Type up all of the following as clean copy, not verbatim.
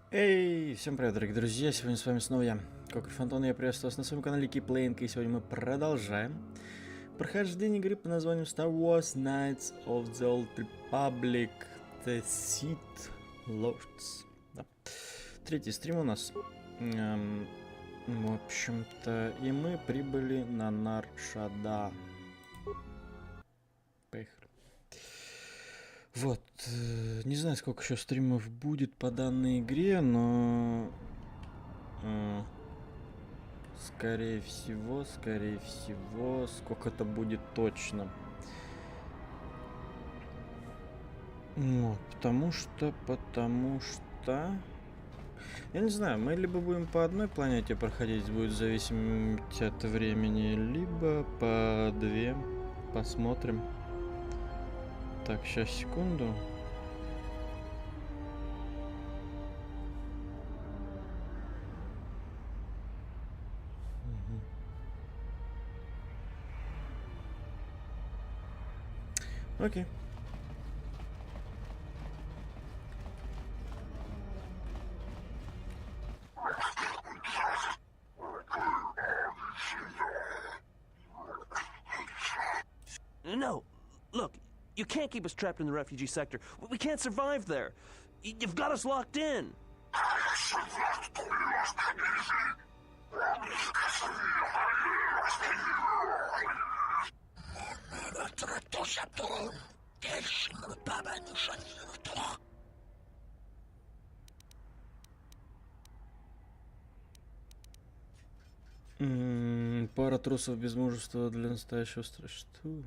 Эй, всем привет, дорогие друзья, сегодня с вами снова я, Кокер Фантон, я приветствую вас на своем канале Keep, и сегодня мы продолжаем прохождение игры под названием Star Wars Knights of the Old Republic, The Sith Lords. Да. Третий стрим у нас, в общем-то, и мы прибыли на Наршада. Поехали. Вот, не знаю, сколько еще стримов будет по данной игре, но скорее всего, сколько это будет точно. Вот, потому что, я не знаю, мы либо будем по одной планете проходить, будет зависеть от времени, либо по две, посмотрим. Так, сейчас, секунду. Окей. No, look, you can't keep us trapped in the refugee sector. We can't survive there. You've got us locked in. Пара трусов без мужества для настоящего страха. Что?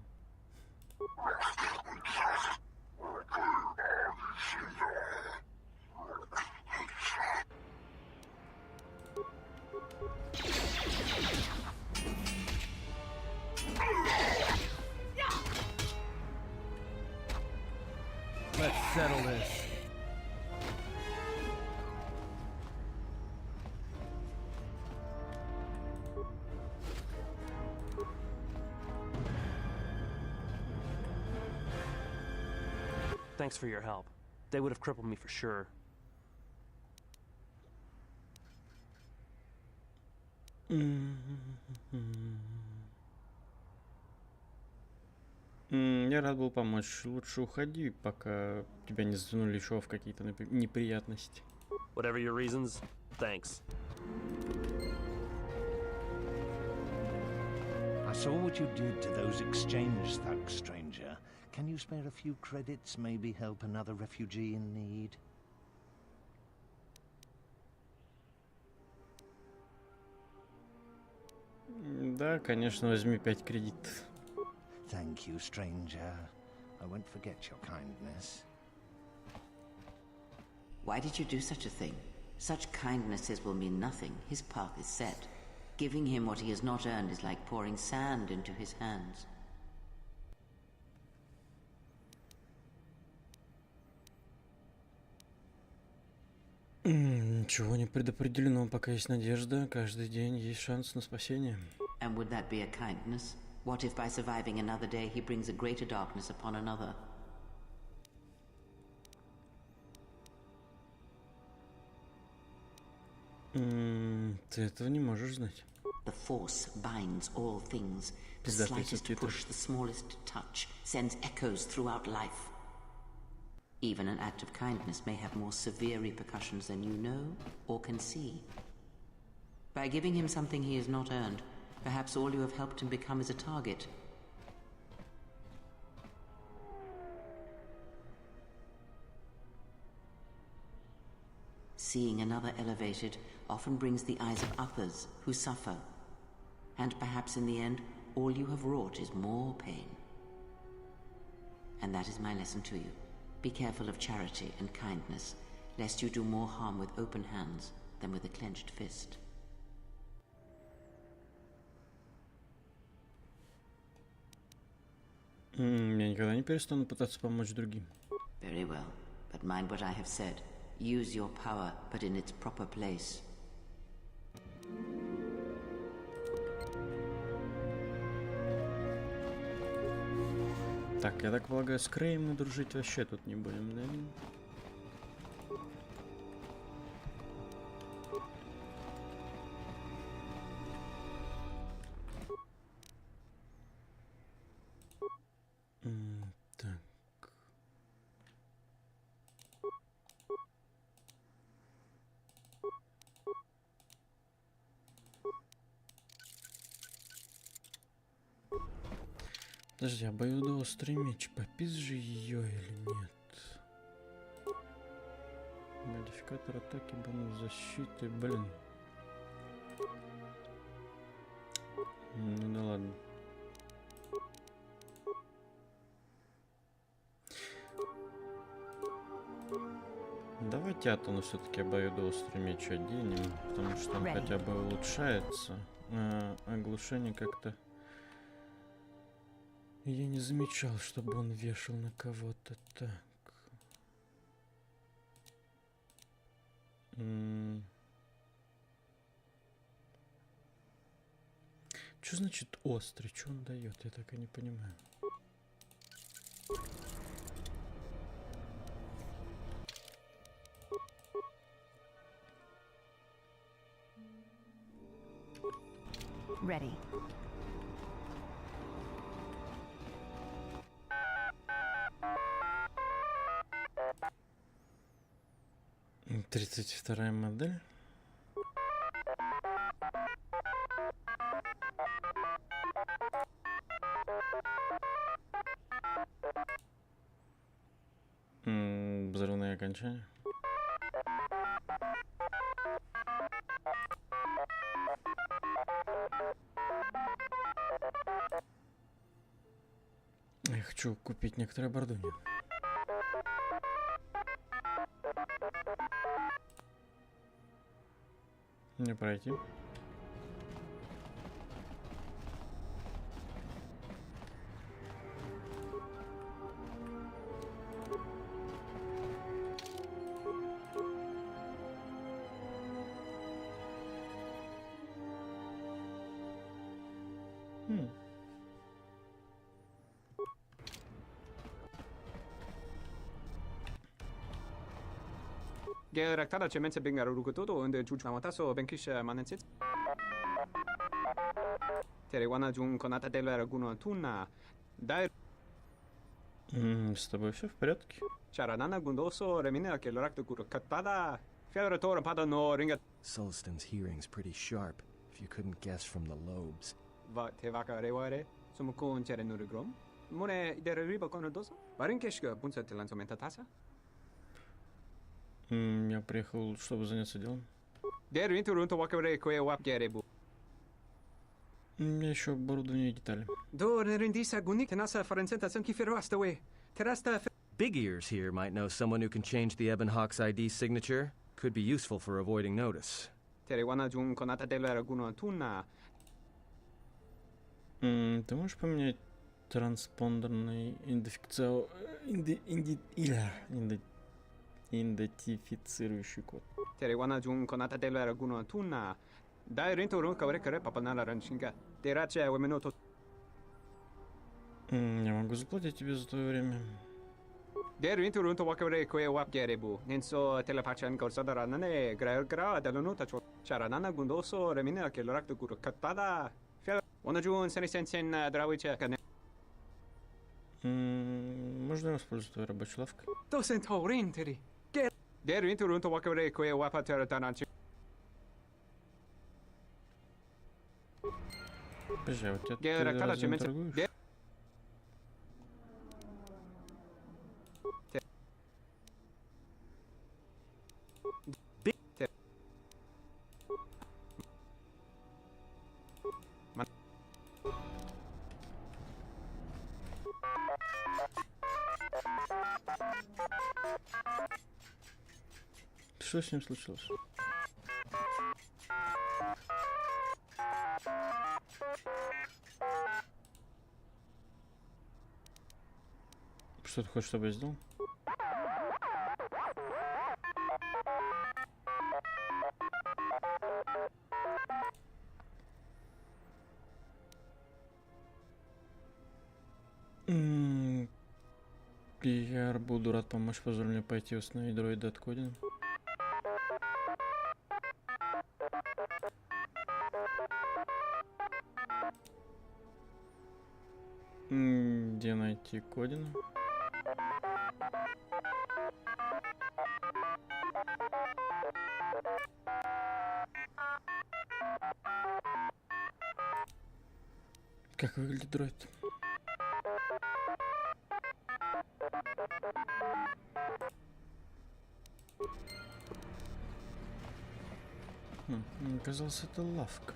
Let's settle this. Thanks for your help. They would have crippled me for sure. Я рад был помочь. Лучше уходи, пока тебя не затянули еще в какие-то неприятности. Whatever your reasons, thanks. I saw what you did to those exchange thugs, stranger. Can you spare a few credits, maybe help another refugee in need? Да, конечно, возьми 5 кредитов. Thank you, stranger. I won't forget your kindness. Why did you do such a thing? Such kindnesses will mean nothing. His path is set. Giving him what he has not earned is like pouring sand into his hands. Ничего не предопределено, пока есть надежда. Каждый день есть шанс на спасение. And would that be a kindness? What if by surviving another day he brings a greater darkness upon another? Ты этого не можешь знать. The force binds all things. The slightest push, the smallest touch, sends echoes throughout life. Even an act of kindness may have more severe repercussions than you know or can see. By giving him something he has not earned, perhaps all you have helped him become is a target. Seeing another elevated often brings the eyes of others who suffer. And perhaps in the end, all you have wrought is more pain. And that is my lesson to you. Be careful of charity and kindness, lest you do more harm with open hands than with a clenched fist. Я никогда не перестану пытаться помочь другим. Very well, but mind what I have said. Use your power, but in its proper place. Так, я так полагаю, с Креем мы дружить вообще тут не будем, да? Подожди, обоюдоострый меч, попизжи ее или нет? Модификатор атаки, бонус защиты, блин. Ну да ладно. Давайте Атону все-таки обоюдоострый меч оденем, потому что он хотя бы улучшается. А оглушение как-то... Я не замечал, чтобы он вешал на кого-то так. Что значит острый? Что он дает? Я так и не понимаю. Ready. 32-я модель. Взрывные окончания. Я хочу купить некоторое оборудование. Не пройти. Gerektada cemente bengar rukutoto onde juchamataso benkisha manensit. Terewana jun konata della raguno tunna. Дай. С тобой все в порядке? Charanana gundoso remina che l'orakto guru katada. Fiadoratore pada no ringa. Sullistan's hearing's pretty sharp, if you couldn't guess from the lobes. Va te vaca reware. Sumukun chere nurigrom. Mune idere riba konodoso. Barinkeshka bunsa telanzomenta tasa. Я приехал, чтобы заняться делом. У меня еще оборудование и детали. Big Ears here might know someone who can change the Ebon Hawk's ID signature. Could be useful for avoiding notice. Ты можешь поменять транспондерный идентифицирующий код? Я могу заплатить тебе за твое время. Можно воспользоваться твоей рабочей лавкой? Подожди, а вот ты разве не торгуешь? Что с ним случилось? Что ты хочешь, чтобы я сделал? Я буду рад помочь, позволь мне пойти установить дроида от Кодина. Где найти Кодина? Как выглядит дроид? Оказалось, это лавка.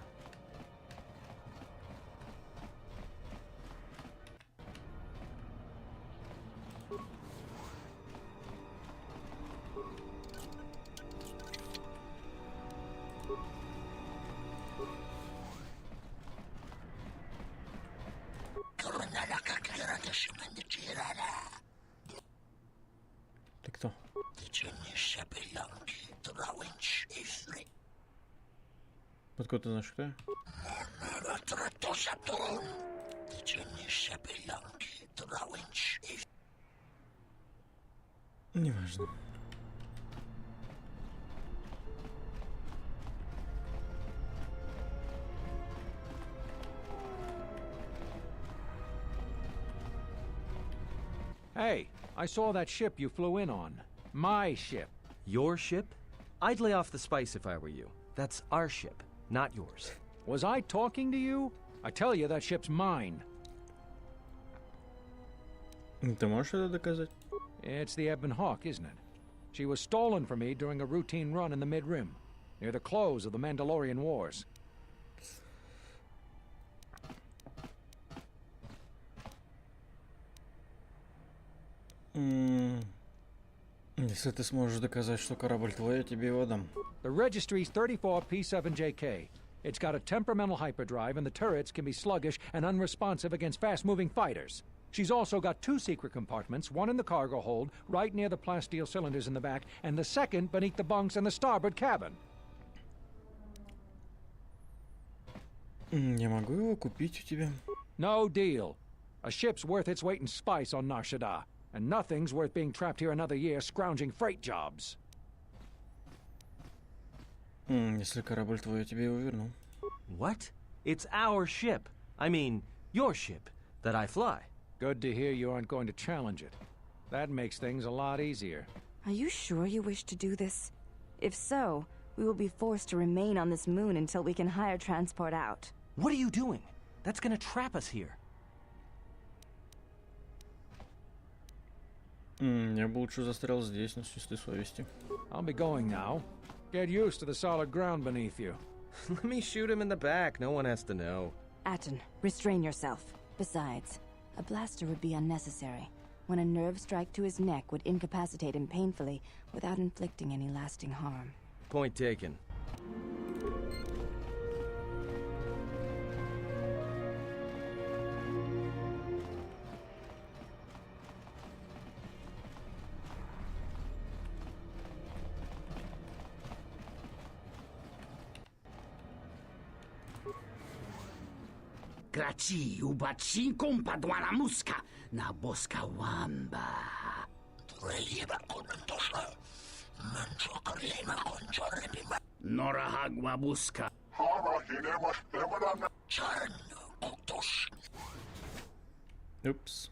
Ты кто? Откуда ты знаешь, кто я? Неважно. Hey, I saw that ship you flew in on. My ship. Your ship? I'd lay off the spice if I were you. That's our ship, not yours. Was I talking to you? I tell you, that ship's mine. Ты можешь это доказать? It's the Ebon Hawk, isn't it? She was stolen from me during a routine run in the Mid-Rim, near the close of the Mandalorian Wars. Если ты сможешь доказать, что корабль твой, я тебе его дам. The registry's 34 P7JK. It's got a temperamental hyperdrive, and the turrets can be sluggish and unresponsive against fast-moving fighters. She's also got 2 secret compartments, one in the cargo hold, right near the plasteel cylinders in the back, and the second beneath the bunks in the starboard cabin. Я могу его купить у тебя? No deal. A ship's worth its weight in spice on Nar Shaddaa, and nothing's worth being trapped here another year scrounging freight jobs. Если корабль твой, я тебе его верну. What? It's our ship. I mean, your ship that I fly. Good to hear you aren't going to challenge it. That makes things a lot easier. Are you sure you wish to do this? If so, we will be forced to remain on this moon until we can hire transport out. What are you doing? That's gonna trap us here. Я бы лучше застрял здесь, на чистой совести. I'll be going now. Get used to the solid ground beneath you. Let me shoot him in the back. No one has to know. Atten, restrain yourself. Besides, a blaster would be unnecessary. When a nerve strike to his neck would incapacitate him painfully without inflicting any lasting harm. Point taken. Graci ubaci kompadwana muska na boska wamba. Norahagwa buska. Oops.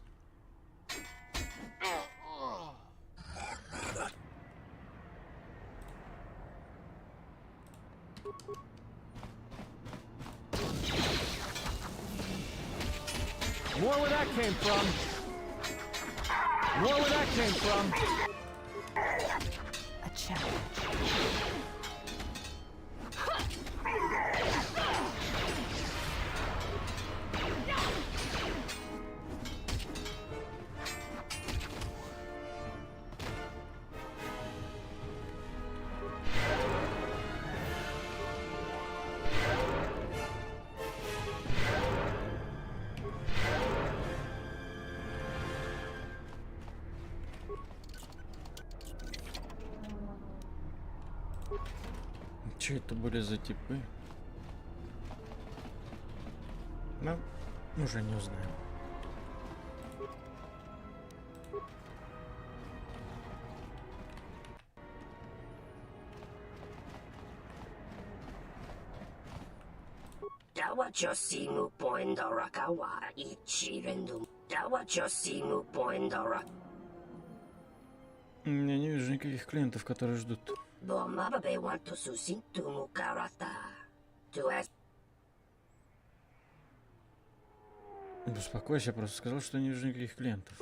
More where that came from. More where that came from. A challenge. Что это были за типы? Ну, уже не узнаем. Я не вижу никаких клиентов, которые ждут. Успокойся, я просто сказал, что не вижу никаких клиентов.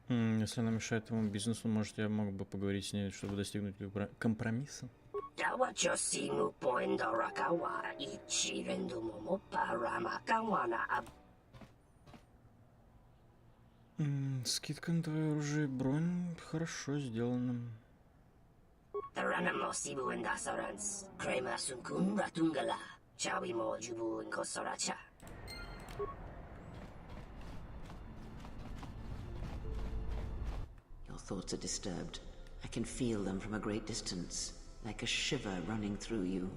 Если она мешает ему бизнесу, может, я мог бы поговорить с ней, чтобы достигнуть компромисса? Скидка на твое оружие и бронь хорошо сделана. Your thoughts are disturbed. I can feel them from a great distance, like a shiver running through you.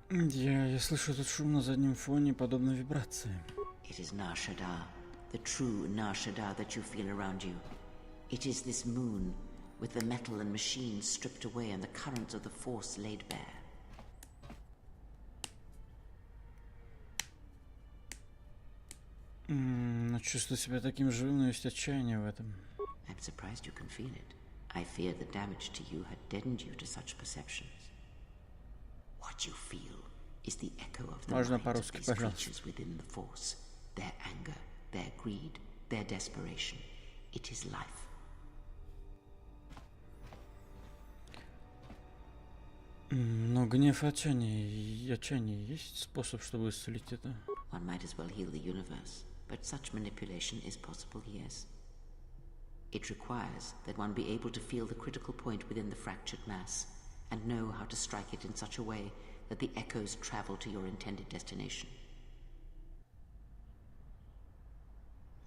Я слышу этот шум на заднем фоне, подобно вибрации. It is Nar Shaddaa, the true Nar Shaddaa that you feel around you. It is this moon, with the metal and machines stripped away and the currents of the Force laid bare. Чувствую себя таким живым, но есть отчаяние в этом. I'm surprised you can feel it. I fear the damage to you had deadened you to such perceptions. What you feel is the echo of the minds of these creatures within the Force. Their anger, their greed, their desperation. It is life. Но гнев и отчаяние есть способ, чтобы исцелить это? One might as well heal the universe, but such manipulation is possible, yes. It requires that one be able to feel the critical point within the fractured mass, and know how to strike it in such a way that the echoes travel to your intended destination.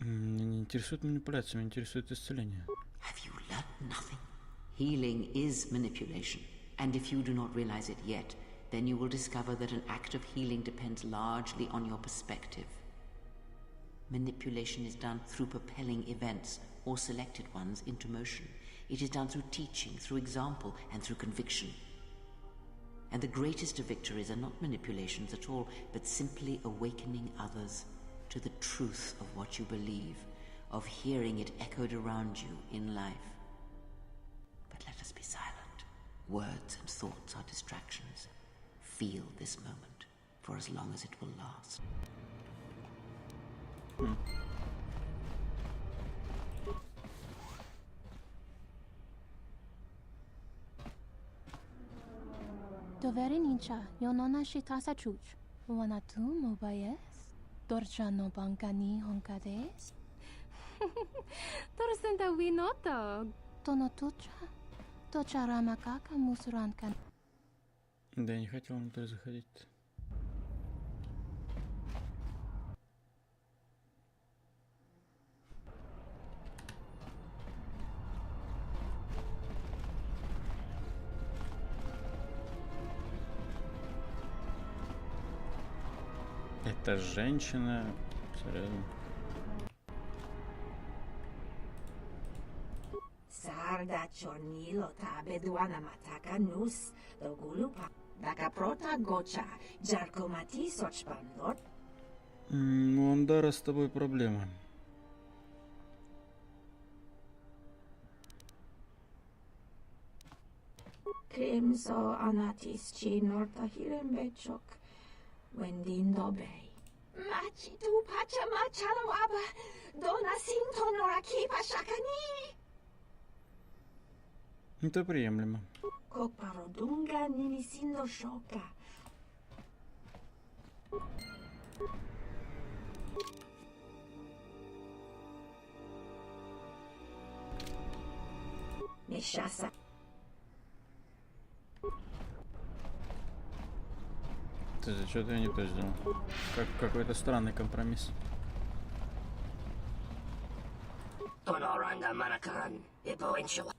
Меня не интересует манипуляция, меня интересует исцеление. Have you learned nothing? Healing is manipulation, and if you do not realize it yet, then you will discover that an act of healing depends largely on your perspective. Manipulation is done through propelling events, or selected ones, into motion. It is done through teaching, through example, and through conviction. And the greatest of victories are not manipulations at all, but simply awakening others to the truth of what you believe, of hearing it echoed around you in life. But let us be silent. Words and thoughts are distractions. Feel this moment, for as long as it will last. Doverenincha, yonona shitasa chuch. Wanatu mobayes. Dorcha no bankani honkades. Torsenta winoto. Tonotucha. Tocha раmakака мусуранкан. Да, я не хотел внутрь заходить. Это женщина. Серьезно. Sarda chornilo tabe duana mataka nus dogulupa daga prota gocha jarkomati sochpandot. У Андара с тобой проблемы. Krimso anatis chinorta hirembechok wendin dobei. Machi tu pacha machalo aba dona sinto noraki pashakani. Это приемлемо. Кокпародунга нинисиндо шока. Мешаса. Что-то я не то сделал. Какой-то странный компромисс. Тоноранга манакаран. Эпоиншила.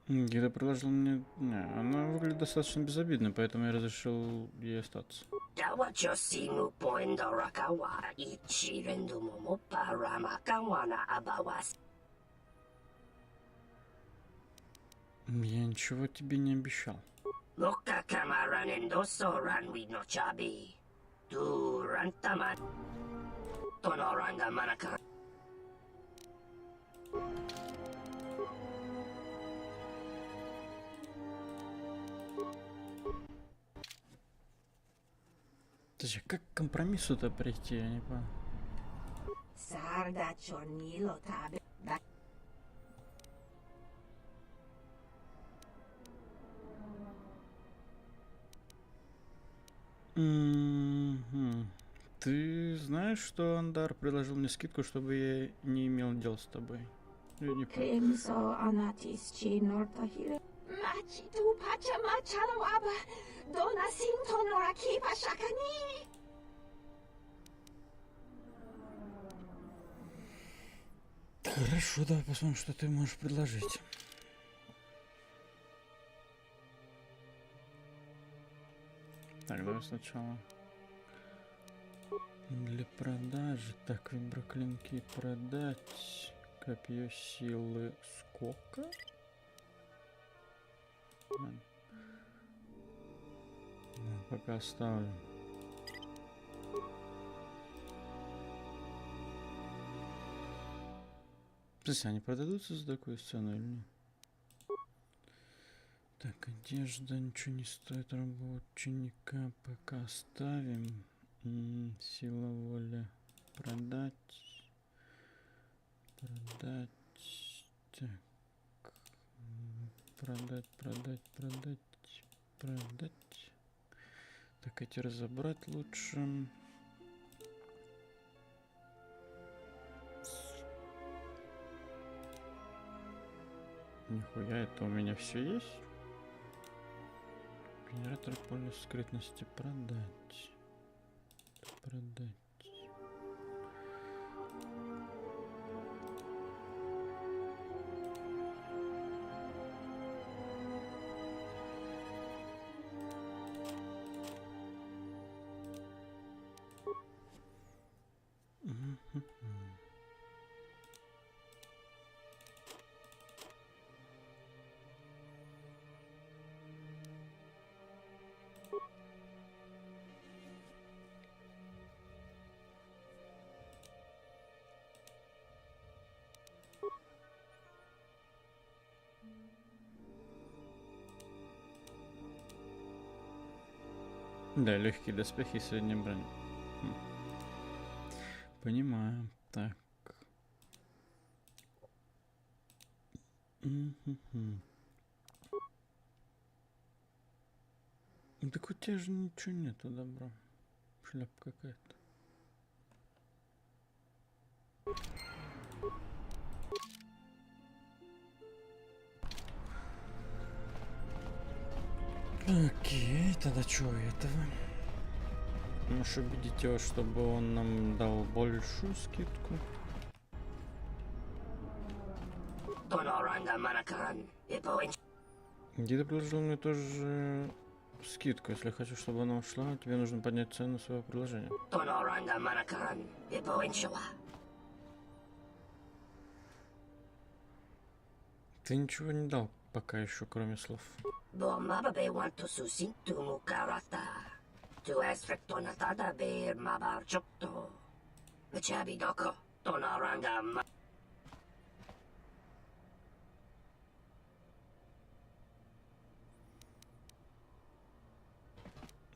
Гида предложила мне... Не, она выглядит достаточно безобидно, поэтому я разрешил ей остаться. Я ничего тебе не обещал. Loka kamaran endoso ran we no chabi. Du rantaman. Tonoranga manaka. Подожди, как к компромиссу-то прийти, я не понял. Sarda chonilo tabe. Ты знаешь, что Андар предложил мне скидку, чтобы я не имел дел с тобой? Я не понял. Кремсо анатис чинорта хире. Мачи ту пача мачало аба. Дона синто нораки пашакани. Хорошо, давай посмотрим, что ты можешь предложить. Так, давай сначала. Для продажи. Так, виброклинки продать. Копье силы сколько? Ну, пока оставлю. Слушай, они продадутся за такую цену или нет? Так, одежда ничего не стоит, работа ученика пока оставим. Сила воли продать. Продать. Так. Продать. Так, эти разобрать лучше. Нихуя, это у меня все есть? Генератор поля скрытности продать. Продать. Да, легкие доспехи и средняя броня. Понимаю. Так. Так у тебя же ничего нету, добро. Шляпа какая-то. Окей, тогда что этого? Можешь убедить его, чтобы он нам дал большую скидку. Где ты предложил мне тоже скидку? Если хочу, чтобы она ушла, тебе нужно поднять цену своего предложения. Ты ничего не дал пока еще, кроме слов.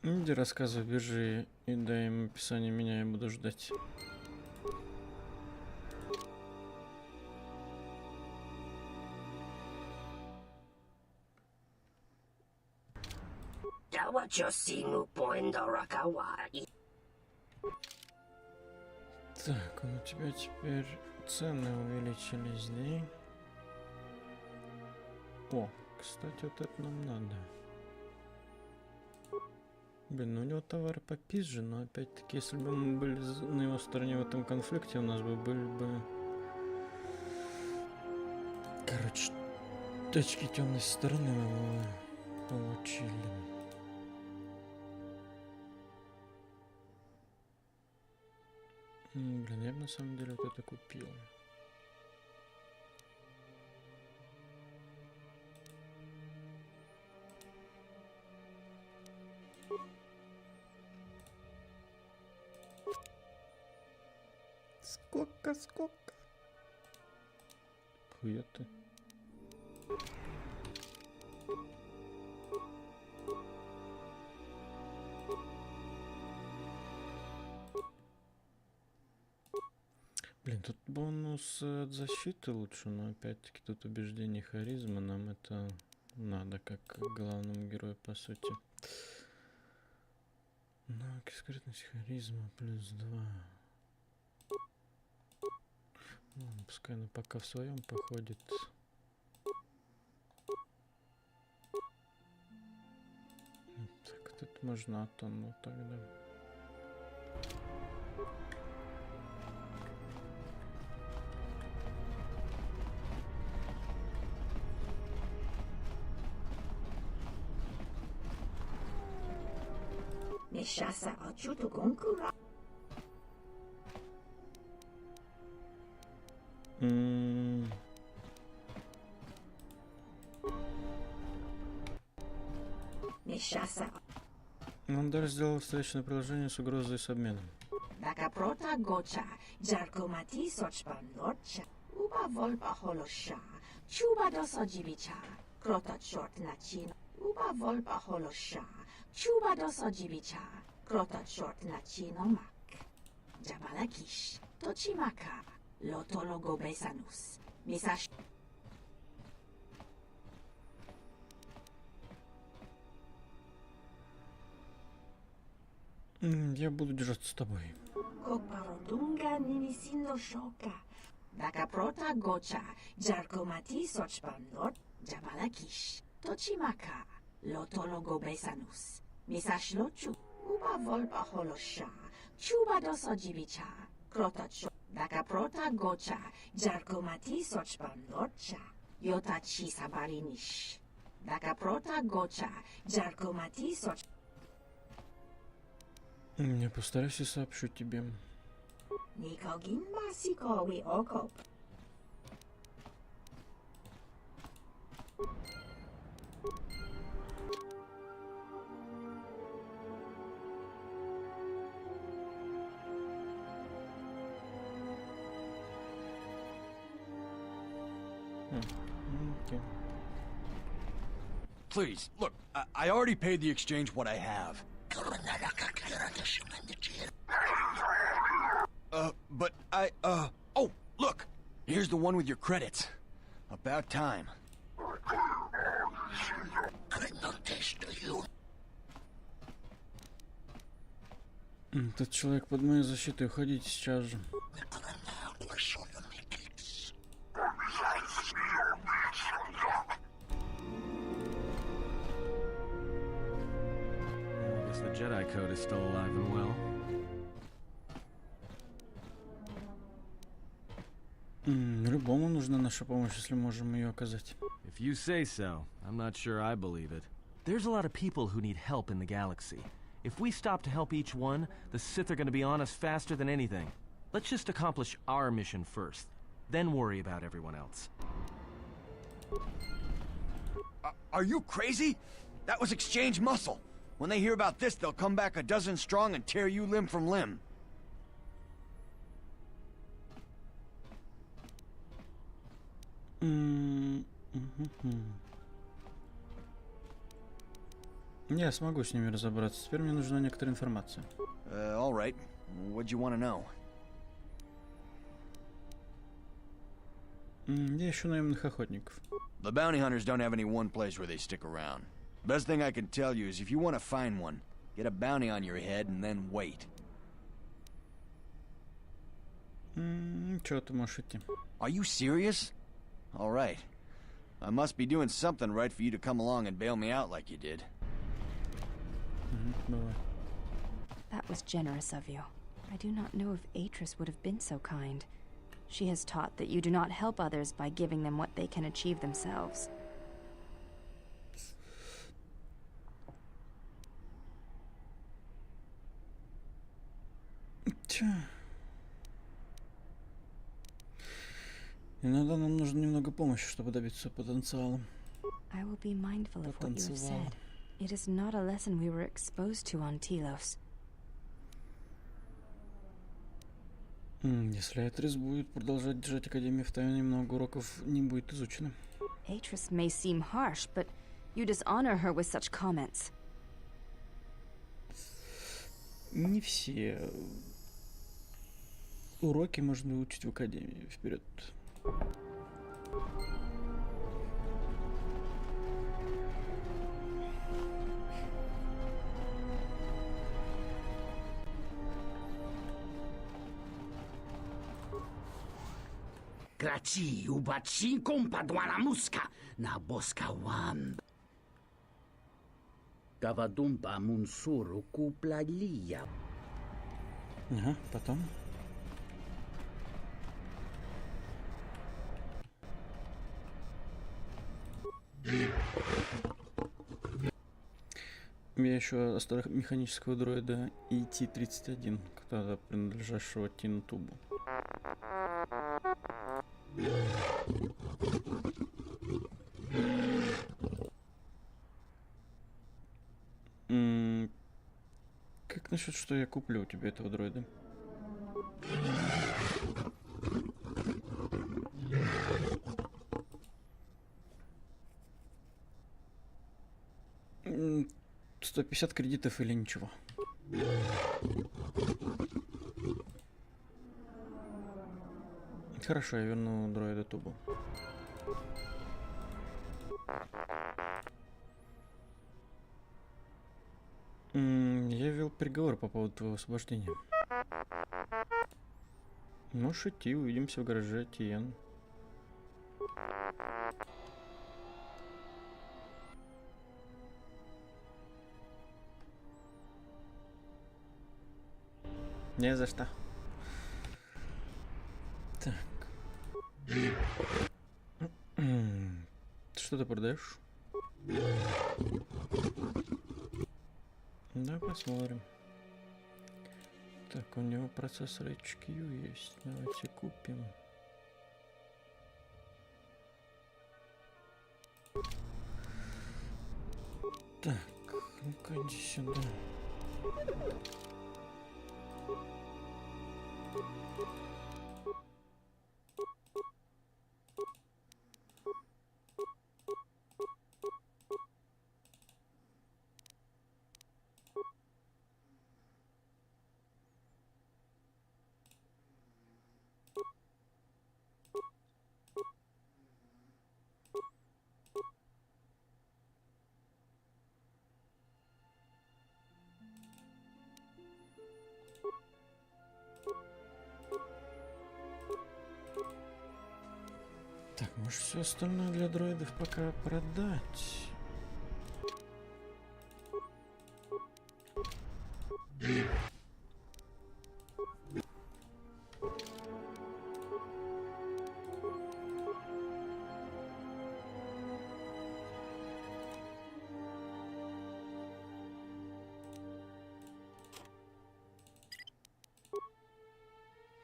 Иди рассказывай, бежи и дай им описание меня, я буду ждать. Так, у тебя теперь цены увеличились, да? О, кстати, вот это нам надо. Блин, ну у него товары попизже, но опять-таки, если бы мы были на его стороне в этом конфликте, у нас бы были бы... Короче, точки темной стороны мы получили. Блин, я бы на самом деле вот это купил. Сколько? Хуя ты. Блин, тут бонус от защиты лучше, но опять-таки тут убеждение, харизма, нам это надо как главному герою, по сути. Навыки, скрытность, харизма, +2. Ну, пускай она пока в своем походит. Так, тут можно атону тогда. Neshasa achuto gonkura. Neshasa. Мандар сделал встречное приложение с угрозой с обменом. Dakaprota gocha, jarkomati sochpan lorcha, uba volpa holosha, chuba doso jibicha, krota short nachino, uba volpa holosha, chuba doso jibicha, krota short nachino mak, jabalakish, tochimaka, lotologo besanus, misash. Я буду держаться с тобой. Koparodunga nimisindo shoka. Dakaprota gocha, jarkomati sochpan lord, jabalakish, tochimaka, lotologo besanus, misashlochu, uba volpa holosha, chuba doso jibicha, krotacho, dakaprota gocha, jarkomati sochpan lordcha, yotachi sabarinish. Dakaprota gocha, jarkomati soch. Я постараюсь и сообщу тебе. Nikogin masiko wi okop. Okay. Please, look, I already paid the exchange what I have. But oh, look! Here's the one with your credits. About time. Этот человек под моей защитой, уходите сейчас же. The Jedi Code is still alive and well. Любому нужна наша помощь, если можем ее оказать. If you say so, I'm not sure I believe it. There's a lot of people who need help in the galaxy. If we stop to help each one, the Sith are going to be on us faster than anything. Let's just accomplish our mission first, then worry about everyone else. Are you crazy? That was exchange muscle. When they hear about this, they'll come back a dozen strong and tear you limb from limb. Я смогу с ними разобраться. Теперь мне нужна некоторая информация. All right. What do you want to know? Я ищу наемных охотников. The bounty hunters don't have any one place where they stick around. Best thing I can tell you is if you want to find one, get a bounty on your head and then wait. Чё ты можешь идти? Are you serious? All right. I must be doing something right for you to come along and bail me out like you did. That was generous of you. I do not know if Atris would have been so kind. She has taught that you do not help others by giving them what they can achieve themselves. Иногда нам нужно немного помощи, чтобы добиться потенциала. I will be mindful of what you have said. It is not a lesson we were exposed to on Telos. Если Этрис будет продолжать держать Академию в тайне, много уроков не будет изучено. Atris may seem harsh, but you dishonor her with such comments. Не все уроки можно выучить в Академии. Вперед. Graci ubaci compadwana muska na boska wamb. Gavadumba munsuru kuplalia. Ага, потом. Я еще оставил механического дроида ET-31, когда принадлежащего Тинтубу. Как насчет, что я куплю у тебя этого дроида? — 150 кредитов или ничего? Хорошо, я верну дроида Тубу. Я вел переговоры по поводу твоего освобождения. Можешь идти, увидимся в гараже Тиен. Не за что. Так. Что ты продаешь? Да, посмотрим. Так, у него процессор HQ есть. Давайте купим. Так, ну-ка иди сюда. Так, может, все остальное для дроидов пока продать?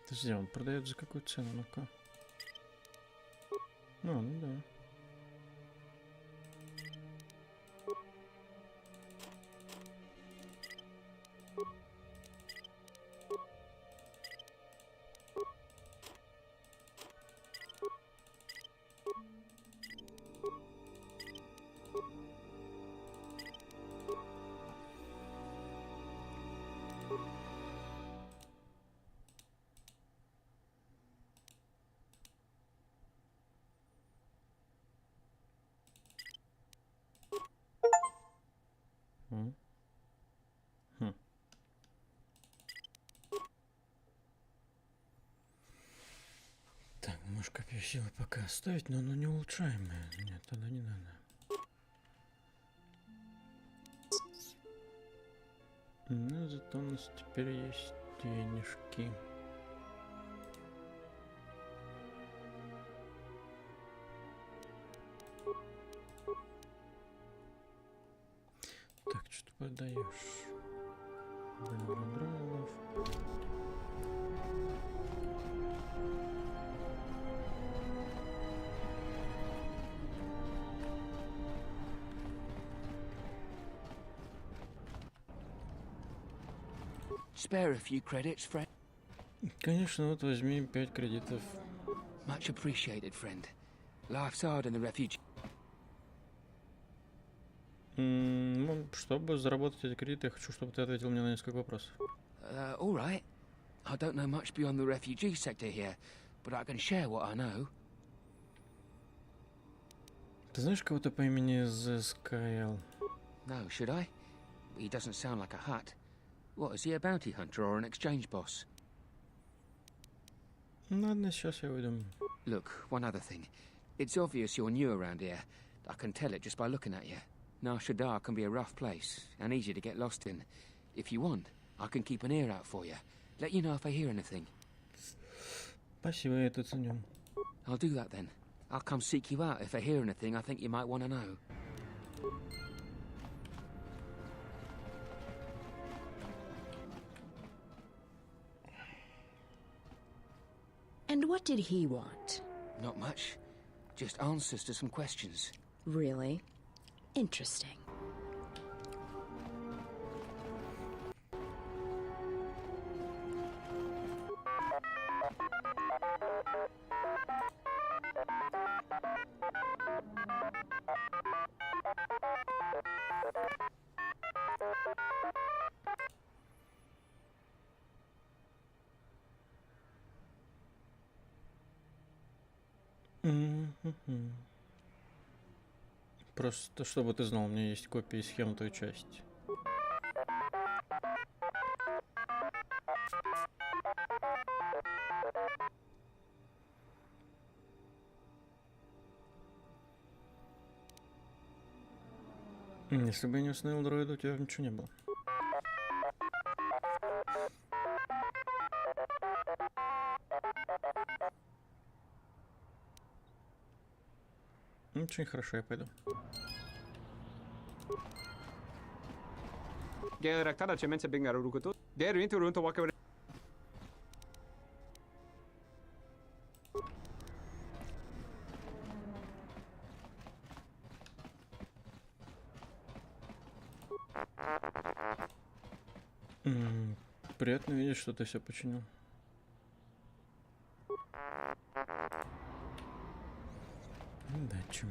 Подожди, он продает за какую цену? Ну-ка. Ну да. Так, может, копье силы пока оставить, но оно не улучшаемое. Нет, тогда не надо. Ну, зато у нас теперь есть денежки. Так, что ты продаешь? Дроидов. Spare a few credits, friend. Конечно, вот возьми 5 кредитов. Much appreciated, friend. Life's hard in the refugee. Ну, чтобы заработать эти кредиты, я хочу, чтобы ты ответил мне на несколько вопросов. All right. I don't know much beyond the refugee sector here, but I can share what I know. Ты знаешь кого-то по имени ZSKL? No, should I? He doesn't sound like a Hutt. What, is he a bounty hunter or an exchange boss? Ладно, сейчас я выйду. Look, one other thing. It's obvious you're new around here. I can tell it just by looking at you. Nar Shaddaa can be a rough place and easy to get lost in. If you want, I can keep an ear out for you. Let you know if I hear anything. Спасибо, я это ценю. I'll do that then. I'll come seek you out if I hear anything I think you might want to know. And what did he want? Not much. Just answers to some questions. Really? Interesting. Просто чтобы ты знал, у меня есть копии схем той части. Если бы я не установил дроида, у тебя ничего не было. Очень хорошо, я пойду. ゲーラクタダチェメンチェビンガルルクトゲールイントゥルントワケブレ Приятно видеть, что ты все починил. Удачи.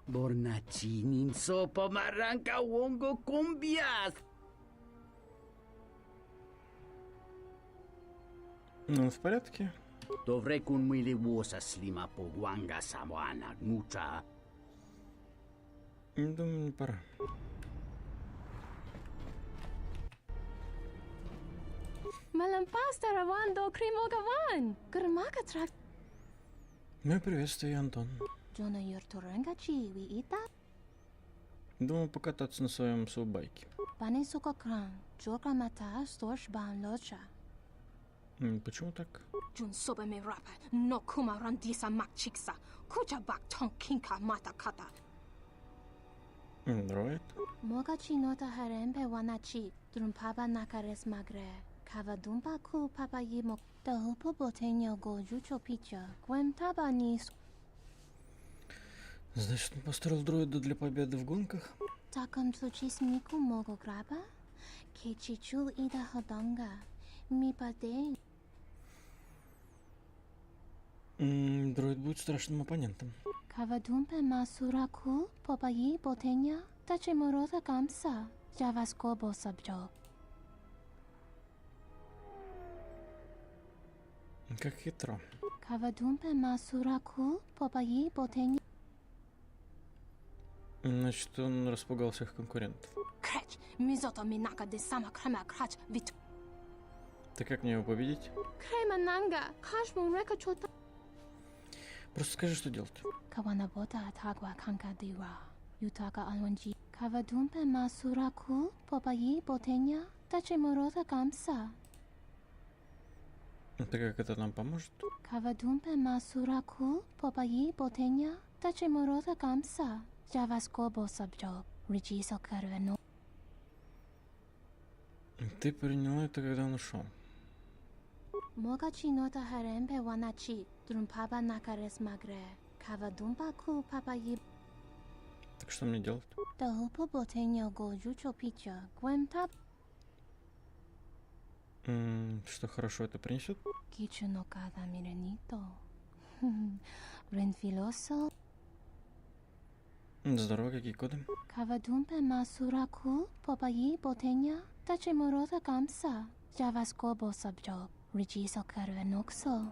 Bornachinin sopa maranca wongo cumbias. Ну, в порядке. Dovrei kun mili vuosa slima po wanga samoana nucha. Думаю, не пора. Malampas tarawando krimogawan. Gurmaka trak. Ну, приветствую, Антон. Джона юртуренга чиви ита. Думаю покататься на своем суббайке. Пани сукокран. Джорка мата сторш бан лоча. Почему так? Джун соба ми рапа. Но кума рандиса макчикса. Куча бак тон кинка мата ката. Дроид? Мога чинота харемпе ваначи. Друмпаба накарес магре. Кавадумпа ку папа йимо. Тахупо ботеньо го жучо пича. Квем таба нис. Значит, он построил дроида для победы в гонках? В таком случае смику могу граба. Кечичул ида ходонга. Ми падей. Дроид будет страшным оппонентом. Кавадумпе масураку попаи ботеня. Тачи морота камса. Джаваскобо сабджо. Как хитро. Кавадумпе масураку попаи ботеня. Значит, он распугал всех конкурентов. Крэч, мизото минака де сама крема крач вит. Ты как мне его победить? Крема нанга, кашму река чота. Просто скажи, что делать. Каванабота атагва канка дира. Ютака алванджи. Кавадумпе масураку попаи ботеня. Тачи морота камса. Это как это нам поможет? Кавадумпе масураку попаи ботеня. Тачи морота камса. Джаваскобо сабджо. Ричисо карвено. Ты приняла это, когда он ушел. Могаchi нота харемпе ваначи, друн папа накарес магре, кава думпа ку папа yi. Так что мне делать? Да хупо ботеньо го жучо пича, гвем таб. Что хорошо это принесет? Кичу но када миренито. Ренфилосо. Здорово, какие коды? Кава думпе масураку, папа yi ботенья, таче морота камса, javasco босабджо. Ричисо карвеноксо.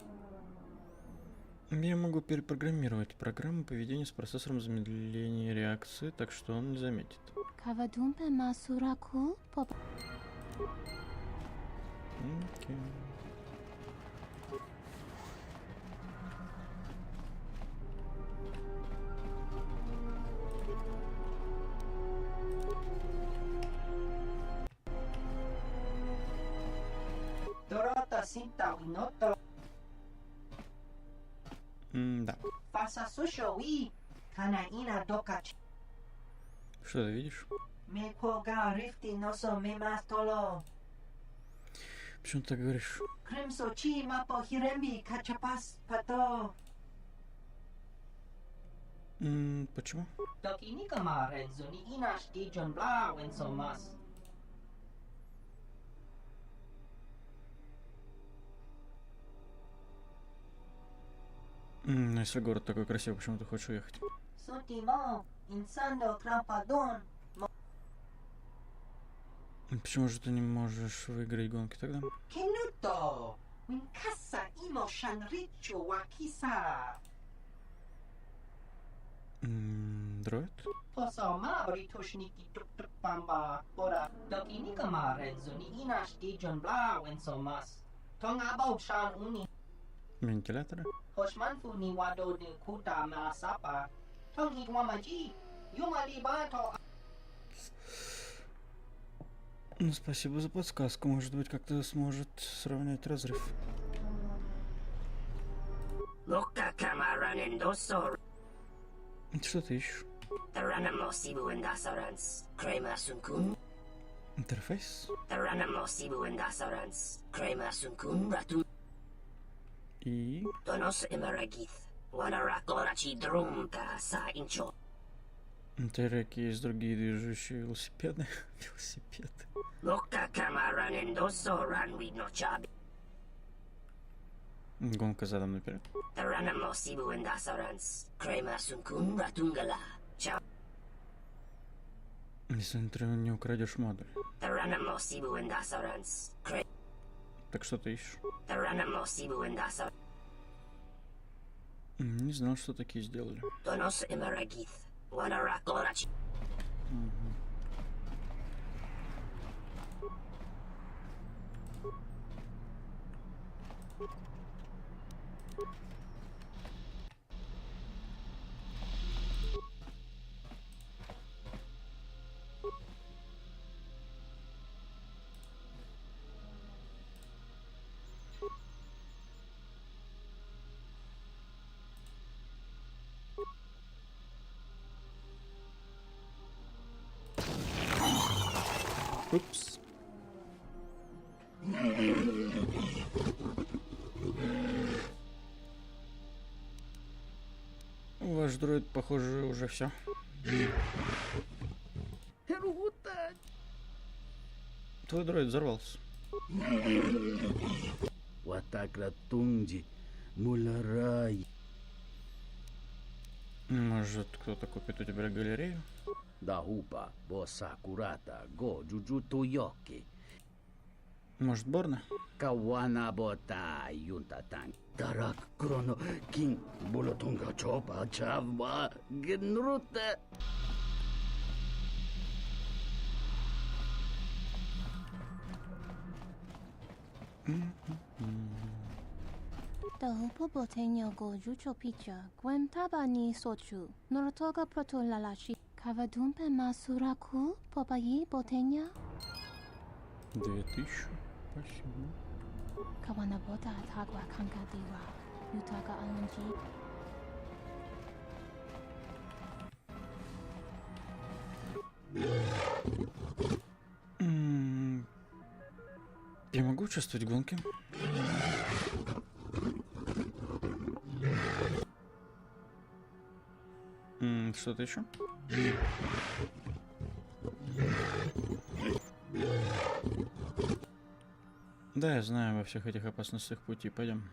Я могу перепрограммировать программу поведения с процессором замедления реакции, так что он не заметит. Кавадумпе масураку поп. Окей. Dorota sinta winoto. Да. Фаса сушо уи. Канаина докач. Что ты видишь? Me poga rifti носо мемастоло. Почему ты так говоришь? Кримсо чи мапо хиремби качапас пато. Почему? Токиника ма рензуни инаш диджон бла венсо мас. Если город такой красивый, почему ты хочешь уехать? Сотимо, инсандо крампадон. Почему же ты не можешь выиграть гонки тогда? Kenuto, Winkasa imo shanricho wakisa. Дроид? Poso ma britošniki tuk pamba, ora dokinika ma renzuni inash dijon bla wenso mas. Tonga bau shan uni. Вентиляторы? Hoshmanfu ni wado de kuta ma sapa. Tongi wamaji, yumali bato. Ну, спасибо за подсказку. Может быть, как-то сможет сравнять разрыв. Что ты ищешь? Интерфейс? И... Тереки есть другие движущие велосипеды. Велосипеды. Гонка задом наперед. Если ты не украдешь модуль. Так что ты ищешь? Не знал, что такие сделали. Упс. Ваш дроид, похоже, уже все. Твой дроид взорвался. Может, кто-то купит у тебя галерею? Да упа, боса курата, го джуджуту йоки. Может, Борна? Кавана бота юнтатан. Дарак кроно кин болотунга чопа чавма генрута. Да хупо ботеньо го жучо пича, гвем табани сочу, норотога прото лалачи. Кавадумпе масураку, попаи ботенья. 2000. Спасибо. Кавана бота атагва канкадива, ютага аланджи. Я могу участвовать в гонке? Что-то еще? Да, я знаю во всех этих опасностях пути. Пойдем.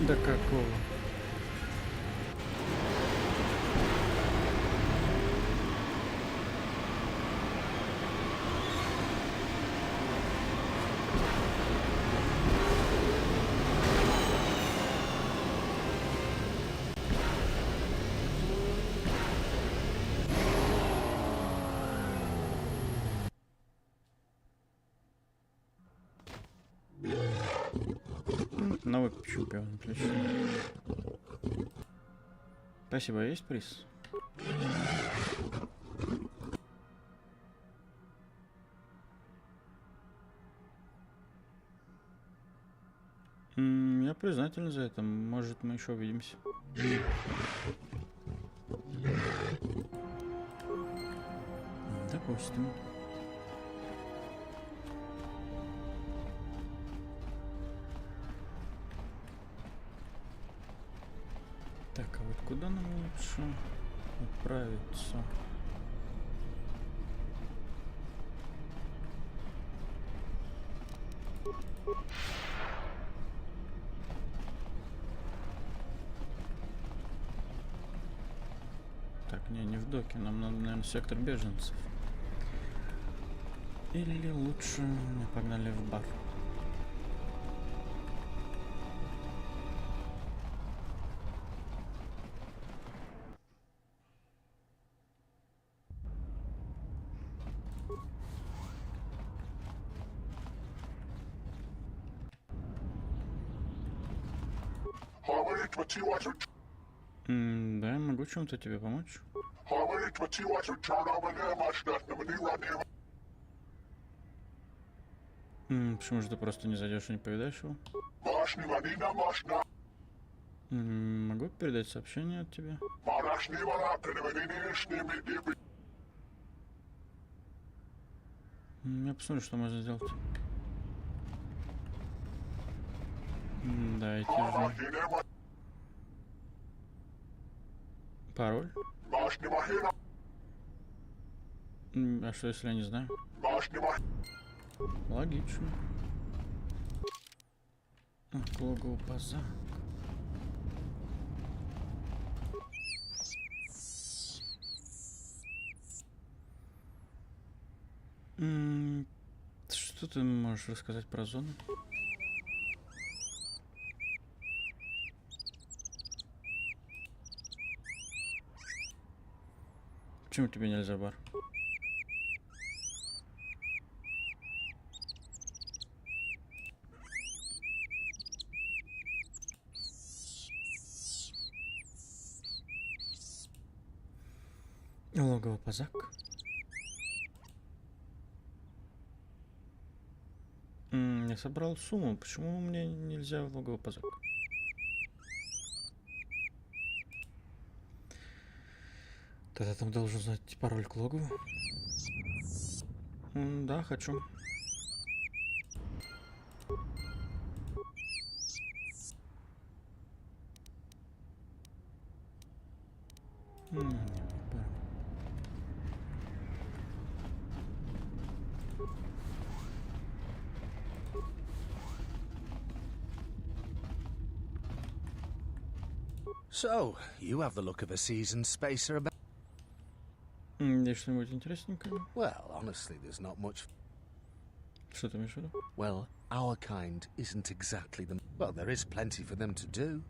Да какого? Новый чемпион, отлично. Спасибо, есть приз? Я признателен за это. Может, мы еще увидимся. Допустим. Так, а вот куда нам лучше отправиться? Так, не в доке, нам надо, наверное, сектор беженцев. Или лучше мы погнали в бар. Да, я могу чем-то тебе помочь. Почему же ты просто не зайдешь и не повидаешь его? Могу передать сообщение от тебя? Я посмотрю, что можно сделать. Дайте же. Пароль? А что, если я не знаю? Логично. Логово поза. Что ты можешь рассказать про зону? Почему тебе нельзя бар? Логово позак. Я собрал сумму. Почему мне нельзя в логово позак? Тогда там должен знать пароль к логову. Да, хочу. So, you have the look of a seasoned spacer about. Есть что-нибудь интересненькое? Well, honestly, there's not much. Что ты имеешь в виду? Well, our kind isn't exactly the. Well, there is plenty for them to do.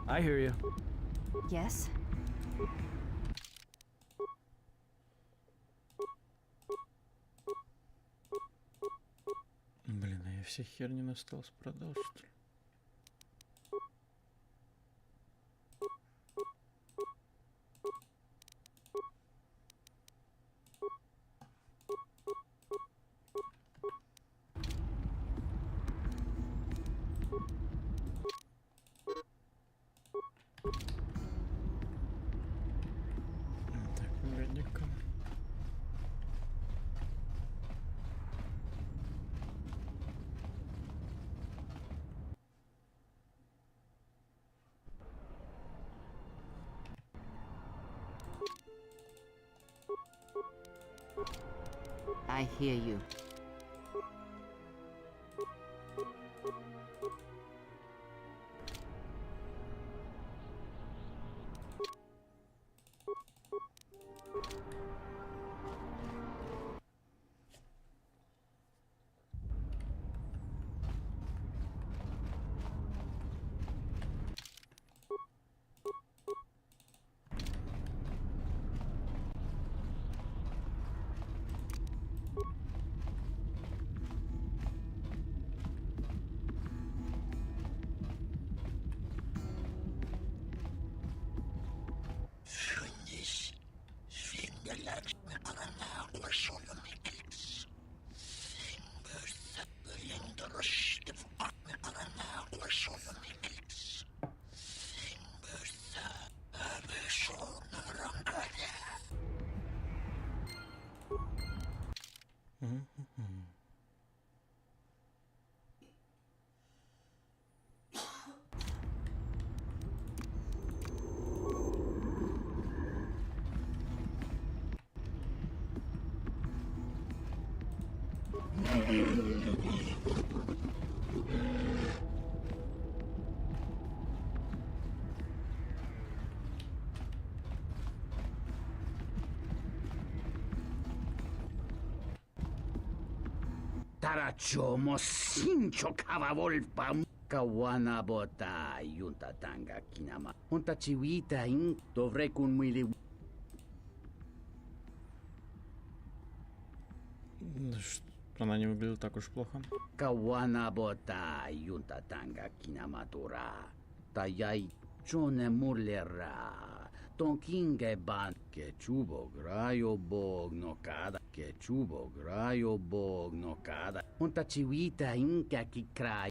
I hear you. Yes? Блин, а я все херни настался продал, что ли? Так, погоди-ка. I hear you. Tarachomo sincho kavavolpa kawana bota yunta tanga kinama. Unta chiwita in dovre kun mwili. Она не выглядела так уж плохо. Kawana bota yunta tanga kinamatura. Tayai chone mulera. Tonkinge ban que chubo grayo bog no cada que chubo grayo bog no cada unta chiwita inka ki край.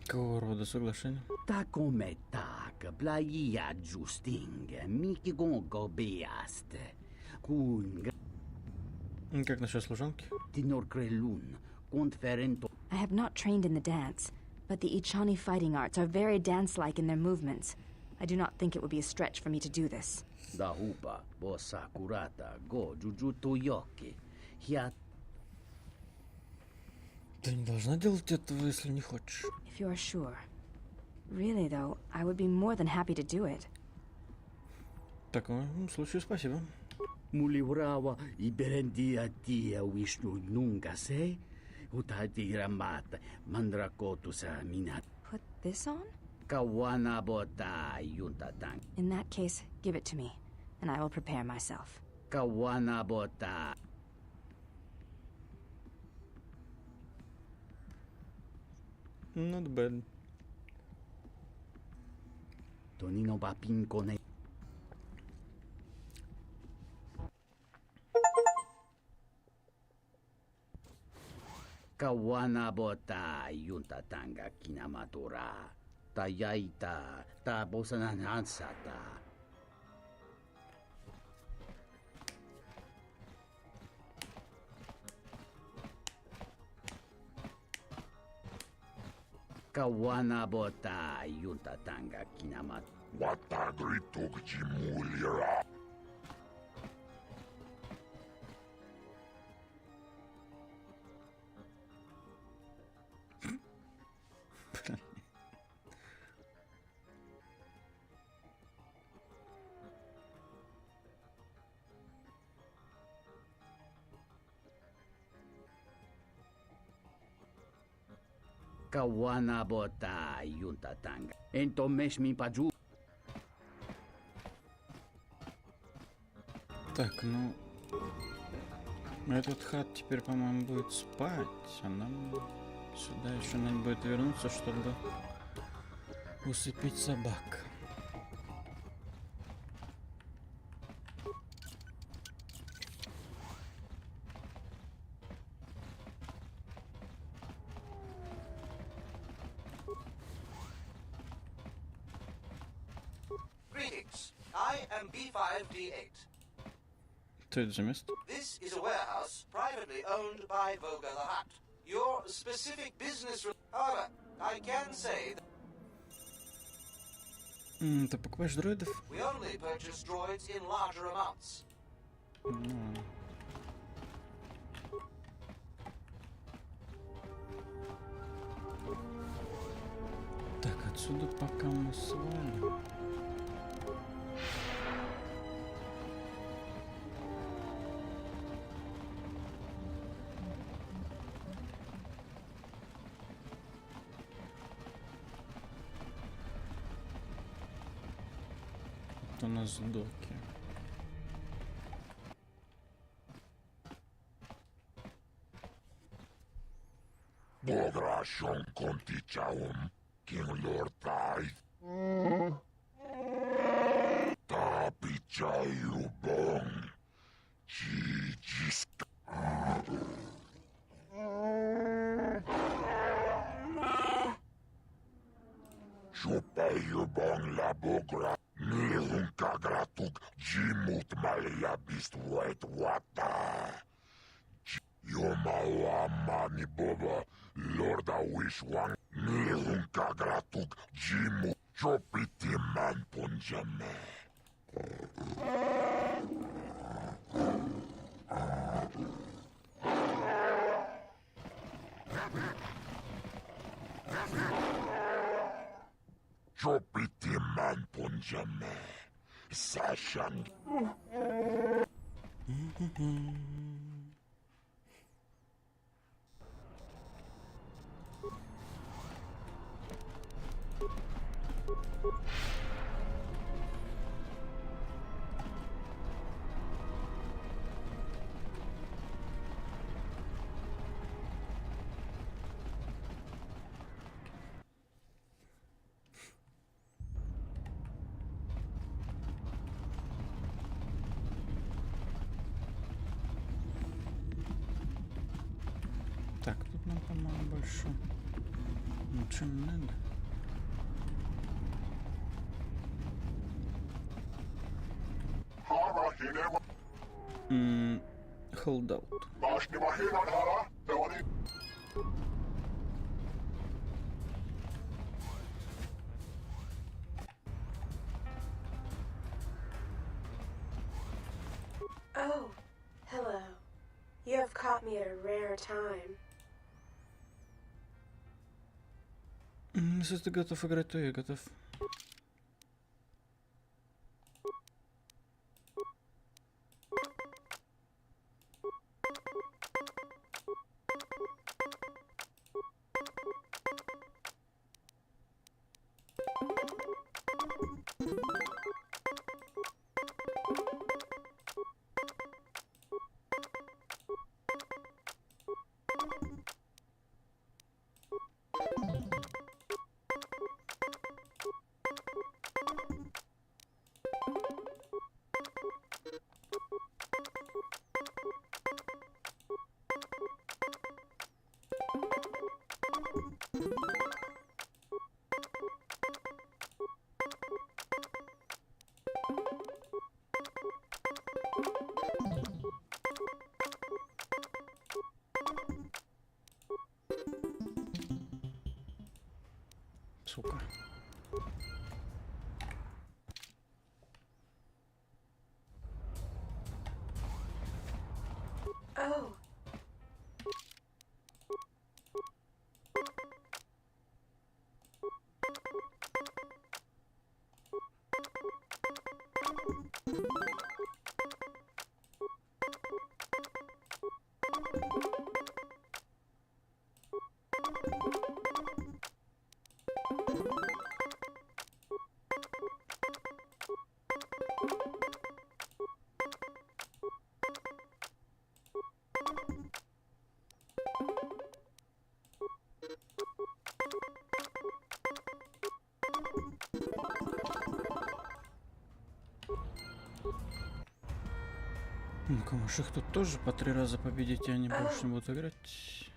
Какого рода соглашение? Ta come tak blaia justing miki gongo beaste kun Как насчет служанки? tinor crelun conferento. I have not trained in the dance, but the Ichani fighting arts are very dance-like in their movements. I do not think it would be a stretch for me to do this. Da hupa bossa curata go jujuto yoki hia. Ты не должна делать этого, если не хочешь. If you are sure. Really, though, I would be more than happy to do it. В таком случае спасибо. Mulibrawa iberendia tia Vishnu nunca se utati ramata mandrakotu sa minat. Put this on? Kawana bota yunta tang. In that case, give it to me, and I will prepare myself. Kawana bota. Not bad. Tonino bapin kone. Kawana bota yunta tanga kinamatura. Tayaita ta bosananansata. Kawana bota yunta tanga kinamat. Watagritu gchimulira. Kawana bota yunta tanga. Ento mesh mi paju. Так, ну... Этот хат теперь, по-моему, будет спать, а нам сюда еще надо будет вернуться, чтобы усыпить собак. Greetings. I am B5D8. Что это за место? This is a warehouse privately owned by Voga the Hutt. Your specific business... However, I can say that... Ты покупаешь дроидов? We only purchase droids in larger amounts. Так, отсюда пока мы свалим. У нас доки. Bogration contichaum, King Lord Tai. Tapichayu bong. Chijis. Chupayu bong la bogra. Nihun kagratuk jimut malia bist wet wata. Yomawa mani boba lorda wish wang. Nihun kagratuk jimut chopiti man punjame. Chopiti man punjame. Sashan. Так, тут нам, по-моему, больше ничего не надо. Hold out. Oh, hello. You have caught me at a rare time. Если ты готов играть, то я готов. Сука. Oh. Ну-ка, может их тут тоже по 3 раза победить, и они больше не будут играть.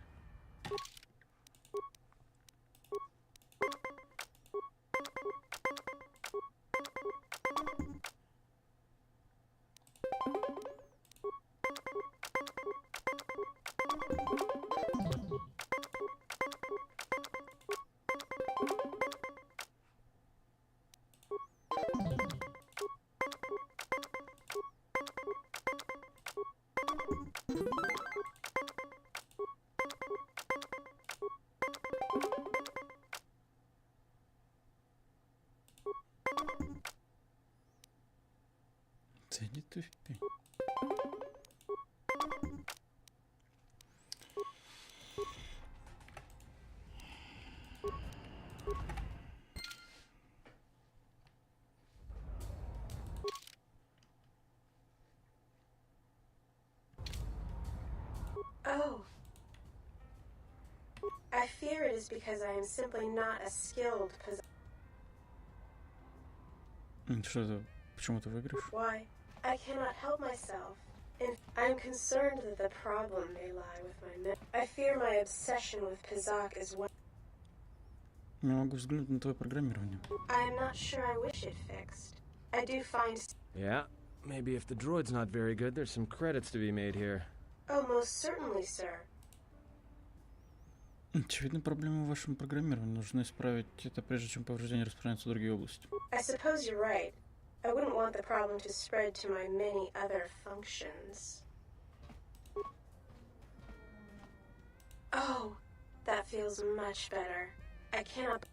Да иди ты в пень. Oh. I fear it is because I am simply not a skilled Что это? Почему ты выиграешь? Why? I cannot help myself. And I am concerned that the problem may lie with my I fear my obsession with Pizak is what Я могу взглянуть на твое программирование. I am not sure I wish it fixed. I do find Yeah, maybe if the droid's not very good, there's some credits to be made here. Oh, most certainly, sir. Очевидно, проблема в вашем программировании. Нужно исправить это, прежде чем повреждения распространяются в другие области. I suppose you're right. I wouldn't want the problem to spread to my many other functions. Oh, that feels much better. I cannot...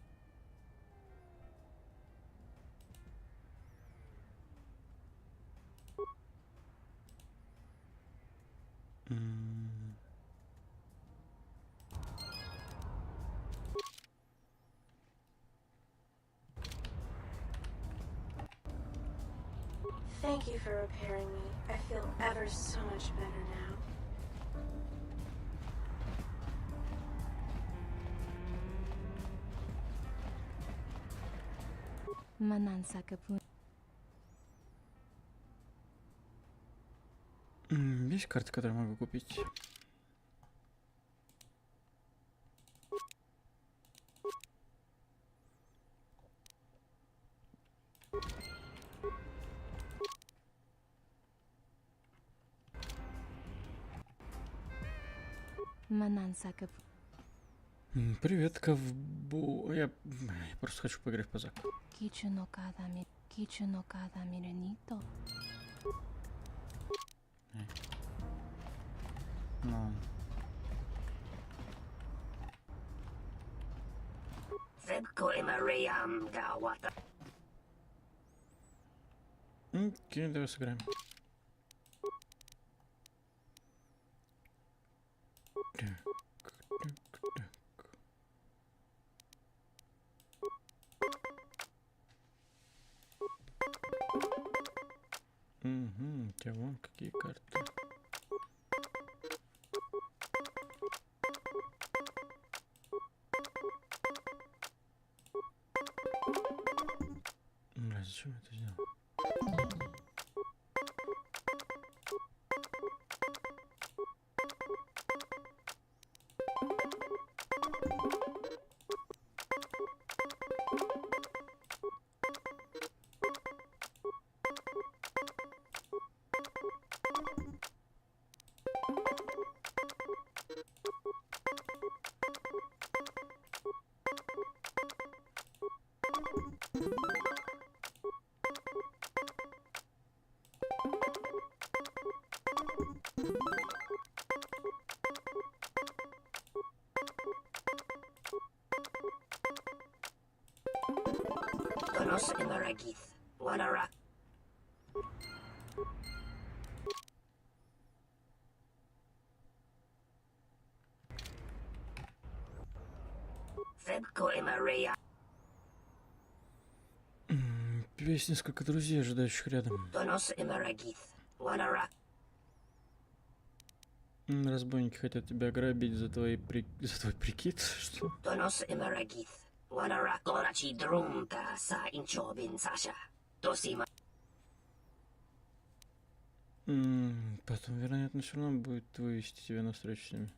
Thank you for repairing me. I feel ever so much better now. Есть карты, которые могу купить? Привет, ковбой. Я просто хочу поиграть в Пазак. Ну. Окей, давай сыграем. Угу, у тебя вон какие карты. Зачем это сделал? Есть несколько друзей, ожидающих рядом. Разбойники хотят тебя ограбить за твой прикид, что? Потом, вероятно, все равно будет вывести тебя на встречу с ними.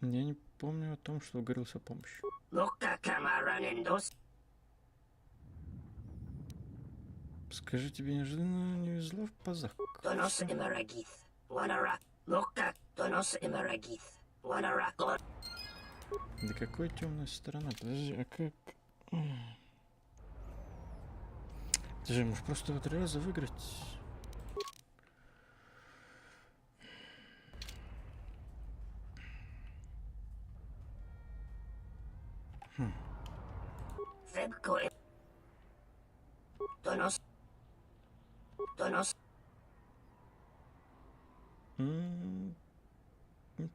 Я не помню о том, что говорился о помощи. Скажи, тебе неожиданно не везло в пазах? Да какой темная сторона? Подожди, а как... Ты же можешь просто 3 раза выиграть.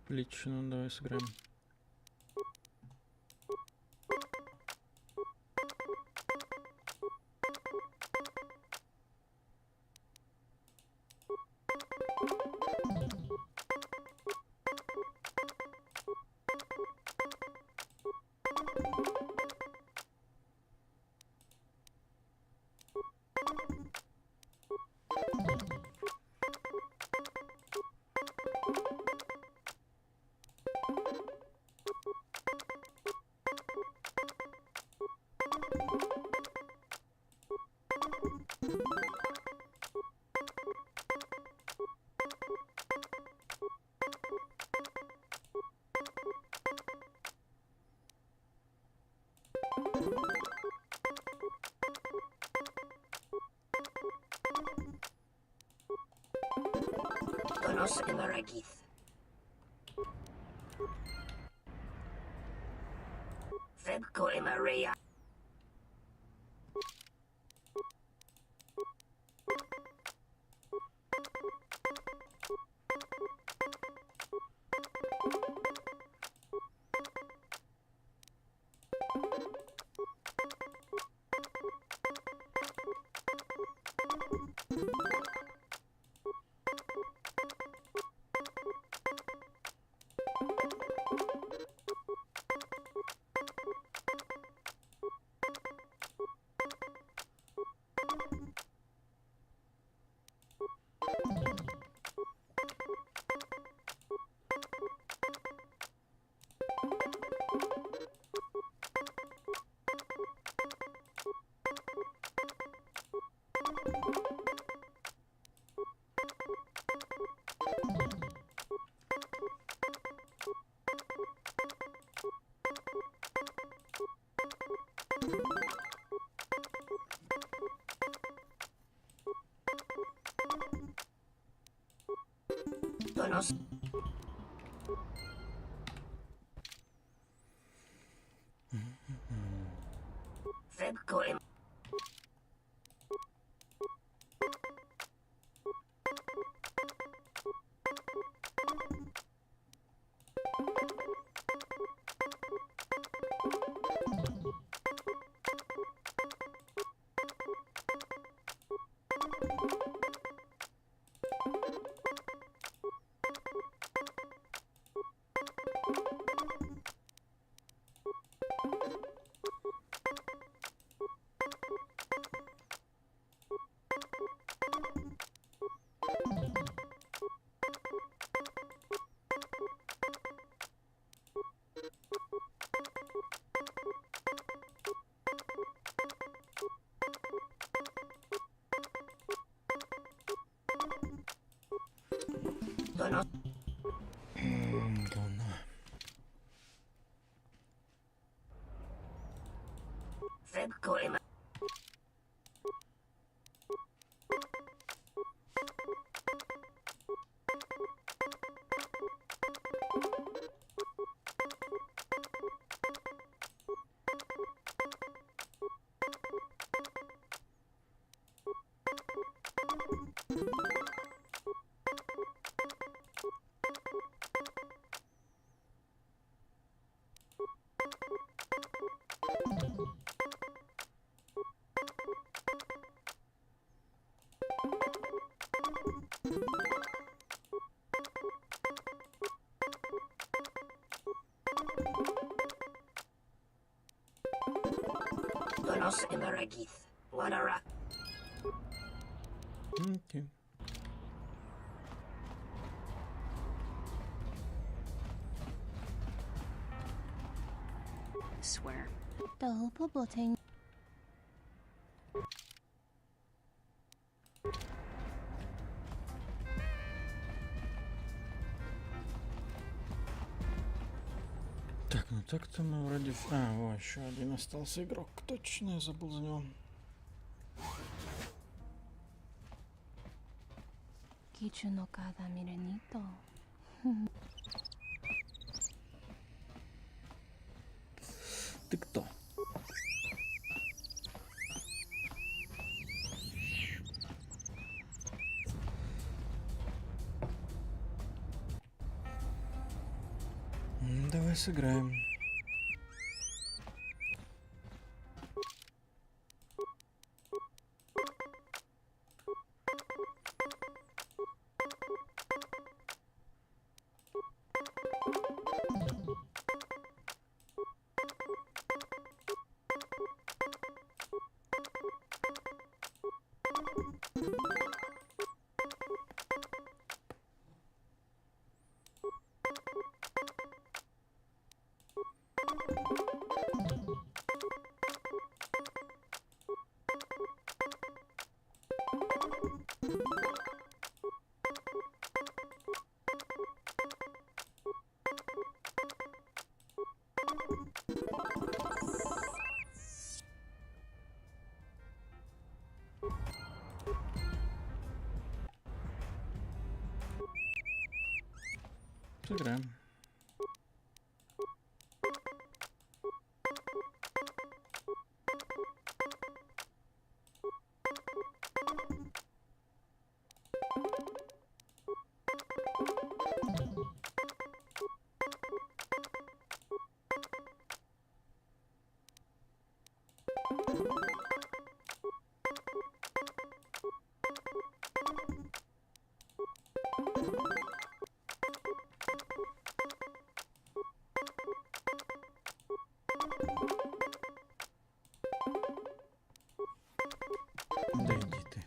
Отлично, давай сыграем. Nos Emeragith. Wadara. Okay. Swear. Так, ну так-то мы вроде... А, о, еще один остался игрок. Точно, я забыл за него. Ты кто? Давай сыграем. Сыграем. Да иди ты.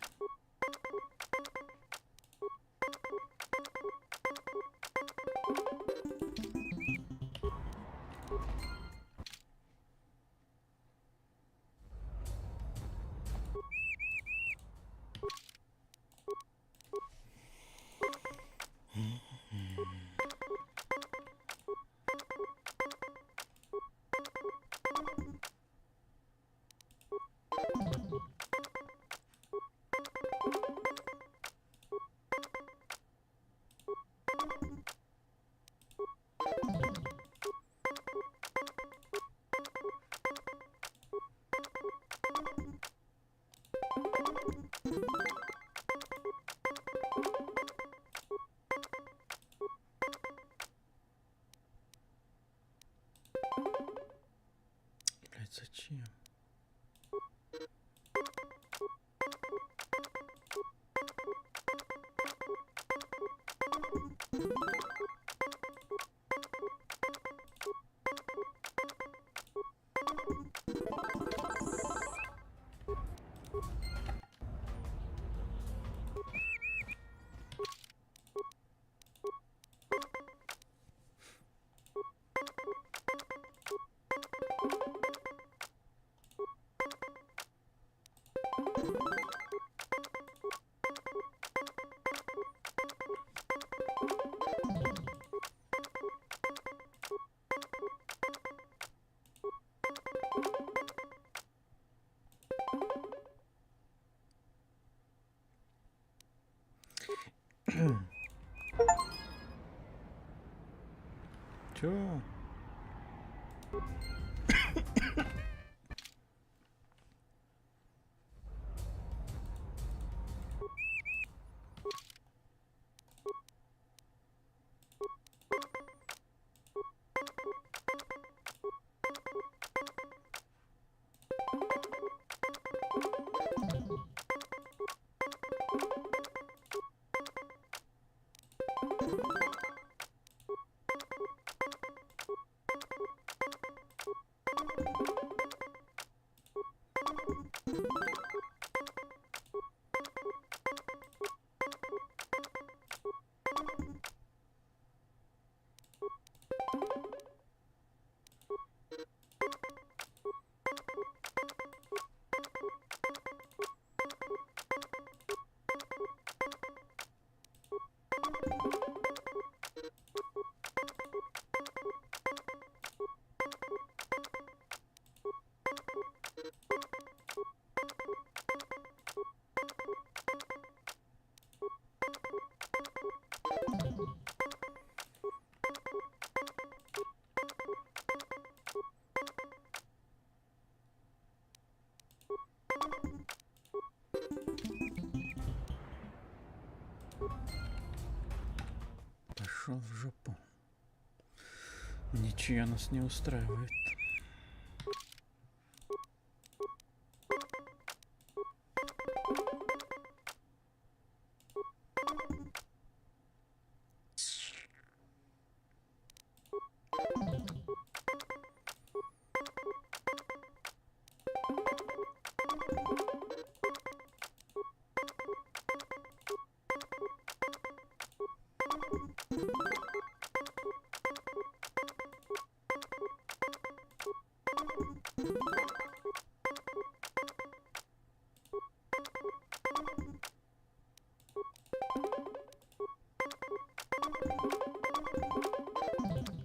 Блять, зачем? Чё? пошел в жопу. Ничья нас не устраивает.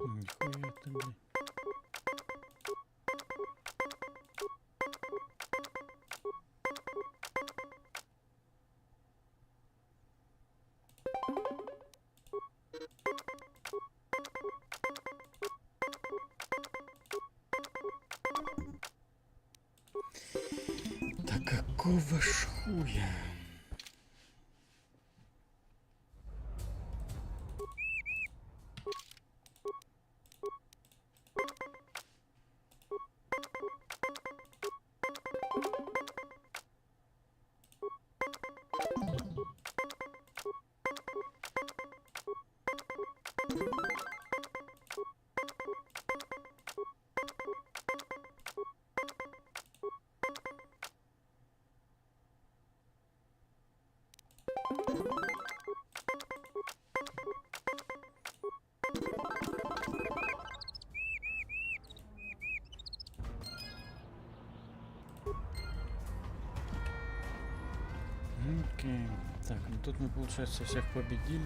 Нихуя ты, блин. Да какого ж хуя? Окей. Так, ну тут мы, получается, всех победили.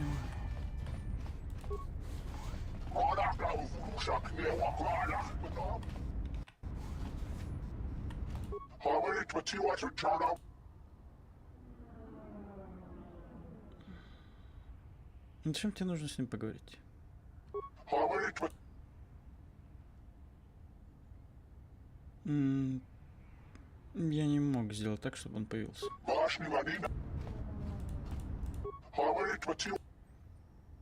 Зачем тебе нужно с ним поговорить? Я не мог сделать так, чтобы он появился.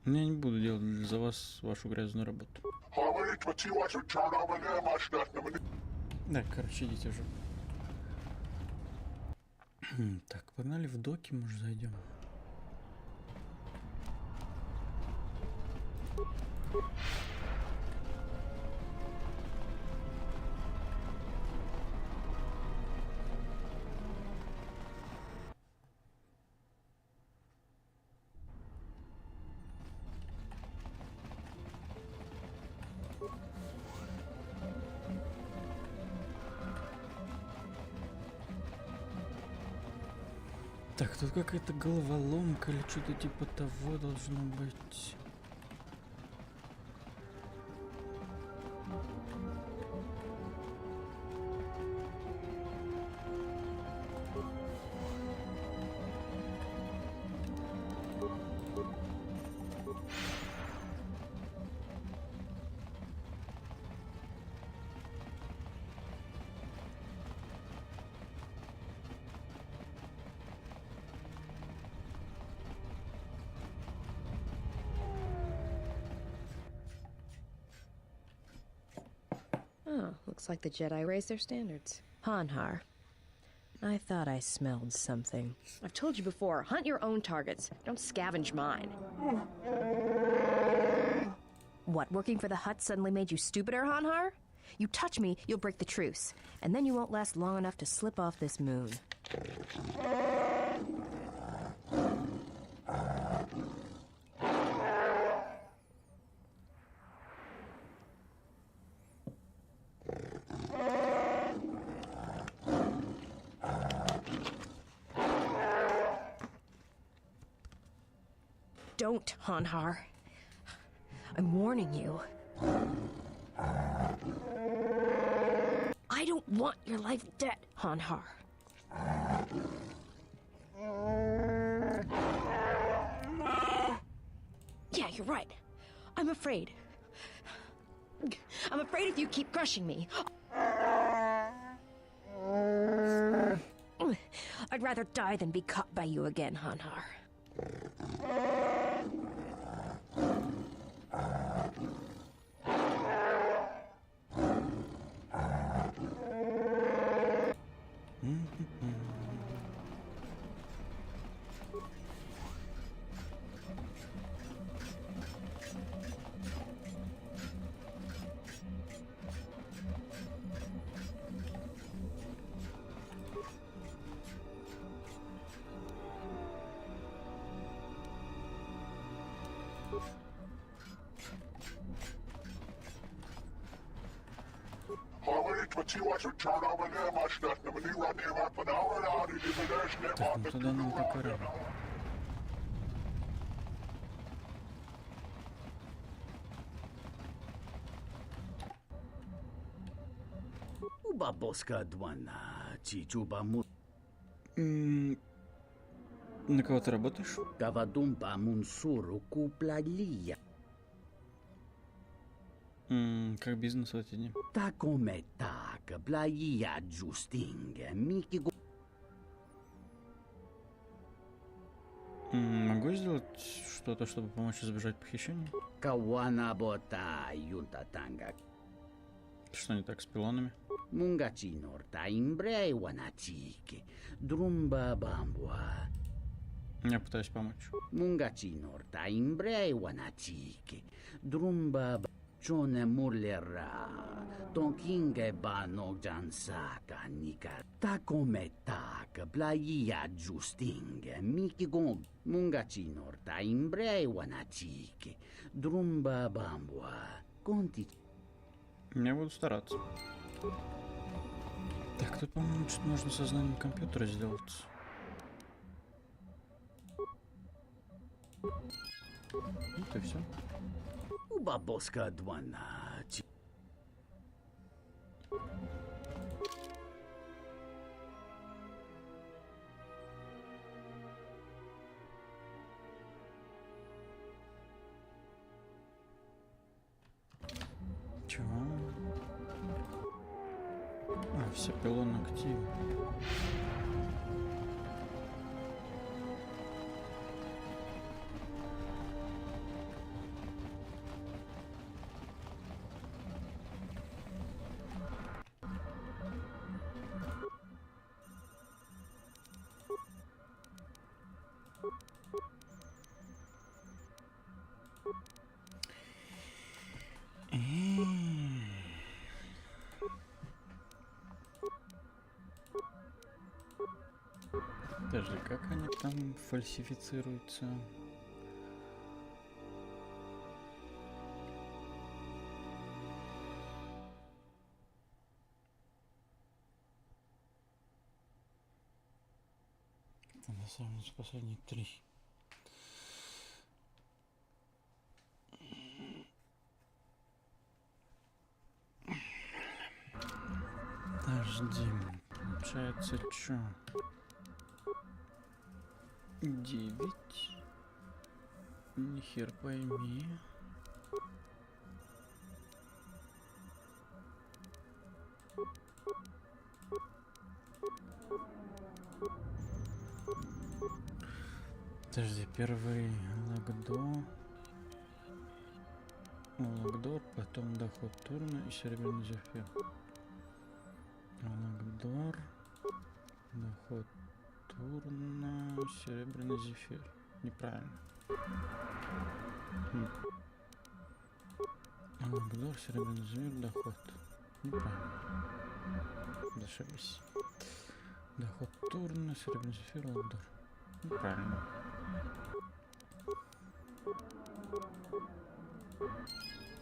Я не буду делать за вас вашу грязную работу. Да, короче, идите уже. Так, погнали в доки, может, зайдем. Так, тут какая-то головоломка или что-то типа того должно быть. Oh, looks like the Jedi raised their standards. Hanhar. I thought I smelled something. I've told you before, hunt your own targets. Don't scavenge mine. What, working for the Hutt suddenly made you stupider, Hanhar? You touch me, you'll break the truce. And then you won't last long enough to slip off this moon. Don't, Hanhar. I'm warning you. I don't want your life dead, Hanhar. Yeah, you're right. I'm afraid. I'm afraid if you keep crushing me. I'd rather die than be caught by you again, Hanhar. Так, ну туда нам по кораблю. Бабоска Двана, Чичуба Му. На кого ты работаешь? Кавадумба Мунсуру Куплалия. Как бизнес в эти дни? Такоме так, Блаия Джустинге, Мики. Могу сделать что-то, чтобы помочь избежать похищения? Кавана Бота Юнта Танга. Что не так с пилонами? Мунгачи Норта Имбрей Ванатики. Друмба Бамбуа. Я пытаюсь помочь. Мунгачи Норта Имбрей Ванатики. Друмба Чоне Мурлера. Тонкинге Бано Джансака Ника. Такоме так, Блаия Джустинге. Мики Гон. Мунгачи Норта Имбрей Ванатики. Друмба Бамбуа. Конти. Я буду стараться. Так, тут, по-моему, что-то можно сознанием компьютера сделать. Вот и все. Бабоска Двана. Чего? А, все пилоны активны. Подожди, как они там фальсифицируются? На самом деле последние 3. Подожди, получается, что? 9. Ни хер пойми. Подожди, первый Лагдор, потом доход Турна и серебряный зефир. Лагдор, доход Турна, серебряный зефир. Неправильно. Лагдор, серебряный зефир, доход. Неправильно. Зашибись. Доход Турна, серебряный зефир, Лагдор. Неправильно.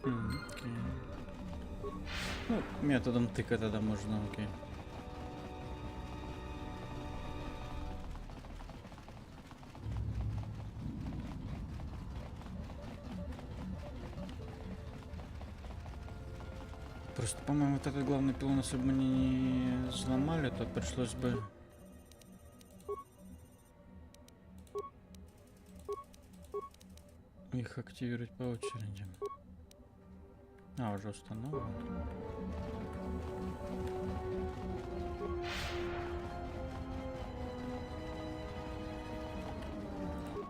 Окей. Ну, методом тыка тогда можно, окей. Просто, по-моему, вот этот главный пилон, если бы они не взломали, то пришлось бы... их активировать по очереди. А, уже установлено.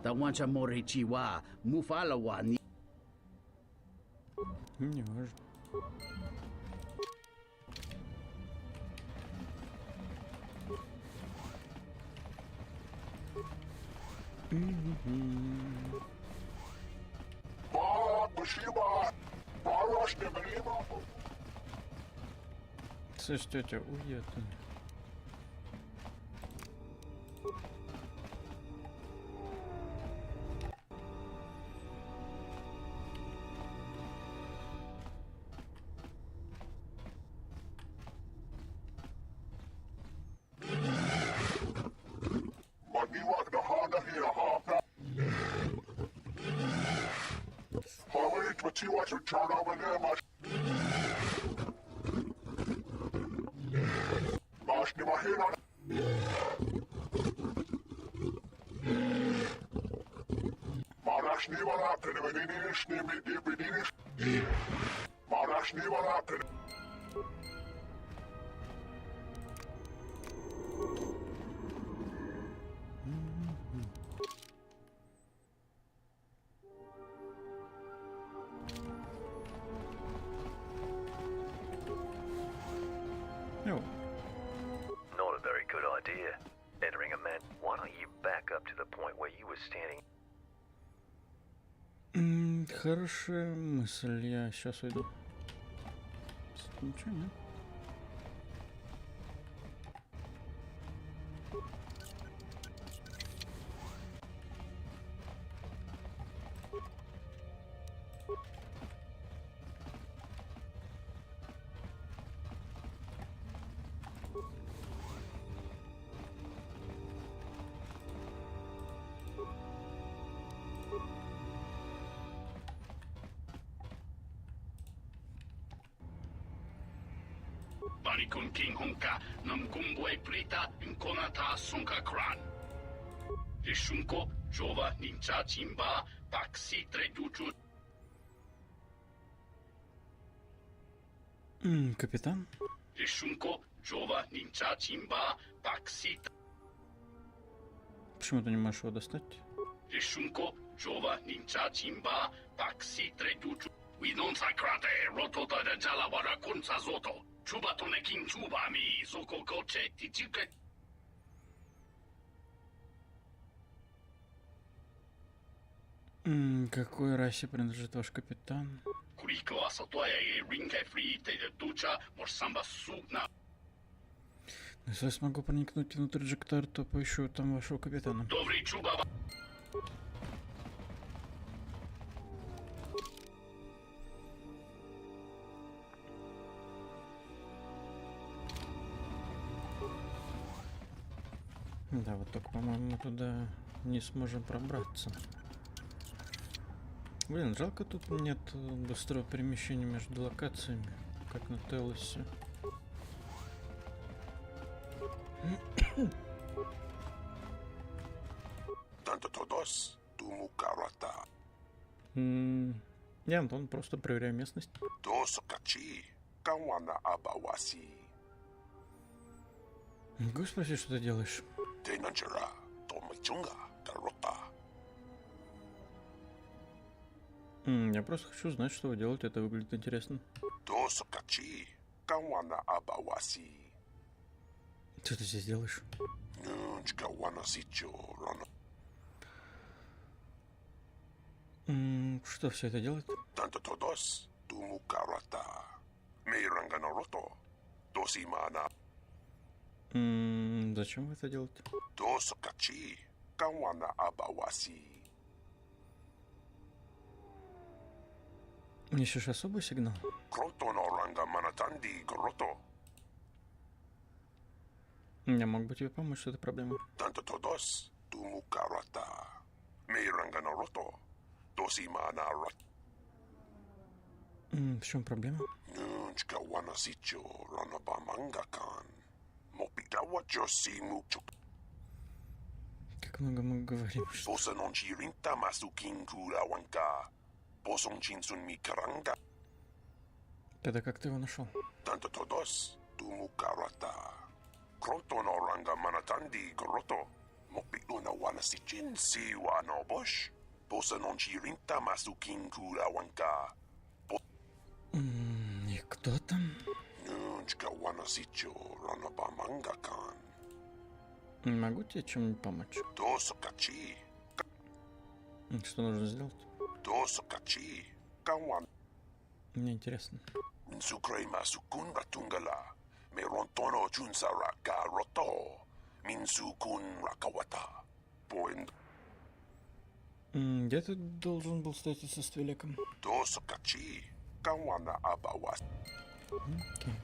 Таванча Моричива, Муфалава. Не важно. Слышь, тетя, уйди оттуда. Jo. Not a very good idea. Entering a man. Why don't you back up to the point where you were standing? Хорошая мысль. Я сейчас уйду. Ничего, нет? Barikun King Honka, Namkumbwe Prita, Nkonata Sonka Kran. Rishunko, Jova Ninja Chimba, Paksi Treduchu. Капитан? Rishunko, Jova Ninja Chimba, Paksi. Почему ты не можешь его достать? Rishunko, Jova Ninja Chimba, Paksi Treduchu. We don't sakrate, Rotota de Jalawara Kunsazoto. Chubatone King Chubami, Soko Koche, Tichike. Какой расе принадлежит ваш капитан? Kuriko Asotoya, Rinke Free, Teducha, Morsamba Sugna. Если я смогу проникнуть внутрь Джектар, то поищу там вашего капитана. Добрый Чубаба. Да, вот только, по-моему, мы туда не сможем пробраться. Блин, жалко, тут нет быстрого перемещения между локациями, как на Телосе. Я, Антон, просто проверяю местность. Могу спросить, что ты делаешь? Я просто хочу знать, что вы делаете, это выглядит интересно. Что ты здесь делаешь? Что все это делает? Зачем вы это делаете? Ищешь особый сигнал? Я мог бы тебе помочь с этой проблемой. В чем проблема? Как много мы говорим. Тогда как ты его нашел? И кто там? Могу тебе чем-нибудь помочь? Что нужно сделать? Мне интересно. Где ты должен был встретиться с Твилеком? Окей.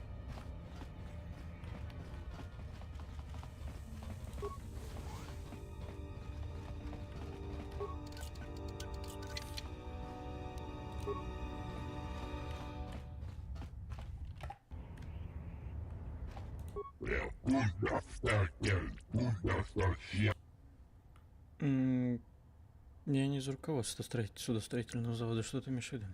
Я не из руководства судостроительного завода, что ты имеешь в виду?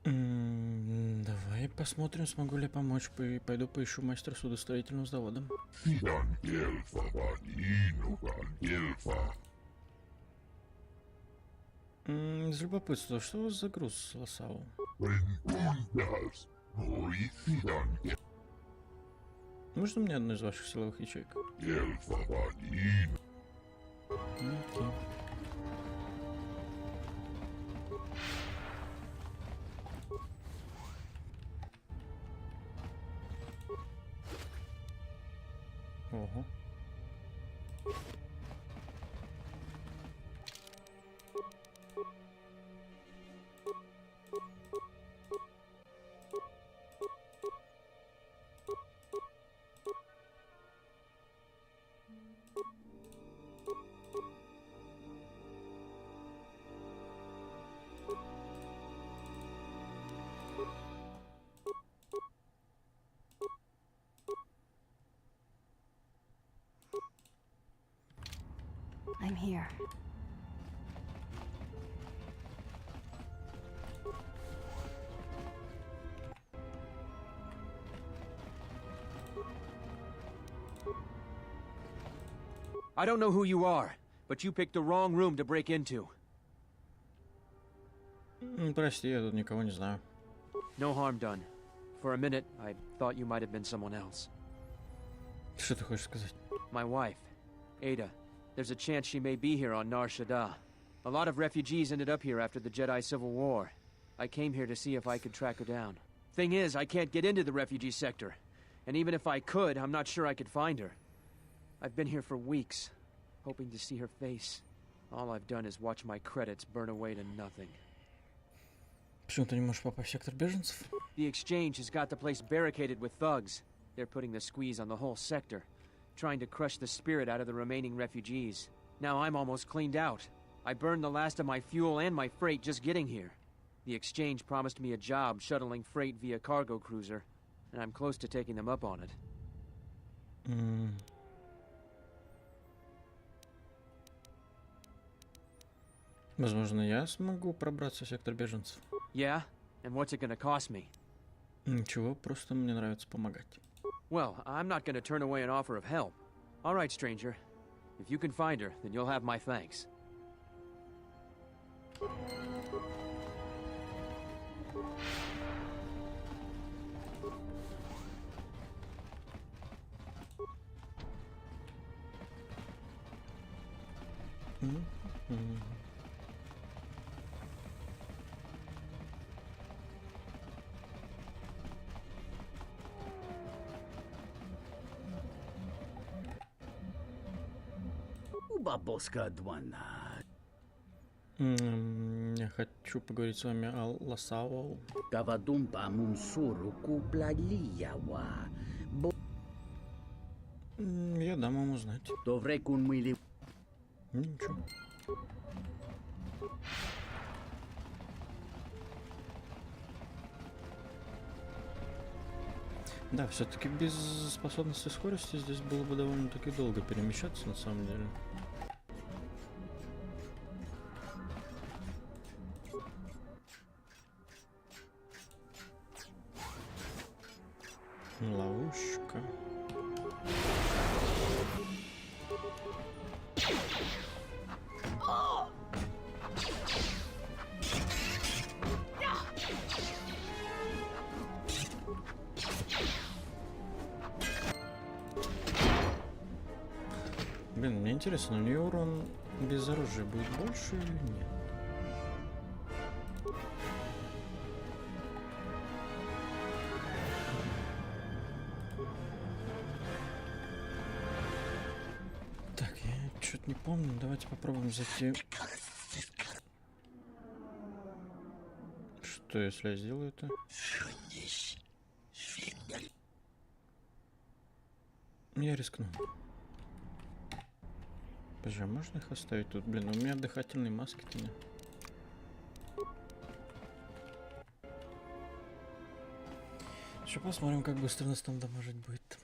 Давай посмотрим, смогу ли я помочь. Пойду поищу мастера судостроительного завода. Из любопытства, что у вас за груз, Лосау? Можно мне одну из ваших силовых ячеек? Окей. Ого. I'm here. I don't know who you are, but you picked the wrong room to break into. Прости, я тут никого не знаю. No harm done. For a minute, I thought you might have been someone else. Что ты хочешь сказать? My wife, Ada. There's a chance she may be here on Nar Shaddaa. A lot of refugees ended up here after the Jedi Civil War. I came here to see if I could track her down. Thing is, I can't get into the refugee sector. And even if I could, I'm not sure I could find her. I've been here for weeks, hoping to see her face. All I've done is watch my credits burn away to nothing. Почему ты не можешь попасть в сектор беженцев? The exchange has got the place barricaded with thugs. They're putting the squeeze on the whole sector, trying to crush the spirit out of the remaining refugees. Now I'm almost cleaned out. I burned the last of my fuel and my freight just getting here. The exchange promised me a job shuttling freight via cargo cruiser, and I'm close to taking them up on it. Возможно, я смогу пробраться в сектор беженцев. Yeah? And what's it gonna cost me? Ничего, просто мне нравится помогать. Well, I'm not gonna turn away an offer of help. All right, stranger. If you can find her, then you'll have my thanks. Я хочу поговорить с вами о Лосау. Я дам ему знать. Ничего. Да, все-таки без способности скорости здесь было бы довольно-таки долго перемещаться, на самом деле. Ловушка. Блин, мне интересно, у нее урон без оружия будет больше или нет? Так, я что-то не помню. Давайте попробуем зайти. Что, если я сделаю это? Я рискну. Подожди, можно их оставить тут? Блин, у меня дыхательные маски-то нет. Еще посмотрим, как быстро нас там дамажить будет.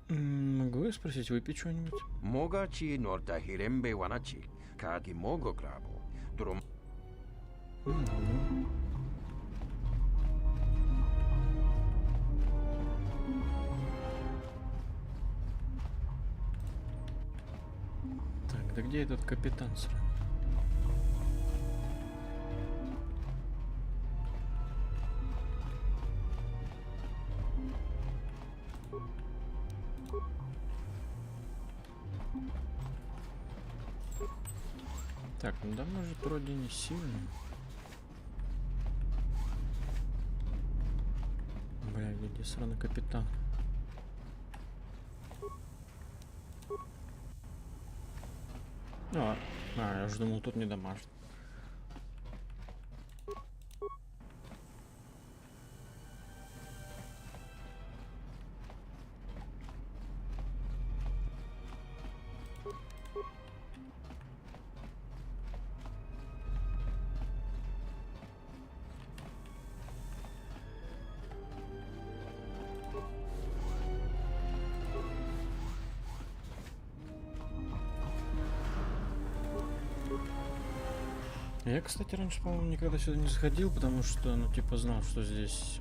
Могу я спросить, выпить что-нибудь? Могачи норта хирембе ваначи, каги мого грабу. Турум. Так, да где этот капитан сразу? Так, ну да, может, вроде не сильно. Бля, где сраный капитан? Я же думал, тут не дамажит. Я, кстати, раньше, по-моему, никогда сюда не заходил, потому что, ну, типа, знал, что здесь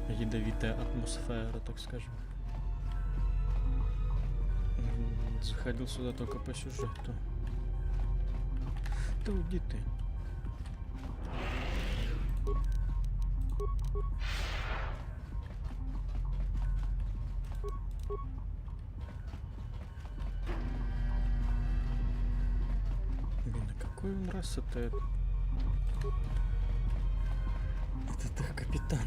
ядовитая атмосфера, так скажем. Заходил сюда только по сюжету. Да уйди ты. Какой он раз это их капитан.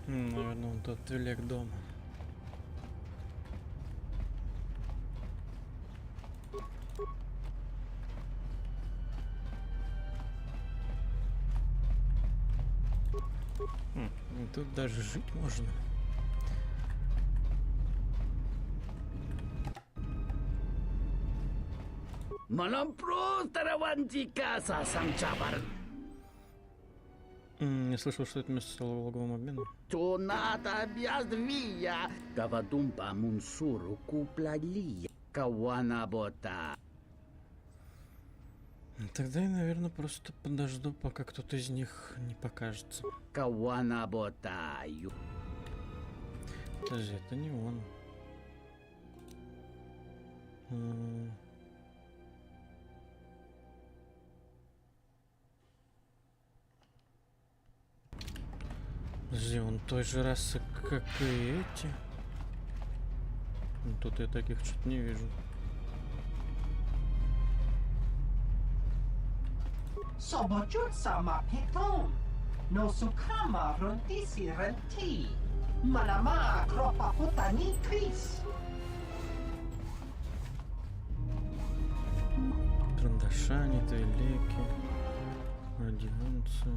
Наверное, он тот отвели к дому. Тут даже жить можно. Я слышал, что это место стало логовым обменом. Тогда я, наверное, просто подожду, пока кто-то из них не покажется. Подожди, это не он. Подожди, он той же расы, как и эти. Тут я таких что-то не вижу. Sobojut sama peton. No sukama rontisi renti. Manama kropa putani kris. Трандашани, Твилеки, Радионцы.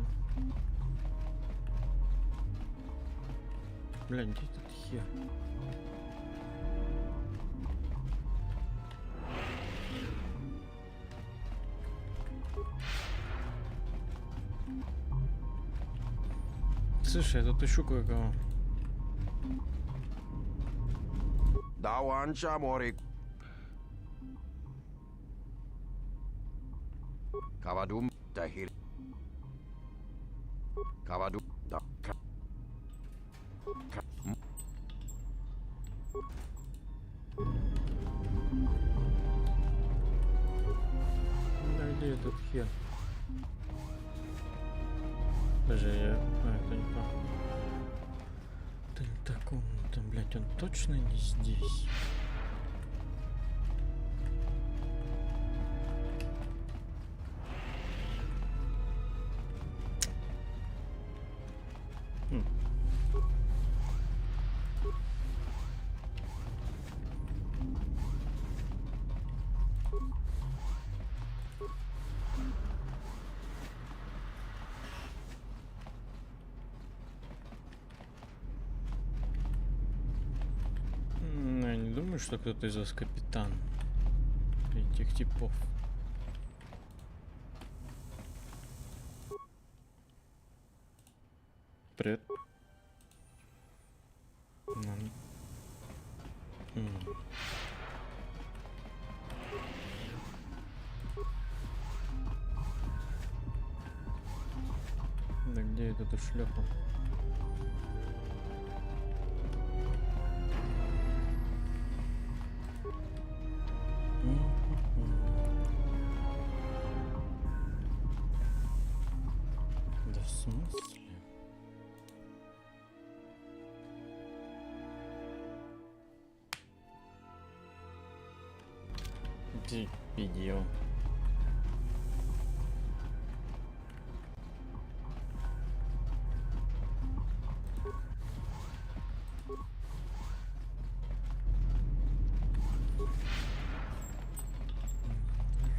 Бля, где этот хер? Слушай, я тут ищу кое-кого. Даванча морик. Кавадум Tahir. Kavadu. Да где этот хер? Даже я... это не то. Это не та комната, блядь, он точно не здесь? Я не думаю, что кто-то из вас капитан этих типов. Привет. Да где этот шлепа? Да в смысле? Ты видео.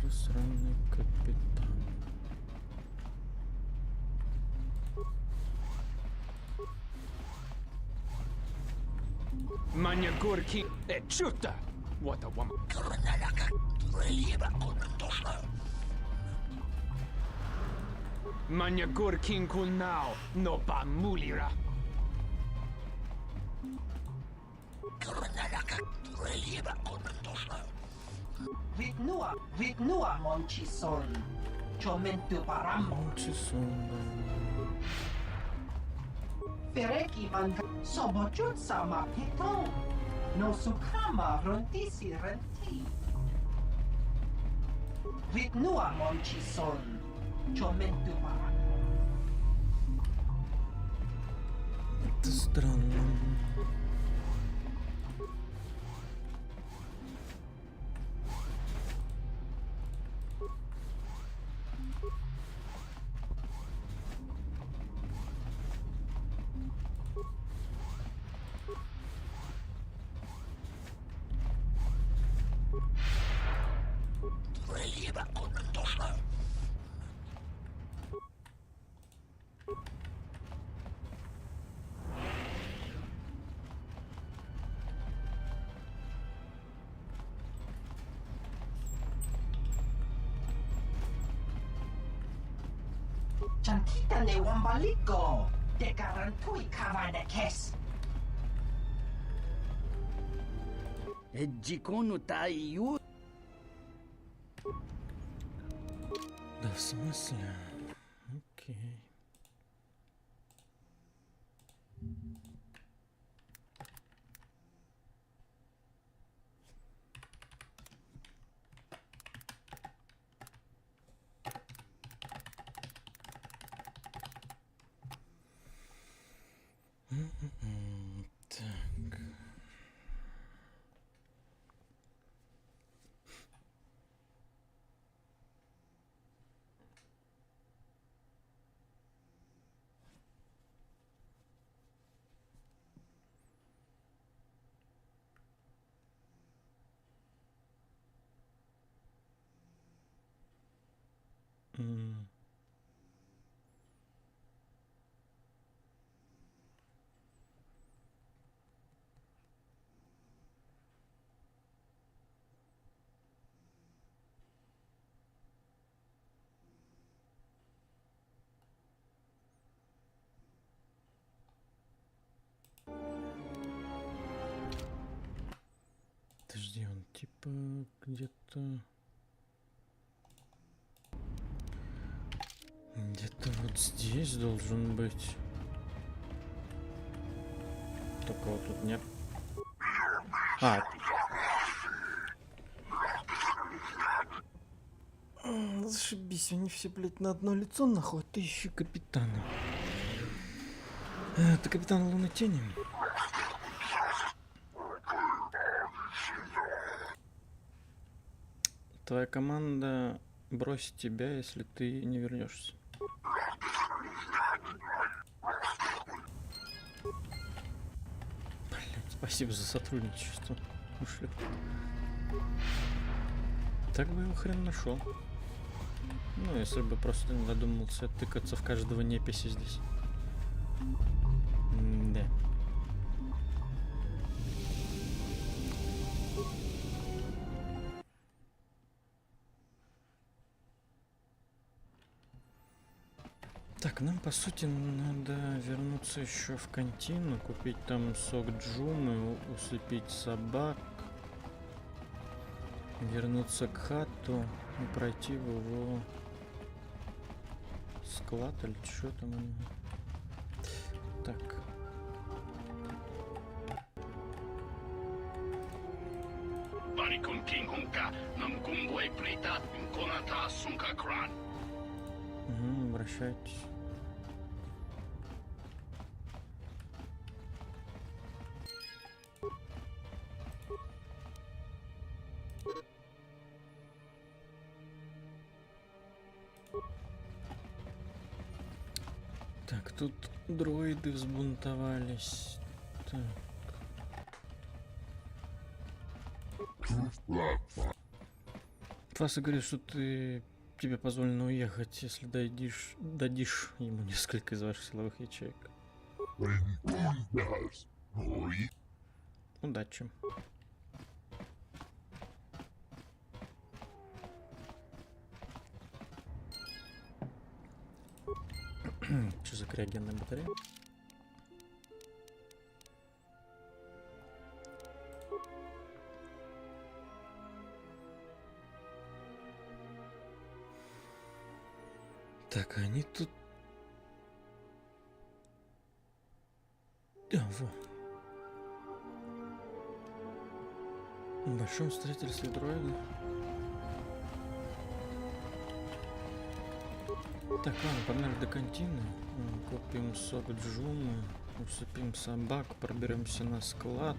Сраный капитан. Mania Gorki e chuta. What a woman. Mania Gorkin kun now no pa mulira. Ritnua Monchison. Chomentu Paramo. Fereki man Sobojun sama pito. No sukama rontisi renti. Ritnua Monchison. Chomentu Paramo. Это странно. Chankita ne wambaliko. De garantui kavane kes. Ejikonu taiyu. Да в смысле? Окей. Так. Подожди, он типа где-то вот здесь должен быть. Только вот тут нет. Зашибись, они все, блядь, на одно лицо, нахуй, ты ищи капитана. Ты капитан Лунной Тени? Твоя команда бросит тебя, если ты не вернешься. Блядь, спасибо за сотрудничество. Ушли. Так бы его хрен нашел. Ну, если бы просто не додумался тыкаться в каждого неписи здесь. Да. Так, нам по сути надо вернуться еще в контину, купить там сок джумы, усыпить собак, вернуться к хату и пройти в его склад или что там у него. Так. Обращайтесь. Так, тут дроиды взбунтовались. Так. Фаса говорит, что тебе позволено уехать, если дадишь ему несколько из ваших силовых ячеек. Удачи. Что за криогенная батарея? Так, они тут... во. В большом строительстве дроида. Так, ладно, погнали до контины. Купим сок джумы, усыпим собак, проберемся на склад.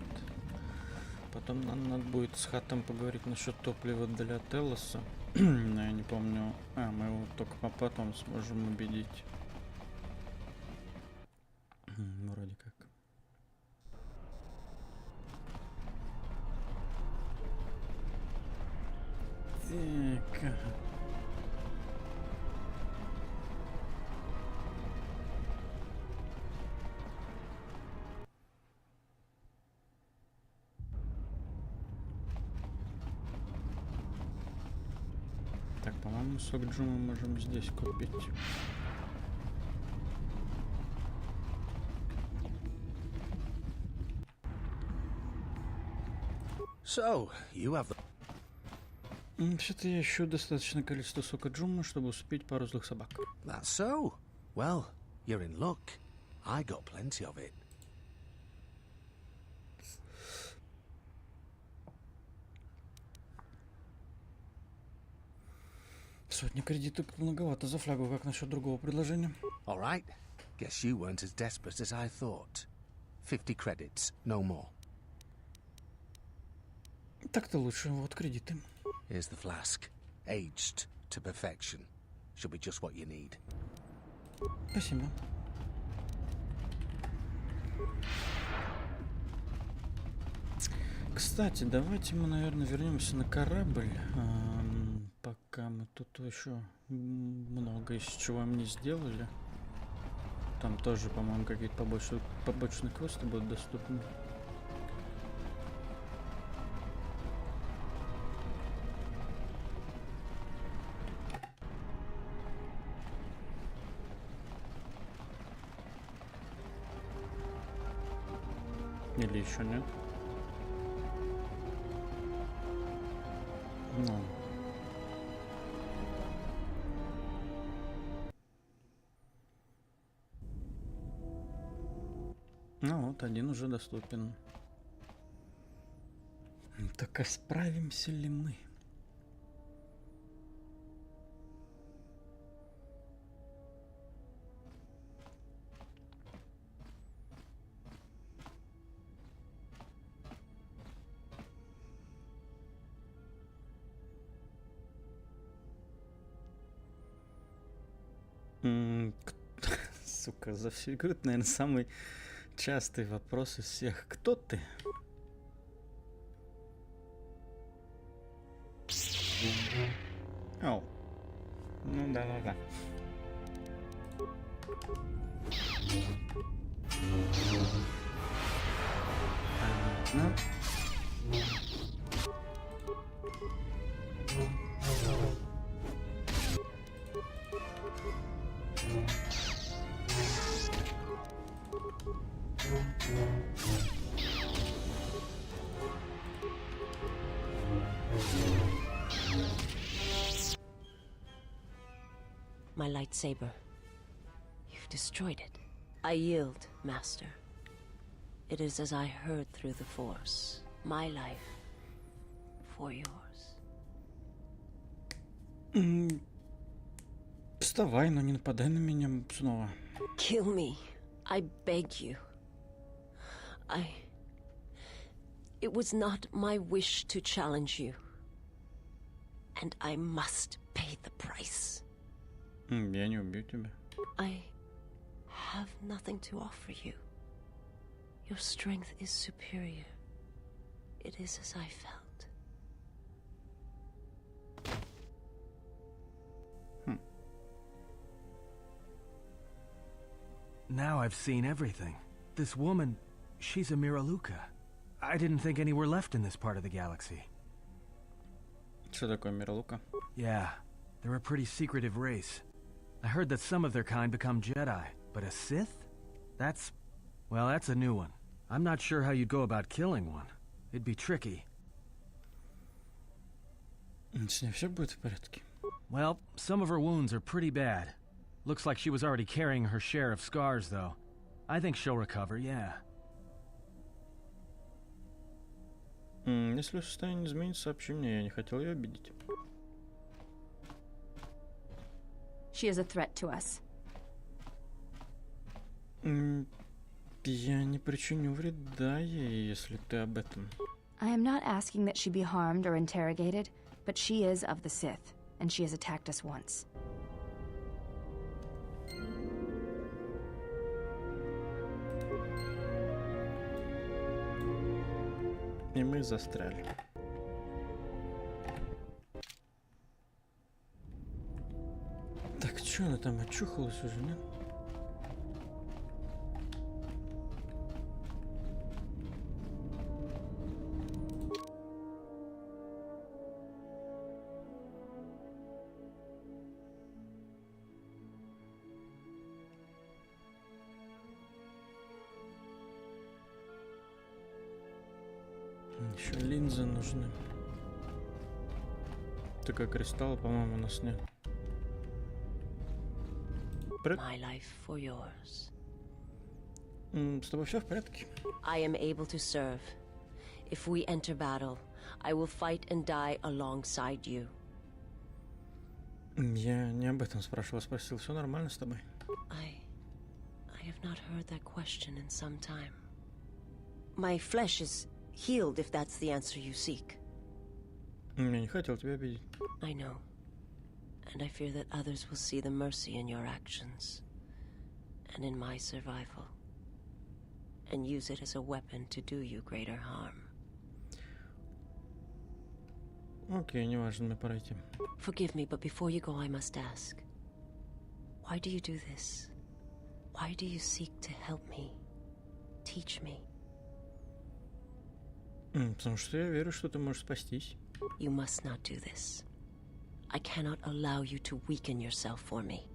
Потом нам надо будет с Хатом поговорить насчет топлива для Телоса. Но я не помню. Мы его только потом сможем убедить. Вроде как. Так. Так, по-моему, сок джума можем здесь купить. So, you have the... Вообще-то я ищу достаточное количество сока джума, чтобы усыпить пару злых собак. That's so. Well, you're in luck. I got plenty of it. Сотня кредиток многовато за флягу. Как насчет другого предложения? All right. Guess you weren't as desperate as I thought. 50 credits, no more. Так-то лучше. Вот кредиты. Here's the flask. Aged to perfection. Should be just what you need. Спасибо. Кстати, давайте мы, наверное, вернемся на корабль. Пока мы тут еще много из чего не сделали. Там тоже, по-моему, какие-то побочные квесты будут доступны. Или еще нет? Ну вот, один уже доступен. Только справимся ли мы? Сука, за всю игру это, наверное, самый частый вопрос из всех. Кто ты? Оу. Ну да. Понятно. My lightsaber. You've destroyed it. I yield, Master. It is as I heard through the Force. My life for yours. Вставай, но не нападай на меня снова. Kill me. I beg you. It was not my wish to challenge you. And I must pay the price. Я не убью тебя. I have nothing to offer you. Your strength is superior. It is as I felt. Now I've seen everything. This woman, she's a Miraluka. I didn't think any were left in this part of the galaxy. Что такое Миралука? Yeah, they're a pretty secretive race. I heard that some of their kind become Jedi, but a Sith? That's a new one. I'm not sure how you'd go about killing one. It'd be tricky. С ней все будет в порядке. Well, some of her wounds are pretty bad. Looks like she was already carrying her share of scars, though. I think she'll recover, yeah. Если состояние изменится, сообщи мне, я не хотел ее обидеть. She is a threat to us. Я не причиню вреда ей, если ты об этом. I am not asking that she be harmed or interrogated, but she is of the Sith, and she has attacked us once. И мы застряли. Так, чё она там очухалась уже, нет? Еще линзы нужны. Только кристалла, по-моему, у нас нет. My life for yours. С тобой все в порядке? I am able to serve. If we enter battle, I will fight and die alongside you. Я не об этом спрашивал, спросил, все нормально с тобой? I have not heard that question in some time. My flesh is healed, if that's the answer you seek. Я не хотел тебя обидеть. I know. And I fear that others will see the mercy in your actions, and in my survival, and use it as a weapon to do you greater harm. Окей, неважно, мне пора идти. Forgive me, but before you go, I must ask. Why do you do this? Why do you seek to help me? Teach me. Потому что я верю, что ты можешь спастись. You must not do this. I cannot allow you to weaken yourself for me.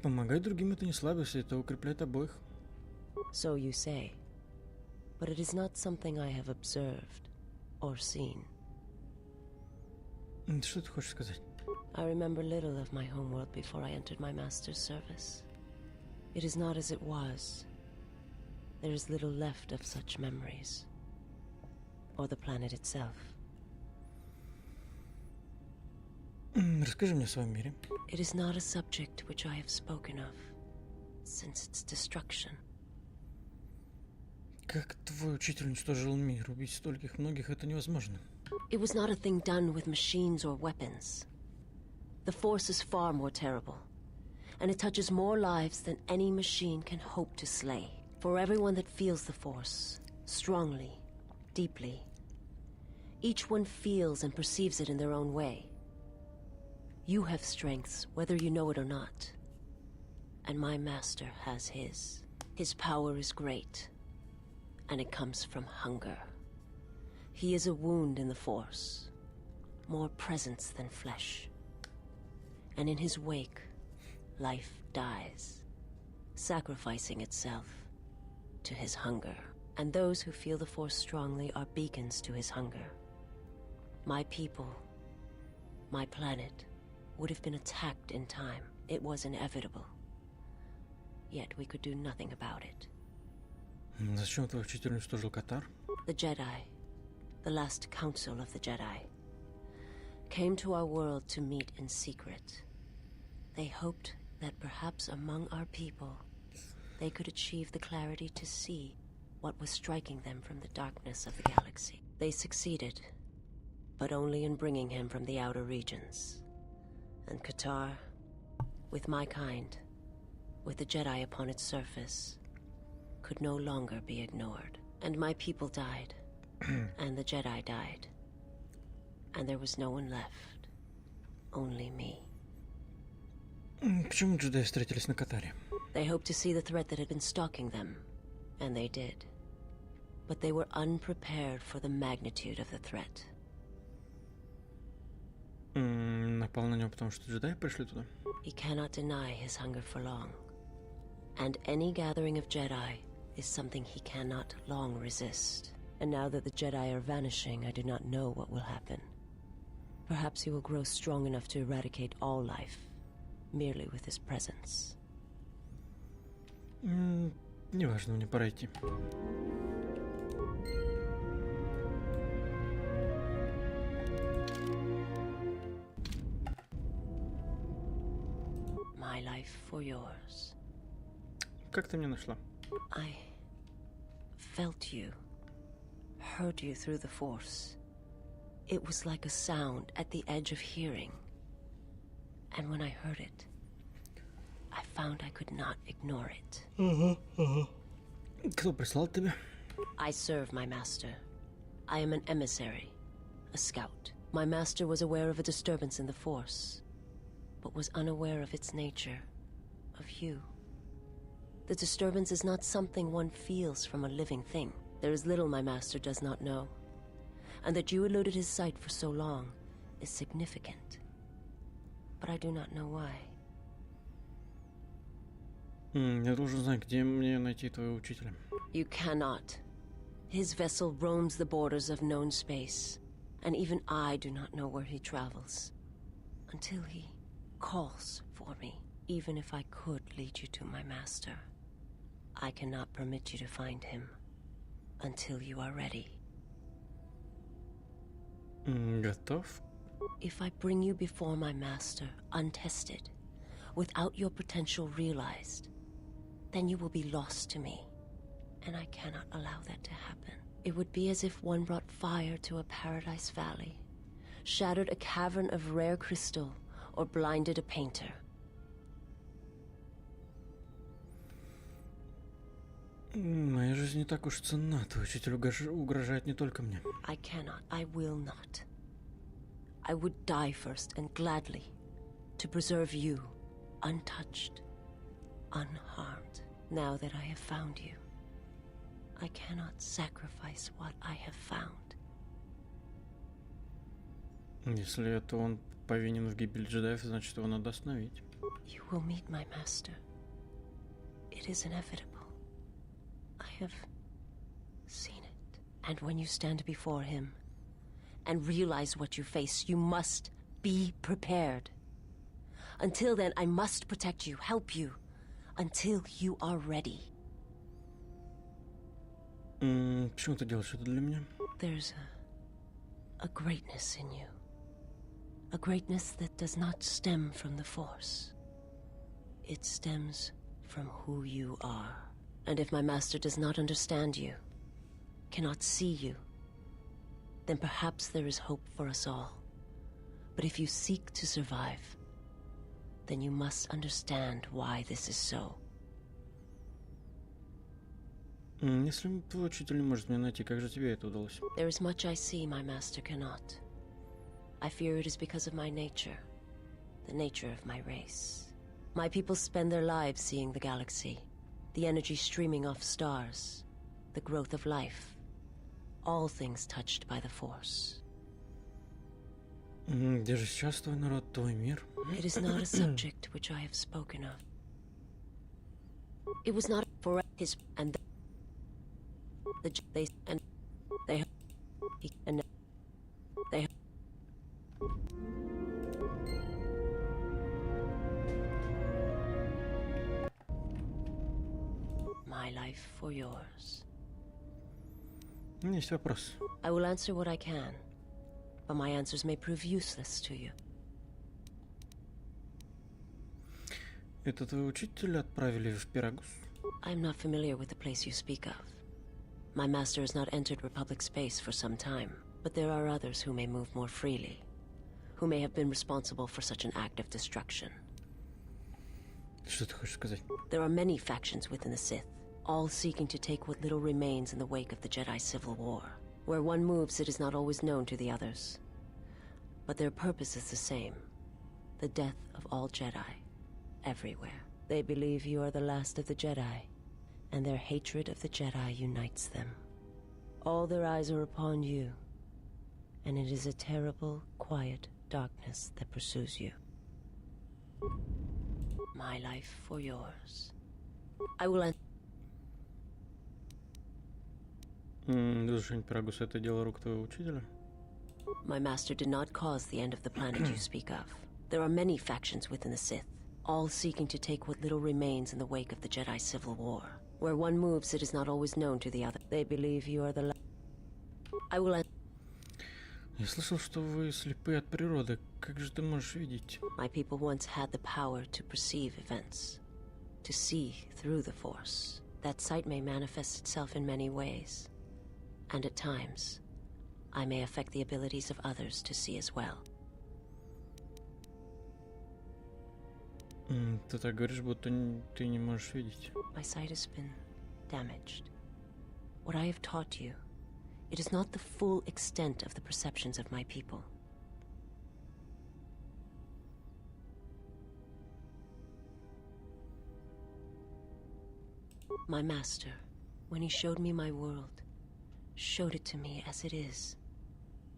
Помогать другим — это не слабость, это укрепляет обоих. So you say. But it is not something I have observed or seen. Что ты хочешь сказать? I remember little of my homeworld before I entered my master's service. It is not as it was. There is little left of such memories. Or the planet itself. Расскажи мне о своем мире. It is not a subject which I have spoken of since its destruction. Как твой учитель уничтожил мир? Убить стольких многих — это невозможно. It was not a thing done with machines or weapons. The Force is far more terrible, and it touches more lives than any machine can hope to slay. For everyone that feels the Force, strongly, deeply, each one feels and perceives it in their own way. You have strengths, whether you know it or not. And my master has his. His power is great, and it comes from hunger. He is a wound in the Force, more presence than flesh. And in his wake, life dies, sacrificing itself to his hunger. And those who feel the Force strongly are beacons to his hunger. My people, my planet, would have been attacked in time. It was inevitable. Yet we could do nothing about it. Зачем твой учитель уничтожил Катар? The Jedi, the last council of the Jedi, came to our world to meet in secret. They hoped that perhaps among our people, they could achieve the clarity to see what was striking them from the darkness of the galaxy. They succeeded, but only in bringing him from the outer regions. And Qatar, with my kind, with the Jedi upon its surface, could no longer be ignored. And my people died, and the Jedi died. And there was no one left, only me. Почему джедаи встретились на Катаре? They hoped to see the threat that had been stalking them, and they did. But they were unprepared for the magnitude of the threat. Напал на него, потому что джедаи пришли туда? He cannot deny his hunger for long. And any gathering of Jedi is something he cannot long resist. And now that the Jedi are vanishing, I do not know what will happen. Perhaps he will grow strong enough to eradicate all life, merely with his presence. Неважно, мне пора идти. My life for yours. Как ты меня нашла? I felt you, heard you through the Force. It was like a sound at the edge of hearing. And when I heard it, I found I could not ignore it. Кто прислал тебя? I serve my master. I am an emissary, a scout. My master was aware of a disturbance in the Force, but was unaware of its nature, of you. The disturbance is not something one feels from a living thing. There is little my master does not know. And that you eluded his sight for so long is significant. But I do not know why. Я должен знать, где мне найти твоего учителя. You cannot. His vessel roams the borders of known space, and even I do not know where he travels. Until he calls for me. Even if I could lead you to my master, I cannot permit you to find him until you are ready. Готов? If I bring you before my master, untested, without your potential realized, then you will be lost to me, and I cannot allow that to happen. It would be as if one brought fire to a paradise valley, shattered a cavern of rare crystal, or blinded a painter. Моя жизнь не так уж ценна. Твой учитель угрожает не только мне. I cannot. I will not. I would die first, and gladly, to preserve you, untouched, unharmed. Now that I have found you, I cannot sacrifice what I have found. Если это он повинен в гибели джедаев, значит, его надо остановить. You will meet my master. It is inevitable. I have seen it. And when you stand before him and realize what you face, you must be prepared. Until then, I must protect you, help you, until you are ready. Почему ты делаешь это для меня? There's a greatness in you. A greatness that does not stem from the Force. It stems from who you are. And if my master does not understand you, cannot see you, then perhaps there is hope for us all. But if you seek to survive, then you must understand why this is so. Если твой учитель не может меня найти, как же тебе это удалось? There is much I see my master cannot. I fear it is because of my nature, the nature of my race. My people spend their lives seeing the galaxy, the energy streaming off stars, the growth of life, all things touched by the Force. Где же сейчас твой народ, твой мир? It is not a subject which I have spoken of. It was not for his and they my life for yours. Есть вопрос. I will answer what I can, but my answers may prove useless to you. Это твой учитель отправили в Пирагус? I am not familiar with the place you speak of. My master has not entered Republic space for some time, but there are others who may move more freely, who may have been responsible for such an act of destruction. Что ты хочешь сказать? There are many factions within the Sith, all seeking to take what little remains in the wake of the Jedi Civil War. Where one moves, it is not always known to the others. But their purpose is the same, the death of all Jedi, everywhere. They believe you are the last of the Jedi, and their hatred of the Jedi unites them. All their eyes are upon you, and it is a terrible, quiet darkness that pursues you. My life for yours. I will end. Разрушение Пирагуса — это дело рук твоего учителя? My master did not cause the end of the planet you speak of. There are many factions within the Sith, all seeking to take what little remains in the wake of the Jedi Civil War. Where one moves, it is not always known to the other. They believe you are the I will end. Я слышал, что вы слепы от природы. Как же ты можешь видеть? My people once had the power to perceive events, to see through the Force. That sight may manifest itself in many ways, and at times, I may affect the abilities of others to see as well. Ты так говоришь, будто ты не можешь видеть. My sight has been damaged. What I have taught you, it is not the full extent of the perceptions of my people. My master, when he showed me my world, showed it to me as it is.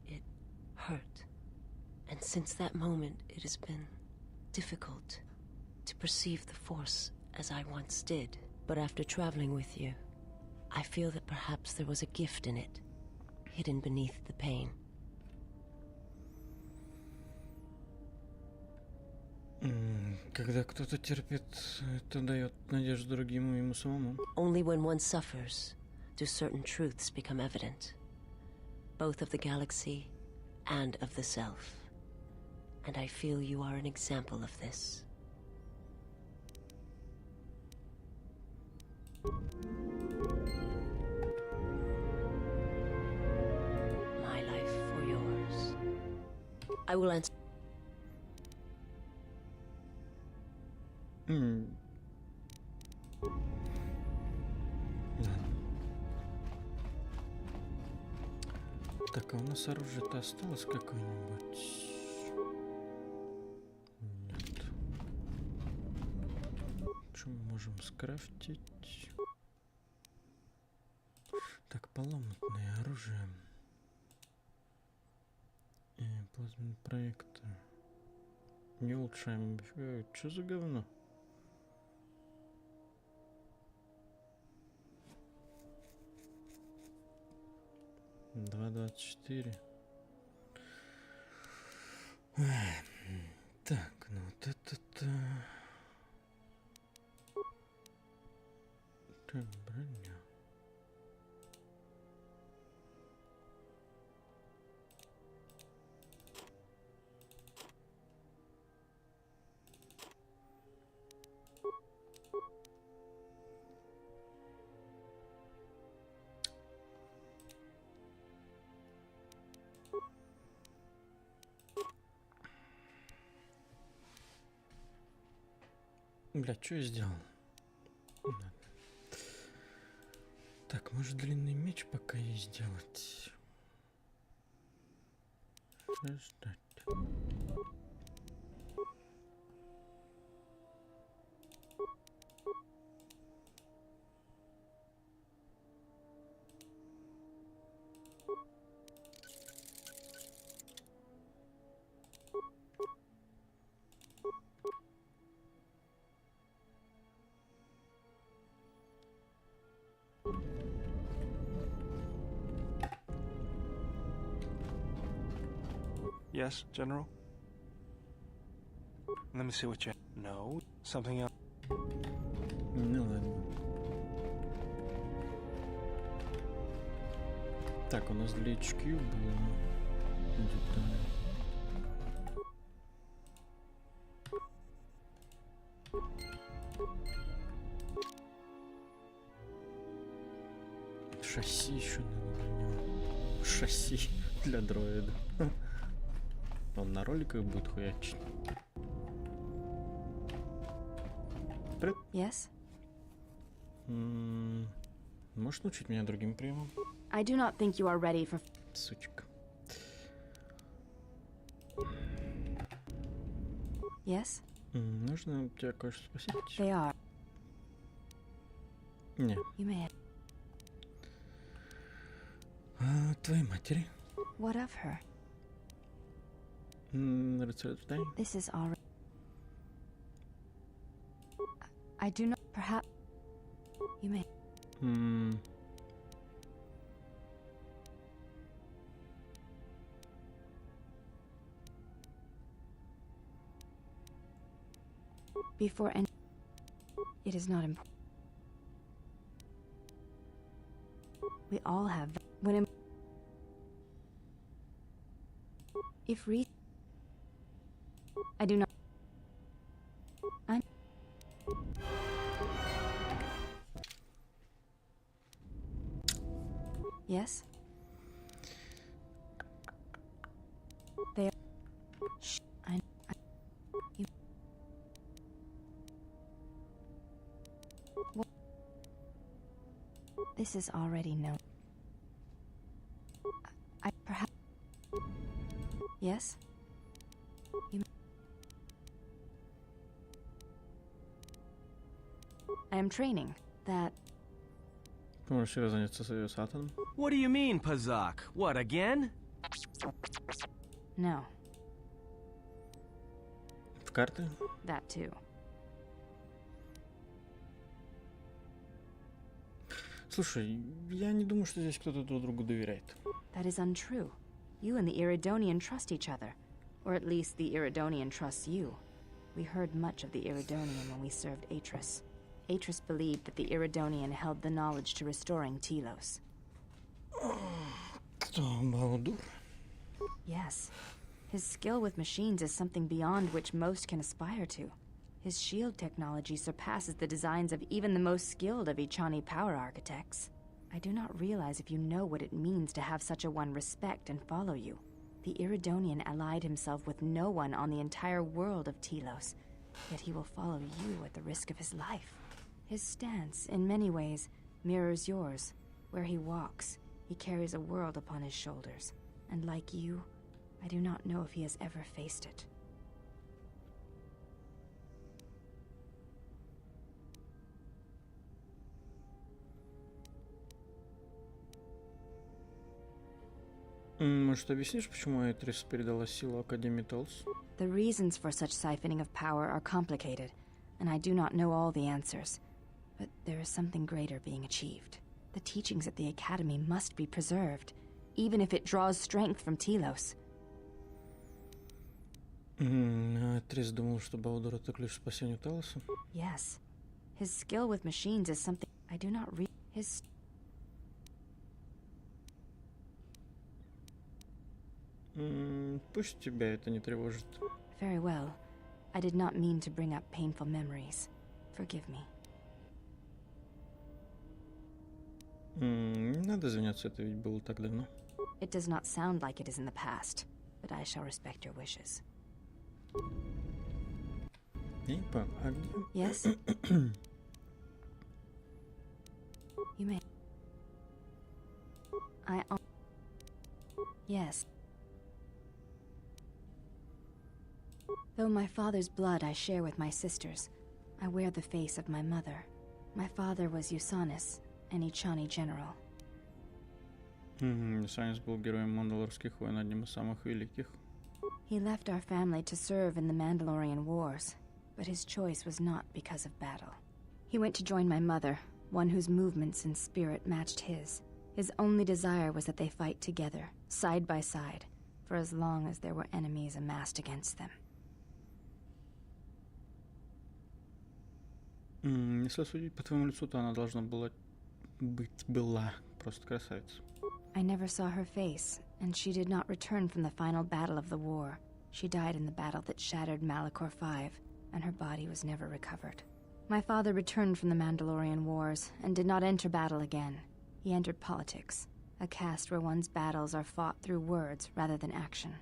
It hurt. And since that moment, it has been difficult to perceive the Force as I once did. But after traveling with you, I feel that perhaps there was a gift in it, hidden beneath the pain. Когда кто-то терпит, это дает надежду другим и ему самому. Only when one suffers do certain truths become evident, both of the galaxy and of the self. And I feel you are an example of this. My life for yours. I will answer. Так, а у нас оружие-то осталось какое-нибудь? Нет. Что мы можем скрафтить? Так, поломанное оружие. И плазменный проектор. Не улучшаем. Что за говно? Два 24. Так, ну вот это-то... Так, броня. Блядь, что я сделал? Ладно. Так, может длинный меч пока и сделать. Ждать. Yes, General? Let me see what you... No, something else. Ну ладно. Так, у нас для HQ было... Детали. Шасси еще надо для него. Шасси для дроида. Он на роликах будет хуячить. Привет. Yes? Можешь научить меня другим приемам? I do not think you are ready for... Сучка. Yes? Нужно тебя кое-что спросить? They are. Не. You may... Твоей матери? What of her? Рыцарь ожиданий? This is already... I do not... Perhaps... You may... Before any... It is not important. We all have... When... If re... I do not... I'm... Yes? They are... Shh, you... What? This is already known. I perhaps... Yes? You... I am training. That... Можешь еще заняться с Атоном? What do you mean, Pazak? What, again? No. В карты? That too. Слушай, я не думаю, что здесь кто-то друг другу доверяет. That is untrue. You and the Iridonian trust each other. Or at least the Iridonian trusts you. We heard much of the Iridonian when we served Atris. Atris believed that the Iridonian held the knowledge to restoring Telos. Кто, Балдур? Yes. His skill with machines is something beyond which most can aspire to. His shield technology surpasses the designs of even the most skilled of Ichani power architects. I do not realize if you know what it means to have such a one respect and follow you. The Iridonian allied himself with no one on the entire world of Telos, yet he will follow you at the risk of his life. His stance, in many ways, mirrors yours. Where he walks, he carries a world upon his shoulders. And like you, I do not know if he has ever faced it. Может, объяснишь, почему Этрис передала силу Академии Толс? The reasons for such siphoning of power are complicated, and I do not know all the answers. But there is something greater being achieved. The teachings at the Academy must be preserved, even if it draws strength from Telos. Этрис думал, что Балдур — это ключ к спасению Талоса? Yes. His skill with machines is something I do not read. His... Пусть тебя это не тревожит. Very well. I did not mean to bring up painful memories. Forgive me. Не надо извиняться, это ведь было так давно. It does not sound like it is in the past, but I shall respect your wishes. Я не понял, а где? Yes? You may... Yes. Though my father's blood I share with my sisters, I wear the face of my mother. My father was Usanis, an Ichani general. Юсанис был героем Мандалорских войн, одним из самых великих. He left our family to serve in the Mandalorian Wars, but his choice was not because of battle. He went to join my mother, one whose movements and spirit matched his. His only desire was that they fight together, side by side, for as long as there were enemies amassed against them. Если судить по твоему лицу, то она должна была просто красавица. I never saw her face, and she did not return from the final battle of the war. She died in the battle that shattered Malachor V, and her body was never recovered. My father returned from the Mandalorian Wars, and did not enter battle again. He entered politics, a caste where one's battles are fought through words rather than action.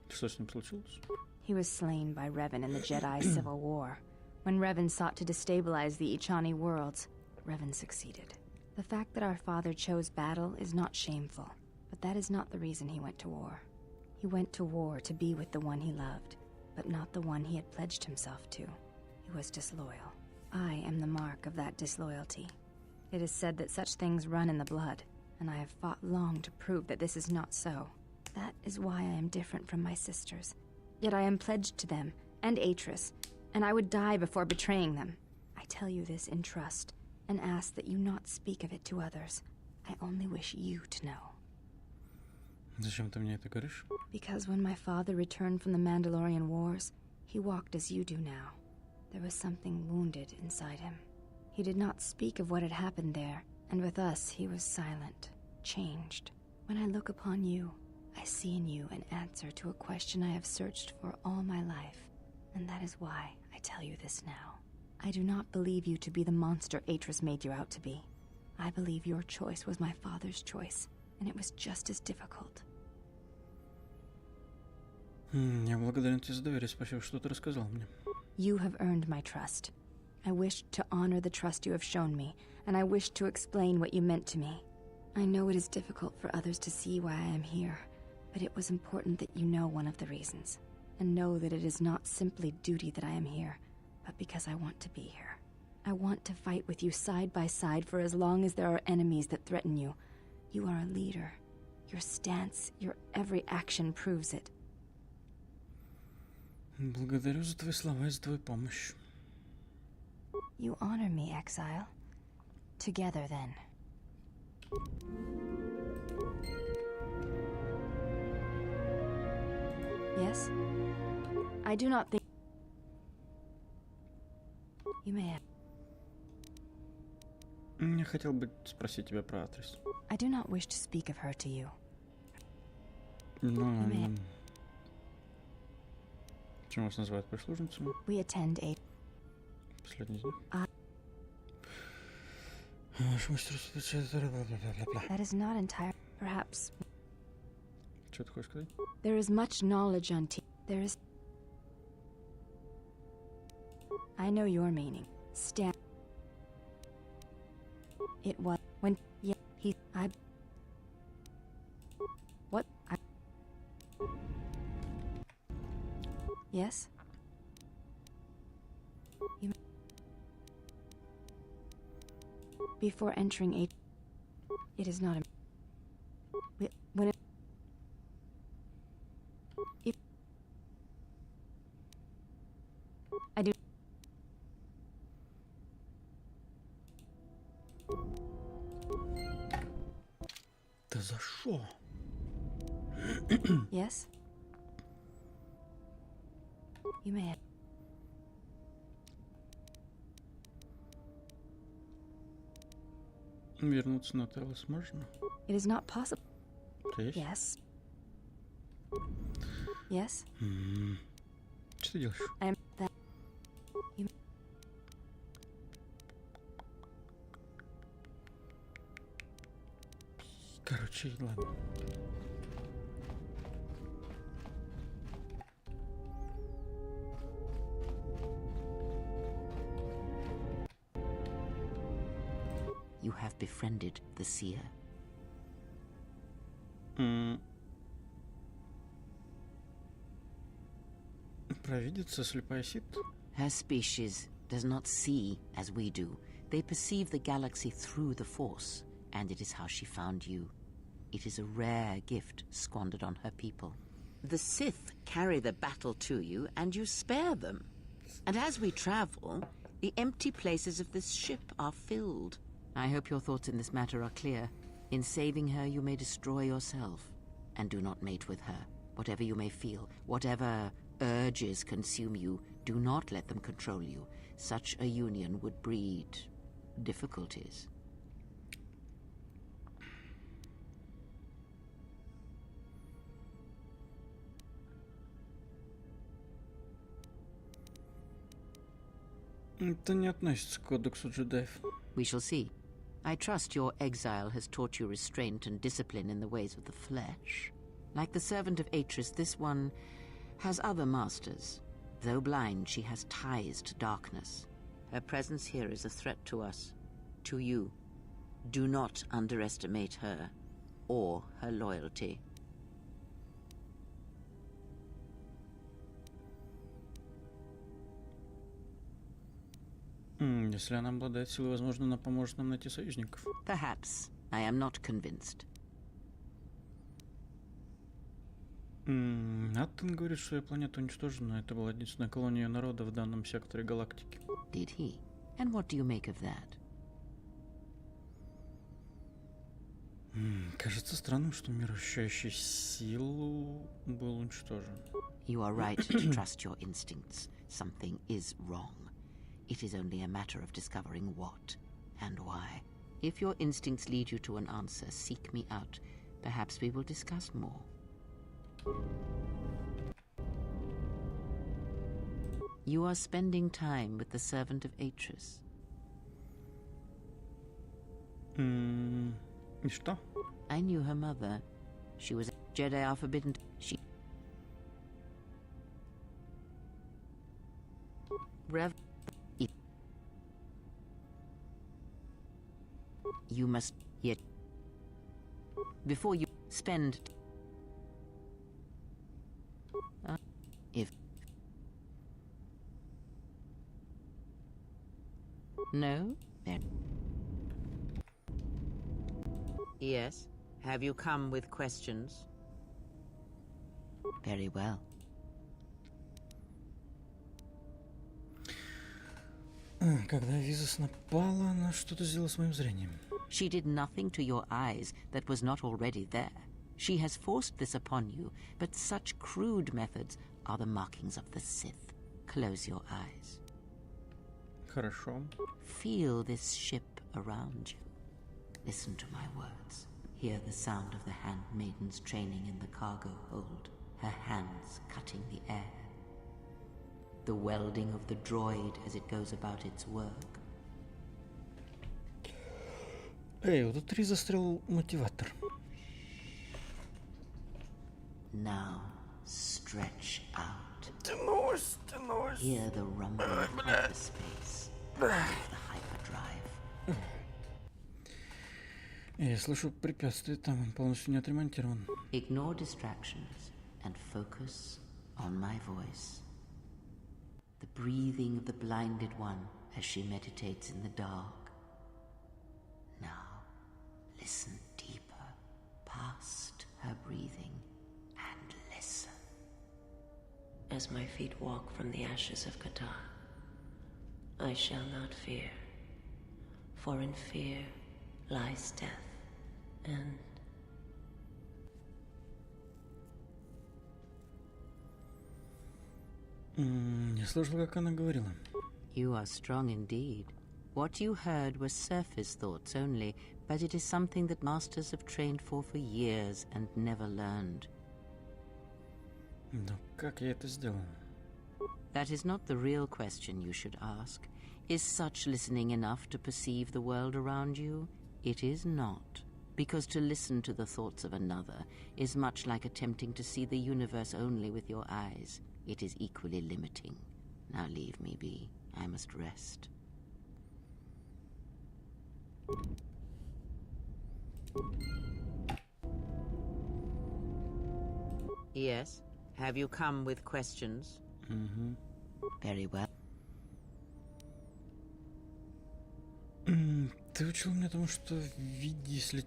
Что с ним случилось? He was slain by Revan in the Jedi Civil War. When Revan sought to destabilize the Ichani worlds, Revan succeeded. The fact that our father chose battle is not shameful, but that is not the reason he went to war. He went to war to be with the one he loved, but not the one he had pledged himself to. He was disloyal. I am the mark of that disloyalty. It is said that such things run in the blood, and I have fought long to prove that this is not so. That is why I am different from my sisters. Yet I am pledged to them, and Atris, and I would die before betraying them. I tell you this in trust, and ask that you not speak of it to others. I only wish you to know. Зачем ты мне это говоришь? Because when my father returned from the Mandalorian Wars, he walked as you do now. There was something wounded inside him. He did not speak of what had happened there, and with us he was silent, changed. When I look upon you, I see in you an answer to a question I have searched for all my life, and that is why I tell you this now. I do not believe you to be the monster Atris made you out to be. I believe your choice was my father's choice, and it was just as difficult. Я благодарен тебе за доверие, спасибо, что ты рассказал мне. You have earned my trust. I wished to honor the trust you have shown me, and I wished to explain what you meant to me. I know it is difficult for others to see why I am here, but it was important that you know one of the reasons, and know that it is not simply duty that I am here, but because I want to be here. I want to fight with you side by side for as long as there are enemies that threaten you. You are a leader. Your stance, your every action proves it. Благодарю за твои слова и за твою помощь. You honor me, exile. Together, then. Yes? I do not think... You may have... Я хотел бы спросить тебя про Атрис. I do not wish to speak of her to you. Ну, чем вас называют прислужницами? We attend a... Последний из них? That is not entire... Perhaps... Что ты хочешь сказать? There is much knowledge on There is... I know your meaning. Stand... It was... When... Yeah, he... I... What? I... Yes? You... Before entering a... It is not a... When it... If... I do... Да за шо? Yes? You may have... Вернуться на Телос можно? It is not possible. Yes? Yes? Что ты делаешь? I am that... You... Короче, ладно. You have befriended the seer. Провидица, слепая Сит. Her species does not see as we do. They perceive the galaxy through the Force, and it is how she found you. It is a rare gift squandered on her people. The Sith carry the battle to you, and you spare them. And as we travel, the empty places of this ship are filled. I hope your thoughts in this matter are clear. In saving her, you may destroy yourself. And do not mate with her. Whatever you may feel, whatever urges consume you, do not let them control you. Such a union would breed difficulties. Это не относится к кодексу джедаев. We shall see. I trust your exile has taught you restraint and discipline in the ways of the flesh. Like the servant of Atris, this one has other masters. Though blind, she has ties to darkness. Her presence here is a threat to us, to you. Do not underestimate her or her loyalty. Если она обладает силой, возможно, она поможет нам найти союзников. Perhaps. I am not convinced. Аттон говорит, что ее планета уничтожена. Это была единственная колония народа в данном секторе галактики. Did he? And what do you make of that? Кажется странным, что мир, ощущающий силу, был уничтожен. You are right to trust your instincts. Something is wrong. It is only a matter of discovering what and why. If your instincts lead you to an answer, seek me out. Perhaps we will discuss more. You are spending time with the servant of Atris. И что? I knew her mother. She was a Jedi are forbidden. You must yet before you spend if no then yes. Have you come with questions? Very well. Когда Визус напала, она что-то сделала с моим зрением. She did nothing to your eyes that was not already there. She has forced this upon you, but such crude methods are the markings of the Sith. Close your eyes. Хорошо. Feel this ship around you. Listen to my words. Hear the sound of the handmaidens training in the cargo hold, her hands cutting the air. The welding of the droid as it goes about its work. Эй, вот тут 3 застрял мотиватор. Now stretch out. Тянусь. Hear the rumble of hyperspace, the hyperdrive. Я слышу препятствие, там он полностью не отремонтирован. Ignore distractions and focus on my voice. The breathing of the blinded one as she meditates in the dark. Now, listen deeper, past her breathing, and listen. As my feet walk from the ashes of Qatar, I shall not fear, for in fear lies death, and Я слышал, как она говорила. You are strong indeed. What you heard were surface thoughts only, but it is something that masters have trained for years and never learned. Но как я это сделал? That is not the real question you should ask. Is such listening enough to perceive the world around you? It is not. Because to listen to the thoughts of another is much like attempting to see the universe only with your eyes. It is equally limiting. Now leave me be. I must rest. Yes. Have you come with questions? Угу. Very well. Ты учил меня тому, что види, если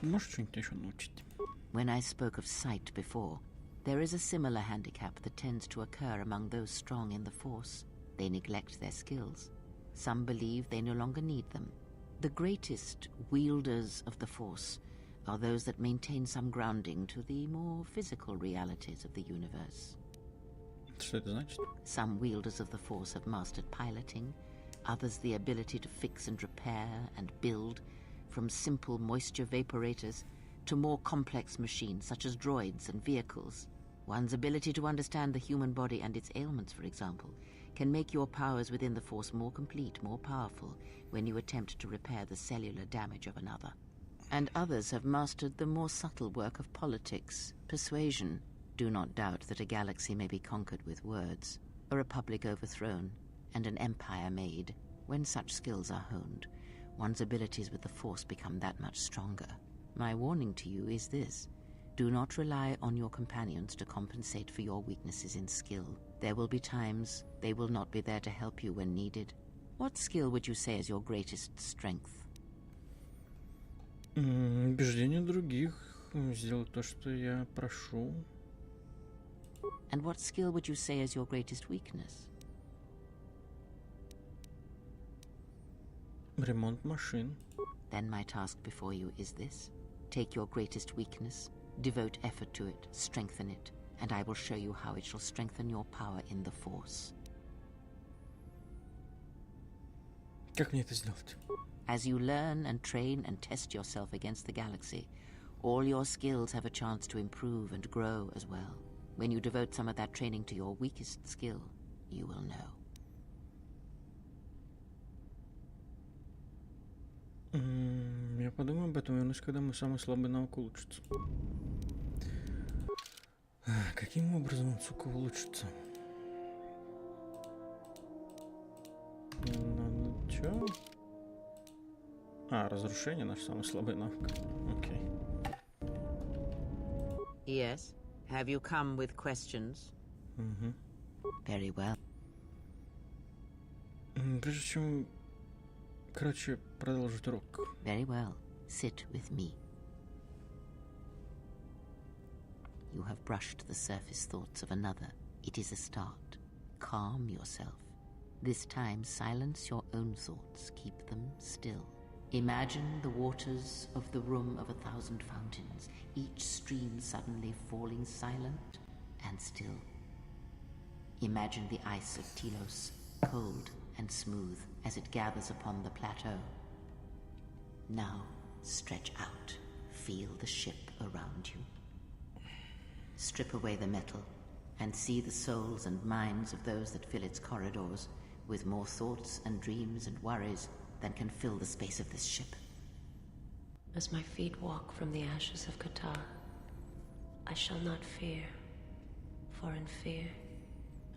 можешь что-нибудь еще научить? When I spoke of sight before, there is a similar handicap that tends to occur among those strong in the Force. They neglect their skills. Some believe they no longer need them. The greatest wielders of the Force are those that maintain some grounding to the more physical realities of the universe. Что это значит? Some wielders of the Force have mastered piloting, others the ability to fix and repair and build, from simple moisture vaporators to more complex machines such as droids and vehicles. One's ability to understand the human body and its ailments, for example, can make your powers within the Force more complete, more powerful, when you attempt to repair the cellular damage of another. And others have mastered the more subtle work of politics, persuasion. Do not doubt that a galaxy may be conquered with words, a republic overthrown, and an empire made. When such skills are honed, one's abilities with the Force become that much stronger. My warning to you is this: do not rely on your companions to compensate for your weaknesses in skill. There will be times they will not be there to help you when needed. What skill would you say is your greatest strength? Убеждение других, сделать то, что я прошу. And what skill would you say is your greatest weakness? Ремонт машин. Then my task before you is this: take your greatest weakness, devote effort to it, strengthen it, and I will show you how it shall strengthen your power in the Force. Как мне это сделать? As you learn and train and test yourself against the galaxy, all your skills have a chance to improve and grow as well. When you devote some of that training to your weakest skill, you will know. Я подумаю об этом, вернусь, когда мой самый слабый навык улучшится. Каким образом он, сука, улучшится? Надо чё? Разрушение наш самый слабый навык. Окей. Yes. Have you come with questions? Very well. Прежде чем, короче, продолжить урок. Very well. Sit with me. You have brushed the surface thoughts of another. It is a start. Calm yourself. This time, silence your own thoughts. Keep them still. Imagine the waters of the room of 1,000 fountains, each stream suddenly falling silent and still. Imagine the ice of Telos, cold and smooth, as it gathers upon the plateau. Now, stretch out. Feel the ship around you. Strip away the metal, and see the souls and minds of those that fill its corridors, with more thoughts and dreams and worries than can fill the space of this ship. As my feet walk from the ashes of Qatar, I shall not fear, for in fear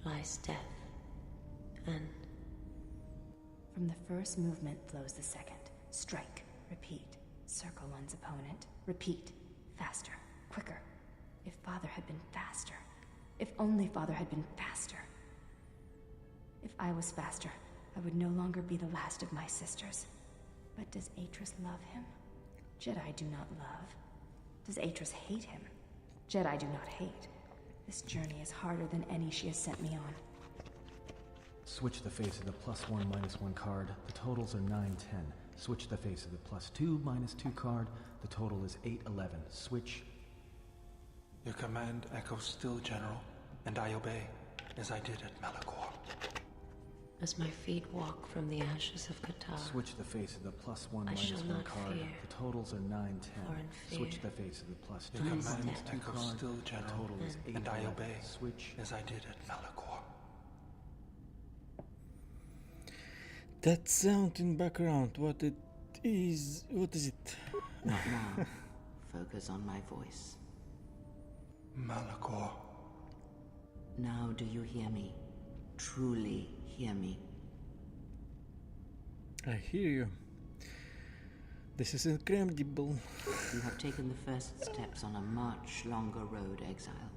lies death, and... From the first movement flows the second. Strike, repeat, circle one's opponent, repeat, faster, quicker. If Father had been faster. If only Father had been faster. If I was faster, I would no longer be the last of my sisters. But does Atris love him? Jedi do not love. Does Atris hate him? Jedi do not hate. This journey is harder than any she has sent me on. Switch the face of the +1, -1 card. The totals are 9, 10. Switch the face of the +2, -2 card. The total is 8, 11. Switch. Your command echoes still, General, and I obey, as I did at Malachor. As my feet walk from the ashes of Qatar, Switch the face of the +1, I shall -1 not card. fear, The totals are 9, 10. for in fear Switch the face of the +2, Your command -2 echoes card. still, The General, total is 8, and I 11. obey, Switch. as I did at Malachor. That sound in background, what is it? Not now. Focus on my voice. Malachor. Now do you hear me? Truly hear me? I hear you. This is incredible. You have taken the first steps on a much longer road, exile.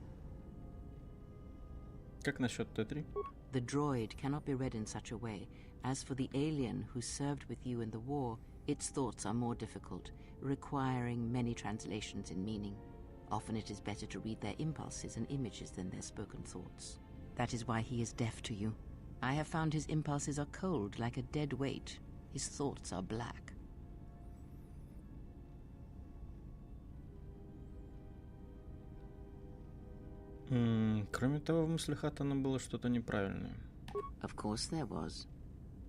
Как насчет Т3? The droid cannot be read in such a way. As for the alien who served with you in the war, its thoughts are more difficult, requiring many translations in meaning. Often it is better to read their impulses and images than their spoken thoughts. That is why he is deaf to you. I have found his impulses are cold, like a dead weight. His thoughts are black. Кроме того, в мыслях Атана было что-то неправильное. Of course there was.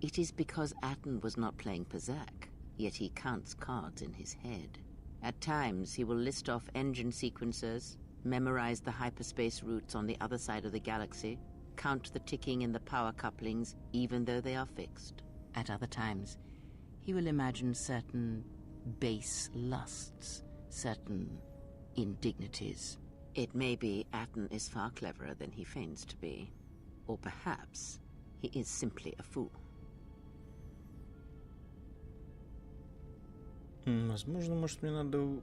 It is because Atten was not playing Pazak, yet he counts cards in his head. At times, he will list off engine sequencers, memorize the hyperspace routes on the other side of the galaxy, count the ticking in the power couplings, even though they are fixed. At other times, he will imagine certain base lusts, certain indignities. It may be Atten is far cleverer than he feigns to be. Or perhaps he is simply a fool. Возможно, может, мне надо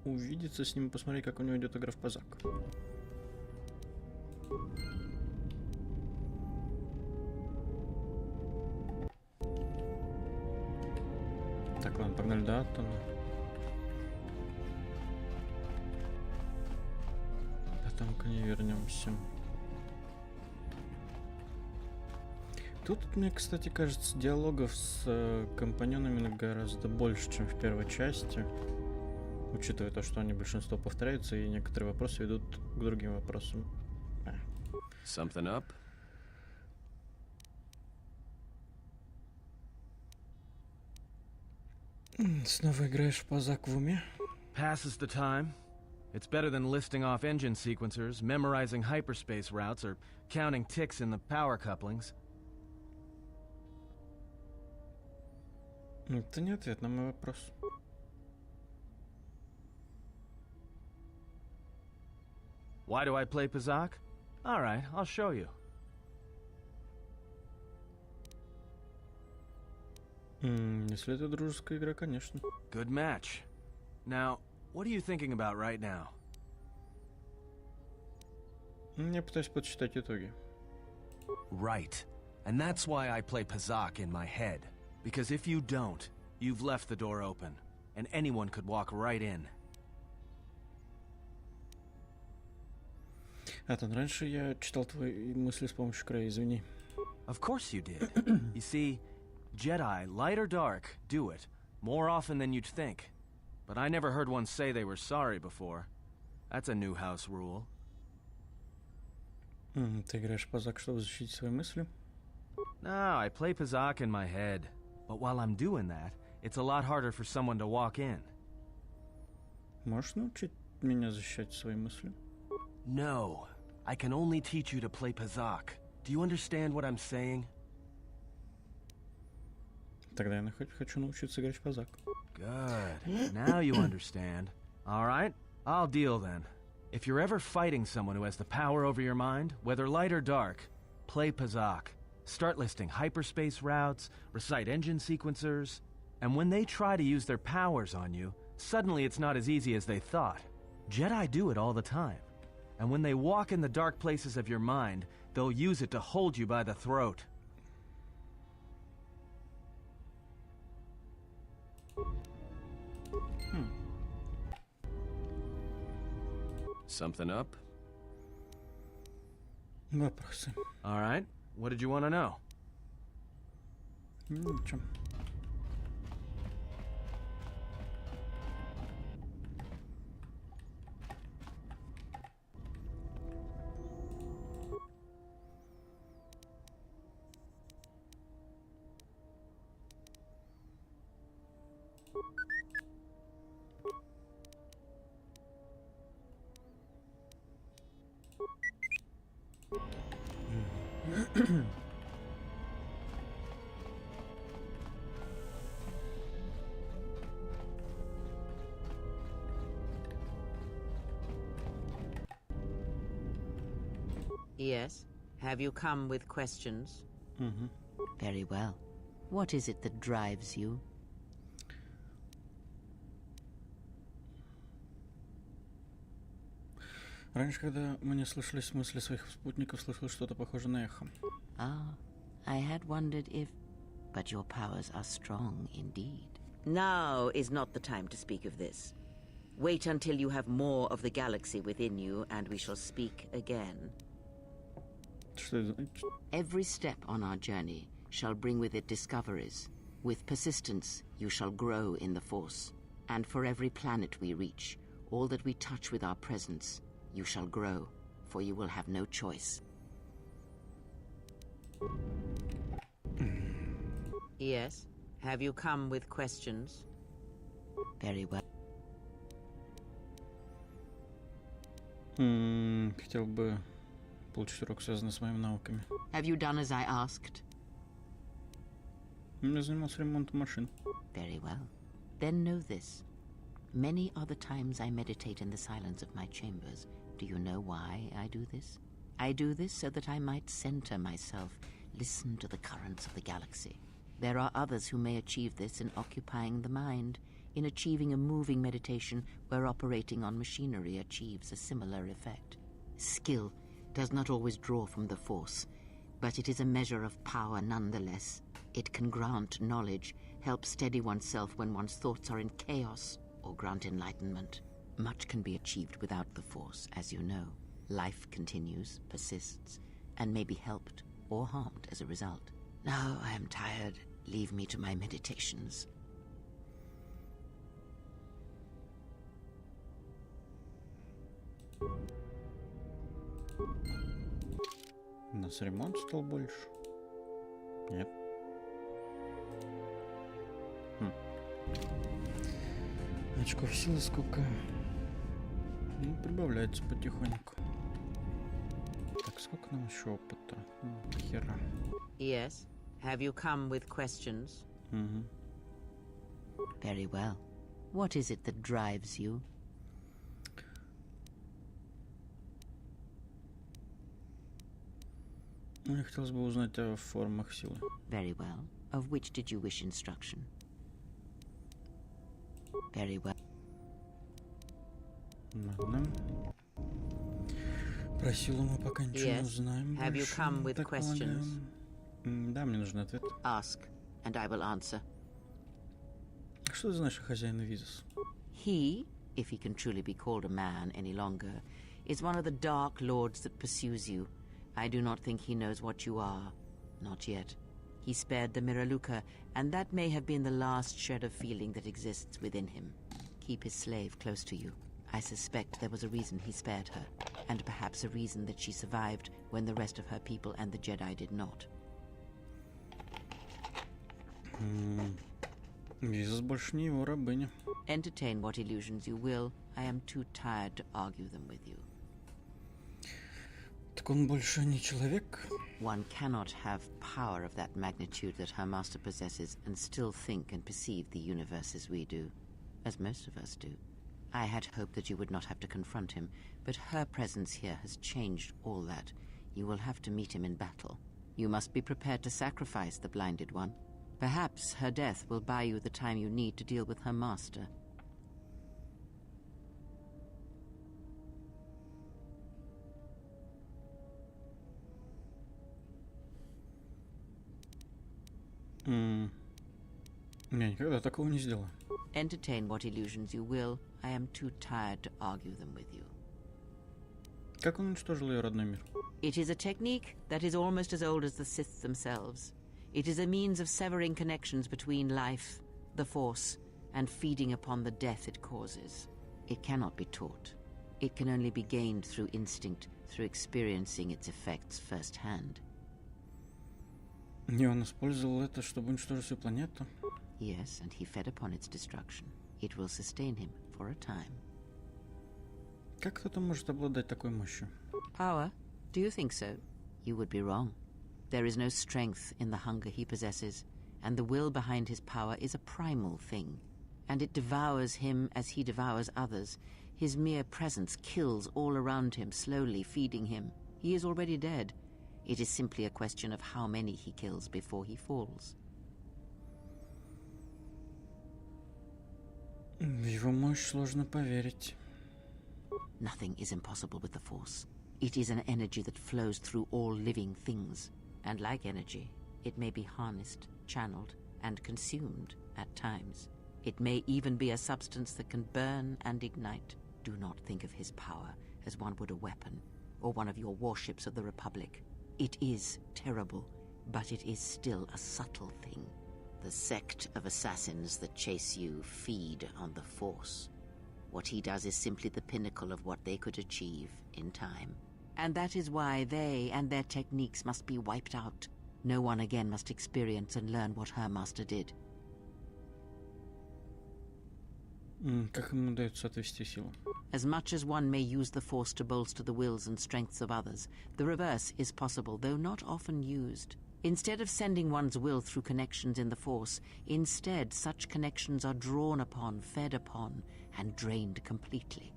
увидеться с ним и посмотреть, как у него идет игра в Пазак. Так, ладно, погнали до Аттона. Потом к ней вернемся. Тут мне, кстати, кажется, диалогов с компаньонами гораздо больше, чем в первой части. Учитывая то, что они большинство повторяются, и некоторые вопросы ведут к другим вопросам. Something up? Снова играешь в Пазак в уме? Passes the time. It's better than listing off engine sequencers, memorizing hyperspace routes, or counting ticks in the power couplings. Это не ответ на мой вопрос. Why do I play Pazak? All right, I'll show you. Если это дружеская игра, конечно. Good match. Now, what are you thinking about right now? Я пытаюсь подсчитать итоги. Right. And that's why I play Pazak in my head. Because if you don't, you've left the door open, and anyone could walk right in. Атан, раньше я читал твои мысли с помощью края, извини. Of course you did. You see, Jedi, light or dark, do it, more often than you'd think. But I never heard one say they were sorry before. That's a new house rule. Ты играешь в Пазак, чтобы защитить свои мысли? No, I play Pazak in my head. But while I'm doing that, it's a lot harder for someone to walk in. Можешь научить меня защищать свои мысли? No. I can only teach you to play Pazak. Do you understand what I'm saying? Тогда я хочу научиться играть в Пазак. Good. Now you understand. All right, I'll deal then. If you're ever fighting someone who has the power over your mind, whether light or dark, play Pazak. Start listing hyperspace routes, recite engine sequencers, and when they try to use their powers on you, suddenly it's not as easy as they thought. Jedi do it all the time. And when they walk in the dark places of your mind, they'll use it to hold you by the throat. Something up? Вопросы. All right. What did you want to know? Ничего. Yes? Have you come with questions? Mm-hmm. Very well. What is it that drives you? Раньше, когда мне слышались мысли своих спутников, слышал что-то похожее на эхо. Ah, I had wondered if... But your powers are strong indeed. Now is not the time to speak of this. Wait until you have more of the galaxy within you, and we shall speak again. Every step on our journey shall bring with it discoveries. With persistence, you shall grow in the Force. And for every planet we reach, all that we touch with our presence, you shall grow, for you will have no choice. Yes? Have you come with questions? Very well. Хотел бы получить урок, связанный с моими науками. Have you done as I asked? Я занимался ремонтом машин. Very well. Then know this. Many are the times I meditate in the silence of my chambers. Do you know why I do this? I do this so that I might center myself, listen to the currents of the galaxy. There are others who may achieve this in occupying the mind, in achieving a moving meditation where operating on machinery achieves a similar effect. Skill does not always draw from the Force, but it is a measure of power nonetheless. It can grant knowledge, help steady oneself when one's thoughts are in chaos, or grant enlightenment. Much can be achieved without the Force, as you know. Life continues, persists, and may be helped or harmed as a result. Now I am tired. Leave me to my meditations. У нас ремонт стал больше. Нет. Очков силы сколько? Ну, прибавляется потихоньку. Так, сколько нам еще опыта? Хера. Yes. Have you come with questions? Very well. What is it that drives you? Мне хотелось бы узнать о формах силы. Very well. Of which did you wish instruction? Very well. Ладно. Про силу мы пока ничего не узнаем. Have you come with questions? Да, мне нужен ответ. Ask, and I will answer. Что ты знаешь о хозяине Визис? He, if he can truly be called a man any longer, is one of the dark lords that pursues you. I do not think he knows what you are. Not yet. He spared the Miraluka, and that may have been the last shred of feeling that exists within him. Keep his slave close to you. I suspect there was a reason he spared her, and perhaps a reason that she survived when the rest of her people and the Jedi did not. Визис больше не его рабыня. Entertain what illusions you will. I am too tired to argue them with you. Так он больше не человек? One cannot have power of that magnitude that her master possesses and still think and perceive the universe as we do, as most of us do. I had hoped that you would not have to confront him, but her presence here has changed all that. You will have to meet him in battle. You must be prepared to sacrifice the blinded one. Perhaps her death will buy you the time you need to deal with her master. Я никогда такого не сделаю. Entertain what illusions you will. I am too tired to argue them with you. Как он уничтожил ее родной мир? It is a technique that is almost as old as the Sith themselves. It is a means of severing connections between life, the Force, and feeding upon the death it causes. It cannot be taught. It can only be gained through instinct, through experiencing its effects firsthand. И он использовал это, чтобы уничтожить всю планету? Yes, and he fed upon its destruction. It will sustain him for a time. Как кто-то может обладать такой мощью? Power? Do you think so? You would be wrong. There is no strength in the hunger he possesses, and the will behind his power is a primal thing. And it devours him as he devours others. His mere presence kills all around him, slowly feeding him. He is already dead. It is simply a question of how many he kills before he falls. В его мощь сложно поверить. Nothing is impossible with the Force. It is an energy that flows through all living things. And like energy, it may be harnessed, channeled, and consumed at times. It may even be a substance that can burn and ignite. Do not think of his power as one would a weapon, or one of your warships of the Republic. It is terrible, but it is still a subtle thing. The sect of assassins that chase you feed on the Force. What he does is simply the pinnacle of what they could achieve in time. And that is why they and their techniques must be wiped out. No one again must experience and learn what her master did. Как ему удается отвести силу? As much as one may use the Force to bolster the wills and strengths of others, the reverse is possible, though not often used. Instead of sending one's will through connections in the Force, instead such connections are drawn upon, fed upon, and drained completely.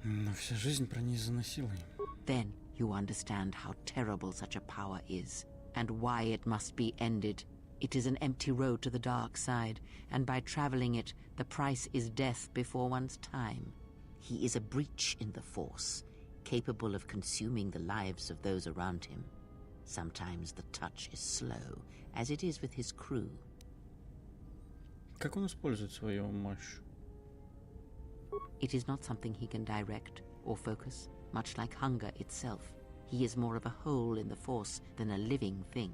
Но вся жизнь пронизана силой. Then you understand how terrible such a power is, and why it must be ended. It is an empty road to the dark side, and by traveling it, the price is death before one's time. He is a breach in the Force, capable of consuming the lives of those around him. Sometimes the touch is slow, as it is with his crew. Как он использует свою мощь? It is not something he can direct or focus, much like hunger itself. He is more of a hole in the Force than a living thing.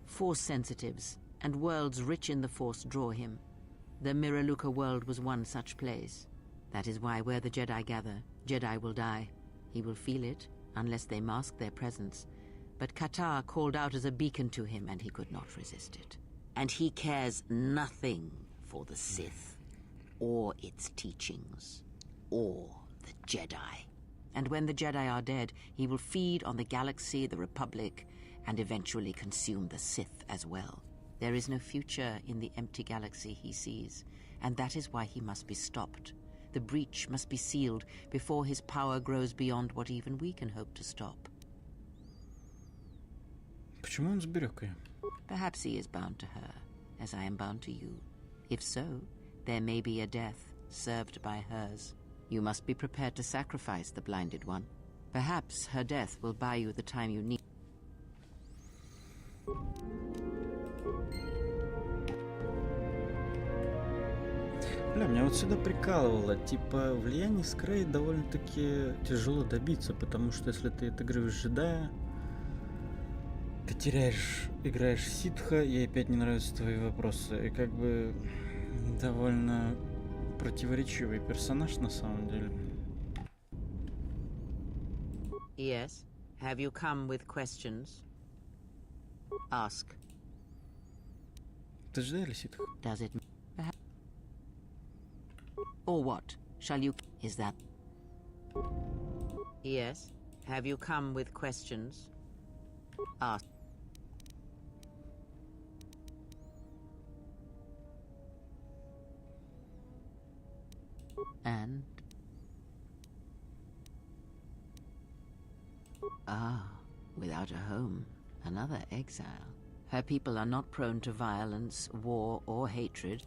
Force sensitives and worlds rich in the Force draw him. The Miraluka world was one such place. That is why where the Jedi gather, Jedi will die. He will feel it, unless they mask their presence. But Qatar called out as a beacon to him, and he could not resist it. And he cares nothing for the Sith, or its teachings, or the Jedi. And when the Jedi are dead, he will feed on the galaxy, the Republic, and eventually consume the Sith as well. There is no future in the empty galaxy he sees, and that is why he must be stopped. The breach must be sealed before his power grows beyond what even we can hope to stop. Почему он сберег ее? Perhaps he is bound to her, as I am bound to you. If so, there may be a death served by hers. You must be prepared to sacrifice the blinded one. Perhaps her death will buy you the time you need. Бля, меня вот всегда прикалывало, типа, влияние Скрей довольно-таки тяжело добиться, потому что если ты отыгрываешь джедая, ты теряешь, играешь ситха, и опять не нравятся твои вопросы, и как бы довольно противоречивый персонаж на самом деле. Yes. Have you come with questions? Ask. Ты джедай или ситх? Does it... Or what? Shall you... Is that... Yes. Have you come with questions? Ask. And... Ah, without a home, another exile. Her people are not prone to violence, war, or hatred.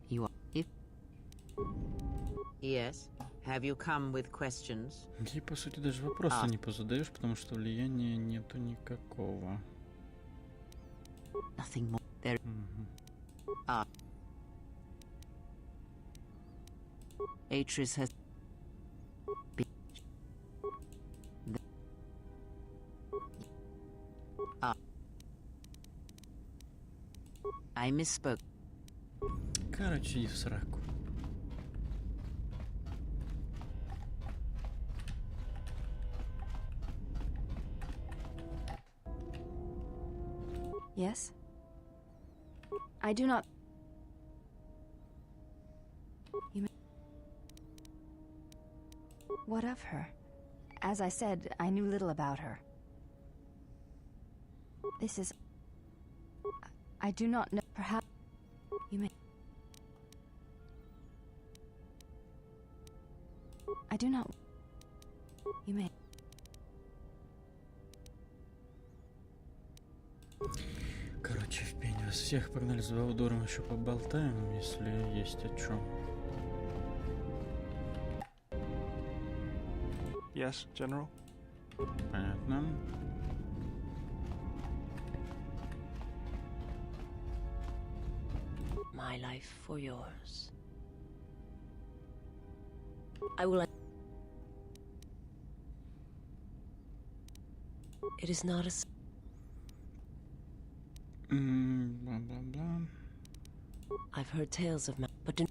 You are... If... Yes. Have you come with questions? Ей, по сути, даже вопросы не позадаешь, потому что влияния нету никакого. Nothing more. There... Atris has... I misspoke. Короче, иди в сраку. Yes? I do not... You may... What of her? As I said, I knew little about her. This is... I do not know... Perhaps... You may... I do not... You may... Короче, в пень Раз всех погнали с Баудуром, еще поболтаем, если есть о чем. Yes, General? Понятно. My life for yours. I will... It is not a... Blah, blah, blah. I've heard tales of... But do...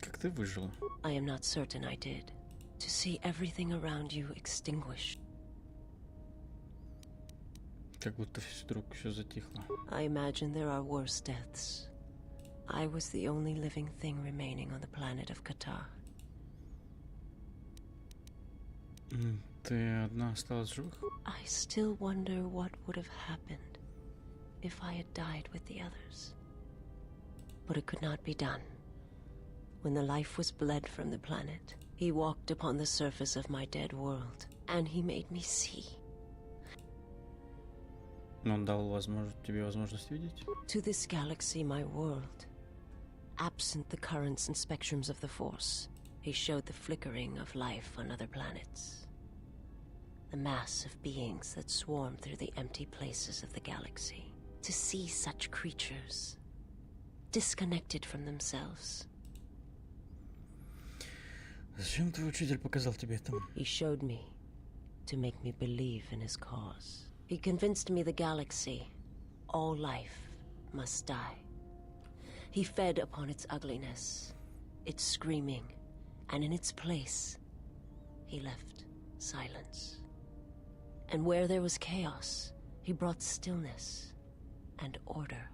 Как ты выжила? I am not certain I did. To see everything around you extinguished. Как будто вдруг все затихло. I imagine there are worse deaths. I was the only living thing remaining on the planet of Qatar. Ты одна осталась в живых? I still wonder what would have happened if I had died with the others. But it could not be done. When the life was bled from the planet, he walked upon the surface of my dead world, and he made me see. Он дал тебе возможность видеть? To this galaxy, my world, absent the currents and spectrums of the Force, he showed the flickering of life on other planets. The mass of beings that swarm through the empty places of the galaxy. To see such creatures, disconnected from themselves. Зачем твой учитель показал тебе это? He showed me to make me believe in his cause. He convinced me the galaxy, all life, must die. He fed upon its ugliness, its screaming, and in its place, he left silence. And where there was chaos, he brought stillness and order.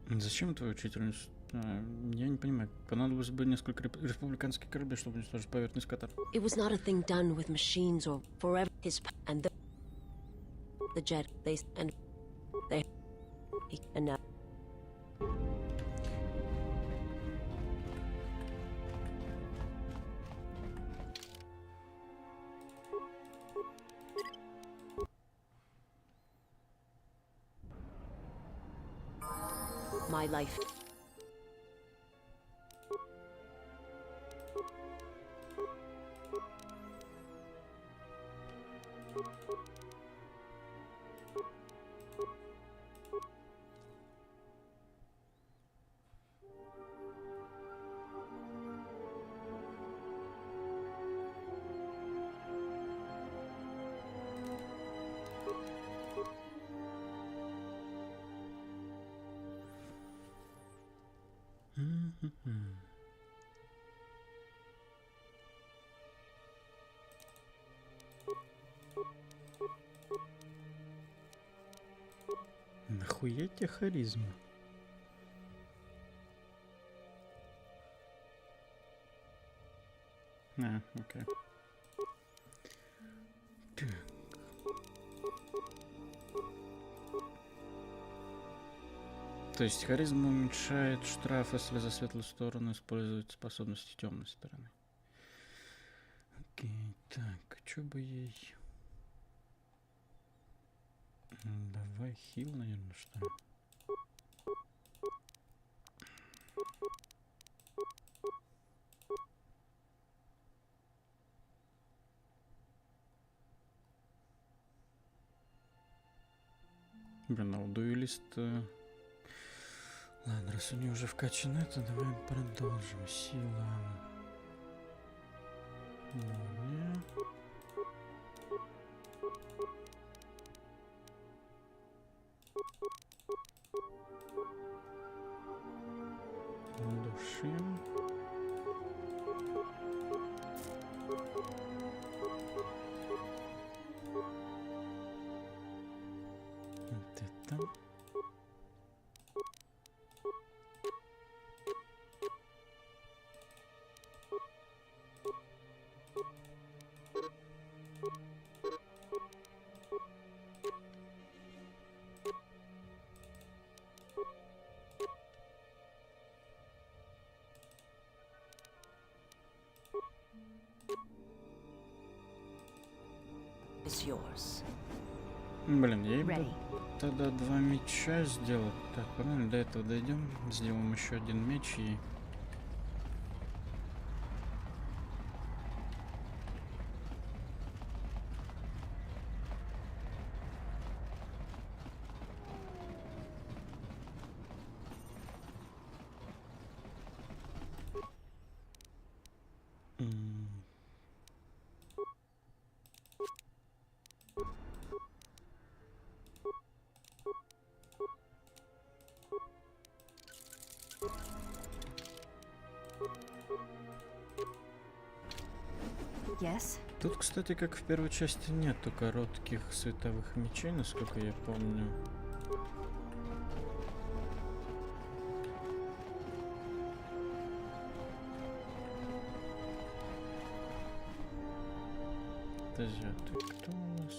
Зачем твой учитель? Я не понимаю. Понадобилось бы несколько республиканских кораблей, чтобы уничтожить поверхность Катара. It was not a thing done with machines or forever. His and the jet they and now. My life. Нахуя тебе харизма? Окей. Так. То есть харизма уменьшает штраф, если за светлую сторону использовать способности темной стороны. Окей, так, что бы ей... Давай хил, наверное, что ли? Блин, а у дуэлиста... Ладно, раз у нее уже вкачано это, давай продолжим. Сила... Молния. Души. Вот это. is yours. Блин, я бы тогда 2 меча сделать. Так, погнали, до этого дойдем. Сделаем еще один меч и... Yes. Тут, кстати, как в первой части, нету коротких световых мечей, насколько я помню. Подожди, а ты кто у нас?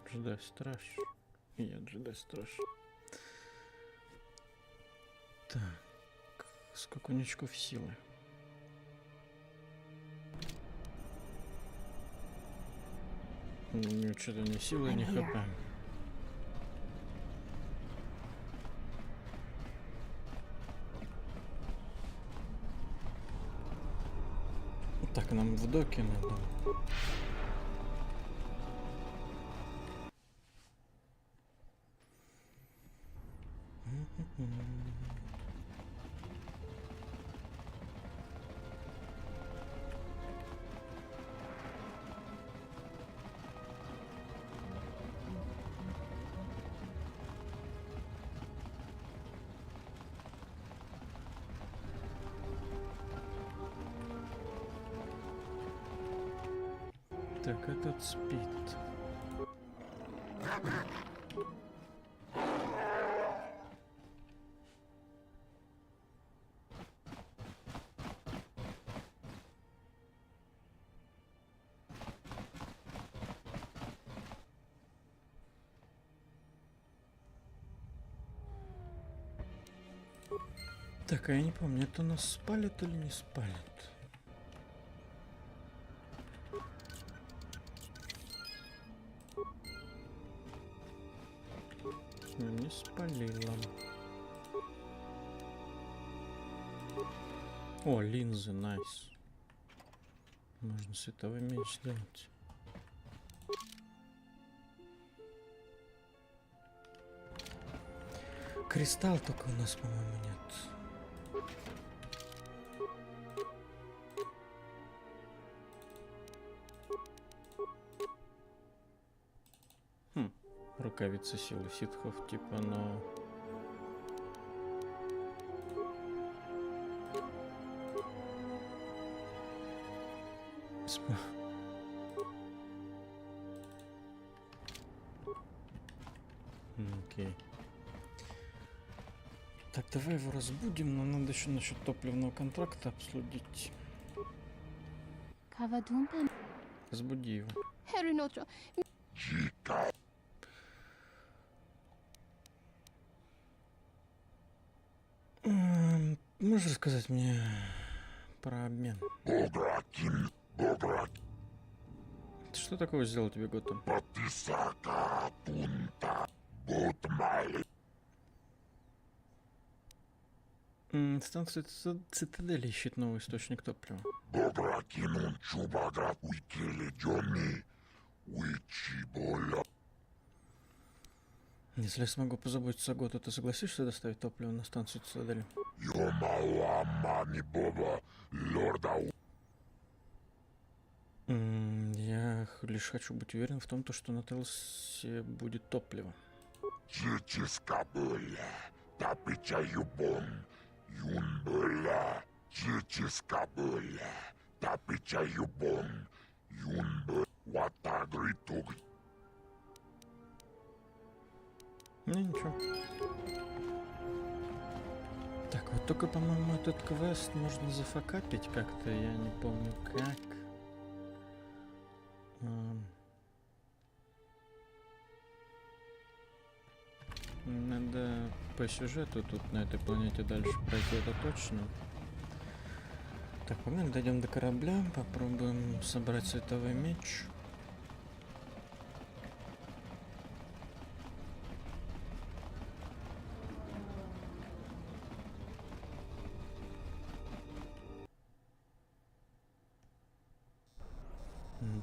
Джедай-страж. Я джедай-страж. Так, сколько у очков силы? У него что-то ни силы, ни хп. Так, нам в доке надо. Так, этот спит. Так, а я не помню, это нас спалит или не спалит? Не спалило. О, линзы, найс. Можно световой меч сделать. Кристалл только у нас, по-моему, нет. Рукавица силы ситхов, типа, но... Окей. Так, давай его разбудим, но надо еще насчет топливного контракта обсудить. Разбуди его. Можешь рассказать мне про обмен? Что такого сделал тебе Готэм? Станция цитадели ищет новый источник топлива. Если я смогу позаботиться о Готу, ты согласишься доставить топливо на станцию цитадели? Я лишь хочу быть уверен в том, что на Телсе будет топливо. Ну ничего. Так, вот только, по-моему, этот квест можно зафакапить как-то, я не помню как. Надо по сюжету тут на этой планете дальше пройти, это точно. Так, погнали, дойдем до корабля, попробуем собрать световой меч.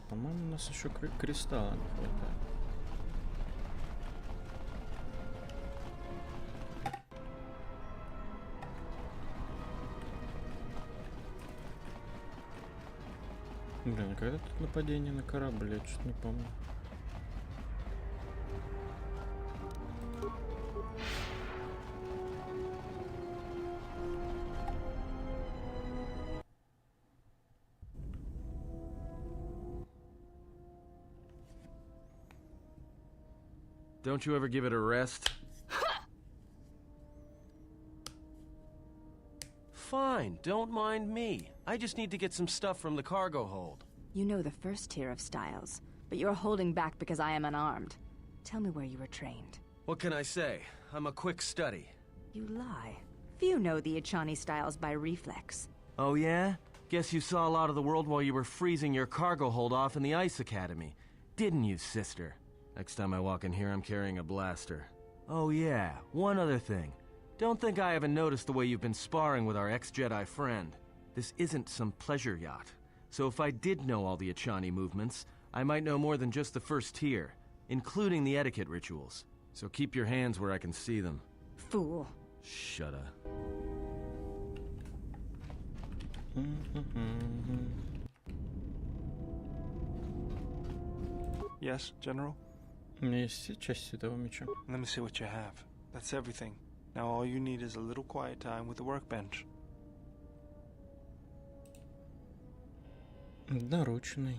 По-моему, у нас еще кристалла не хватает. Блин, а когда тут нападение на корабль? Я что-то не помню. Don't you ever give it a rest? Fine, don't mind me. I just need to get some stuff from the cargo hold. You know the first tier of styles, but you're holding back because I am unarmed. Tell me where you were trained. What can I say? I'm a quick study. You lie. Few know the Echani styles by reflex. Oh yeah? Guess you saw a lot of the world while you were freezing your cargo hold off in the Ice Academy. Didn't you, sister? Next time I walk in here, I'm carrying a blaster. Oh yeah, one other thing. Don't think I haven't noticed the way you've been sparring with our ex-Jedi friend. This isn't some pleasure yacht. So if I did know all the Echani movements, I might know more than just the first tier, including the etiquette rituals. So keep your hands where I can see them. Fool. Shut up. Yes, General? У меня есть часть этого меча. Let me see what you have. That's everything. Now all you need is a little quiet time with the workbench. Наручный.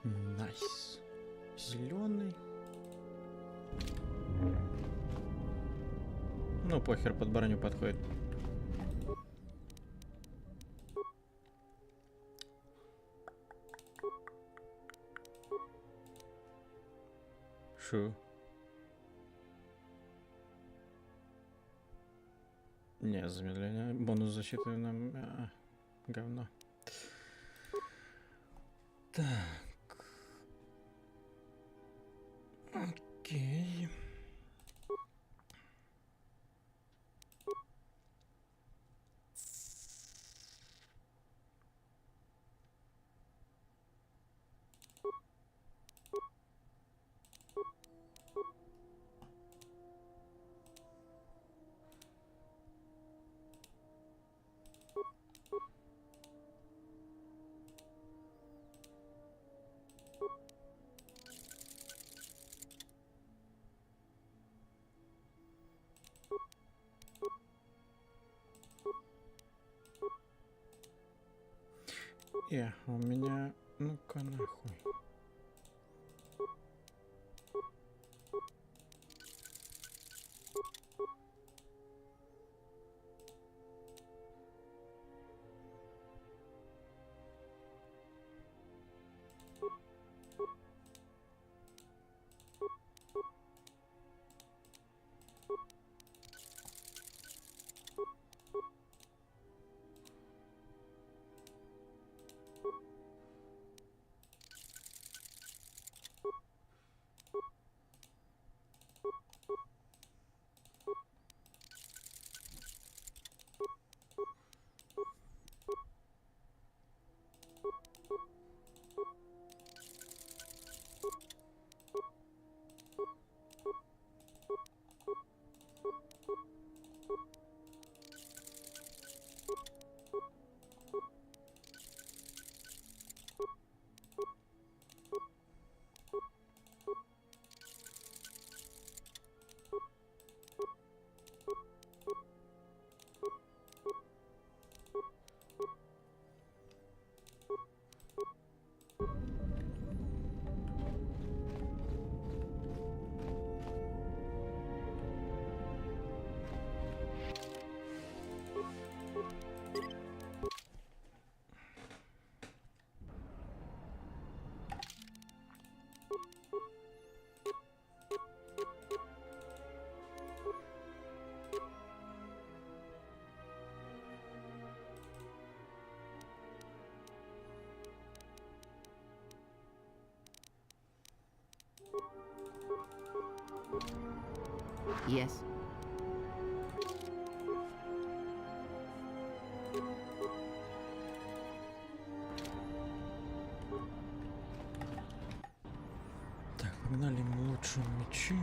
Найс. Зеленый. Ну, похер, под броню подходит. Шу. Не, замедление. Бонус защиты нам... говно. Так. Окей. У меня... Ну-ка нахуй. Yes. Положим мечи.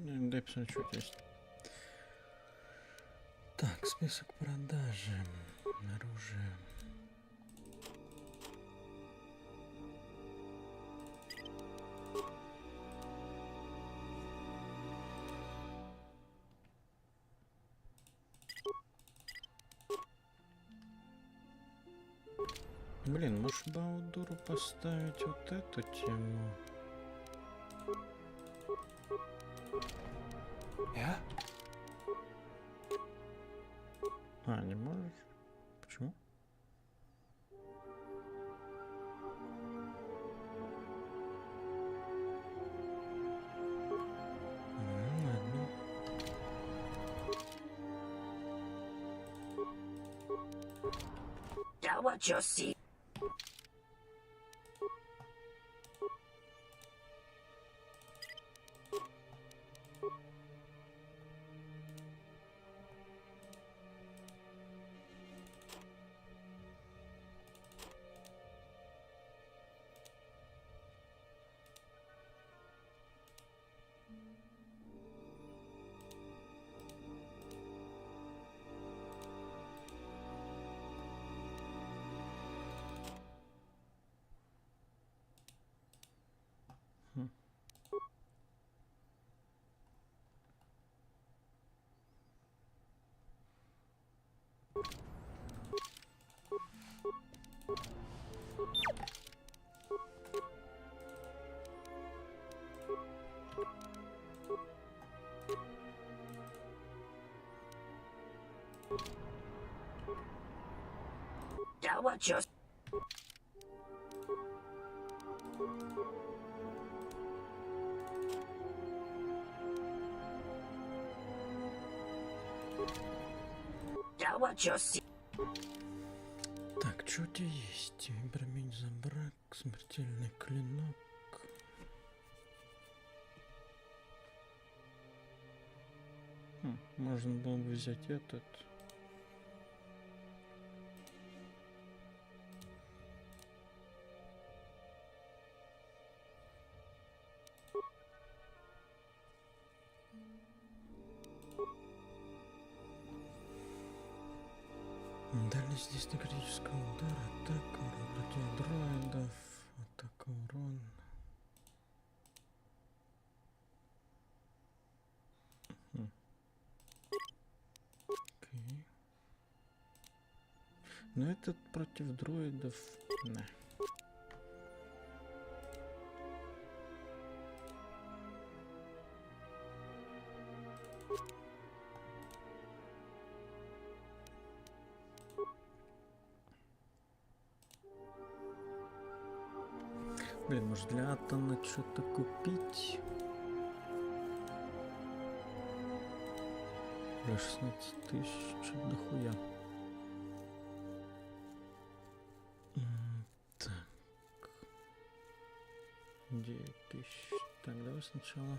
Дай посмотреть, что есть. Так, список продажи. Оружие. Блин, может Баудуру поставить вот эту тему? Я? А, не можешь? Почему? Ладно. Так, что у тебя есть? Промень за брак, смертельный клинок. Можно было бы взять этот. Дальность здесь до критического удара, атака, против дроидов, атака, урон. Окей. Но этот против дроидов, да. Блин, может для Атона что-то купить? Бля, 16 тысяч, что-то дохуя. Так. 9000. Так, давай сначала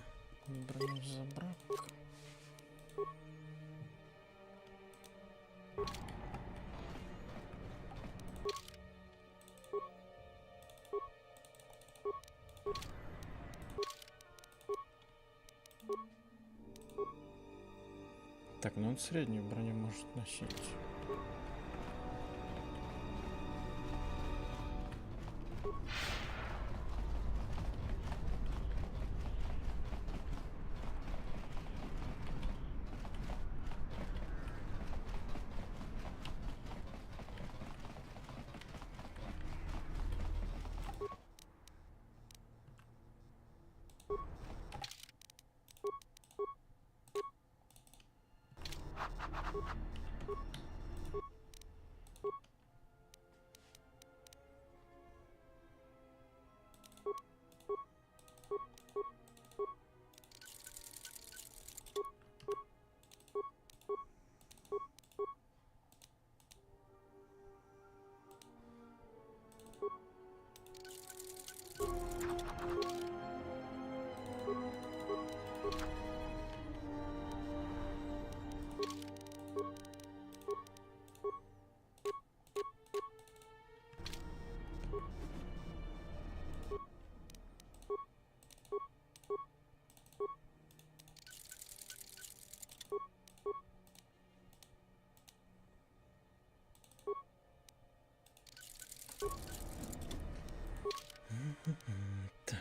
броню за брак. Так, ну он среднюю броню может носить. Так.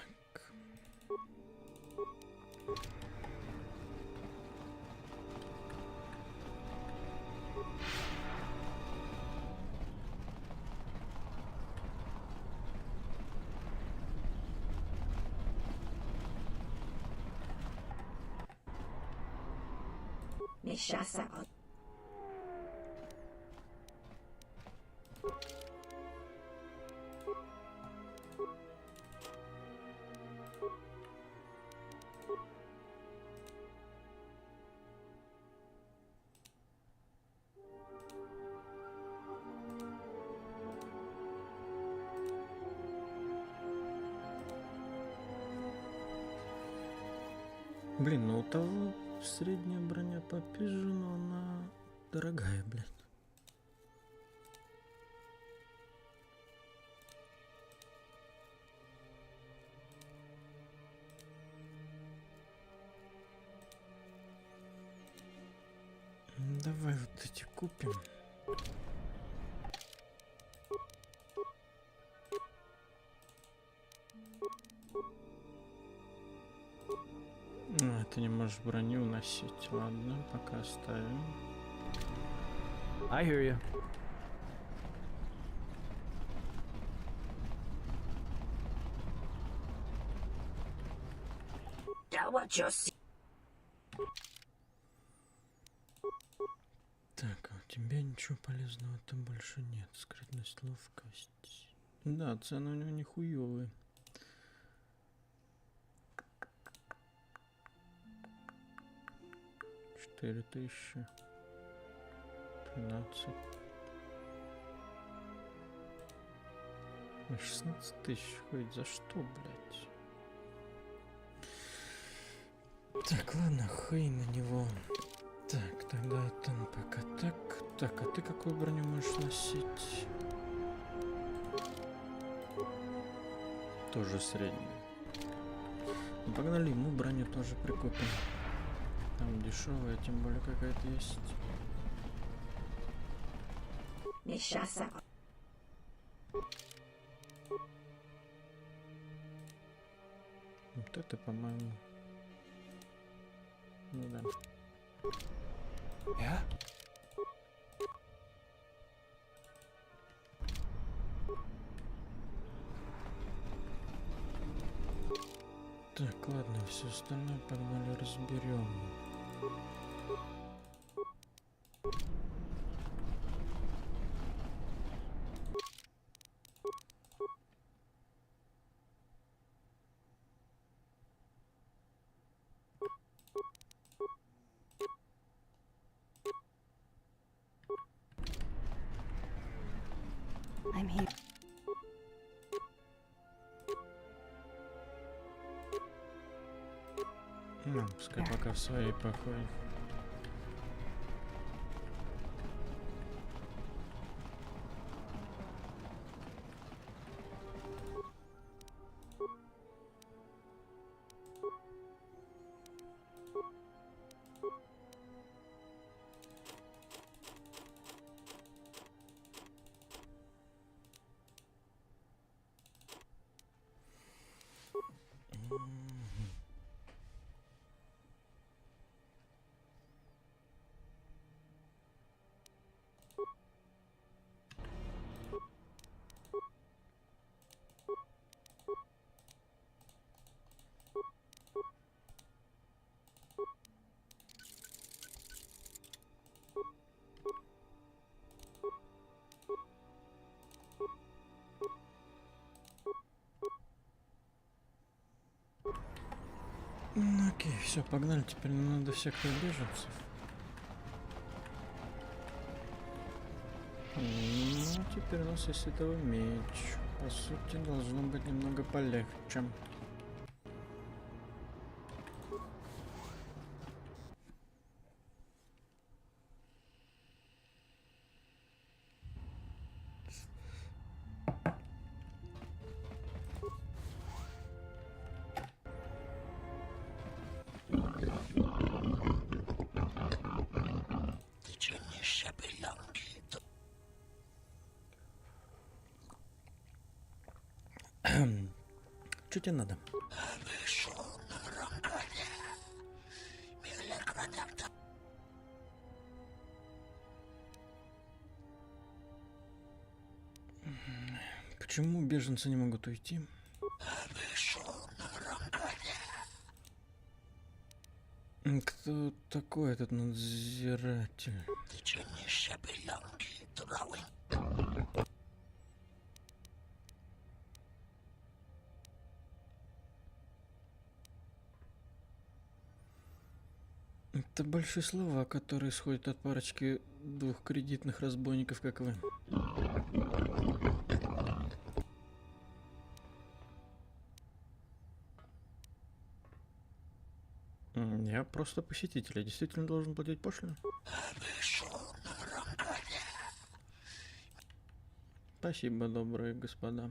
Meshasa. Блин, ну у того средняя броня попизже, но она дорогая, блядь. Давай вот эти купим. А, ты не можешь броню носить. Ладно, пока оставим. I hear you. Так, а у тебя ничего полезного там больше нет. Скрытность, ловкость. Да, цены у него нихуёвые. 4000. 13. 16 тысяч. Хоть за что, блядь? Так, ладно, хуй на него. Так, тогда это пока так. Так, а ты какую броню можешь носить? Тоже среднюю. Ну, погнали, ему броню тоже прикупим. Там дешевая, тем более какая-то есть. Meshasa. Вот это, по-моему. Ну да. Я? Так, ладно, все остальное погнали разберем. I'm here. Ну, пускай пока в своей походе. Ну, окей, все, погнали. Теперь нам надо всех беженцев. Ну, теперь у нас есть этого меч. По сути, должно быть немного полегче. Что тебе надо? Почему беженцы не могут уйти? Кто такой этот надзиратель? Это большие слова, которые исходят от парочки двух кредитных разбойников, как вы. Я просто посетитель, я действительно должен платить пошлину. Спасибо, добрые господа.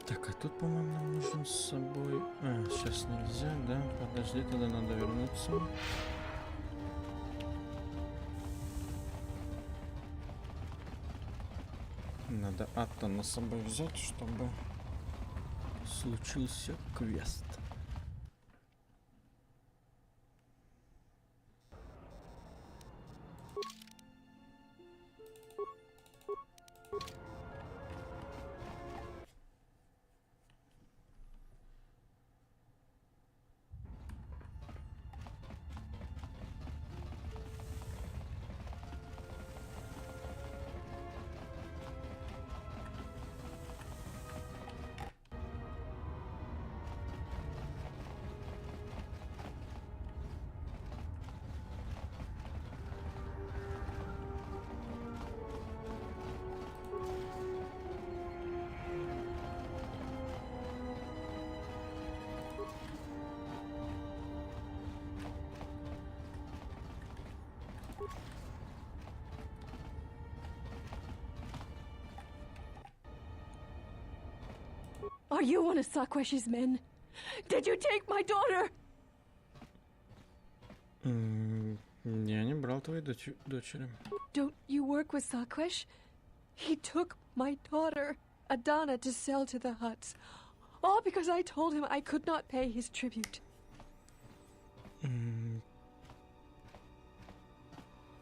Так, а тут, по-моему, нам нужен с собой... А, сейчас нельзя, да? Подожди, тогда надо вернуться. Надо Аттона с собой взять, чтобы случился квест. Are you one of Sakwesh's men? Did you take my daughter? Я не брал твоей дочери. Don't you work with Sakwesh? He took my daughter, Adana, to sell to the Huts. All because I told him I could not pay his tribute.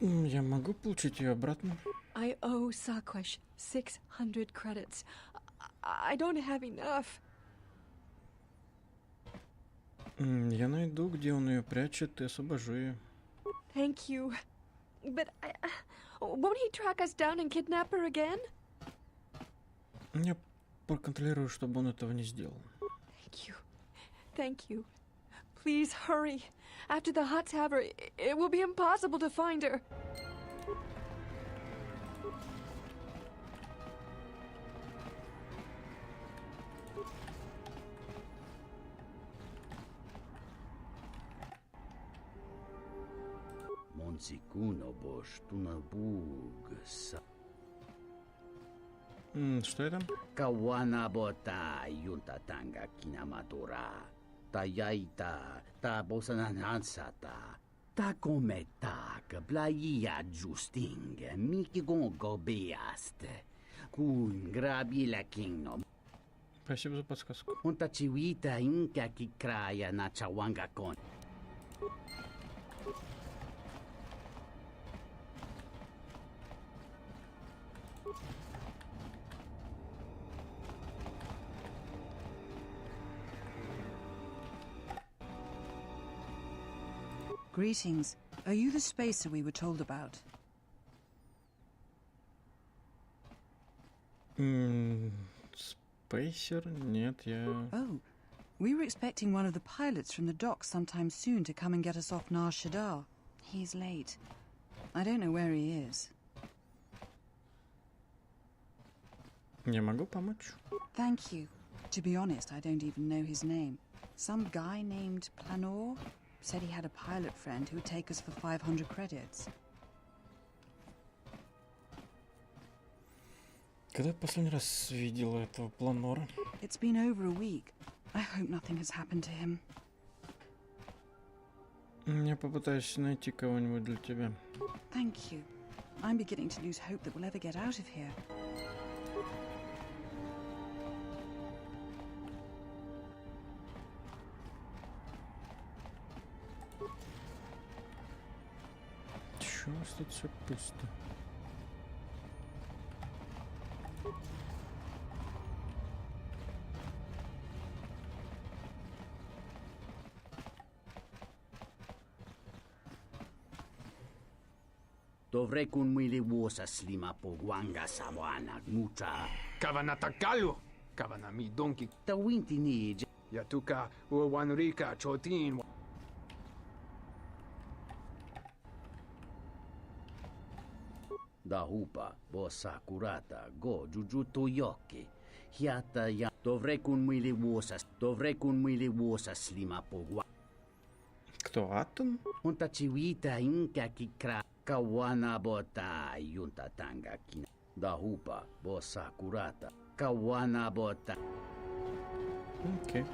Я могу получить ее обратно? I owe Sakwesh 600 credits. I don't have enough. Я найду, где он ее прячет, и освобожу ее. Thank you. But Won't he track us down and kidnap her again? Я проконтролирую, чтобы он этого не сделал. Thank you. Thank you. Please hurry. After the Hutts have her, it will be impossible to find her. Монсикуно бош тунабуг са. Что это? Каванабота юнта танга кинаматура. Таyaita ta bosananansata. Ta cometa blaia justing miki gongo beaste. Kun grabila kingdom. Спасибо за подсказку. Un tachiwita inka ki kraya na chawanga kon. Greetings. Are you the spacer we were told about? Spacer? Нет, я... Oh, we were expecting one of the pilots from the docks sometime soon to come and get us off Nar Shaddaa. He's late. I don't know where he is. Я могу помочь? Thank you. To be honest, I don't even know his name. Some guy named Planor said he had a pilot friend who would take us for 500 credits. Когда я последний раз видела этого Планора? It's been over a week. I hope nothing has happened to him. Я попытаюсь найти кого-нибудь для тебя. Thank you. I'm beginning to lose hope that we'll ever get out of here. Чё у вас тут все пусто? Dovrei kun mwili wosa slima po wanga sawana mucha. Kavanatakalu. Kavanami donki. Ta winti ni. Yatuka uwanrika chotin. Da hupa bossa kurata go jujuto yoki. Hiata ya dovrei kun mwili wosa slima po wa. Кто, Атом? Un tachiwita inka kikra. Kawana bota yunta tanga kina. Da hupa bossa kurata. Kawana bota. Okay.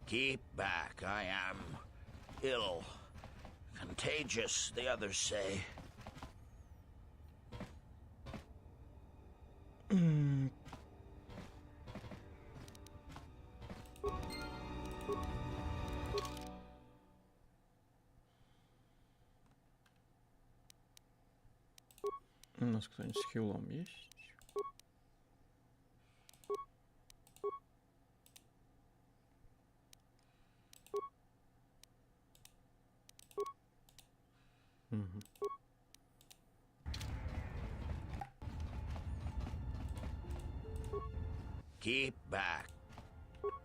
Keep back, I am ill. Contagious, the others say. У нас кто-нибудь с хилом есть? Keep back.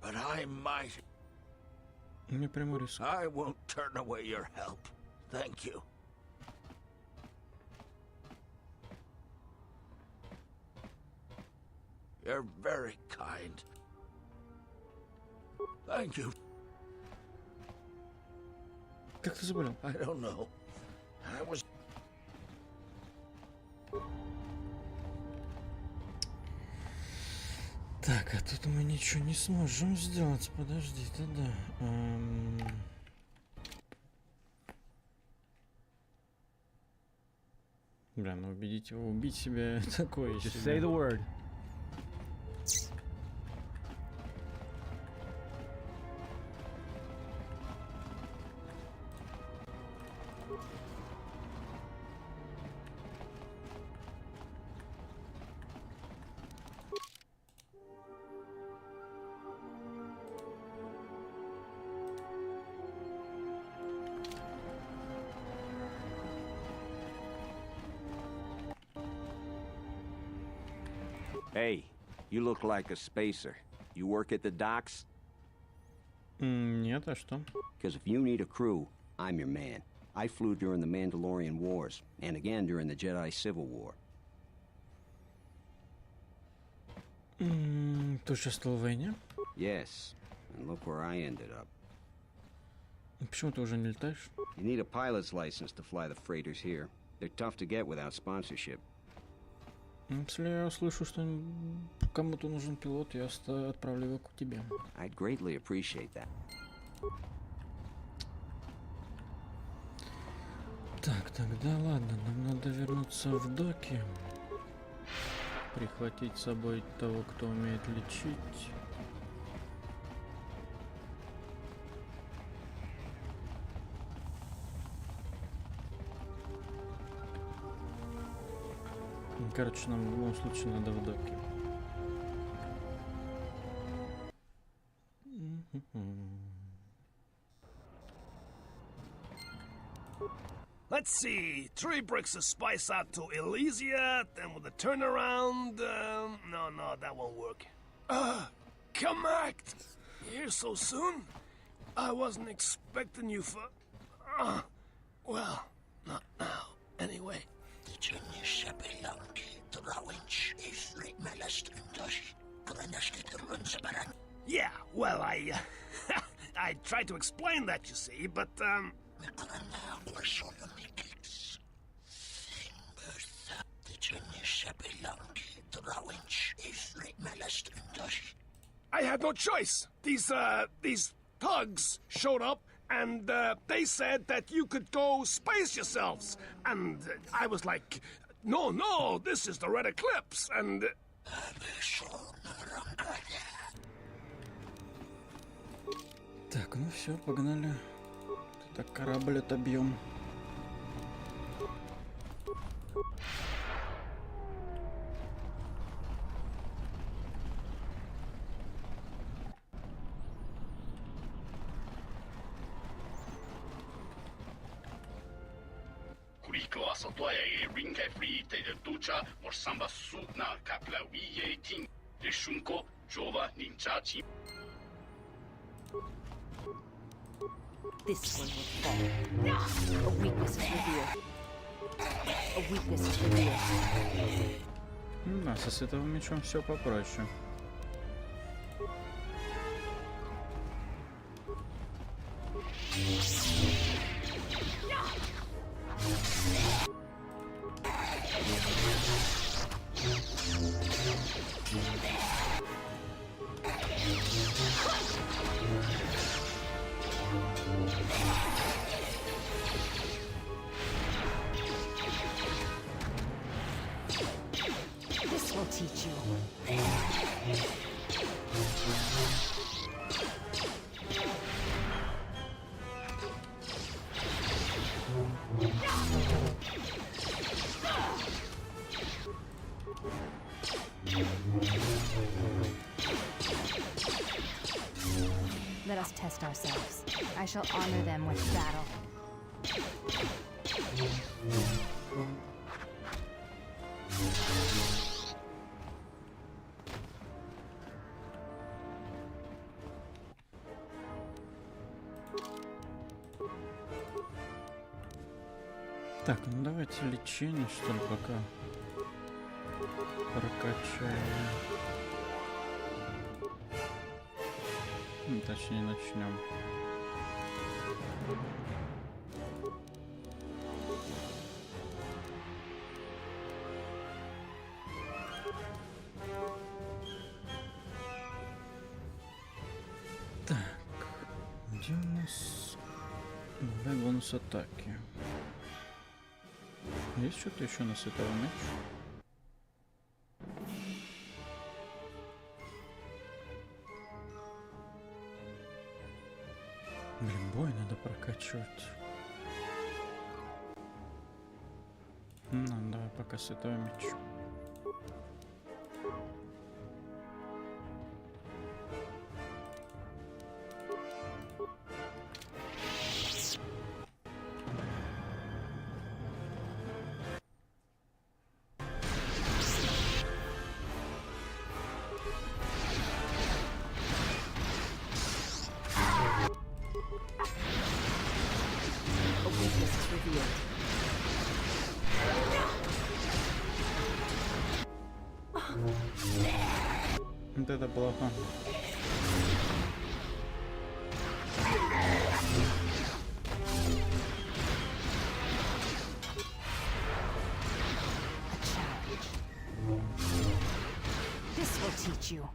But I might. Не прямо риск. I won't turn away your help. Thank you. You're very kind. Thank you. Как ты заболел? I don't know. I was... Так, а тут мы ничего не сможем сделать. Подожди-то, да. Бля, ну убедить его убить себя такое. Just say the word. Hey, you look like a spacer. You work at the docks? Нет, а что? Because if you need a crew, I'm your man. I flew during the Mandalorian Wars, and again during the Jedi Civil War. Ты участвовал в войне? Yes, and look where I ended up. Почему ты уже не летаешь? You need a pilot's license to fly the freighters here. They're tough to get without sponsorship. Если я услышу, что кому-то нужен пилот, я отправлю его к тебе. I'd greatly appreciate that. Так, тогда ладно, нам надо вернуться в доки. Прихватить с собой того, кто умеет лечить. Короче, нам в любом случае надо в доки. Let's see, 3 bricks of spice out to Elysia, then with a turnaround, no, that won't work. Come act! Here so soon? I wasn't expecting you for... well, not now, anyway. Yeah, well, I tried to explain that, you see, but, I had no choice. These thugs showed up, and they said that you could go space yourselves. And I was like, no, this is the Red Eclipse, and... Так, ну все, погнали. Так, корабль отобьем. This one will fall. A weakness is revealed. A weakness is revealed. Да, со световым мечом все попроще. This will teach you. Let us test ourselves. I shall honor them with battle. Так, ну давайте лечение, что ли, пока прокачаем. Точнее, начнем. Так, где у нас новый бонус атаки? Есть что-то еще на световом мече? Блин, бой надо прокачивать. Ну, давай пока световой меч. revealed. Вот это плохо. This will teach you.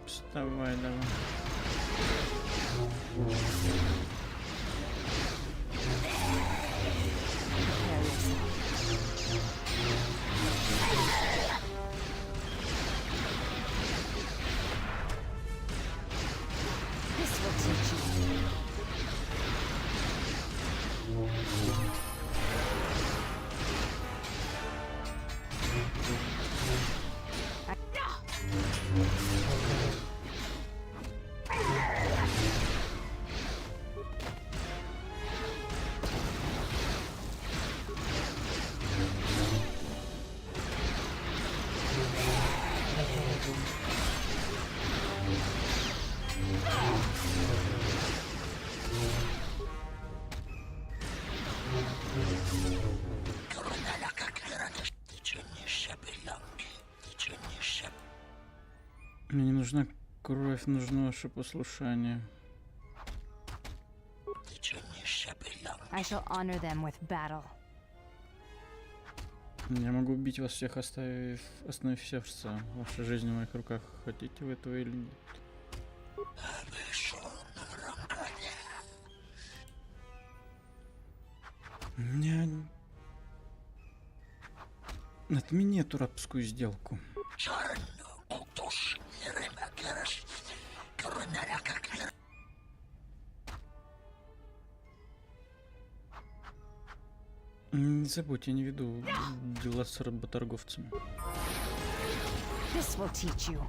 Вставай, давай. This will teach you. Мне не нужна кровь, нужно ваше послушание. I shall honor them with battle. Я могу убить вас всех, остановив сердце. Ваша жизнь в моих руках. Хотите вы этого или нет? Меня... Отмени эту рабскую сделку. Не забудь, я не веду дела с работорговцами. This will teach you.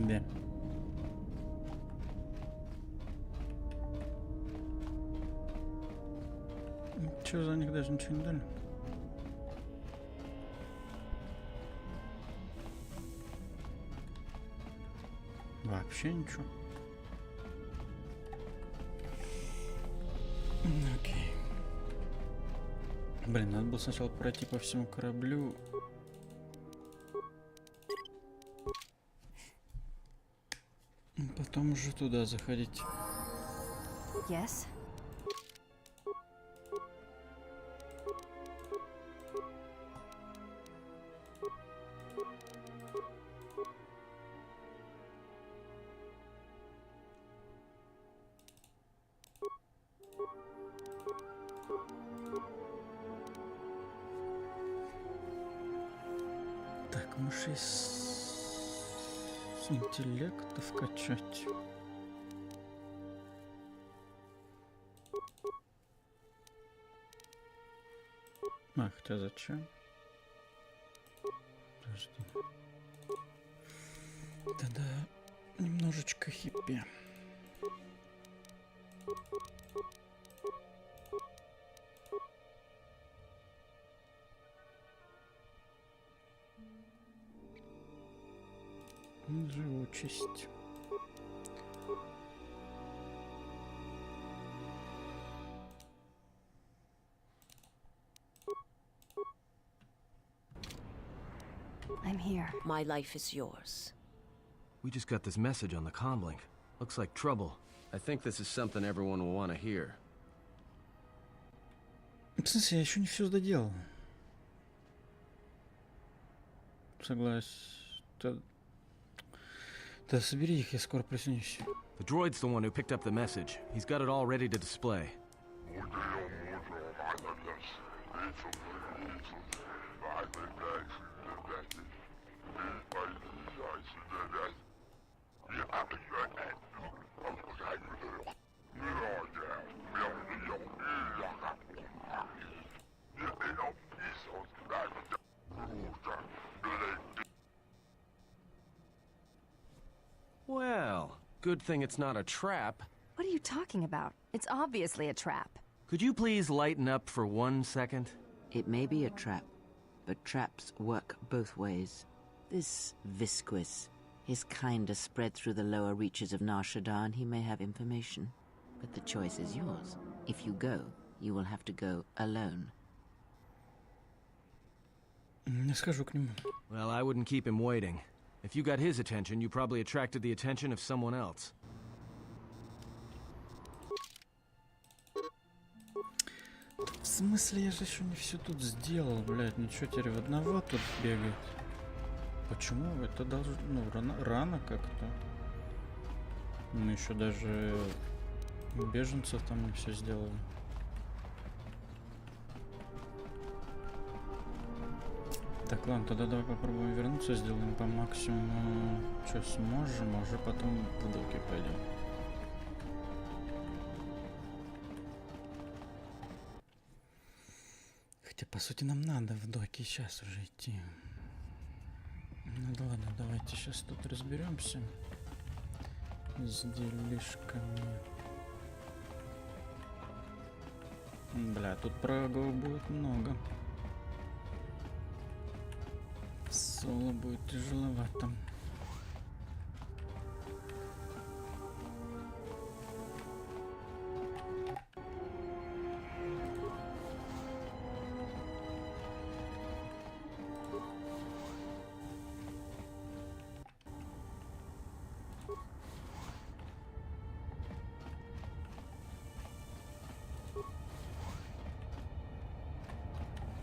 Да. Чё, за них даже ничего не дали? Вообще ничего. Окей. Блин, надо было сначала пройти по всему кораблю. Потом уже туда заходить. Yes. Так, мышей с интеллекта вкачать. А, хотя зачем? Подожди. Тогда немножечко хиппи. Живучесть. I'm here. My life is yours. We just got this message on the comlink. Looks like trouble. I think this is something everyone will want to hear. В смысле, я еще не все доделал. Согласен. Да собери их, я скоро присоединюсь. The droid's the one who picked up the message. He's got it all ready to display. Well, good thing it's not a trap. What are you talking about? It's obviously a trap. Could you please lighten up for 1 second? It may be a trap, but traps work both ways. This Visquis, his kind is spread through the lower reaches of Nar Shaddaa, and he may have information. But the choice is yours. If you go, you will have to go alone. Не схожу к нему. Well, I wouldn't keep him waiting. If you got his attention, you probably attracted the attention of someone else. В смысле, я же еще не все тут сделал, блядь. Ну что теперь в одного тут бегать? Почему? Это должно... Ну, рано как-то. Мы еще даже беженцев там не все сделали. Так, ладно, тогда давай попробуем вернуться, сделаем по максимуму, что сможем, а уже потом в доки пойдем. Хотя, по сути, нам надо в доки сейчас уже идти. Ну да ладно, давайте сейчас тут разберемся с делишками. Бля, тут врагов будет много. Соло будет тяжеловато.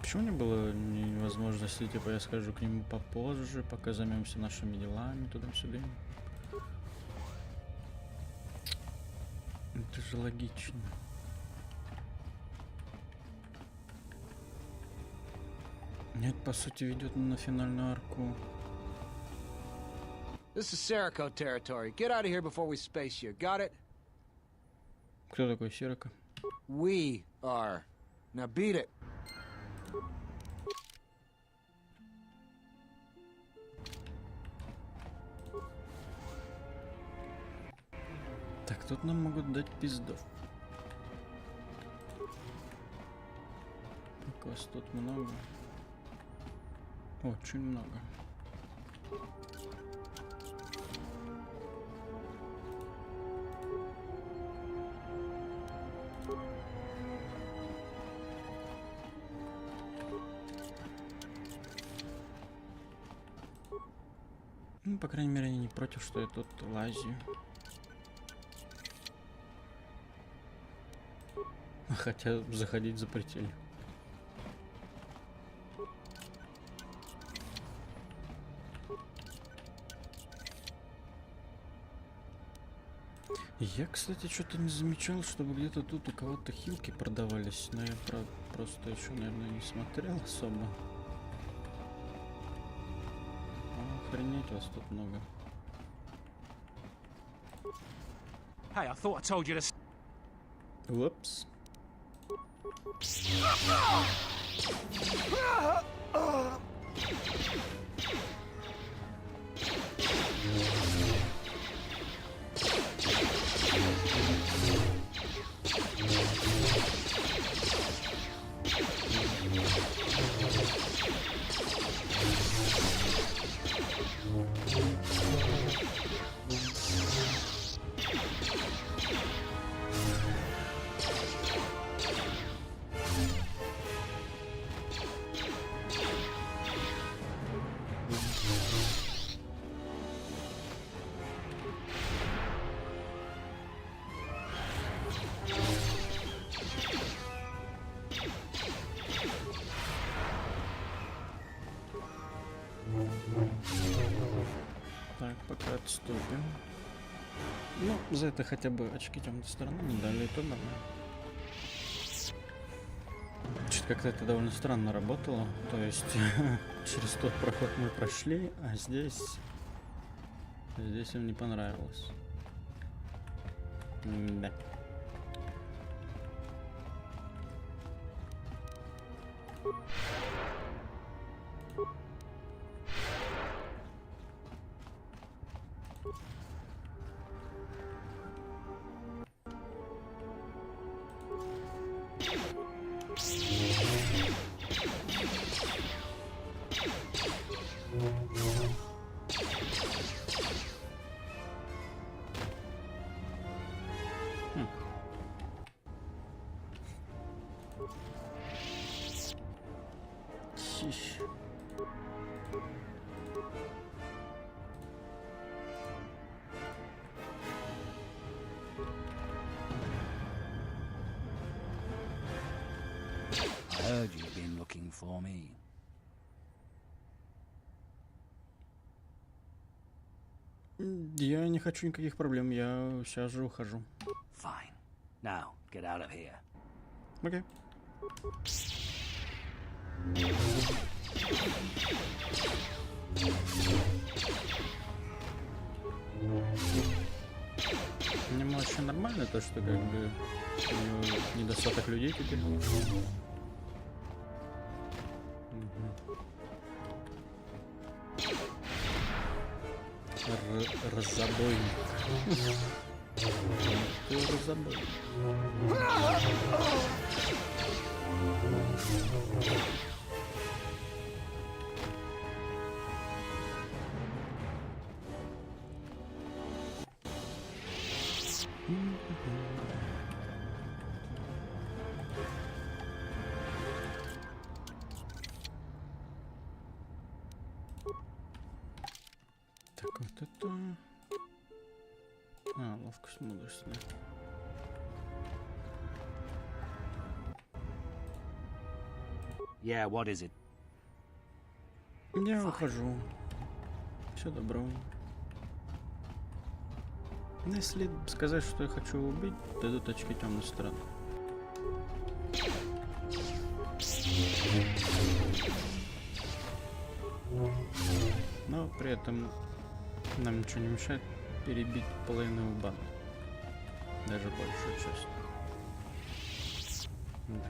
Почему не было невозможности, типа я схожу к нему попозже, пока займемся нашими делами, туда-сюда? Это же логично. Нет, по сути, ведет на финальную арку. This is Serico territory. Get out of here before we space you. Got it? Кто такой Серика? We are. Now beat it. Так, тут нам могут дать пиздов. Так, вас тут много. Очень много. Ну, по крайней мере, они не против, что я тут лазю. Хотя заходить запретили. Я, кстати, что-то не замечал, чтобы где-то тут у кого-то хилки продавались, но я просто еще, наверное, не смотрел особо. Охренеть, вас тут много. Hey, I thought I told you to... Whoops. Так, пока отступим. Ну, за это хотя бы очки темной стороны не дали, и то нормально. Что-то как-то это довольно странно работало. То есть через тот проход мы прошли, а здесь им не понравилось. Да. I heard you've been looking for me. Я не хочу никаких проблем, я сейчас же ухожу. Fine. Now, get out of here. Окей. Мне вообще нормально то, что как бы у него недостаток людей теперь. Разобойник. Разобойник. Так, вот это... А, ловкость, мудрость, да. Yeah, what is it? Я ухожу. Все добро. Но если сказать, что я хочу убить, дадут очки темной стороны. Но при этом нам ничего не мешает перебить половину банды. Даже большую часть. Да.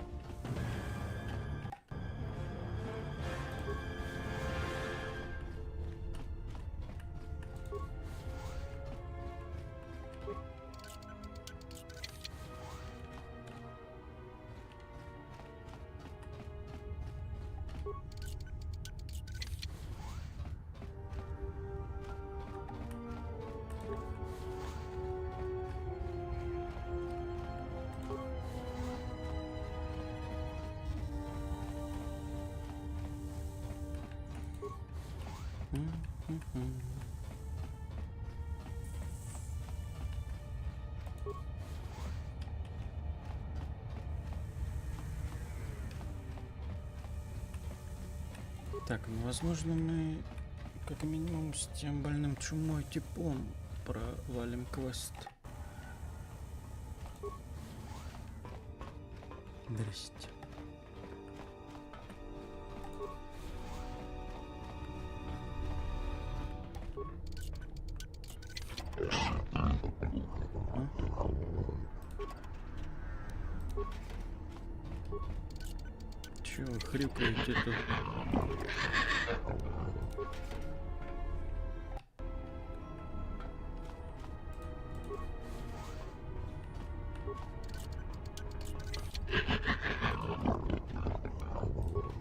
Так, ну возможно мы как минимум с тем больным чумой типом провалим квест. Здрасте. Чё вы хрюкаете тут?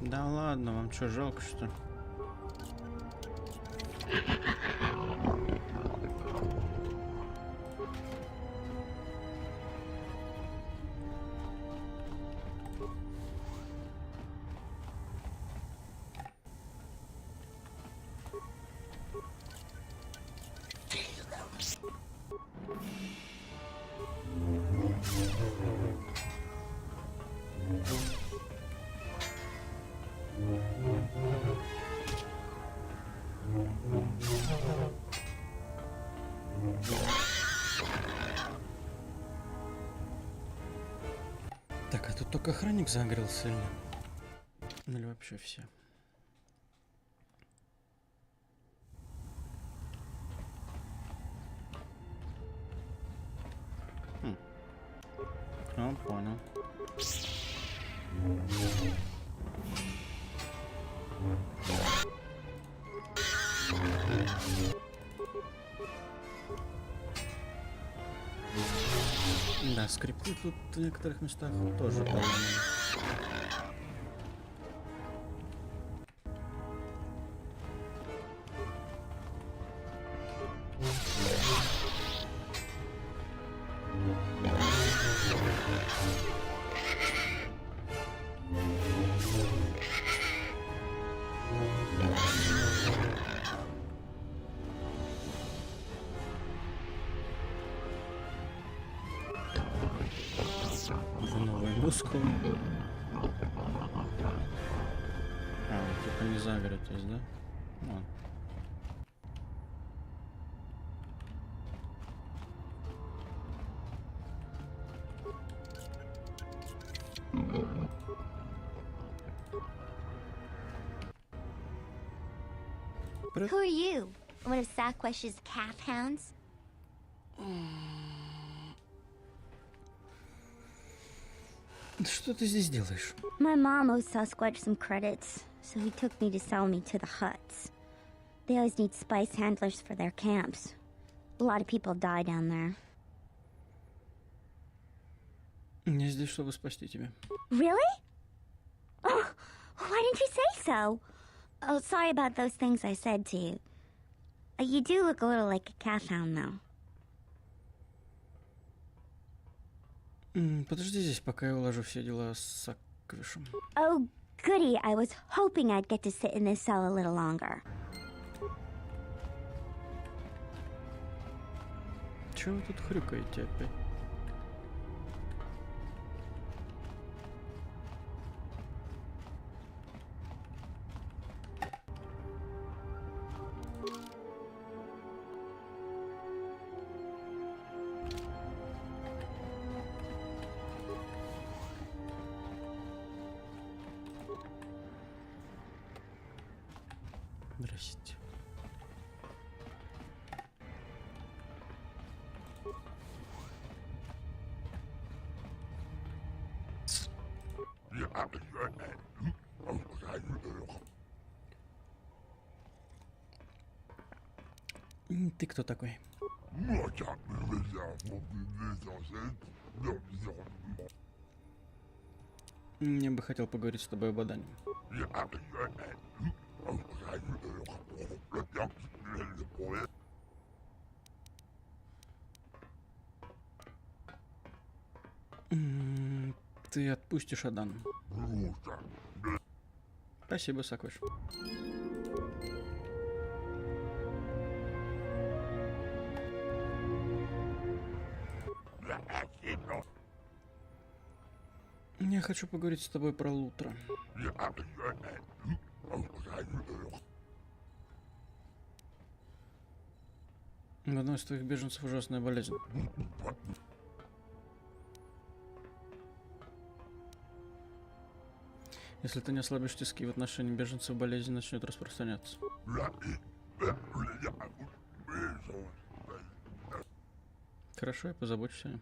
Да ладно, вам что, жалко что ли? Так, а тут только охранник загорелся или вообще все? А, понял. Да, скрипты тут в некоторых местах тоже поломаны. Новый мускул. А, типа не загоритесь, да? Вон. Who are you? One of Saquesh's calf hounds? Что ты здесь делаешь? My mom owes Sasquatch some credits, so he took me to sell me to the huts. They always need spice handlers for their camps. A lot of people die down there. Я здесь, чтобы спасти тебя. Really? Oh, why didn't you say so? Oh, sorry about those things I said to you. You do look a little like a calf hound, though. Подожди здесь, пока я уложу все дела с Саквишем. Oh, goody. I was hoping I'd get to sit in this cell a little longer. Чего вы тут хрюкаете опять? Здрасте. Ты кто такой? Я бы хотел поговорить с тобой об Адане. Ты отпустишь Адану. Спасибо, Саквиш. Я хочу поговорить с тобой про Лутра. У одного из твоих беженцев ужасная болезнь. Если ты не ослабишь тиски в отношении беженцев, болезнь начнет распространяться. Хорошо, я позабочусь о нем.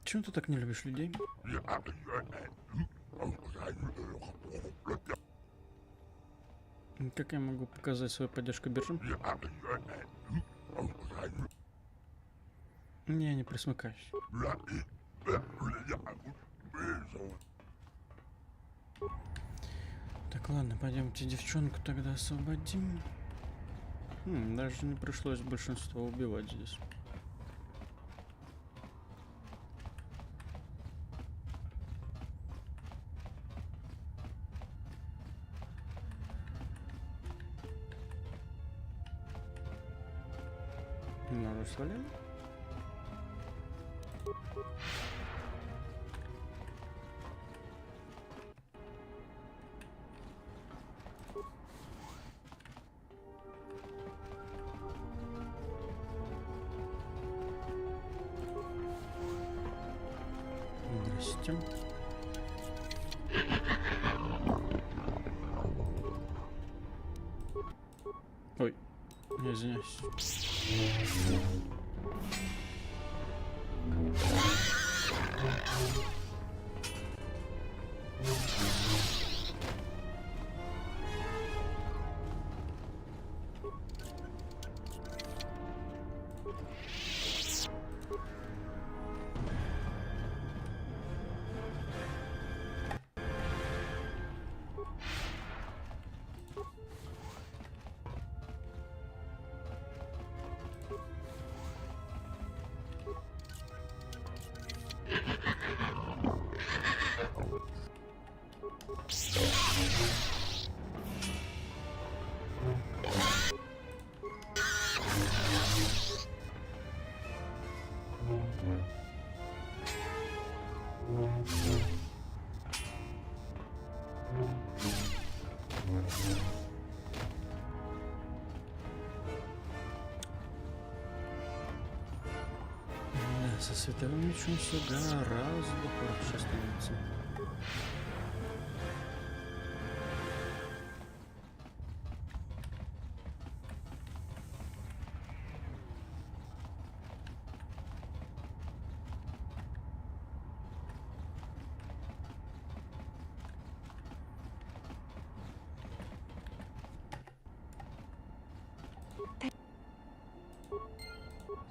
Чего ты так не любишь людей? Как я могу показать свою поддержку биржам? Я не присмыкаюсь. Так, ладно, пойдемте девчонку тогда освободим. Даже не пришлось большинство убивать здесь. Ножи свалили. Здравствуйте. Ой, я извиняюсь. Со световым мечом все гораздо проще становится.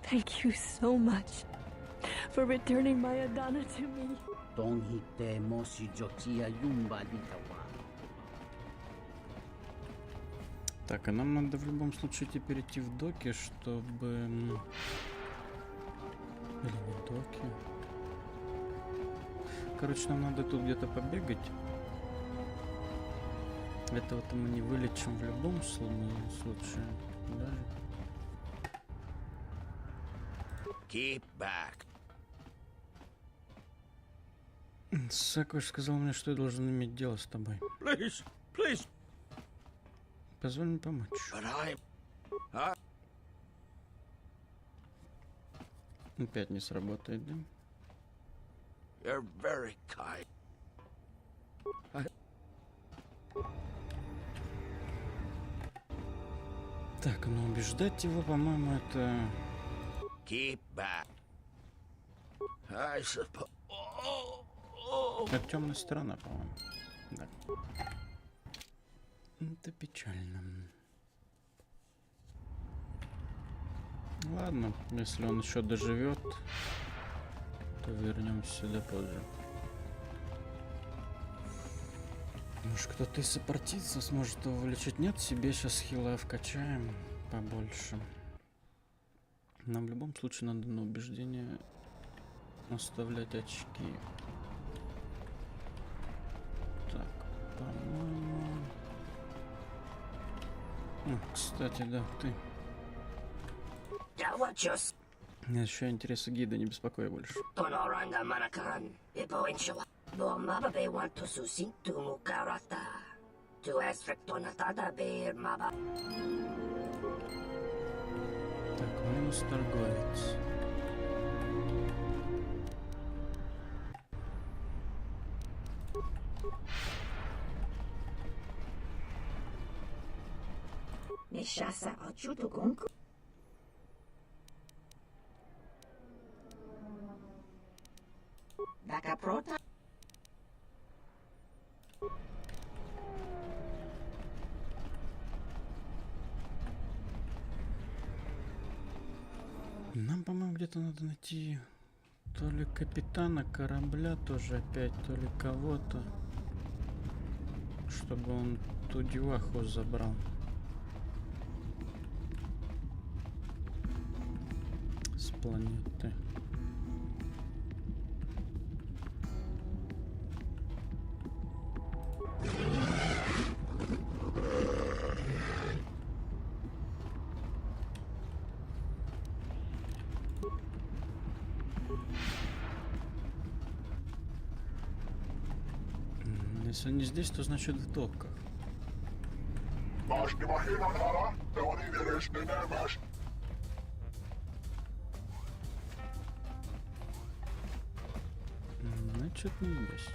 Thank you so much for returning my Adana to me. Так, а нам надо в любом случае теперь идти в доки, чтобы... Или не доки. Короче, нам надо тут где-то побегать. Этого-то мы не вылечим в любом случае. Да? Keep back. Сакваш сказал мне, что я должен иметь дело с тобой. Please, please. Позволь мне помочь. Опять не сработает, да? You're very kind. Так, ну убеждать его, по-моему, это... Keep back. I suppose. Это темная сторона, по-моему. Да. Это печально. Ладно, если он еще доживет, то вернемся сюда позже. Может, кто-то из сопартийцев сможет его вылечить? Нет, себе сейчас хила вкачаем побольше. Нам в любом случае надо на убеждение оставлять очки. Так, по-моему... Кстати, да, ты. Нет, еще интересы гида, не беспокой больше. Так, минус торговец. Neshasa achuto gonku. Daka prota. Нам, по-моему, где-то надо найти то ли капитана корабля тоже опять, то ли кого-то, чтобы он ту деваху забрал. С планеты. Если не здесь, то значит в доках. что-то не здесь.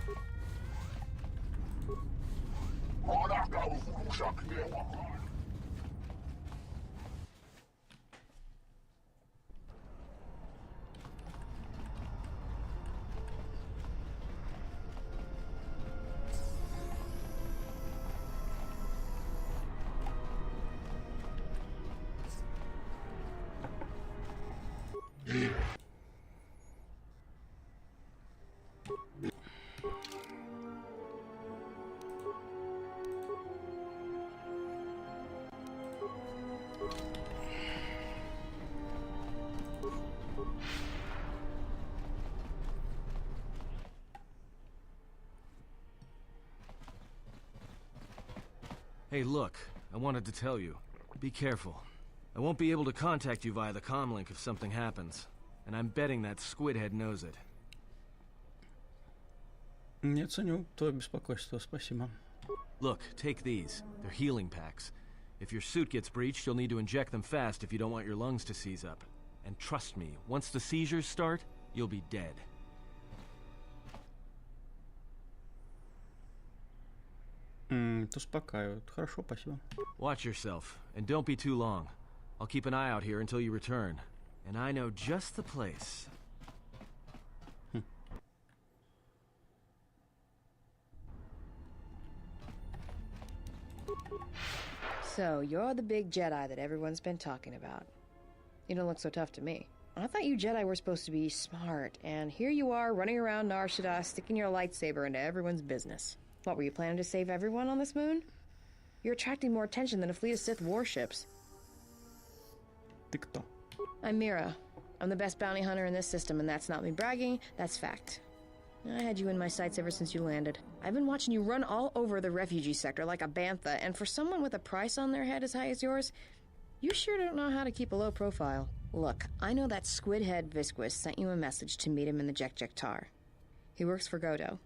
Hey, look, I wanted to tell you. Be careful. I won't be able to contact you via the comlink if something happens. And I'm betting that Squidhead knows it. Не ценю твое беспокойство, спасибо. Look, take these. They're healing packs. If your suit gets breached, you'll need to inject them fast if you don't want your lungs to seize up. And trust me, once the seizures start, you'll be dead. Успокаивают. Хорошо, спасибо. Watch yourself, and don't be too long. I'll keep an eye out here until you return. And I know just the place. So, you're the big Jedi that everyone's been talking about. You don't look so tough to me. I thought you Jedi were supposed to be smart, and here you are running around Nar Shaddaa sticking your lightsaber into everyone's business. What, were you planning to save everyone on this moon? You're attracting more attention than a fleet of Sith warships. Ты кто? I'm Mira. I'm the best bounty hunter in this system, and that's not me bragging, that's fact. I had you in my sights ever since you landed. I've been watching you run all over the refugee sector like a bantha, and for someone with a price on their head as high as yours, you sure don't know how to keep a low profile. Look, I know that squid-head Visquis sent you a message to meet him in the Jek-Jek-Tar. He works for Godo,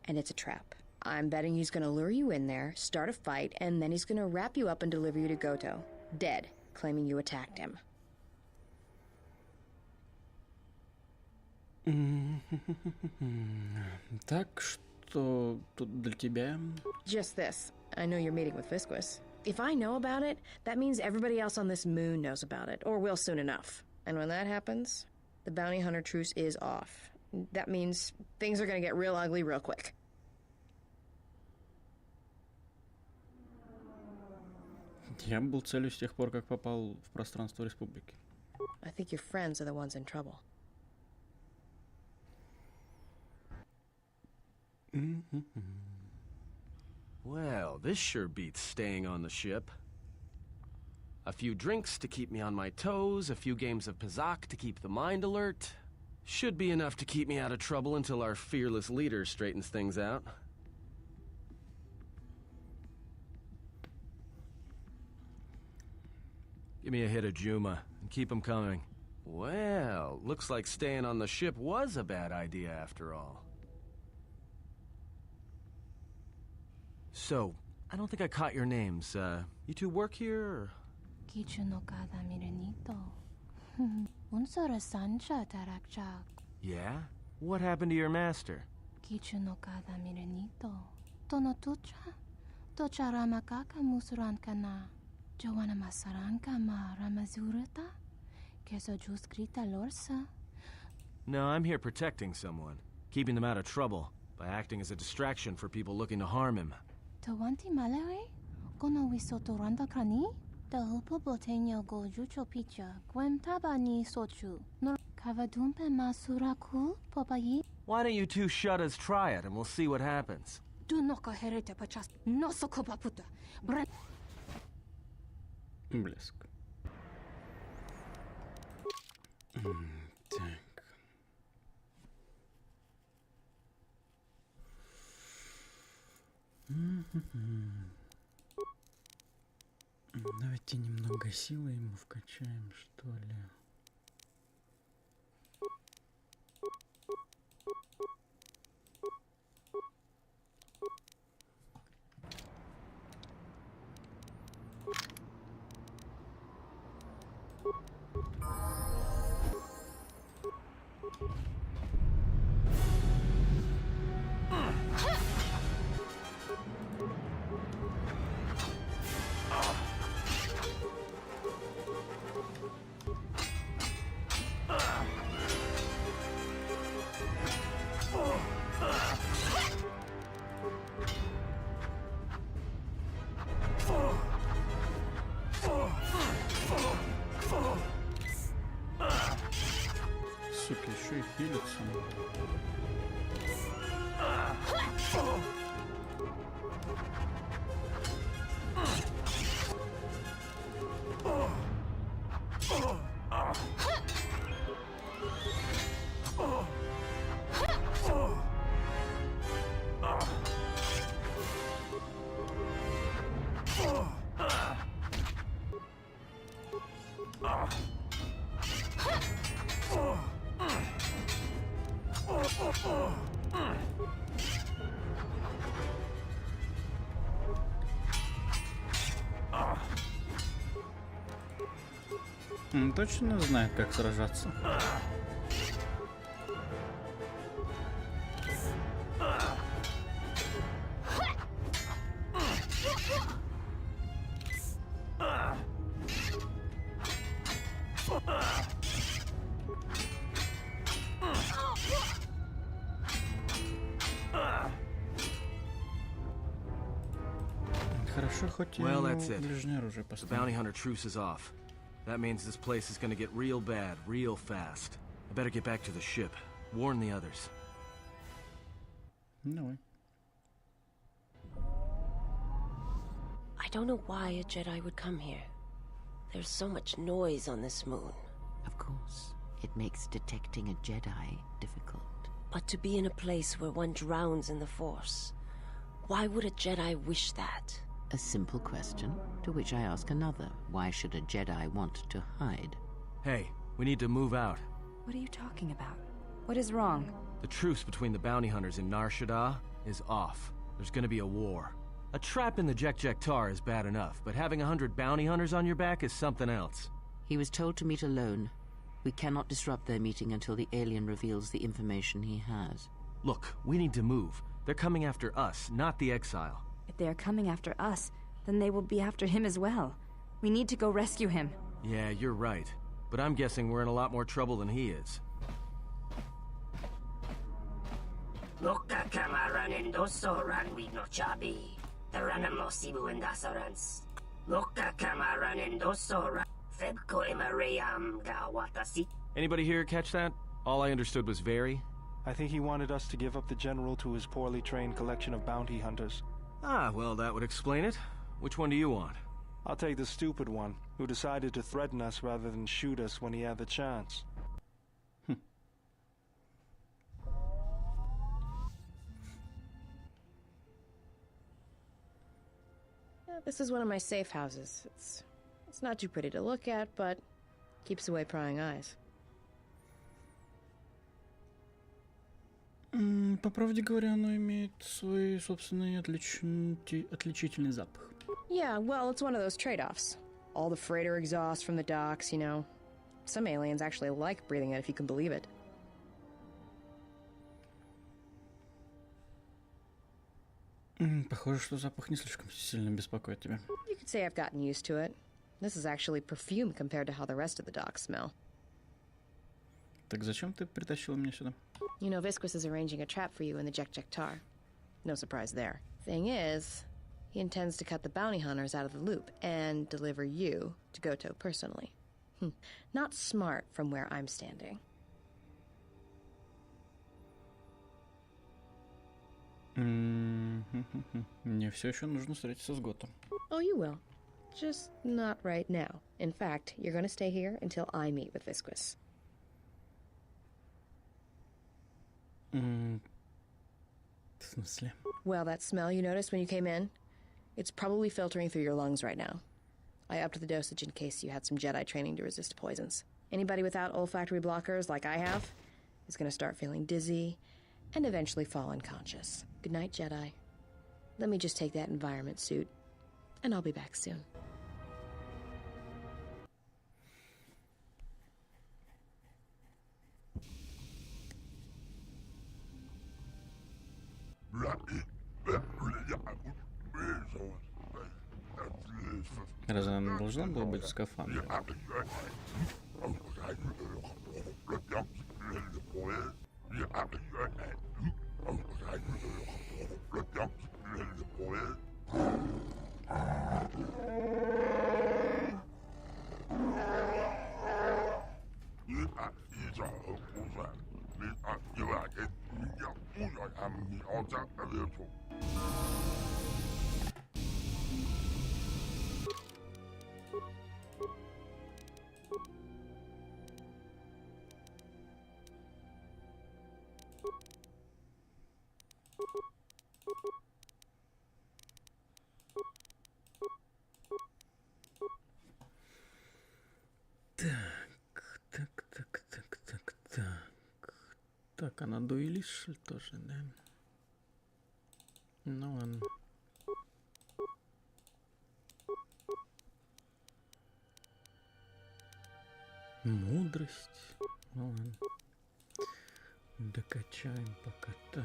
and it's a trap. I'm betting he's gonna lure you in there, start a fight, and then he's gonna wrap you up and deliver you to Goto. Dead, claiming you attacked him. Так, что тут для тебя? Just this. I know you're meeting with Visquis. If I know about it, that means everybody else on this moon knows about it, or will soon enough. And when that happens, the bounty hunter truce is off. That means things are gonna get real ugly real quick. Я был целью с тех пор, как попал в пространство Республики. I think your friends are the ones in trouble. Well, this sure beats staying on the ship. A few drinks to keep me on my toes, a few games of Pazak to keep the mind alert. Should be enough to keep me out of trouble until our fearless leader straightens things out. Give me a hit of Juma, and keep them coming. Well, looks like staying on the ship was a bad idea after all. So, I don't think I caught your names. You two work here, or? Yeah? What happened to your master? No, I'm here protecting someone. Keeping them out of trouble. By acting as a distraction for people looking to harm him. Tawanti Malawi? Kono wisotoranda krani? The upo botenyo go jucho picha, gwem tabani sochu. Nor kavadumpe masuraku popayi? Why don't you two shuttas try it and we'll see what happens? Do noka herete pachas, no sokopaputa. Блеск. Так. Давайте немного силы ему вкачаем, что ли. суки, еще и хилятся. Он точно знает, как сражаться. Хорошо, хоть Well, that's it. ближнее оружие The поставил. bounty hunter truce is off. That means this place is gonna get real bad, real fast. I better get back to the ship. Warn the others. Давай. I don't know why a Jedi would come here. There's so much noise on this moon. Of course, it makes detecting a Jedi difficult. But to be in a place where one drowns in the Force, why would a Jedi wish that? A simple question, to which I ask another. Why should a Jedi want to hide? Hey, we need to move out. What are you talking about? What is wrong? The truce between the bounty hunters in Nar Shaddaa is off. There's gonna be a war. A trap in the Jek Tar is bad enough, but having 100 bounty hunters on your back is something else. He was told to meet alone. We cannot disrupt their meeting until the alien reveals the information he has. Look, we need to move. They're coming after us, not the exile. If they are coming after us, then they will be after him as well. We need to go rescue him. Yeah, you're right. But I'm guessing we're in a lot more trouble than he is. Loka kamaran endoso ranwi no chabi. Taranamo sibu endasarans. Loka kamaran endoso febko emareyam ga watasi. Anybody here catch that? All I understood was very. I think he wanted us to give up the general to his poorly trained collection of bounty hunters. Ah, well, that would explain it. Which one do you want? I'll take the stupid one, who decided to threaten us rather than shoot us when he had the chance. This is one of my safe houses. It's not too pretty to look at, but keeps away prying eyes. По правде говоря, оно имеет свой собственный отличительный запах. Yeah, well, it's one of those trade-offs. All the freighter exhaust from the docks, you know. Some aliens actually like breathing it, if you can believe it. Похоже, что запах не слишком сильно беспокоит тебя. You could say I've gotten used to it. This is actually perfume compared to how the rest of the docks smell. Так зачем ты притащила меня сюда? You know, Visquis is arranging a trap for you in the Jek Tar. No surprise there. Thing is, he intends to cut the bounty hunters out of the loop and deliver you to Goto personally. Not smart from where I'm standing. Мне все еще нужно встретиться с Готом. Oh, you will. Just not right now. In fact, you're going to stay here until I meet with Visquis. В смысле? Well, that smell you noticed when you came in, it's probably filtering through your lungs right now. I upped the dosage in case you had some Jedi training to resist poisons. Anybody without olfactory blockers, like I have, is going to start feeling dizzy and eventually fall unconscious. Good night, Jedi. Let me just take that environment suit, and I'll be back soon. Разве она должна была быть в скафандре? Так, она дуэлист, что ли, тоже, да? Ну ладно. Мудрость. Ну ладно. Докачаем пока так.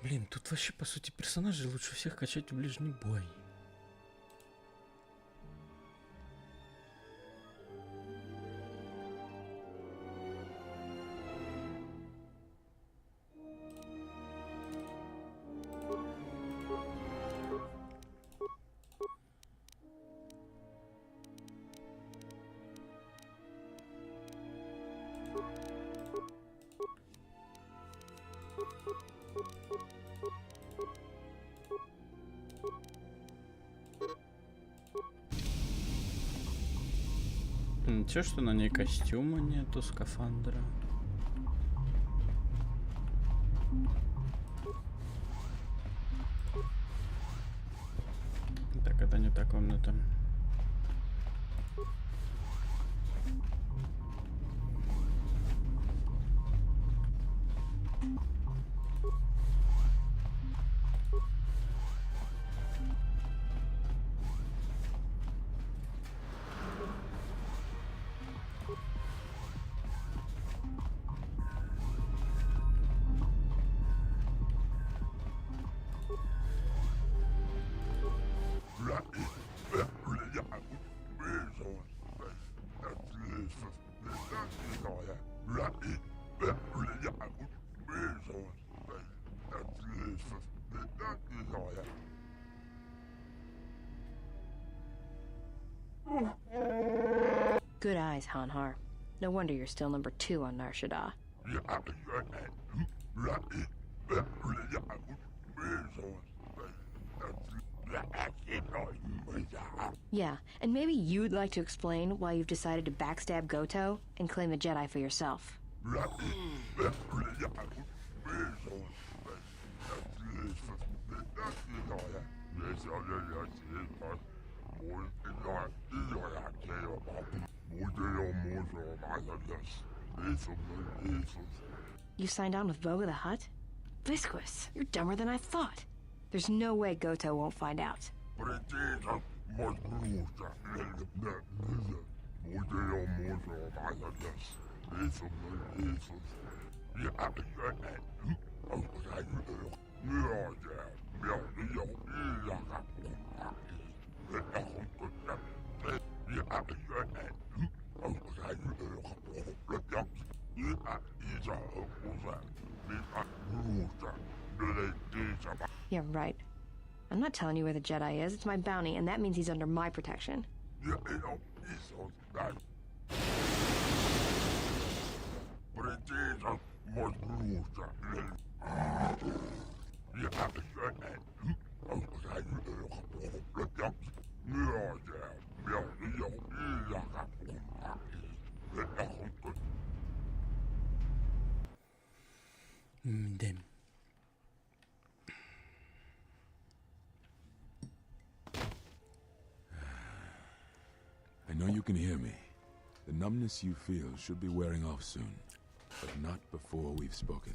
Блин, тут вообще, по сути, персонажей лучше всех качать в ближний бой. Ничего, что на ней костюма нету, скафандра. Так, это не та комната. Good eyes, Hanhar. No wonder you're still number 2 on Nar Shaddaa. Yeah, and maybe you'd like to explain why you've decided to backstab Goto and claim the Jedi for yourself. You signed on with Voga the Hutt? Visquis, you're dumber than I thought. There's no way Goto won't find out. Yeah, right. I'm not telling you where the Jedi is. It's my bounty, and that means he's under my protection. Да. I know you can hear me. The numbness you feel should be wearing off soon, but not before we've spoken.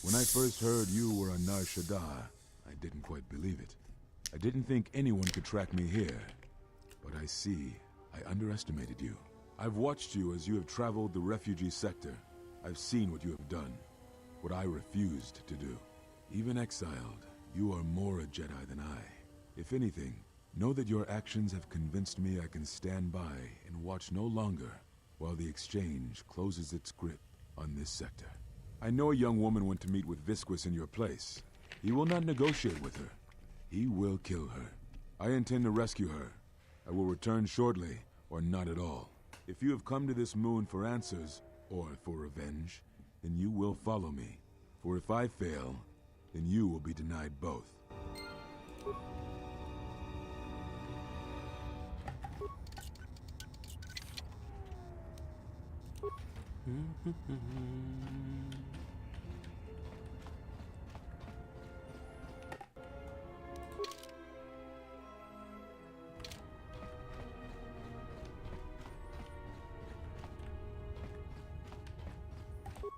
When I first heard you were on Nar Shaddaa, I didn't quite believe it. I didn't think anyone could track me here, but I see I underestimated you. I've watched you as you have traveled the refugee sector. I've seen what you have done, what I refused to do. Even exiled, you are more a Jedi than I. If anything, know that your actions have convinced me I can stand by and watch no longer while the Exchange closes its grip on this sector. I know a young woman went to meet with Visquis in your place. He will not negotiate with her. He will kill her. I intend to rescue her. I will return shortly, or not at all. If you have come to this moon for answers, or for revenge, then you will follow me. For if I fail, then you will be denied both.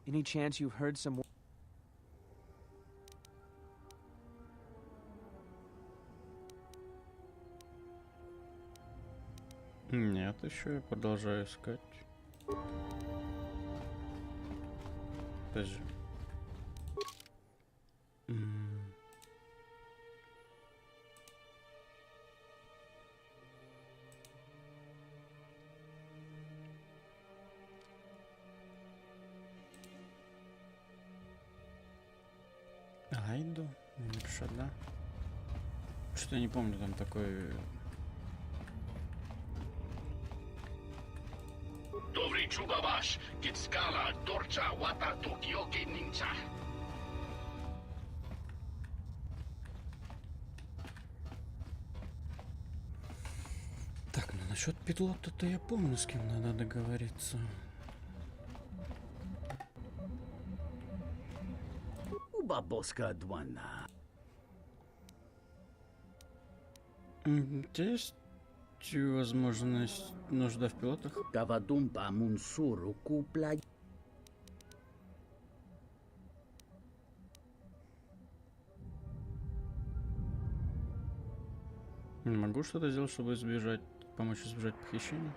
Any chance you've heard some... Нет, еще я продолжаю искать. Подожди. Айду, да? Что-то я не помню, там такой... Добрый чугаваш, китскала, дорча, вата, токио, генинча. Так, ну насчет пилота-то я помню, с кем надо договориться. Бабоска Двана. Есть возможность нужда в пилотах? Кавадумпа Мунсуру купла. Не могу что-то сделать, чтобы избежать, помочь избежать похищения?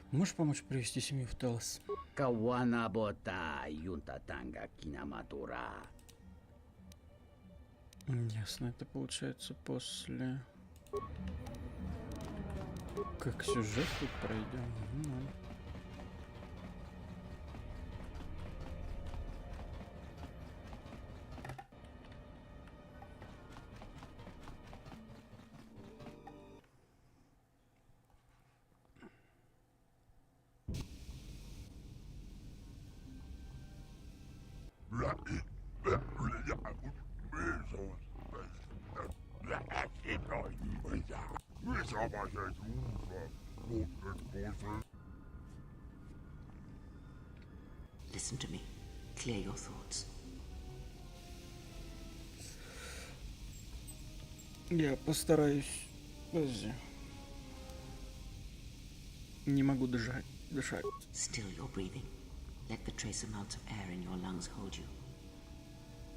Можешь помочь привести семью в Телос? Ясно, это получается после... Как сюжет тут пройдем? Listen to me. Clear your thoughts. Я постараюсь. Подожди. Не могу дышать. Still you're breathing. Let the trace amounts of air in your lungs hold you.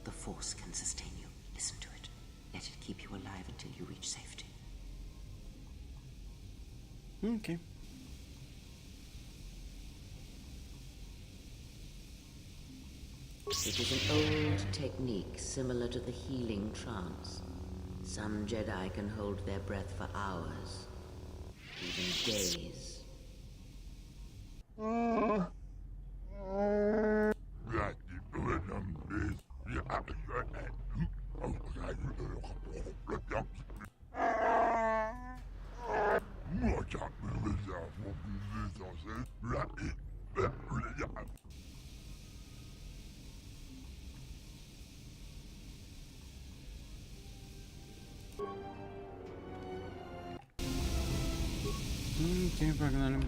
The Force can sustain you. Listen to it. Let it keep you alive until you reach safety. Okay. It is an old technique similar to the healing trance. Some Jedi can hold their breath for hours, even days. Окей, погнали.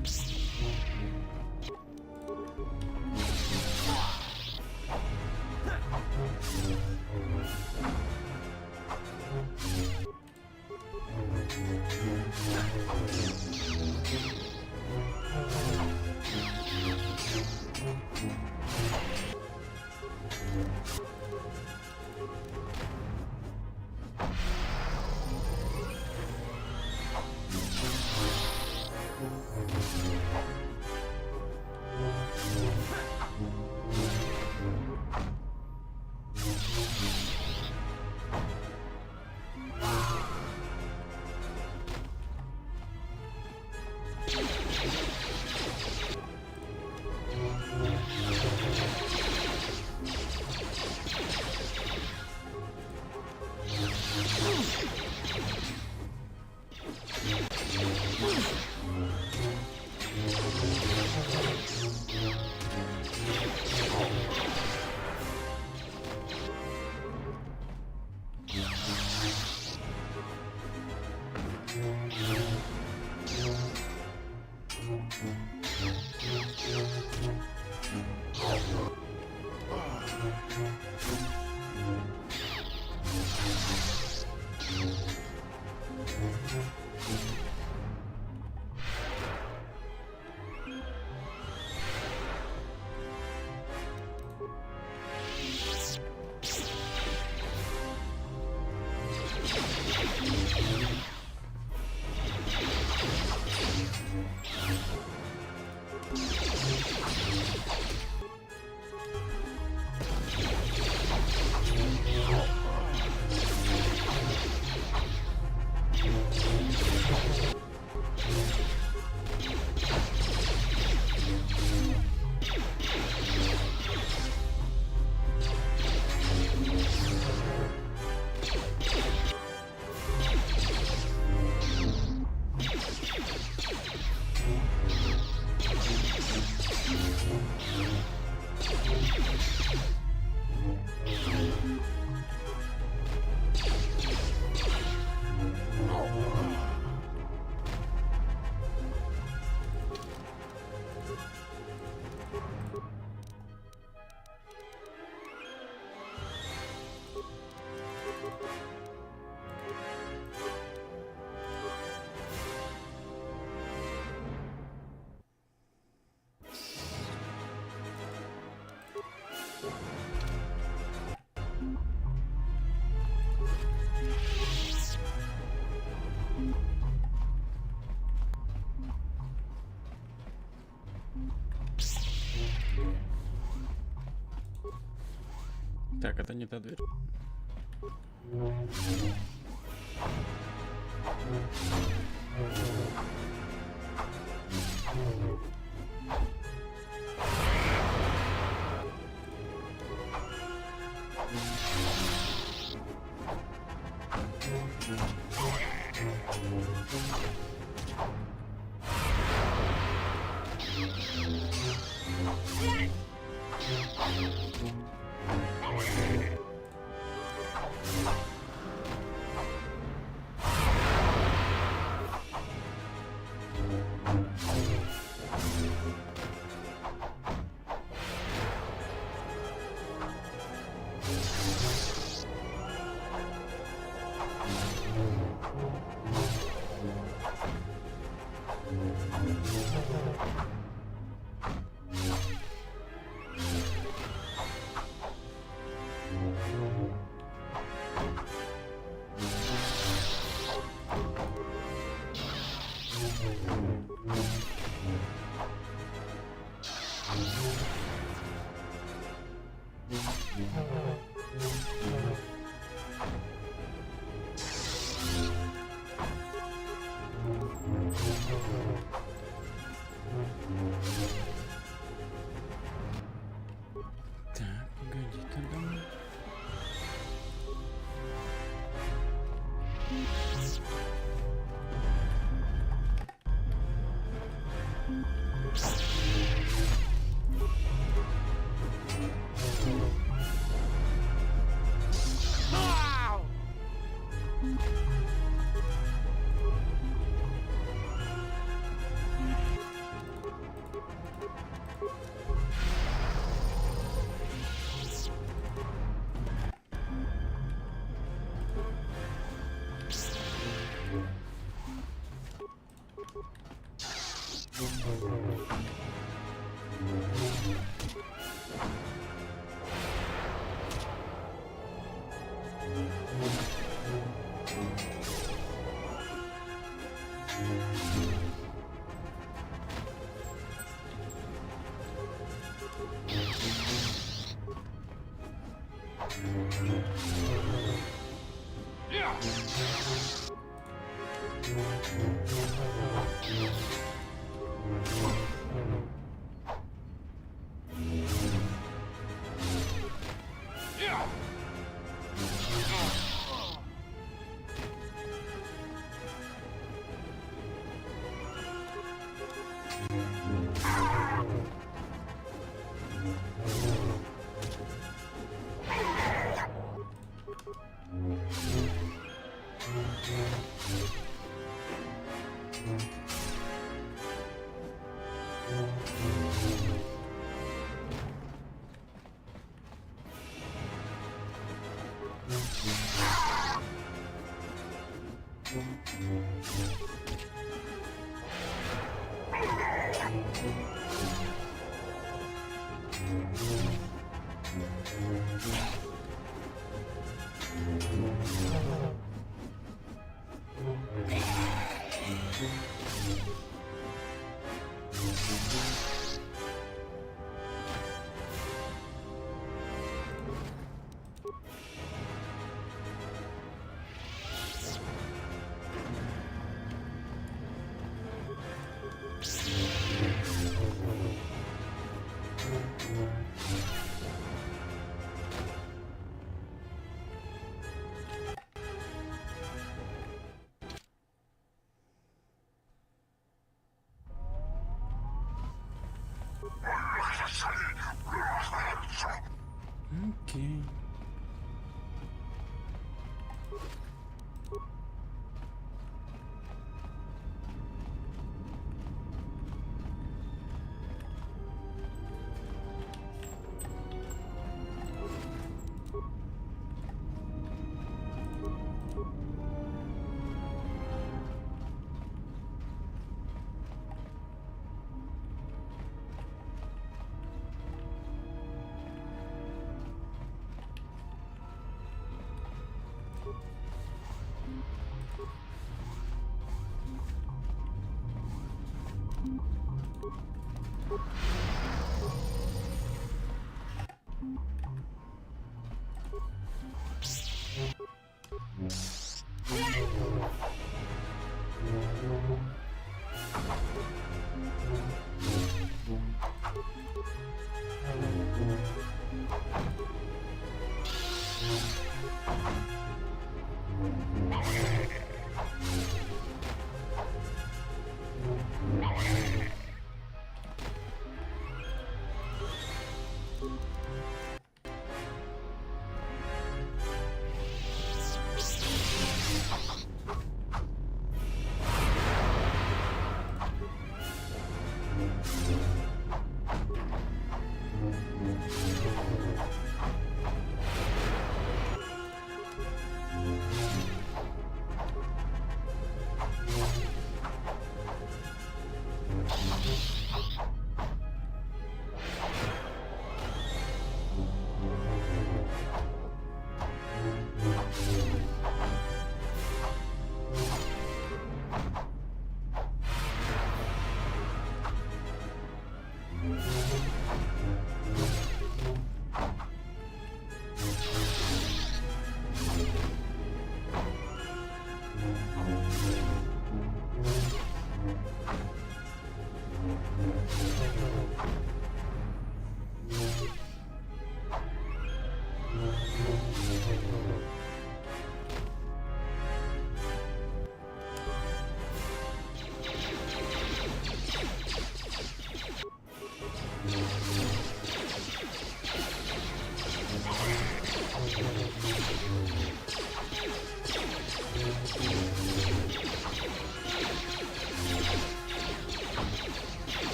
Так, это не та дверь. Okay.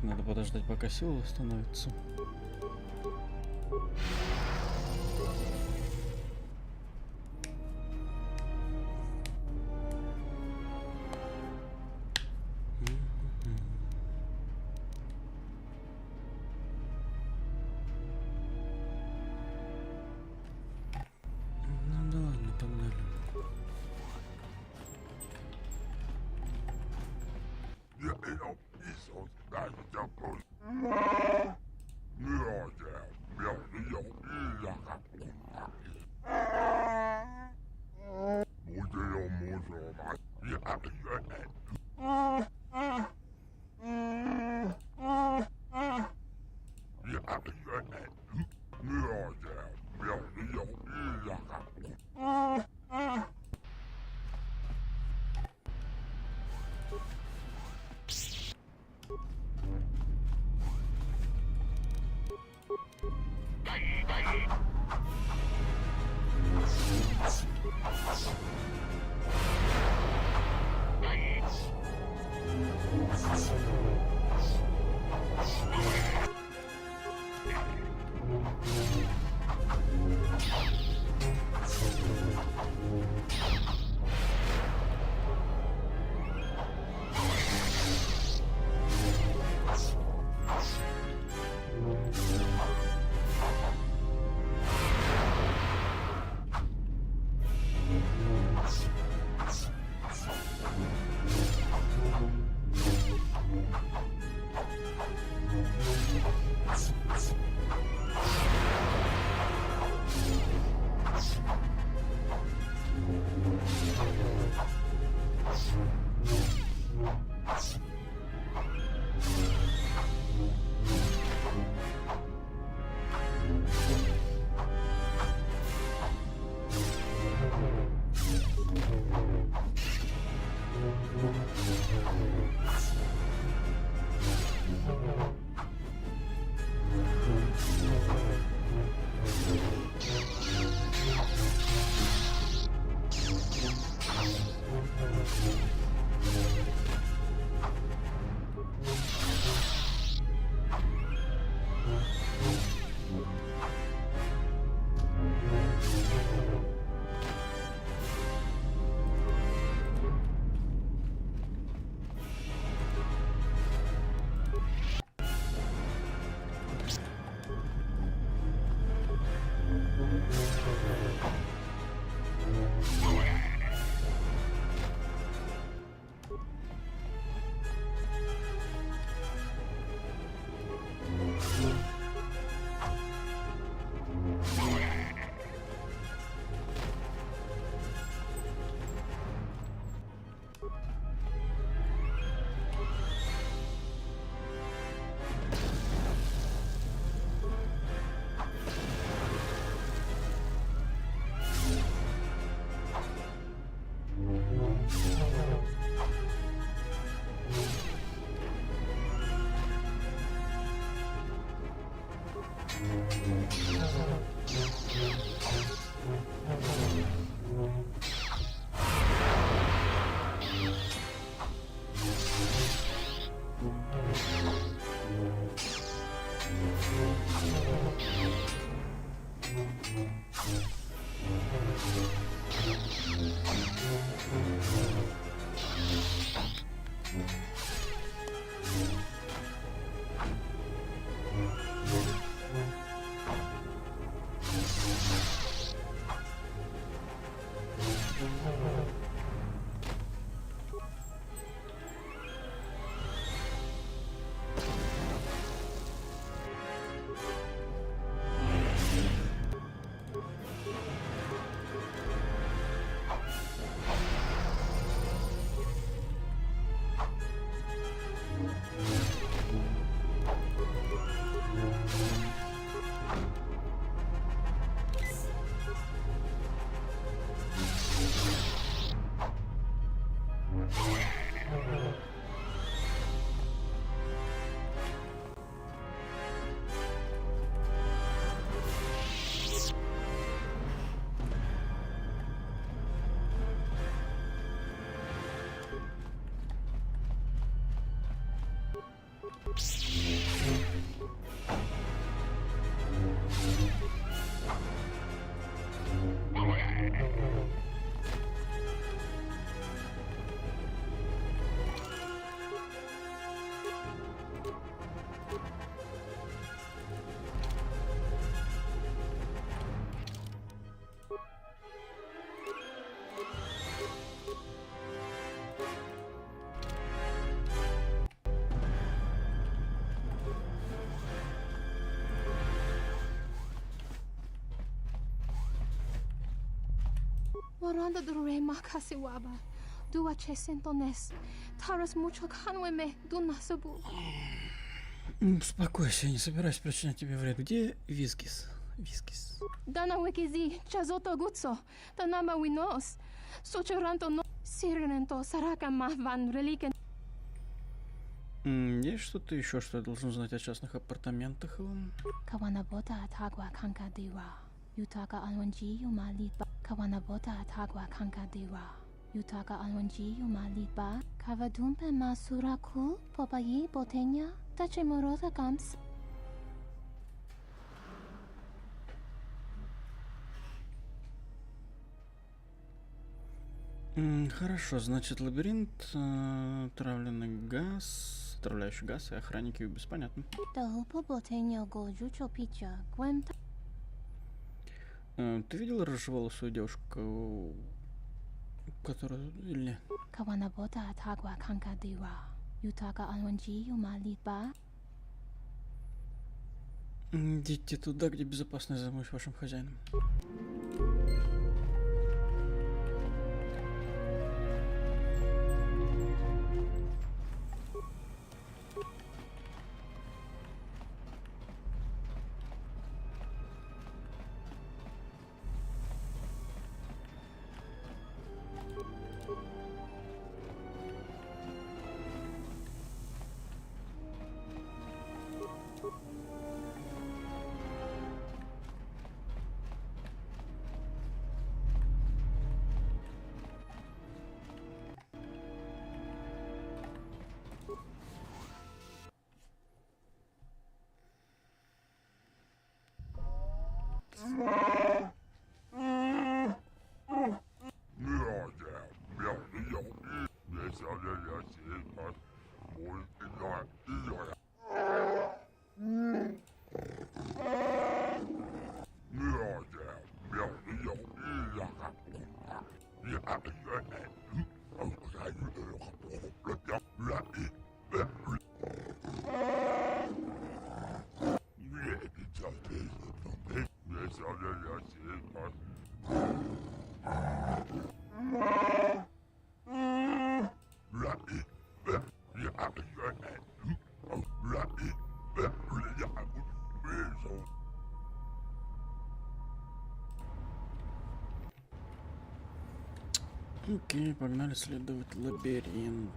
Так, надо подождать, пока силы восстановятся. Ну да ладно, погнали. Waranda dure makasi waba. Dua chesentones. Taras mucho canweme dunasabу. Успокойся, я не собираюсь причинять тебе вред. Где Вискис? Вискис. Dana wikizi chazoto gutso. Tanama winos. Sochoranto no. Sirento saraka mahvan reliken. Есть что-то еще, что я должен знать о частных апартаментах его? Kawanabota atagwa kanka diwa. Yutaka alwanji yumalit ba. Kawanabota atagwa kanka diwa. Yutaka alwanji yumalit ba. Kavadumpe masuraku popayi botenya. Tachimurota kams. Хорошо, значит, лабиринт, отравленный газ, отравляющий газ и охранники без понятно. Ты видела рыжеволосую девушку, которая или нет? Идите туда, где безопасно, я займусь вашим хозяином. Окей, погнали следовать лабиринт.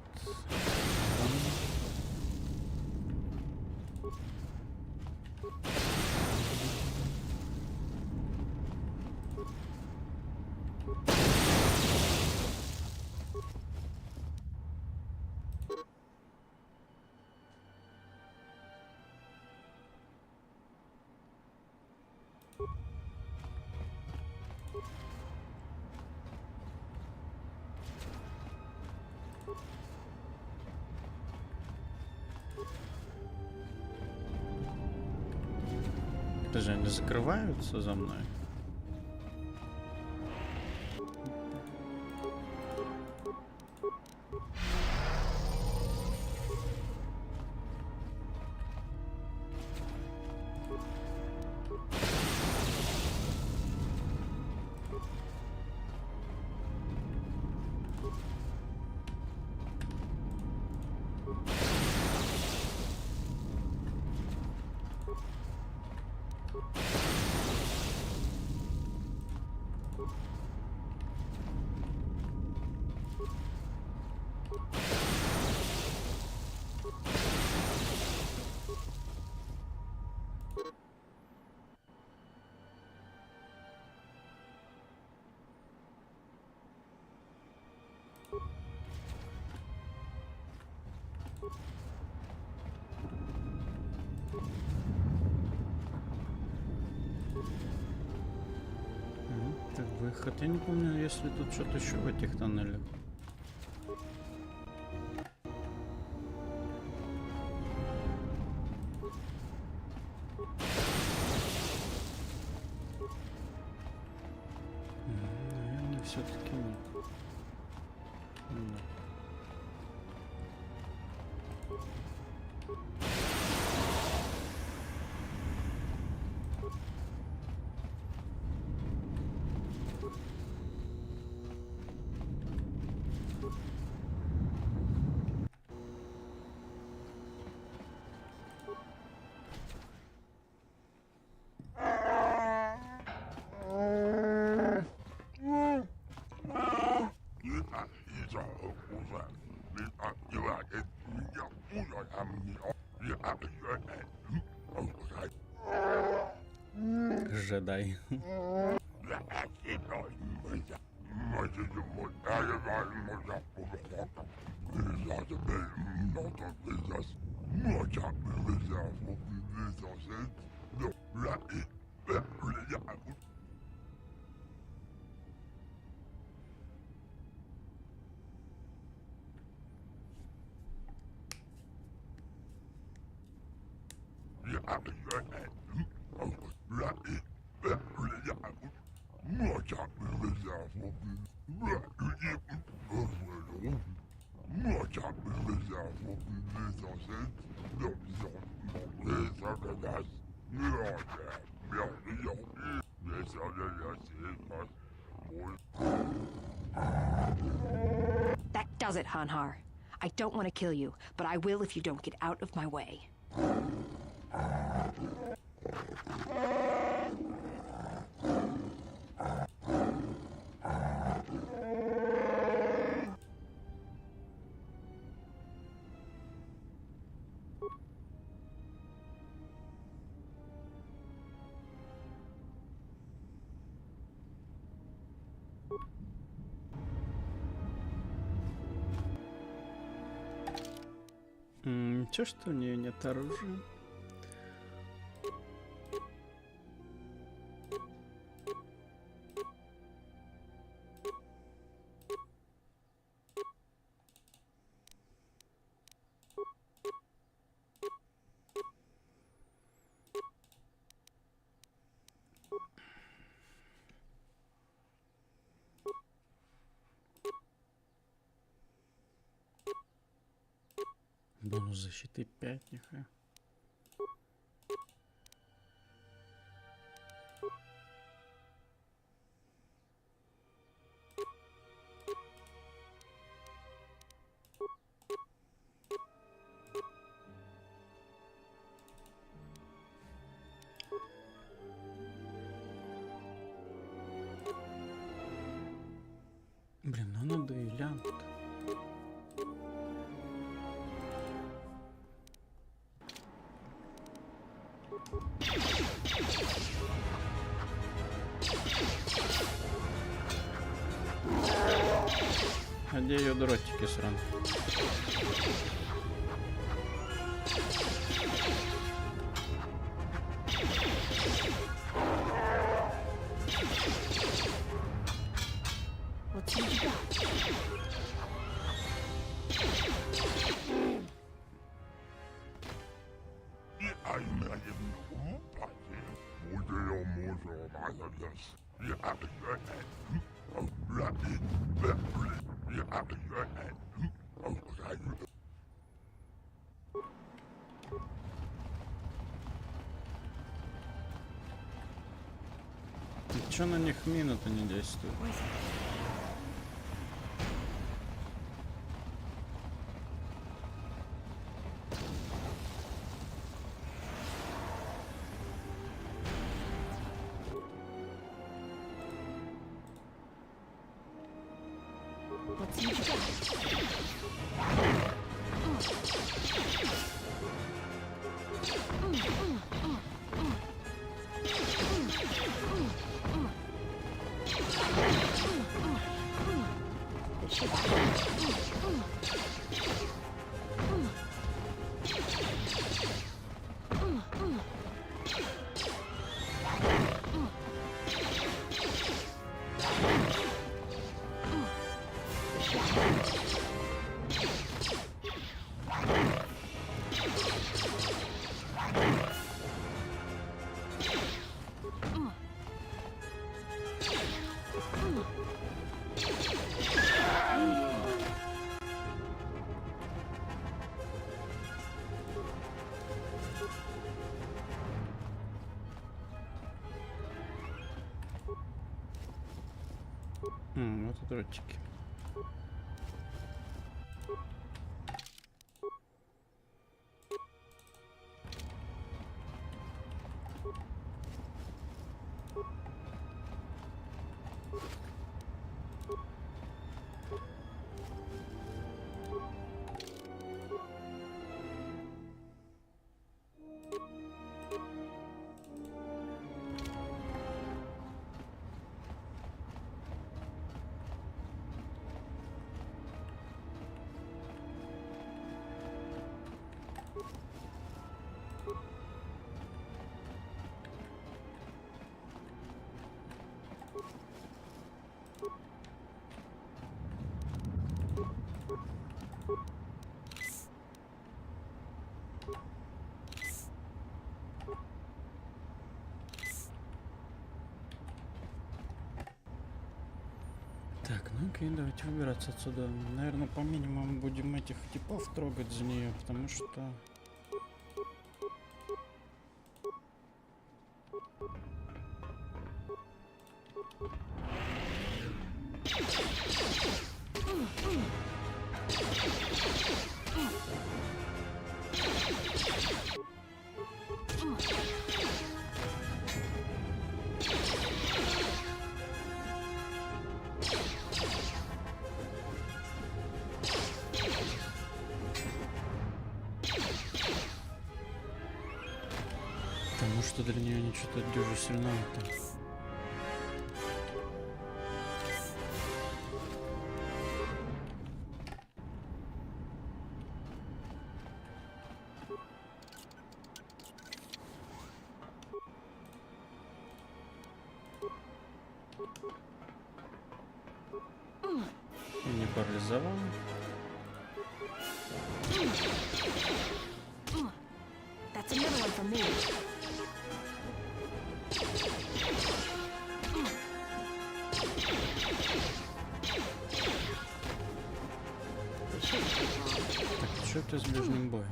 Даже они закрываются за мной. Это выход. Я не помню, если тут что-то еще в этих тоннелях. Наверное, все-таки нет. Жедай. That does it, Hanhar. I don't want to kill you, but I will if you don't get out of my way. Чё, что у нее нет оружия? Бонус защиты 5, нихуя. Блин, ну надо и лямб-то. А где ее дротики сран? Let's see what you got. Чё на них мина-то не действует? Let's see what you Вот и дротики. Окей, давайте выбираться отсюда. Наверное, по минимуму будем этих типов трогать за нее, потому что... Потому что для нее они что-то дюже сильновато. Не парализовал. That's another one for me. Так, что это с ближним боем?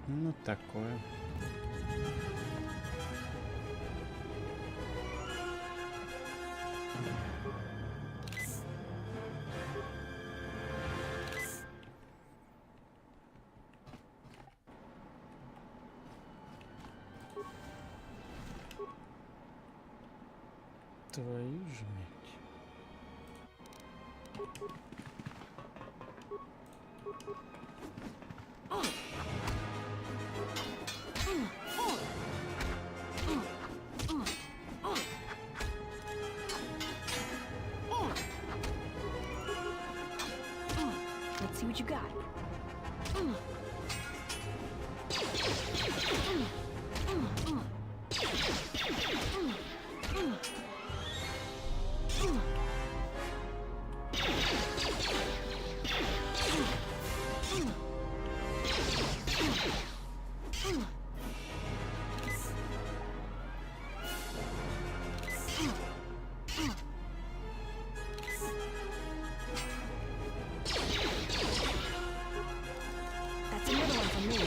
Ну, такое. Твою же мать. Let's see what you got. That's another one for me.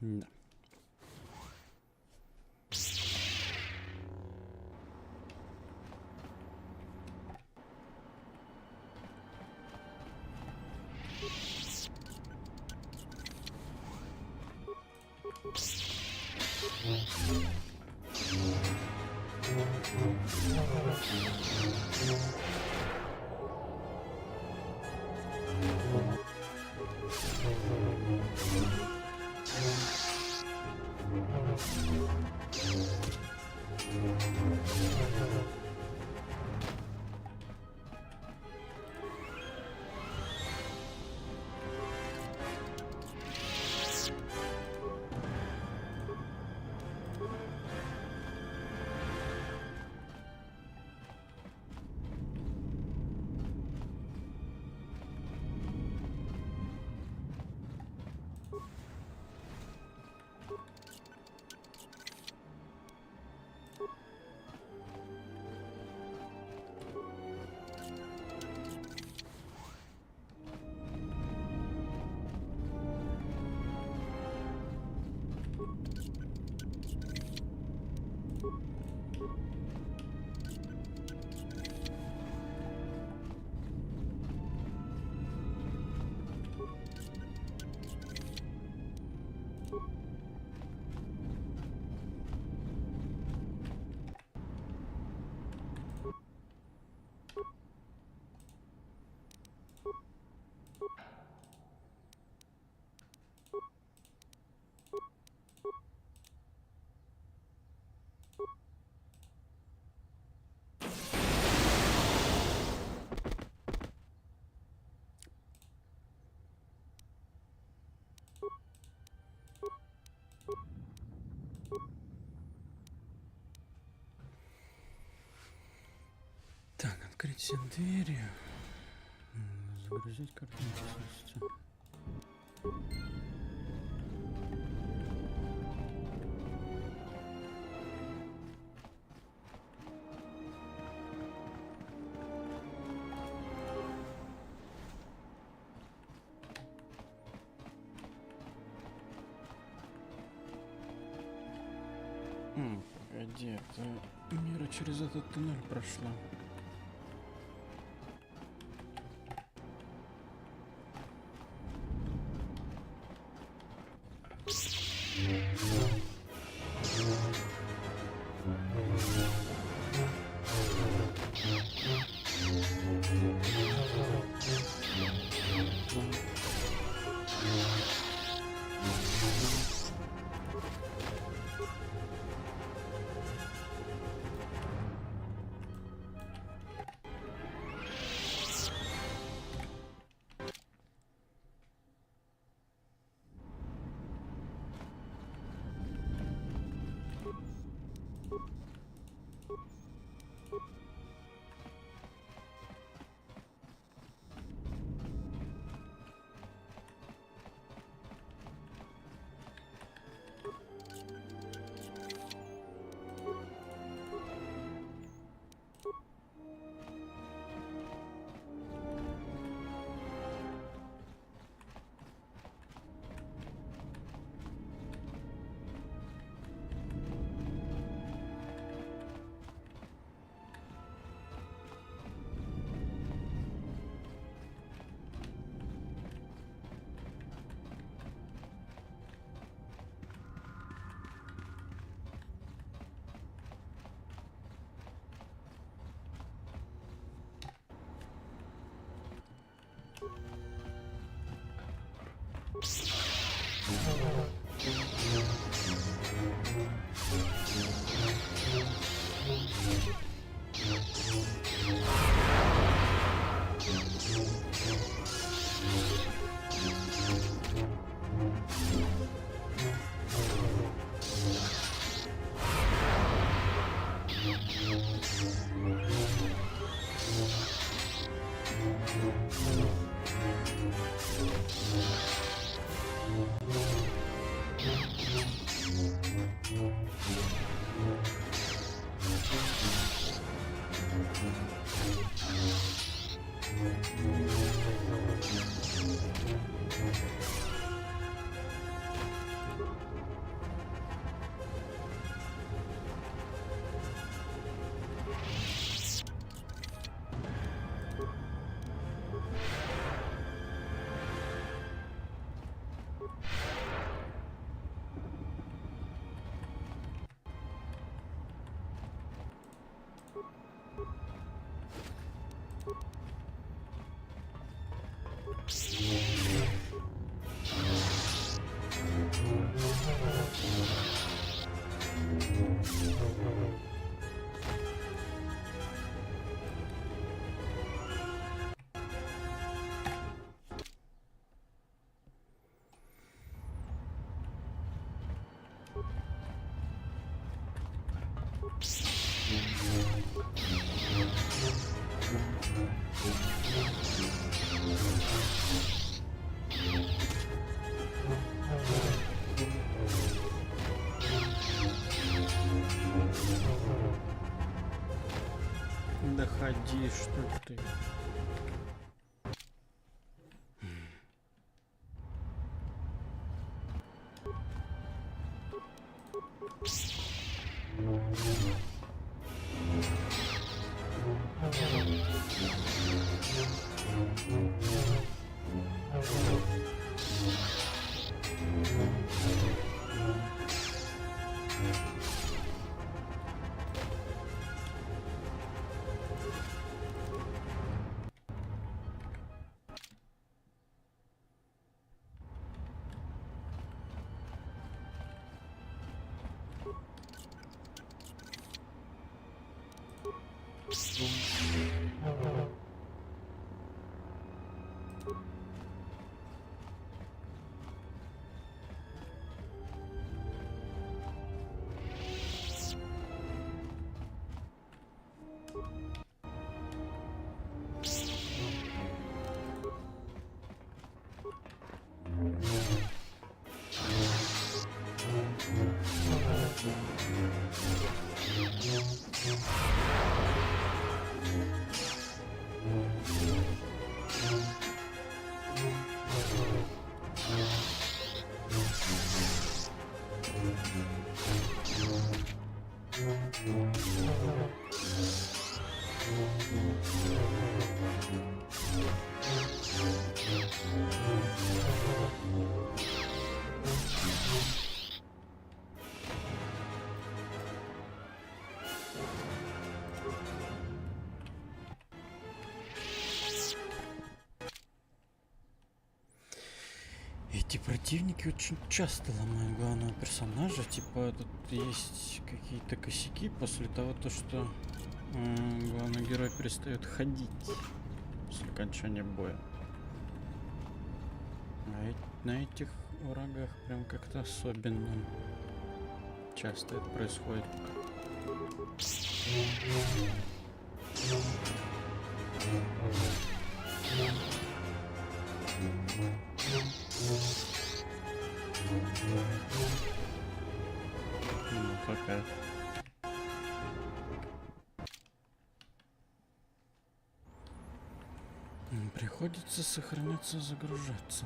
Да. Так, открыть все двери. Загрузить карту честности. Погоди, это мира через этот туннель прошла. Доходи, что ты. Эти противники очень часто ломают главного персонажа. Типа тут есть какие-то косяки после того, что главный герой перестает ходить после окончания боя. А на этих врагах прям как-то особенно часто это происходит. Вот опять. Приходится сохраняться, загружаться.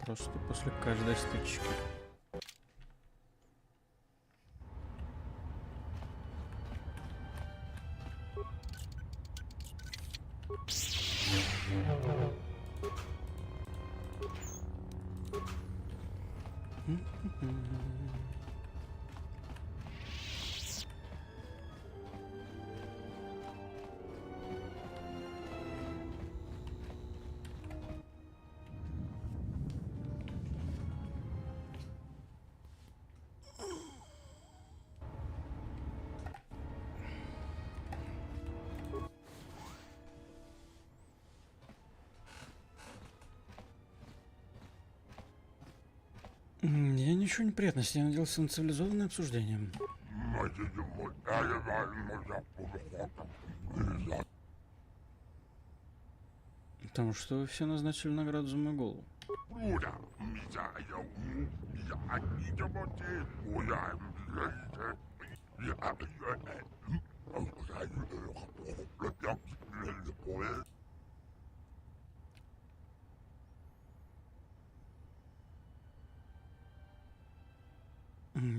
Просто после каждой стычки. Я ничего неприятности, я надеялся на цивилизованное обсуждение. Потому что вы все назначили награду за мою голову.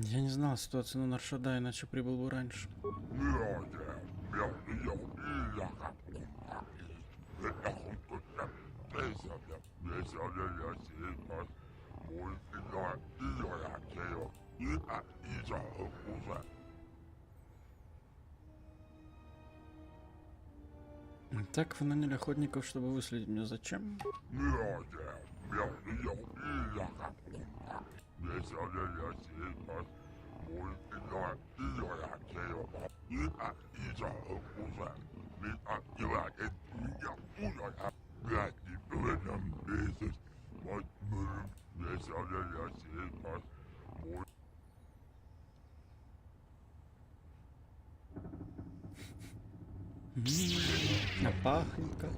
Я не знал ситуации на Наршада, иначе прибыл бы раньше. Так, вы наняли охотников, чтобы выследить меня. Зачем? А пахнет как.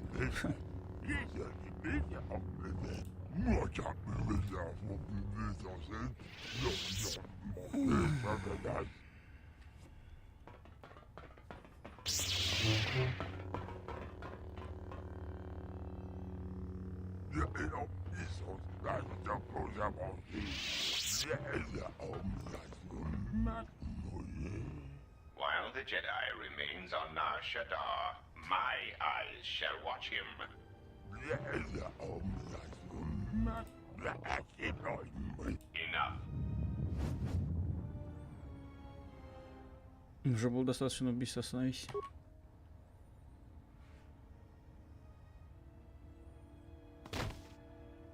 While the Jedi remains on Nar Shaddaa, My eyes shall watch him. Enough. Уже было достаточно убийств, остановись.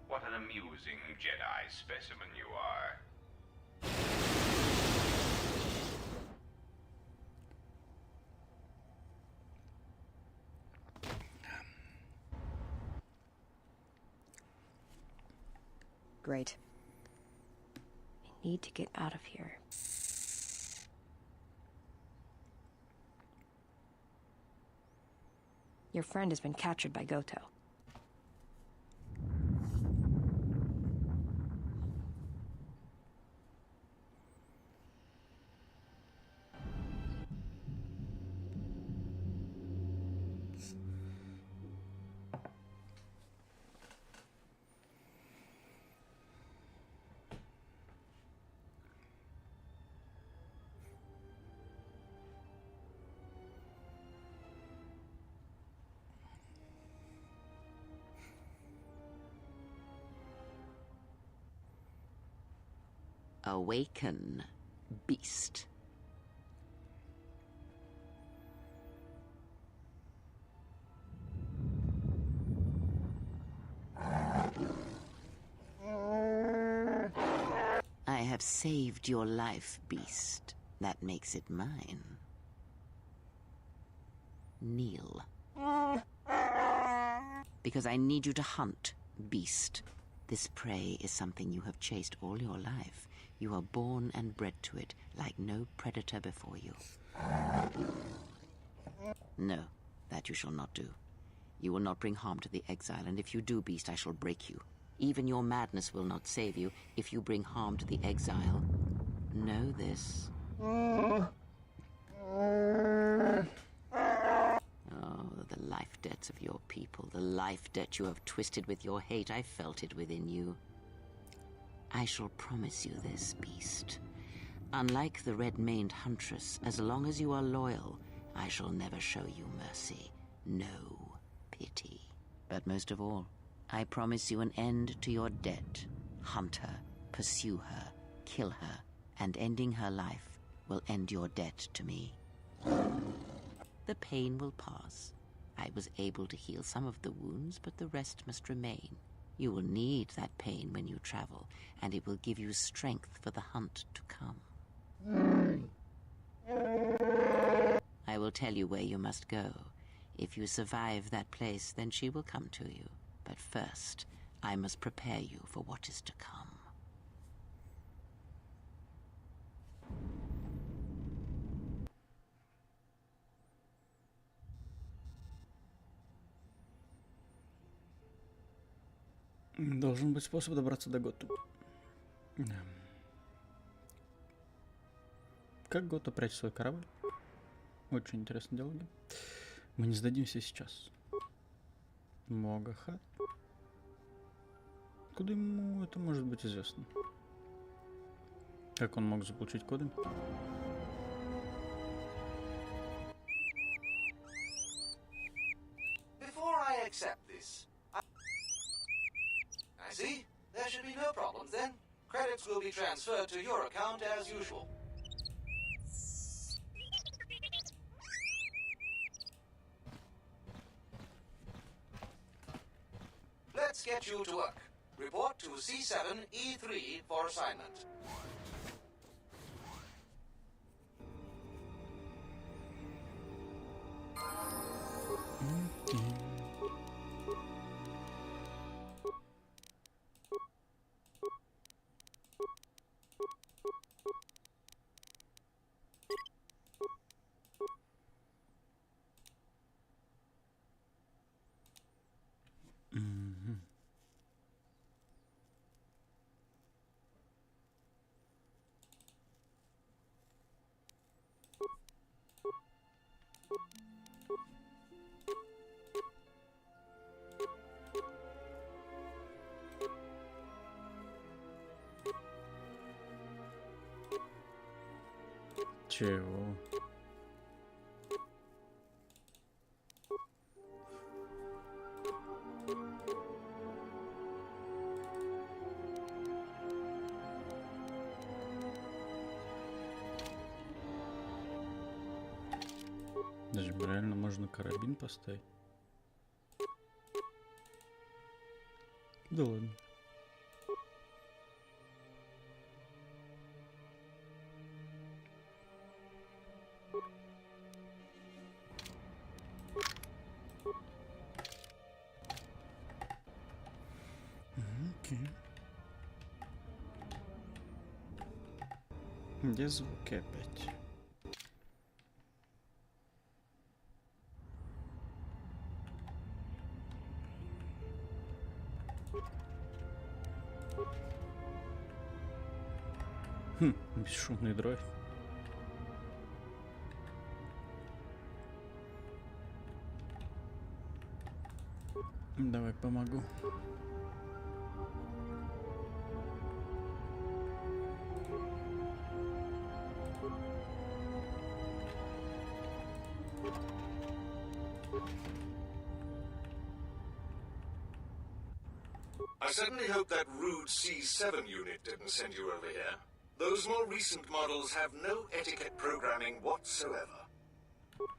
What an amusing Jedi specimen you are. Great. I need to get out of here. Your friend has been captured by Goto. Awaken, beast. I have saved your life, beast. That makes it mine. Kneel. Because I need you to hunt, beast. This prey is something you have chased all your life. You are born and bred to it, like no predator before you. No, that you shall not do. You will not bring harm to the exile, and if you do, beast, I shall break you. Even your madness will not save you if you bring harm to the exile. Know this. Oh, the life debts of your people, the life debt you have twisted with your hate. I felt it within you. I shall promise you this, beast. Unlike the red-maned huntress, as long as you are loyal, I shall never show you mercy. No pity. But most of all, I promise you an end to your debt. Hunt her, pursue her, kill her, and ending her life will end your debt to me. The pain will pass. I was able to heal some of the wounds, but the rest must remain. You will need that pain when you travel, and it will give you strength for the hunt to come. I will tell you where you must go. If you survive that place, then she will come to you. But first, I must prepare you for what is to come. Должен быть способ добраться до Готу. Как Гото прячет свой корабль? Очень интересный диалог. Мы не сдадимся сейчас. Могаха. Откуда ему это может быть известно? Как он мог заполучить коды? Before I accept this, I see. There should be no problems then. Credits will be transferred to your account as usual. Let's get you to work. Report to C7E3 for assignment. Чего? Даже реально можно карабин поставить. Да ладно. Окей. Где звуки опять? Бесшумный дроид. Давай помогу. I certainly hope that rude C7 unit didn't send you over here. Those more recent models have no etiquette programming whatsoever.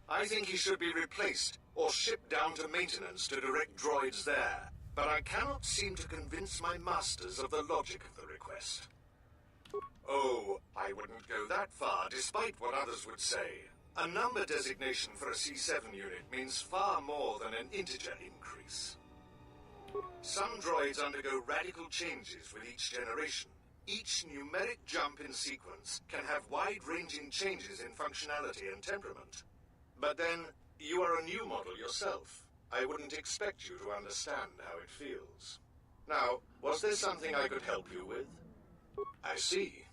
I think he should be replaced or shipped down to maintenance to direct droids there. But I cannot seem to convince my masters of the logic of the request. Oh, I wouldn't go that far, despite what others would say. A number designation for a C7 unit means far more than an integer increase. Some droids undergo radical changes with each generation. Each numeric jump in sequence can have wide-ranging changes in functionality and temperament. But then, you are a new model yourself. I wouldn't expect you to understand how it feels. Now, was there something I could help you with? I see.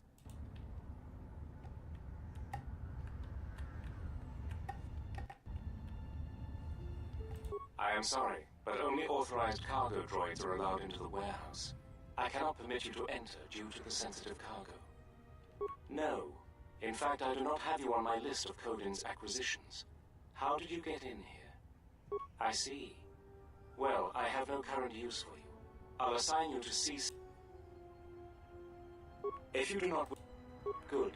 I am sorry, but only authorized cargo droids are allowed into the warehouse. I cannot permit you to enter due to the sensitive cargo. No. In fact, I do not have you on my list of Codin's acquisitions. How did you get in here? I see. Well, I have no current use for you. I'll assign you to C7. If you do not... Good.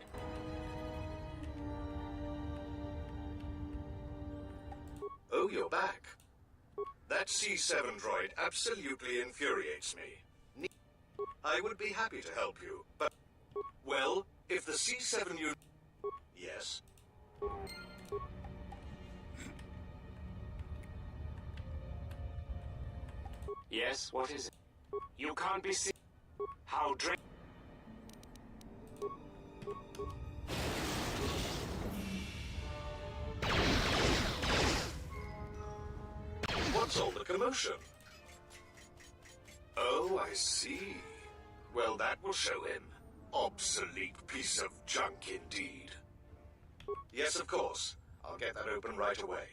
Oh, you're back. That C7 droid absolutely infuriates me. I would be happy to help you, but... Well, if the C7 unit... Yes? Yes, what is it? You can't be seen. How dra... What's all the commotion? Oh, I see. Well, that will show him. Obsolete piece of junk indeed. Yes, of course. I'll get that open right away.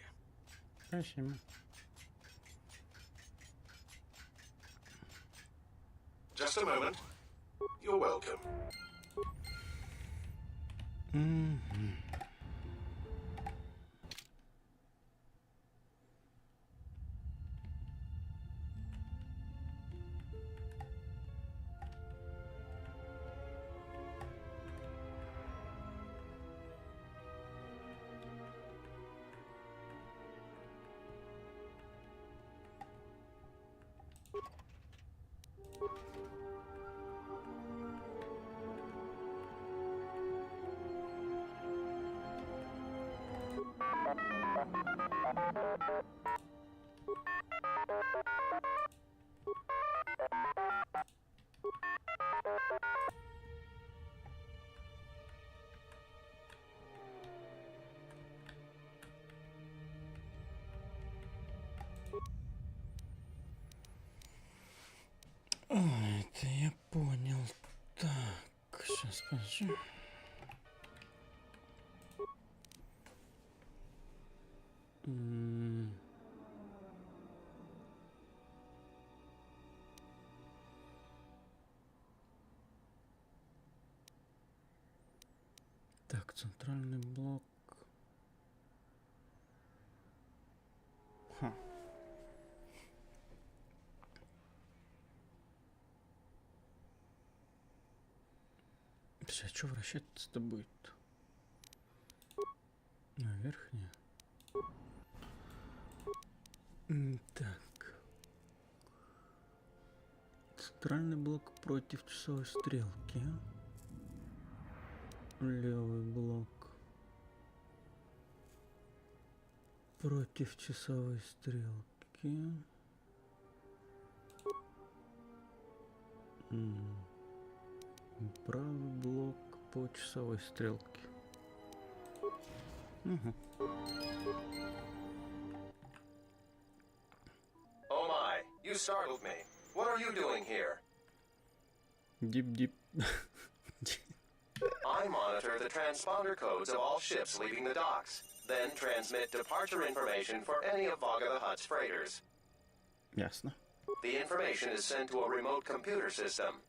Just a moment. You're welcome. Это я понял. Так, сейчас подожди. Так, центральный блок. Ха. Сейчас что вращаться-то будет? На верхнее. Так. Центральный блок против часовой стрелки. Левый блок против часовой стрелки. Правый блок по часовой стрелке. Угу. Oh my, you startled me. What are you doing here? Дип-дип. I monitor the transponder codes of all ships leaving the docks, then transmit departure information for any of Vaga the Hutt's freighters. Ясно. The information is sent to a remote computer system.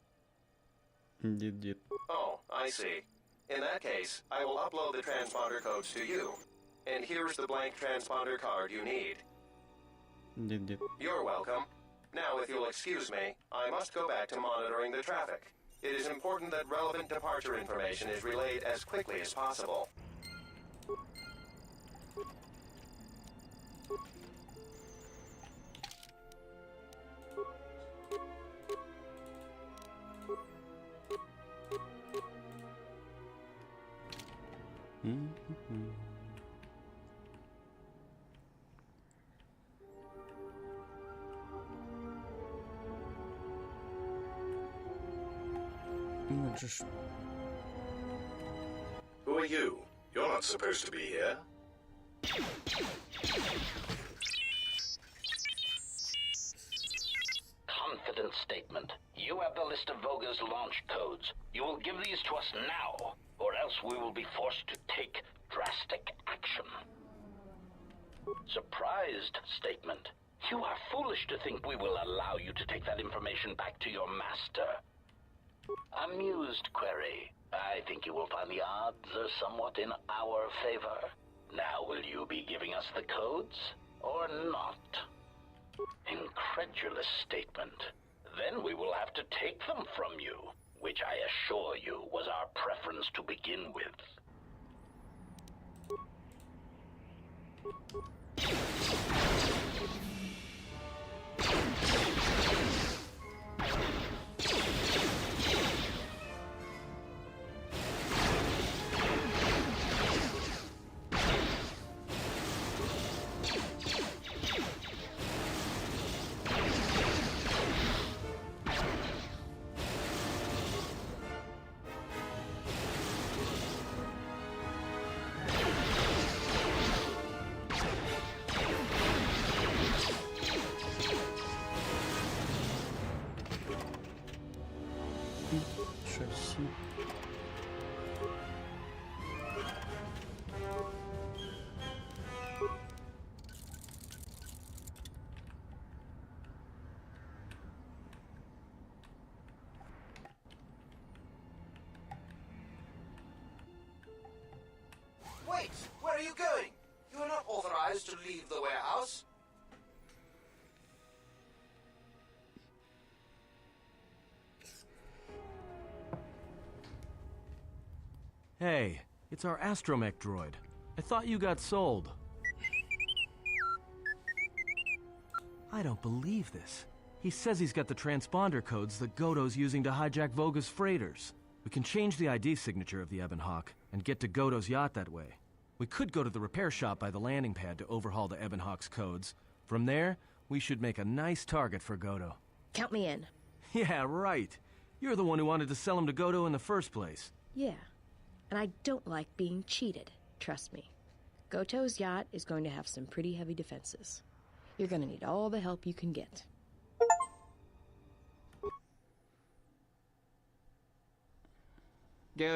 Дид-дид. Oh, I see. In that case, I will upload the transponder codes to you. And here's the blank transponder card you need. Did. You're welcome. Now, if you'll excuse me, I must go back to monitoring the traffic. It is important that relevant departure information is relayed as quickly as possible. Who are you? You're not supposed to be here. Confidence statement. You have the list of Voga's launch codes. You will give these to us now, or else we will be forced to take drastic action. Surprised statement. You are foolish to think we will allow you to take that information back to your master. Amused query. I think you will find the odds are somewhat in our favor. Now will you be giving us the codes, or not? Incredulous statement. Then we will have to take them from you, which I assure you was our preference to begin with. Wait! Where are you going? You are not authorized to leave the warehouse. Hey, it's our astromech droid. I thought you got sold. I don't believe this. He says he's got the transponder codes that Godo's using to hijack Voga's freighters. We can change the ID signature of the Ebon Hawk and get to Godo's yacht that way. We could go to the repair shop by the landing pad to overhaul the Ebon Hawk's codes. From there, we should make a nice target for Godo. Count me in. Yeah, right. You're the one who wanted to sell him to Godo in the first place. Yeah. And I don't like being cheated. Trust me. Goto's yacht is going to have some pretty heavy defenses. You're going to need all the help you can get. Ты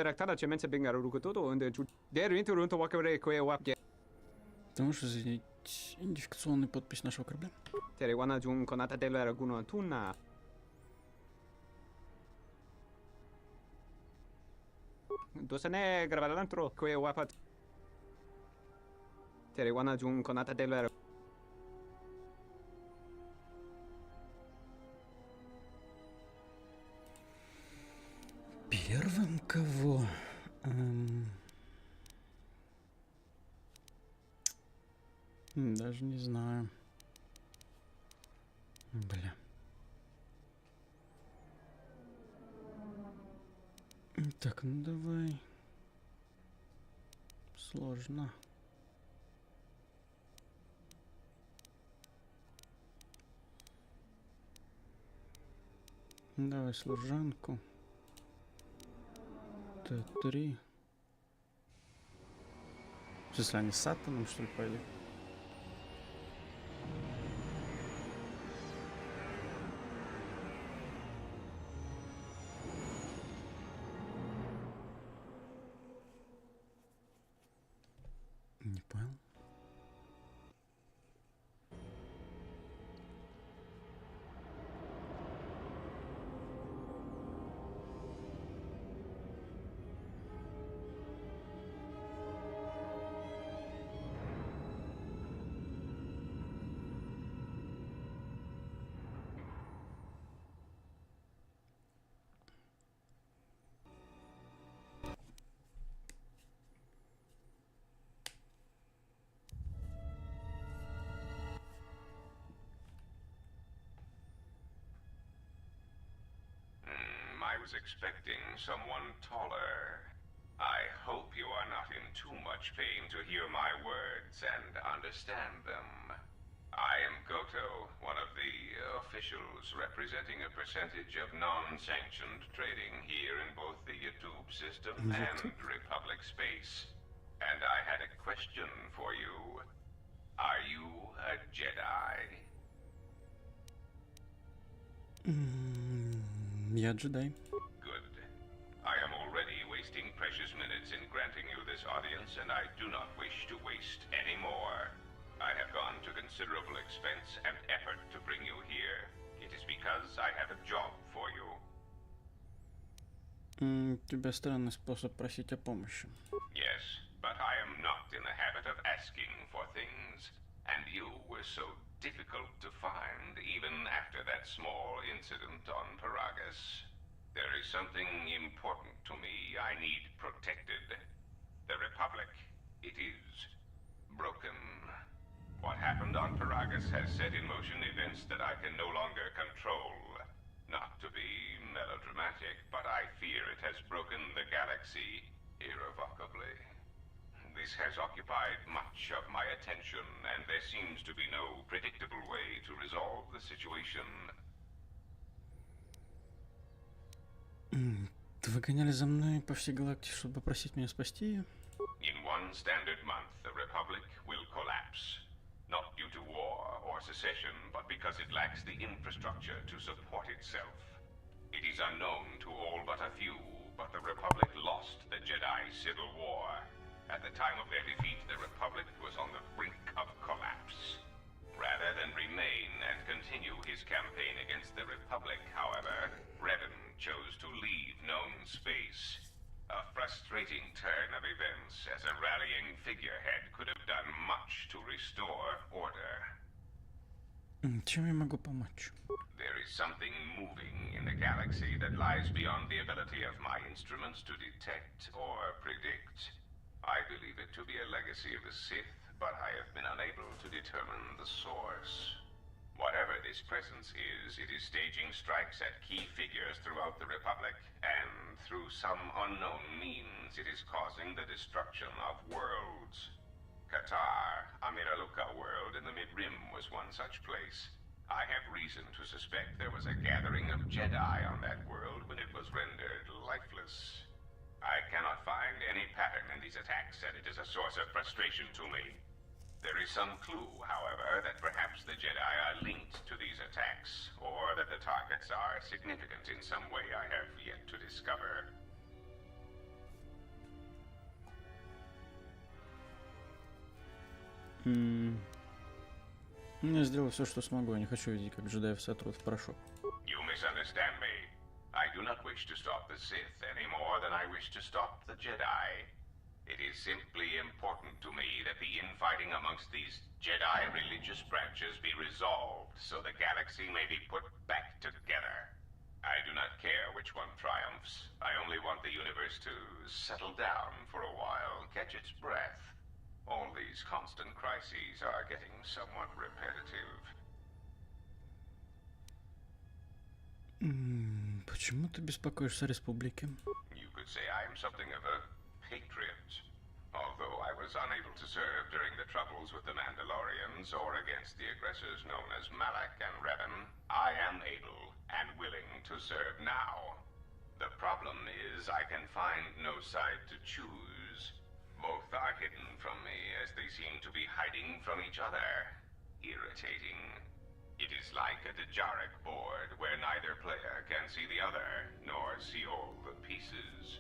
можешь изменить идентификационную подпись нашего корабля? Первым кого? Даже не знаю. Бля. Так, ну давай. Сложно. Давай служанку. Т3. В смысле, они с Сатаном, что ли, пойдут? Не понял. I was expecting someone taller. I hope you are not in too much pain to hear my words and understand them. I am Goto, one of the officials representing a percentage of non-sanctioned trading here in both the YouTube system and Republic space. And I had a question for you. Are you a Jedi? Я джедай. Good. I am already wasting precious minutes in granting you this audience, and I do not wish to waste any more. I have gone to considerable expense and effort to bring you here. It is because I have a job for you. У тебя странный способ просить о помощи. Yes, but I am not in the habit of asking for things, and you were so difficult to find even after that small incident on Paragus. There is something important to me I need protected. The Republic, it is broken. What happened on Paragus has set in motion events that I can no longer control. Not to be melodramatic, but I fear it has broken the galaxy irrevocably. This has occupied much of my attention, and there seems to be no predictable way to resolve the situation. Выгоняли за мной по всей галактике, чтобы попросить меня спасти ее? In one standard month, the Republic will collapse. Not due to war or secession, but because it lacks the infrastructure to support itself. It is unknown to all but a few, but the Republic lost the Jedi Civil War. At the time of their defeat, the Republic was on the brink of collapse. Rather than remain and continue his campaign against the Republic, however, Revan chose to leave known space. A frustrating turn of events, as a rallying figurehead could have done much to restore order. Чем я могу помочь? There is something moving in the galaxy that lies beyond the ability of my instruments to detect or predict. I believe it to be a legacy of the Sith, but I have been unable to determine the source. Whatever this presence is, it is staging strikes at key figures throughout the Republic, and through some unknown means, it is causing the destruction of worlds. Qatar, Amiraluka world in the Mid-Rim was one such place. I have reason to suspect there was a gathering of Jedi on that world when it was rendered lifeless. I cannot find any pattern in these attacks, and it is a source of frustration to me. There is some clue, however, that perhaps the Jedi are linked to these attacks, or that the targets are significant in some way I have yet to discover. Я сделаю все, что смогу. Я не хочу видеть, как джедаев сотрут в порошок. You misunderstand me. I do not wish to stop the Sith any more than I wish to stop the Jedi. It is simply important to me that the infighting amongst these Jedi religious branches be resolved so the galaxy may be put back together. I do not care which one triumphs. I only want the universe to settle down for a while, catch its breath. All these constant crises are getting somewhat repetitive. Почему ты беспокоишься о республике? You could say I am something of a patriot. Although I was unable to serve during the troubles with the Mandalorians or against the aggressors known as Malak and Revan, I am able and willing to serve now. The problem is I can find no side to choose. Both are hidden from me as they seem to be hiding from each other. Irritating. It is like a Dejaric board where neither player can see the other, nor see all the pieces.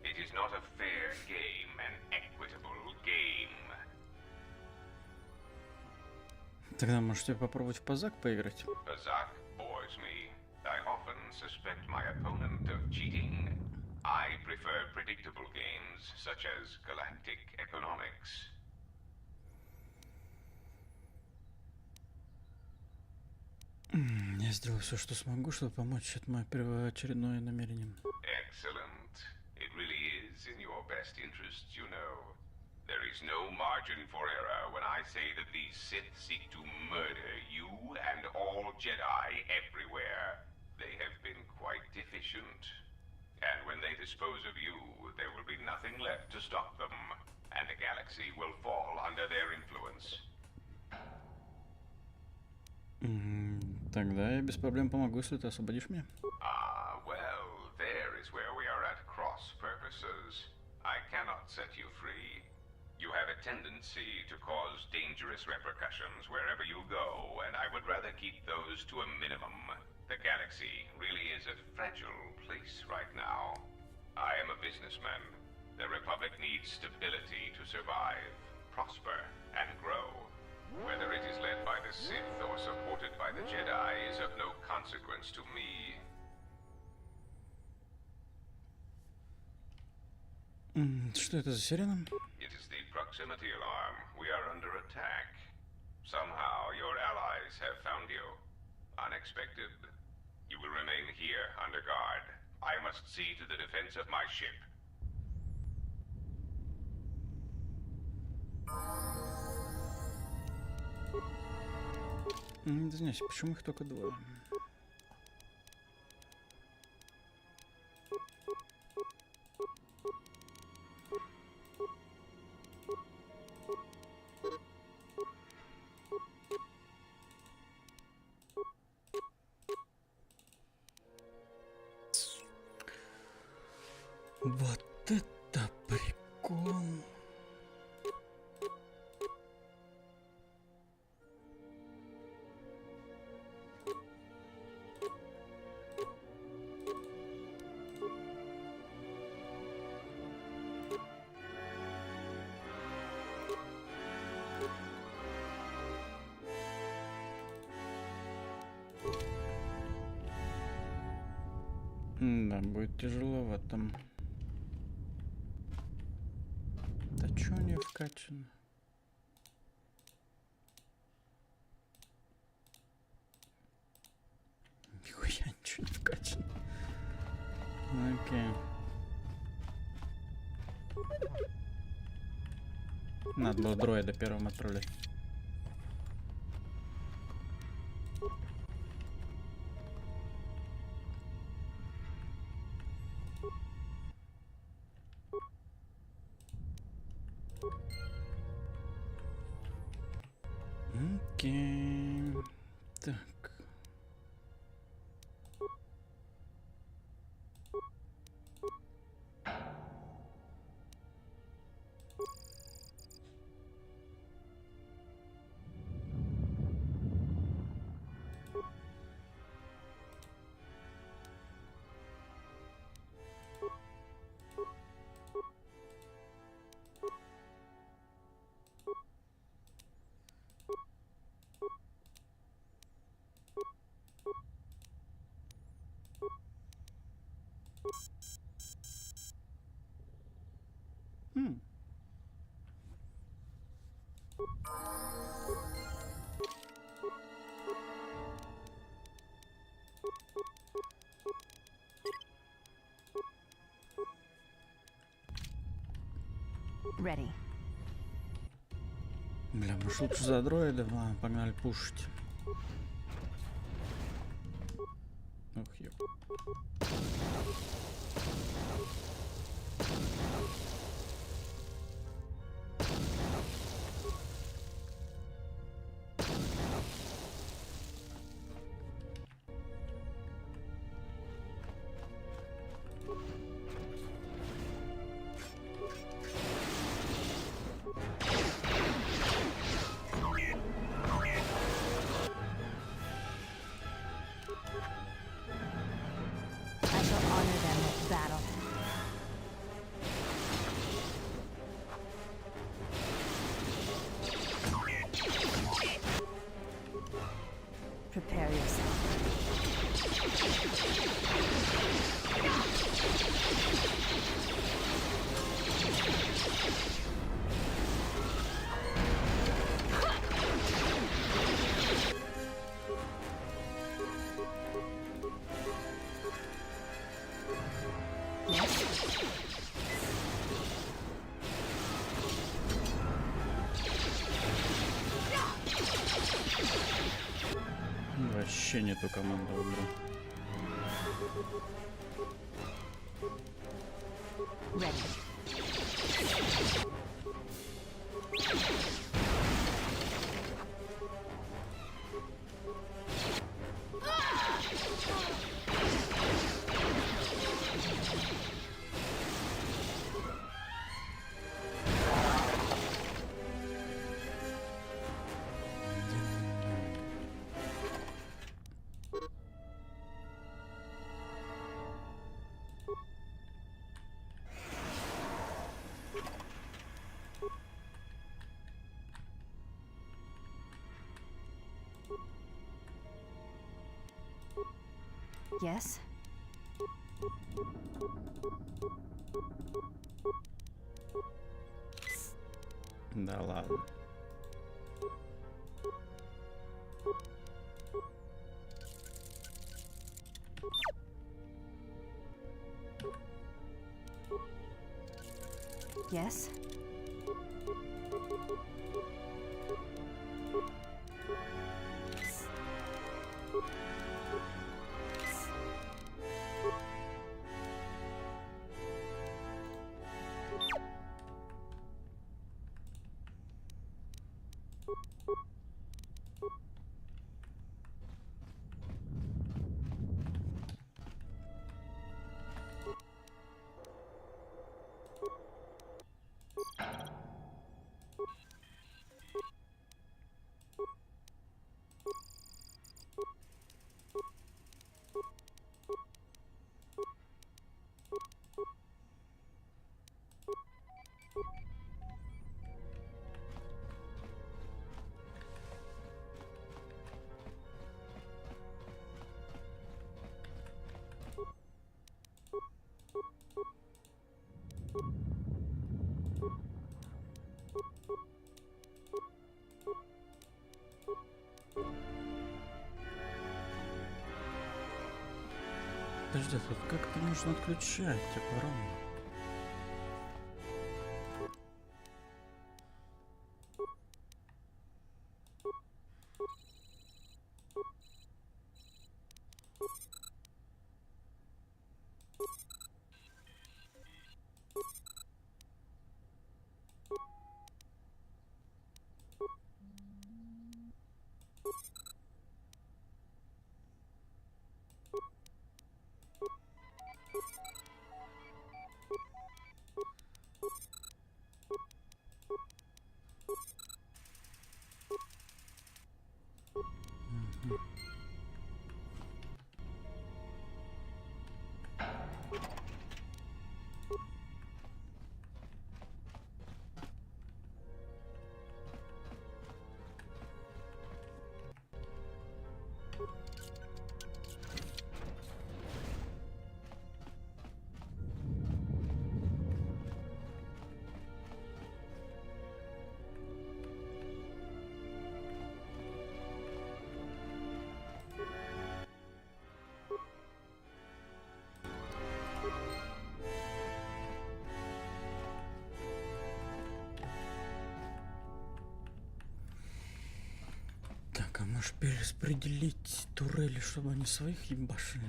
It is not a fair game, an equitable game. Тогда можете попробовать в Пазак поиграть. Pazak bores me. I often suspect my opponent of cheating. I prefer predictable games, such as Galactic Economics. Я сделал все, что смогу, чтобы помочь. Это мое первоочередное намерение. Excellent. It really is in your best interests, you know. There is no margin for error when I say that these Sith seek to murder you and all Jedi everywhere. They have been quite efficient. And when they dispose of you, there will be nothing left to stop them, and the galaxy will fall under their influence. Тогда я без проблем помогу, если ты освободишь меня. Ah, well, there is where we are at cross purposes. I cannot set you free. You have a tendency to cause dangerous repercussions wherever you go, and I would rather keep those to a minimum. The galaxy really is a fragile place right now. I am a businessman. The Republic needs stability to survive, prosper, and grow. Whether it is led by the Sith or supported by the Jedi is of no consequence to me. Что это за сирена? It is the proximity alarm. We are under attack. Somehow your allies have found you. Unexpected. You will remain here under guard. I must see to the defense of my ship. Извиняюсь, почему их только двое? Вот это прикол. Да, будет тяжеловато. Да чё не вкачано? Нихуя ничего не вкачано. Окей. Надо было дроида первым отправлять. Окей. Так. Ready. Бля, может лучше за дроидов, ладно, погнали пушить. Ох, ёп. Prepare yourself. Вообще не ту команду выбрал. Yes? Да ладно. Yes? Подожди, тут как-то нужно отключать аппарат. Так, а можешь перераспределить турели, чтобы они своих ебашили?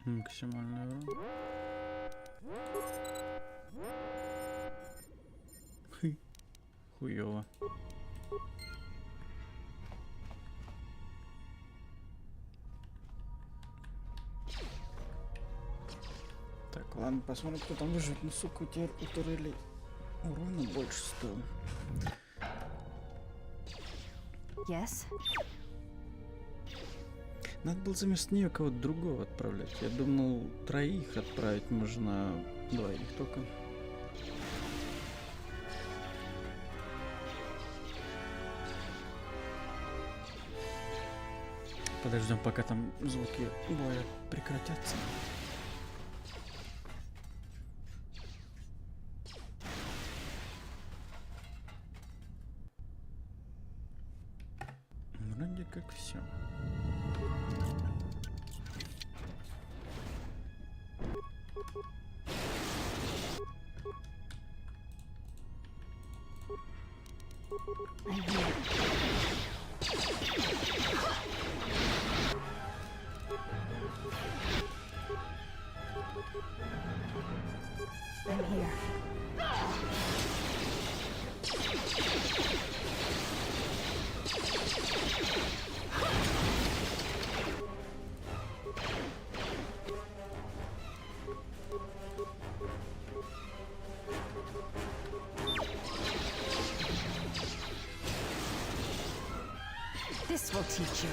Максимальный урон. Хуёво. Так, ладно, посмотрим, кто там выживет. Ну, сука, у турели урона больше стоит. Yes. Надо было вместо нее кого-то другого отправлять. Я думал, 3 отправить можно, 2 только. Подождем, пока там звуки боя прекратятся. Вроде как все. I'm here. This will teach you.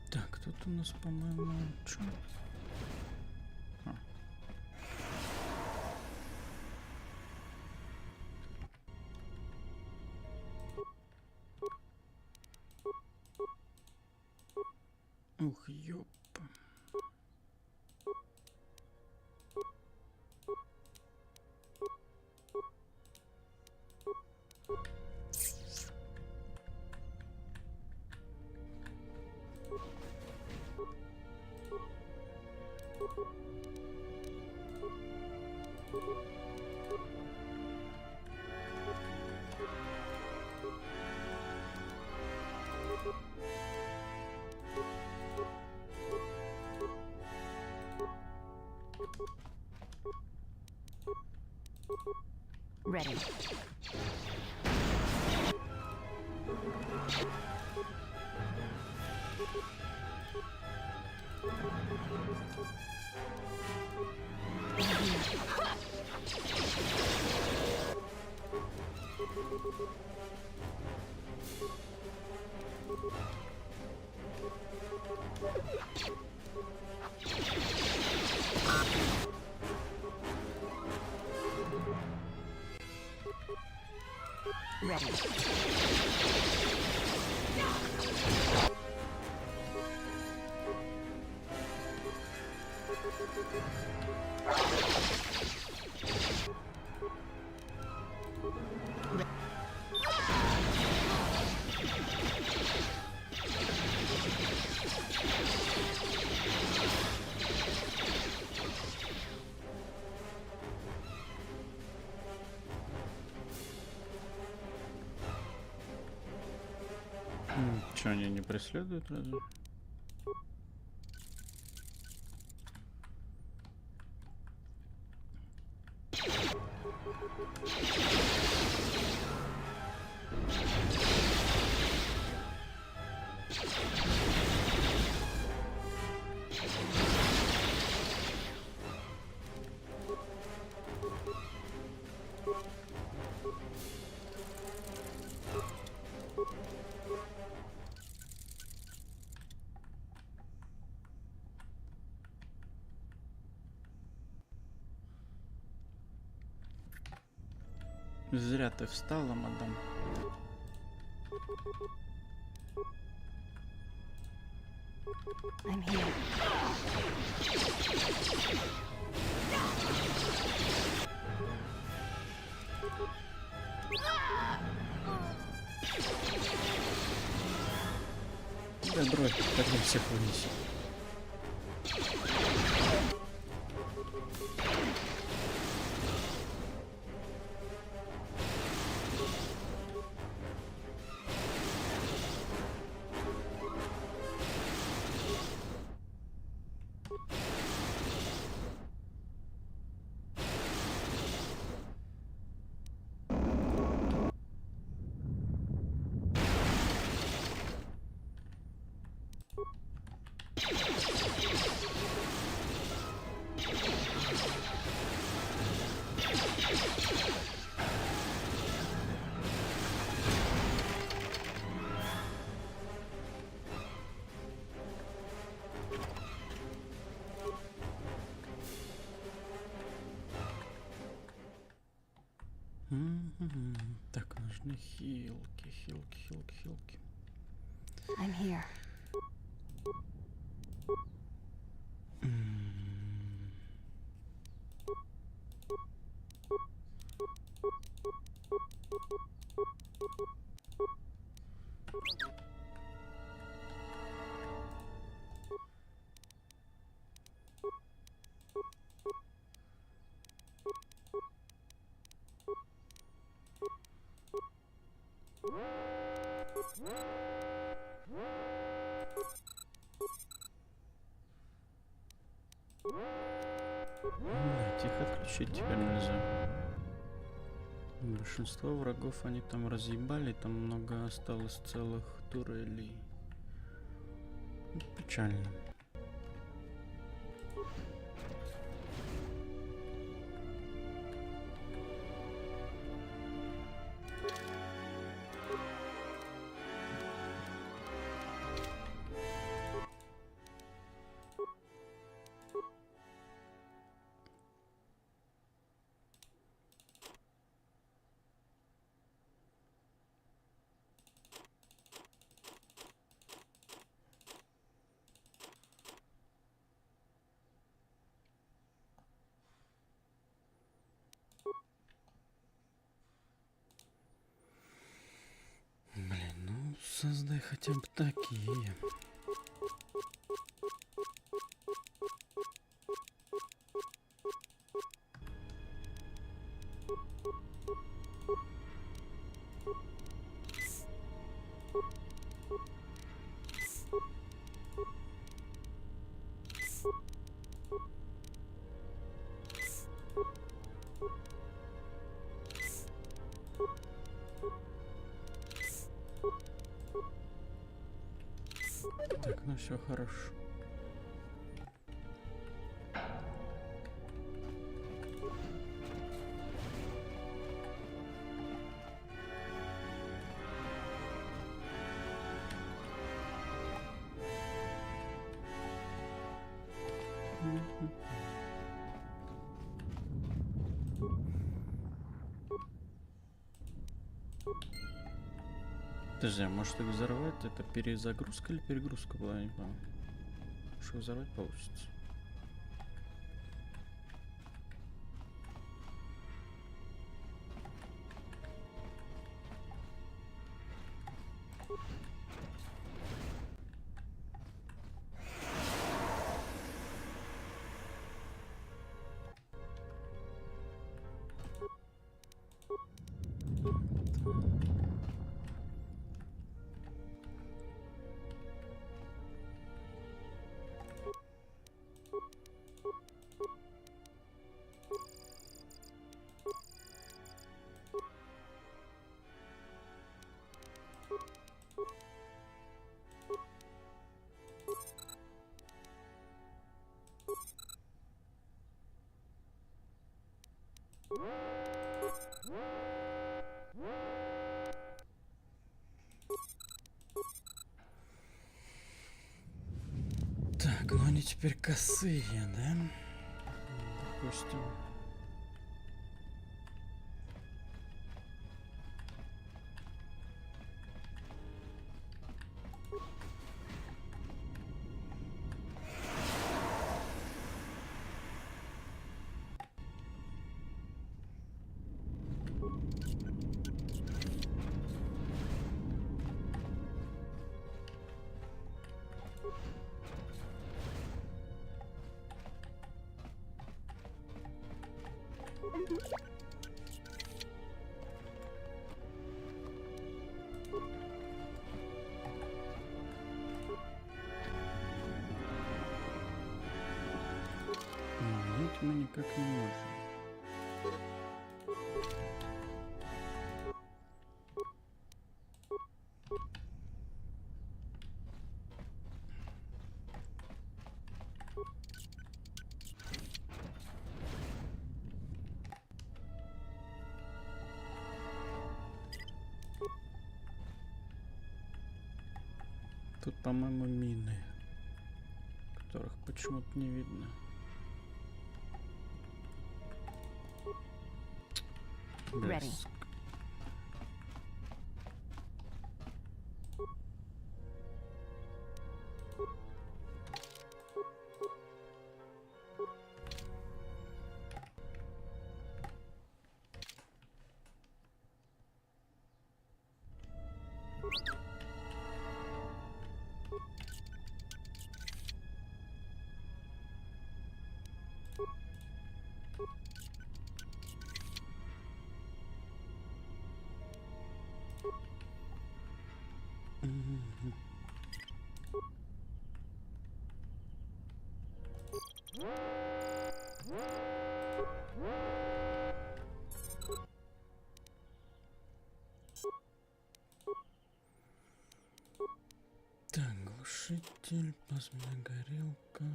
Так, тут у нас, по-моему, что? Ух, ёпа. Ready. Ready. Что, они не преследуют разве? Зря ты встала, мадам. I'm here. Да, дроид, подним всех вынесем. Так, нужны хилки, хилки. I'm here. Блять, их отключить теперь нельзя. Большинство врагов они там разъебали, там много осталось целых турелей. Печально. Блин, ну создай хотя бы такие. Так, ну все хорошо. Подожди, а может их взорвать? Это перезагрузка или перегрузка была? Я не понял. Может их взорвать получится? Так, ну они теперь косые, да? Допустим. Нет, мы никак не можем. Тут, по-моему, мины, которых почему-то не видно. Ready. Так, глушитель, плазменная горелка.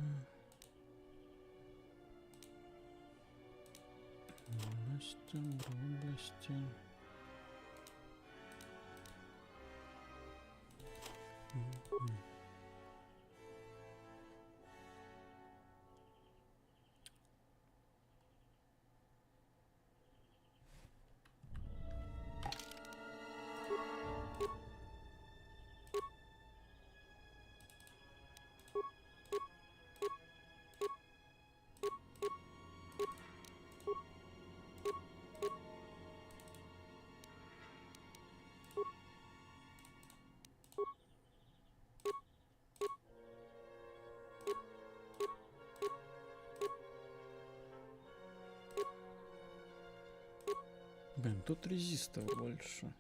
Бластер, бластер. Блин, тут резистов больше.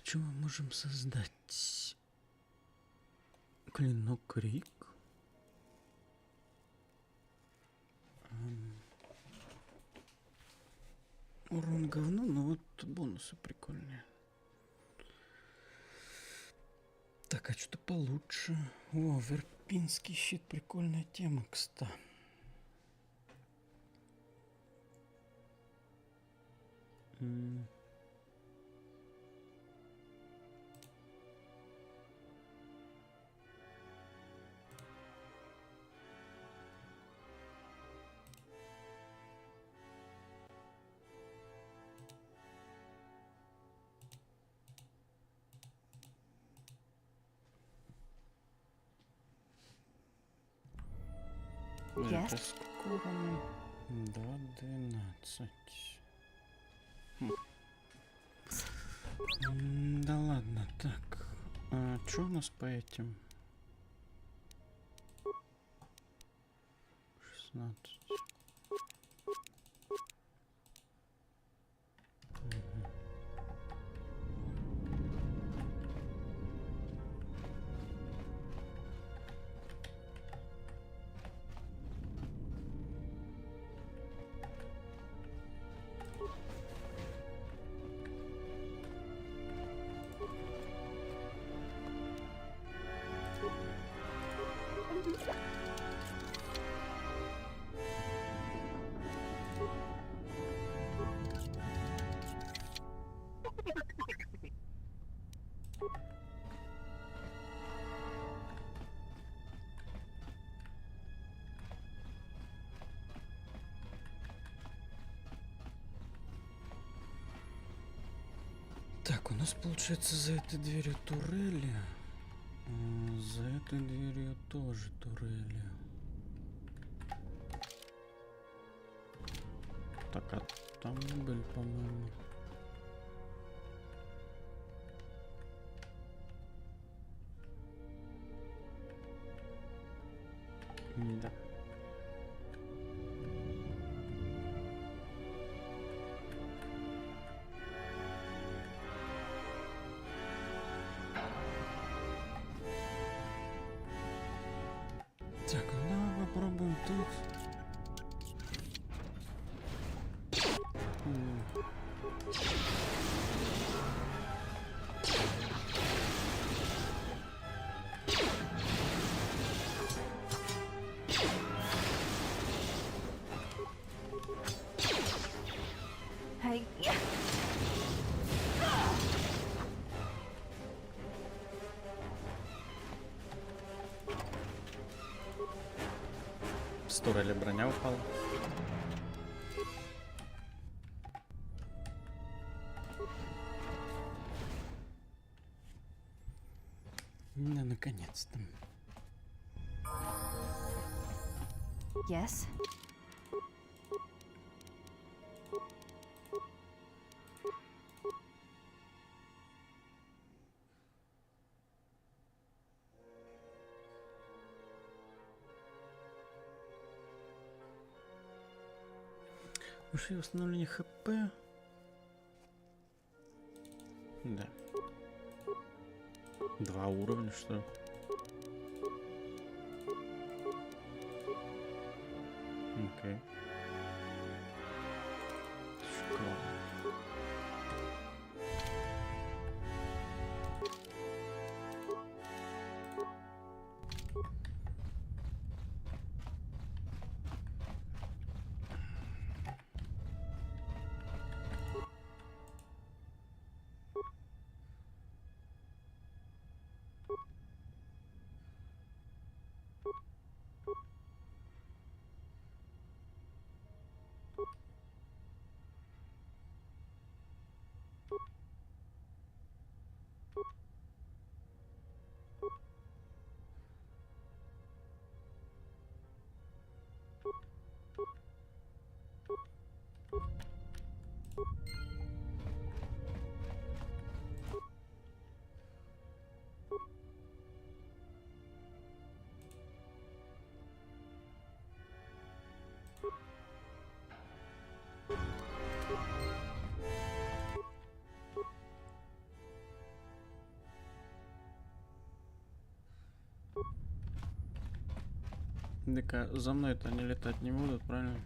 Что мы можем создать? Клинок Крик. Урон говно, но вот бонусы прикольные. Так, а что-то получше. О, верпинский щит, прикольная тема, кстати. Yes. Это скоро мы? 2:12. Да ладно, так. А что у нас по этим? 16. Так, у нас получается за этой дверью турели. За этой дверью тоже турели. Так, а там мы были, по-моему. Да. Так, ну давай попробуем тут. С турели броня упала. Ну, наконец-то. Yes? Ушли восстановление ХП. Да. 2 уровня, что ли? Окей. Шикарно. Так, за мной-то они летать не будут, правильно?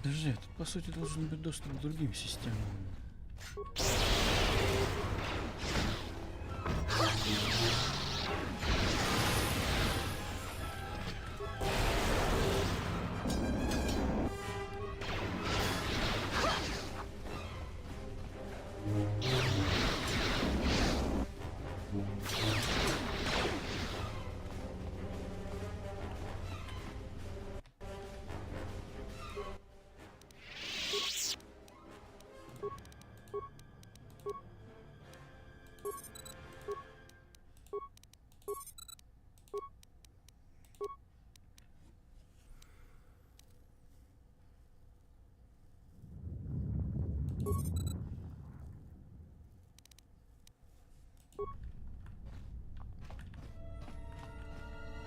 Подожди, тут по сути должен быть доступ к другим системам.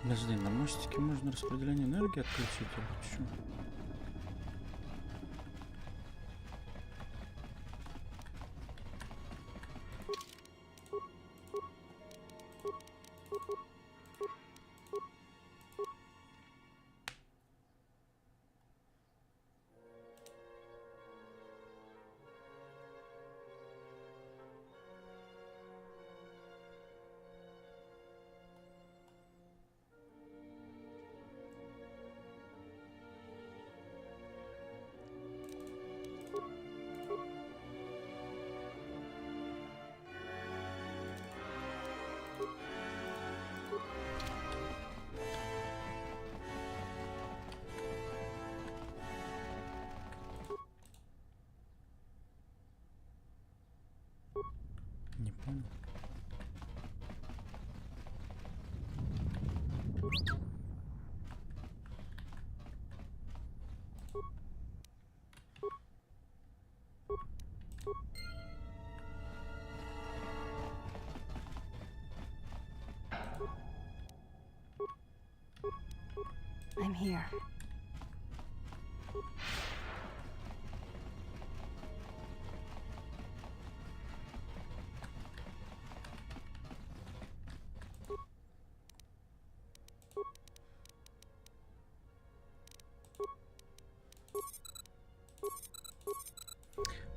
Подожди, на мостике можно распределение энергии отключить или почему? Не понял. I'm here.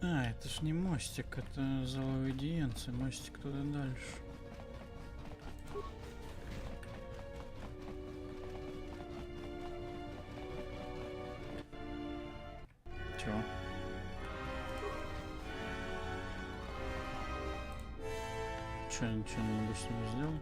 А, это ж не мостик, это зал аудиенции, мостик туда дальше. Чё? Чё, ничего не могу с ним сделать?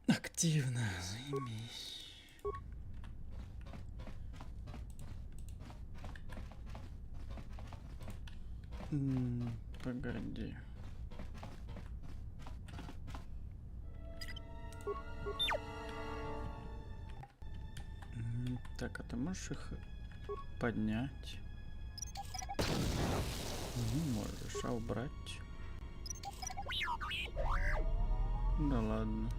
Активно, заебись. Погоди. Так, а ты можешь их поднять? Не можешь, а убрать? Да ладно.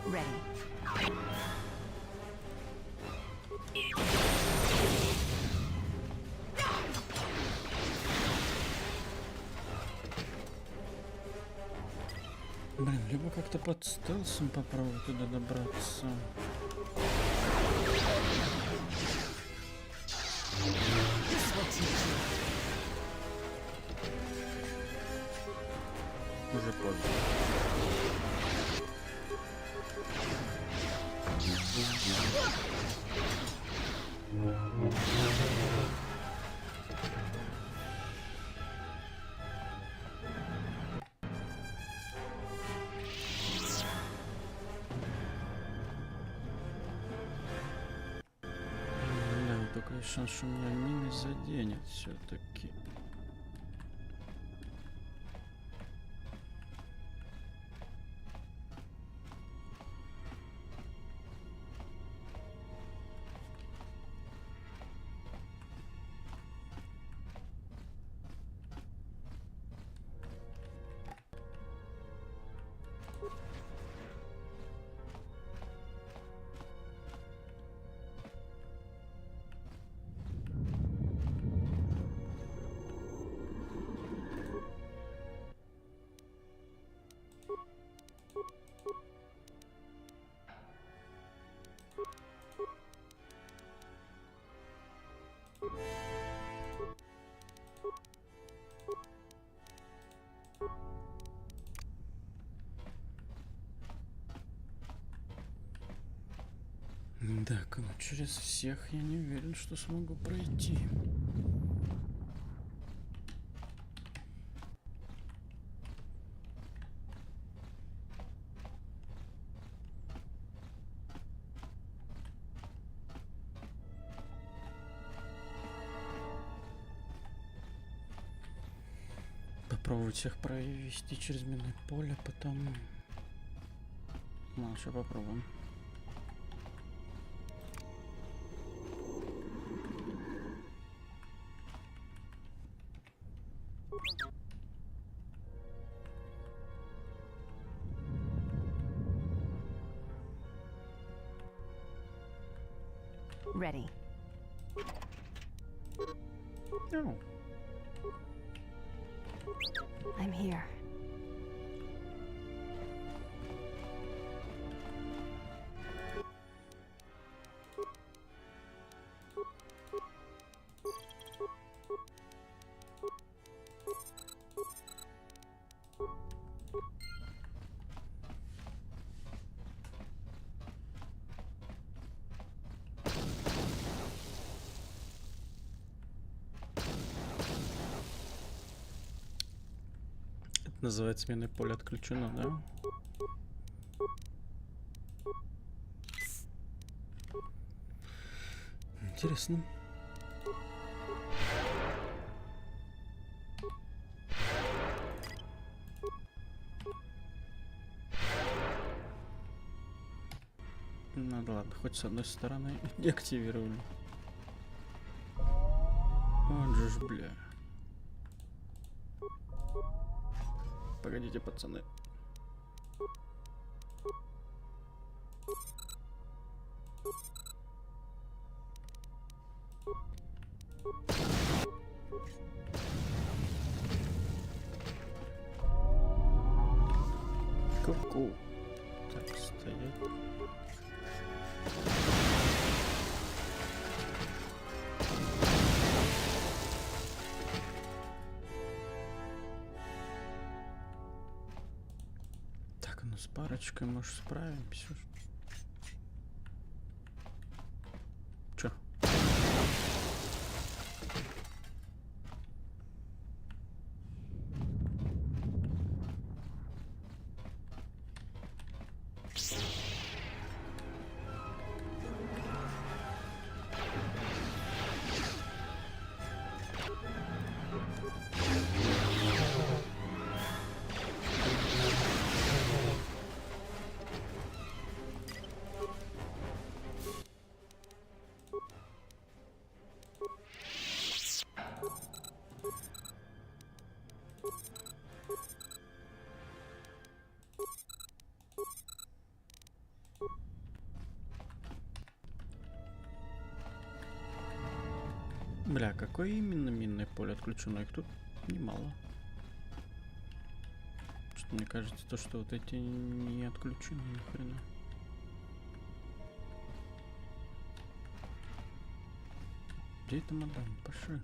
Ready. Блин, либо как-то под стелсом попробовать туда добраться. Уже поздно. Да, только есть шанс, что меня мины заденет все-таки. Так, ну через всех я не уверен, что смогу пройти. Попробовать всех провести через минное поле, потом... Ну, сейчас попробуем. Ready. No. I'm here. Называется сменное поле отключено, да? Интересно. Ну да ладно, хоть с одной стороны деактивировали. Вот же ж, бля. Погодите, пацаны. Ку-ку. Так, стоять. Так, ну с парочкой, может, справимся. Чё? Бля, какое именно минное поле отключено? Их тут немало. Что мне кажется, то, что вот эти не отключены ни хрена. Где это мадам? Пошли.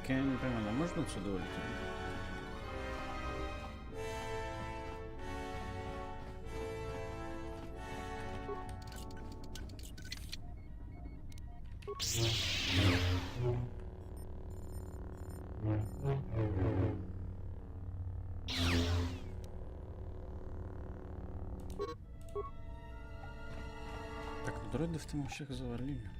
Так я не понимаю, нам можно отсюда улететь? Так, ну дроидов-то мы всех завалили.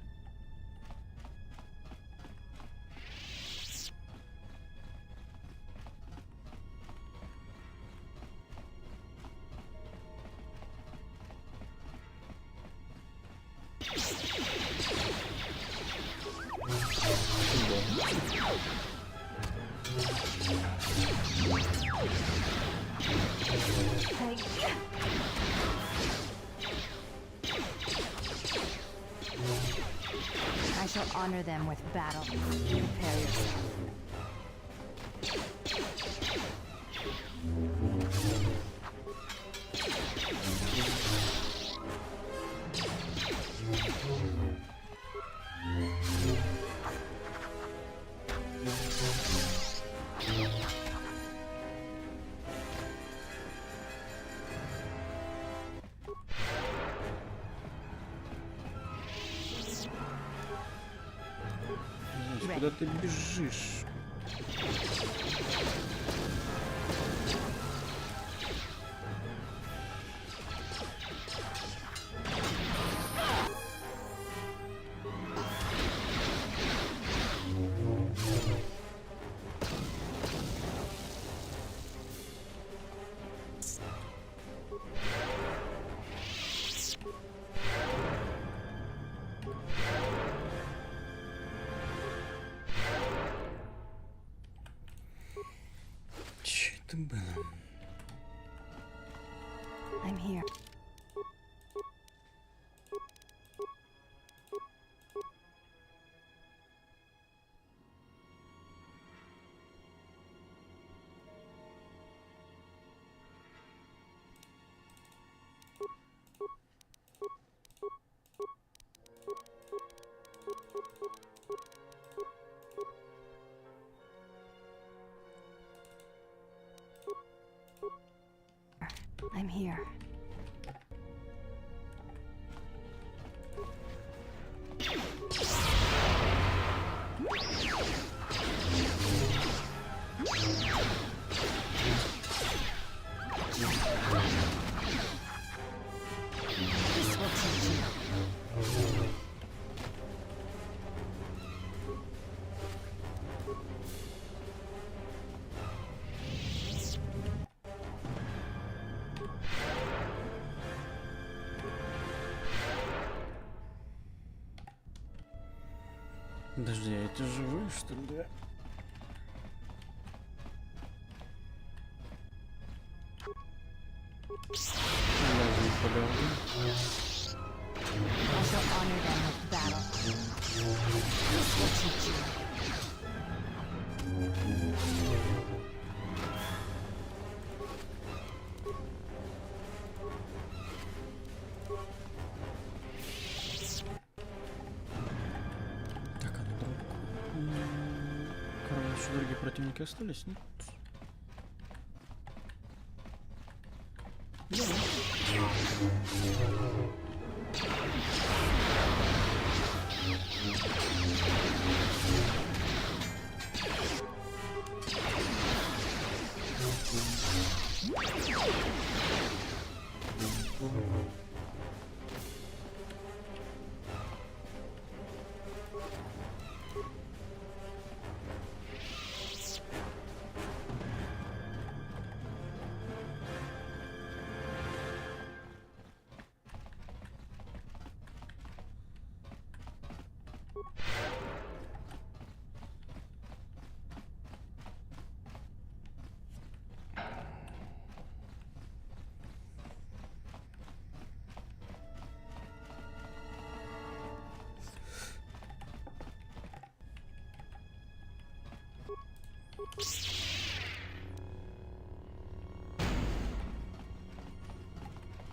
I shall honor them with battle. Prepare yourself. Куда ты бежишь? Че это было? I'm here. I'm here. This will teach you. Подожди, а это живые, что ли, да? I shall honor them with battle. This will teach you. Так, а на дорогу. Короче, другие противники остались, нет?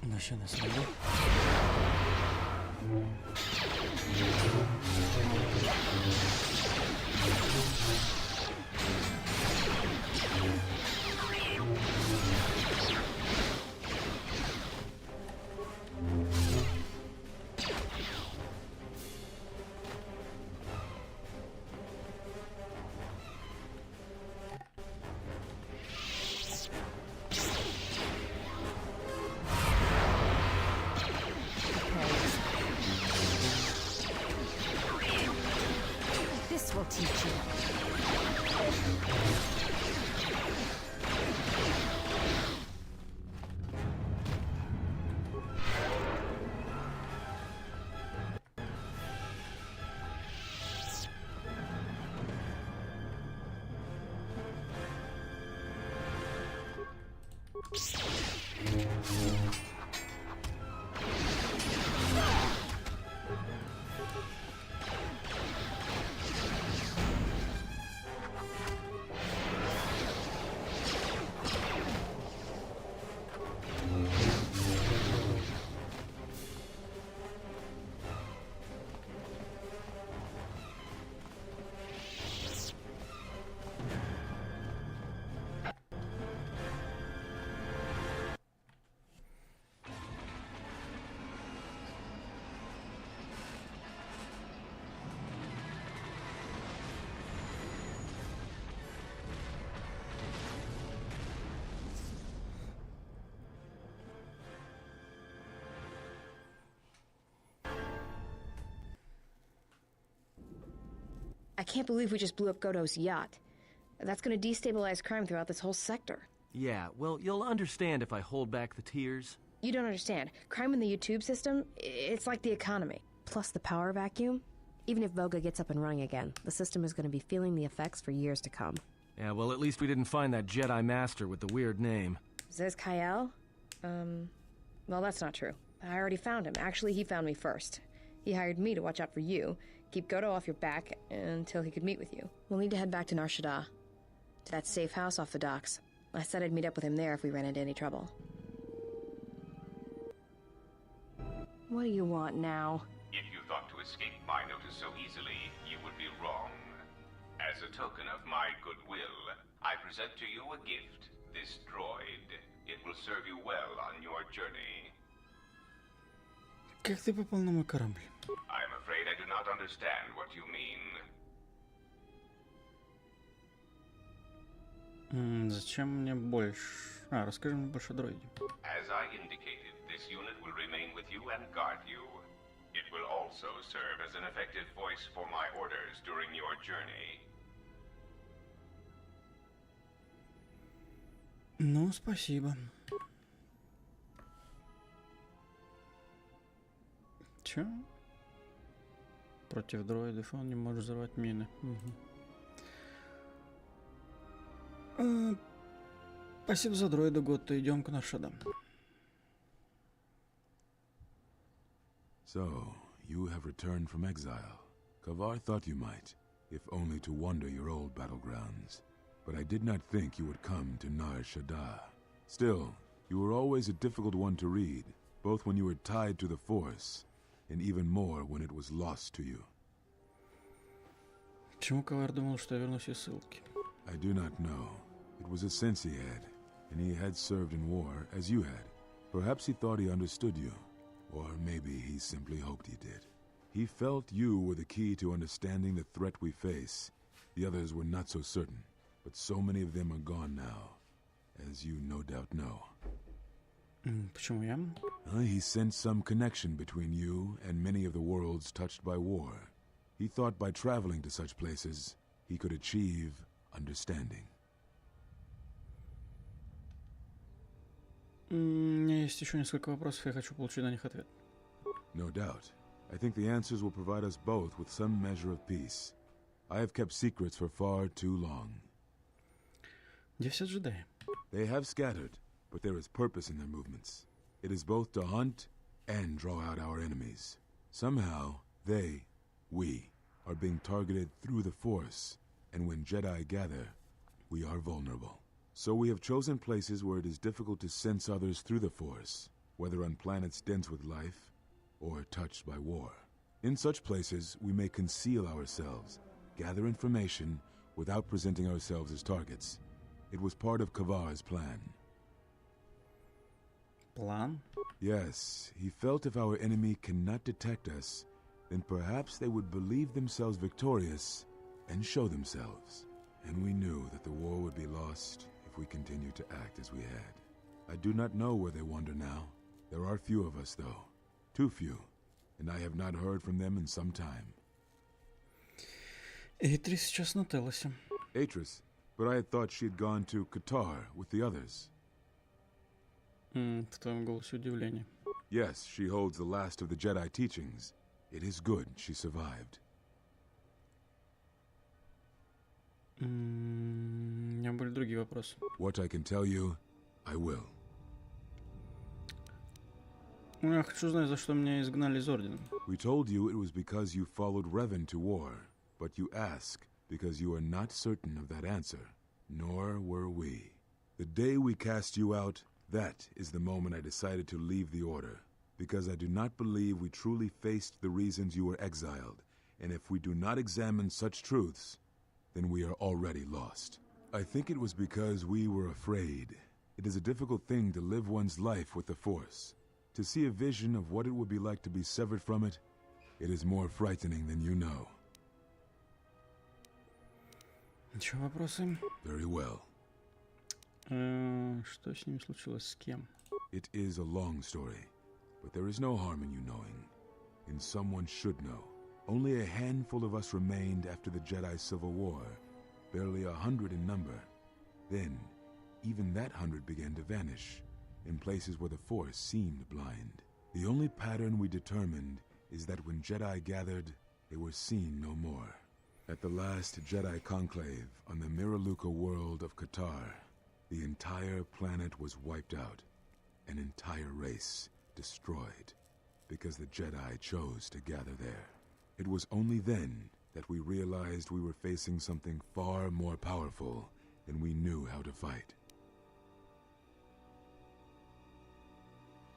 Вообще на самом деле. I can't believe we just blew up Godot's yacht. That's gonna destabilize crime throughout this whole sector. Yeah, well, you'll understand if I hold back the tears. You don't understand. Crime in the YouTube system, it's like the economy. Plus the power vacuum. Even if Voga gets up and running again, the system is going to be feeling the effects for years to come. Yeah, well, at least we didn't find that Jedi Master with the weird name. Says Kyle? Well, that's not true. I already found him. Actually, he found me first. He hired me to watch out for you, keep Godo off your back until he could meet with you. We'll need to head back to Nar Shaddaa, to that safe house off the docks. I said I'd meet up with him there if we ran into any trouble. What do you want now? If you thought to escape my notice so easily, you would be wrong. As a token of my goodwill, I present to you a gift, this droid. It will serve you well on your journey. Как ты попал на мой корабль? I'm afraid I do not understand what you mean. Зачем мне больше? Расскажи мне больше о дроиде. As I indicated, this unit will remain with you and guard you. It will also serve as an effective voice for my orders during your journey. Ну, спасибо. Чё? Против дроидов он не может взорвать мины. Спасибо за дроида, Готто. Идем к Nar Shaddaa. So, you have returned from exile. Kavar thought you might, if only to wander your old battlegrounds. But I did not think you would come to Nar Shaddaa. Still, you were always a difficult one to read, both when you were tied to the Force, and even more when it was lost to you. Почему Кавар думал, что я вернусь из ссылки? I do not know. It was a sense he had, and he had served in war, as you had. Perhaps he thought he understood you, or maybe he simply hoped he did. He felt you were the key to understanding the threat we face. The others were not so certain, but so many of them are gone now, as you no doubt know. Почему я? He sensed some connection between you and many of the worlds touched by war. He thought by traveling to such places, he could achieve understanding. У меня есть еще несколько вопросов, я хочу получить на них ответ. No doubt. I think the answers will provide us both with some measure of peace. I have kept secrets for far too long. Где все джедаи? They have scattered, but there is purpose in their movements. It is both to hunt and draw out our enemies. Somehow, we, are being targeted through the Force, and when Jedi gather, we are vulnerable. So we have chosen places where it is difficult to sense others through the Force, whether on planets dense with life or touched by war. In such places, we may conceal ourselves, gather information without presenting ourselves as targets. It was part of Kavar's plan. Plan? Yes, he felt if our enemy cannot detect us, then perhaps they would believe themselves victorious and show themselves. And we knew that the war would be lost if we continued to act as we had. I do not know where they wander now. There are few of us, though. Too few. And I have not heard from them in some time. Эйтрис сейчас на Телосе. Atris, but I had thought she had gone to Qatar with the others. В твоем голосе удивление. Yes, she holds the last of the Jedi teachings. It is good she survived. У меня были другие вопросы. What I can tell you, I will. Я хочу знать, за что меня изгнали из Ордена. We told you it was because you followed Revan to war, but you ask because you are not certain of that answer, nor were we. The day we cast you out, that is the moment I decided to leave the Order, because I do not believe we truly faced the reasons you were exiled, and if we do not examine such truths, then we are already lost. I think it was because we were afraid. It is a difficult thing to live one's life with the Force. To see a vision of what it would be like to be severed from it, it is more frightening than you know. Еще вопросы? Very well. Что с ним случилось? С кем? It is a long story, but there is no harm in you knowing. And someone should know. Only a handful of us remained after the Jedi Civil War, barely 100 in number. Then, even that 100 began to vanish, in places where the Force seemed blind. The only pattern we determined is that when Jedi gathered, they were seen no more. At the last Jedi conclave on the Miraluka world of Qatar, the entire planet was wiped out, an entire race destroyed, because the Jedi chose to gather there. It was only then that we realized we were facing something far more powerful than we knew how to fight.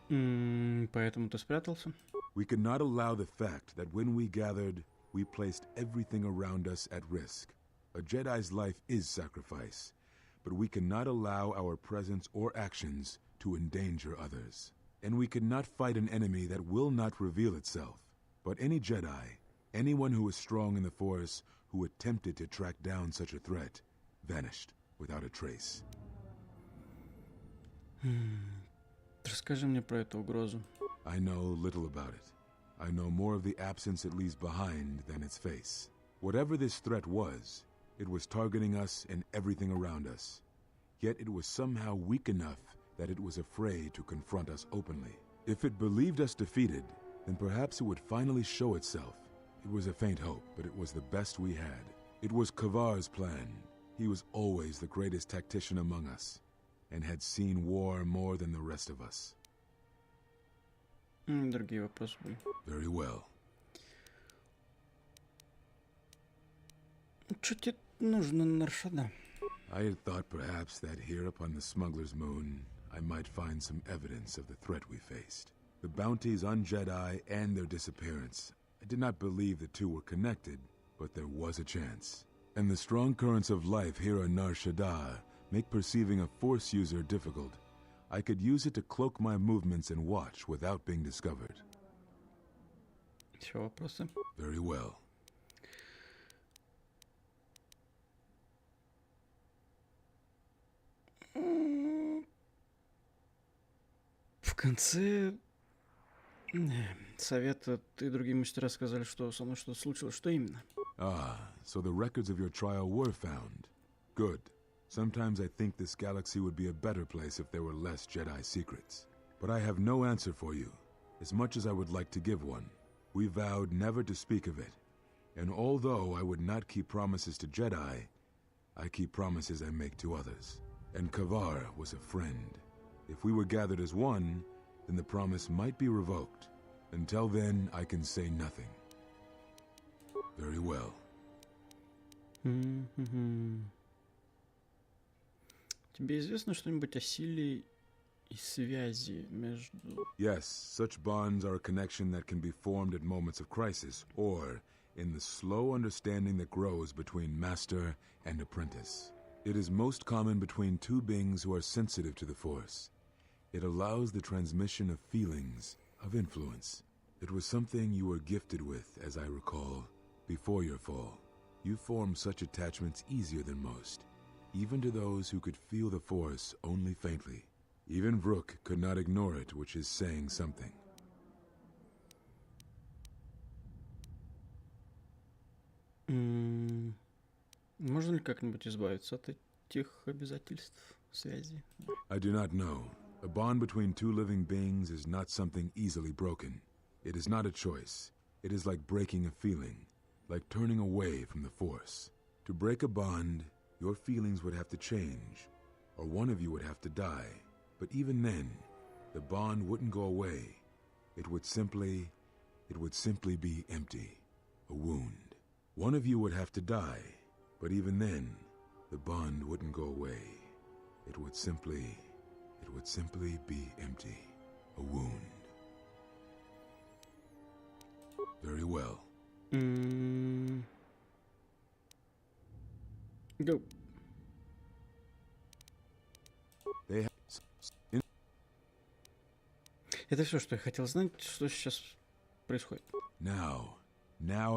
Поэтому ты спрятался? We could not allow the fact that when we gathered, we placed everything around us at risk. A Jedi's life is sacrifice, but we cannot allow our presence or actions to endanger others. And we cannot fight an enemy that will not reveal itself. But any Jedi, anyone who is strong in the Force, who attempted to track down such a threat, vanished without a trace. Расскажи мне про эту угрозу. I know little about it. I know more of the absence it leaves behind than its face. Whatever this threat was, it was targeting us and everything around us. Yet it was somehow weak enough that it was afraid to confront us openly. If it believed us defeated, then perhaps it would finally show itself. It was a faint hope, but it was the best we had. It was Kavar's plan. He was always the greatest tactician among us, and had seen war more than the rest of us. Другие вопросы были. Very well. Что тебе нужно на Наршада? I had thought perhaps that here upon the smuggler's moon, I might find some evidence of the threat we faced. The bounties on Jedi and their disappearance. I did not believe the two were connected, but there was a chance. And the strong currents of life here on Nar Shaddaa make perceiving a Force user difficult. I could use it to cloak my movements and watch without being discovered. Еще вопросы? Very well. В конце совета ты и другие мастера сказали, что со мной что-то случилось. Что именно? Ah, so the records of your trial were found. Good. Sometimes I think this galaxy would be a better place if there were less Jedi secrets. But I have no answer for you, as much as I would like to give one. We vowed never to speak of it. And although I would not keep promises to Jedi, I keep promises I make to others. And Kavar was a friend. If we were gathered as one, then the promise might be revoked. Until then, I can say nothing. Very well. Тебе известно что-нибудь о силе и связи между... Yes, such bonds are a connection that can be formed at moments of crisis, or in the slow understanding that grows between master and apprentice. It is most common between two beings who are sensitive to the Force. It allows the transmission of feelings, of influence. It was something you were gifted with, as I recall, before your fall. You formed such attachments easier than most, even to those who could feel the Force only faintly. Even Vrook could not ignore it, which is saying something. Можно ли как-нибудь избавиться от этих обязательств, связи? I do not know. A bond between two living beings is not something easily broken. It is not a choice. It is like breaking a feeling, like turning away from the Force. To break a bond, your feelings would have to change, or one of you would have to die. But even then, the bond wouldn't go away. It would simply be empty, a wound. One of you would have to die, but even then, the bond wouldn't go away. It would simply be empty, a wound. Very well. Go. Это все, что я хотел знать, что сейчас происходит. Now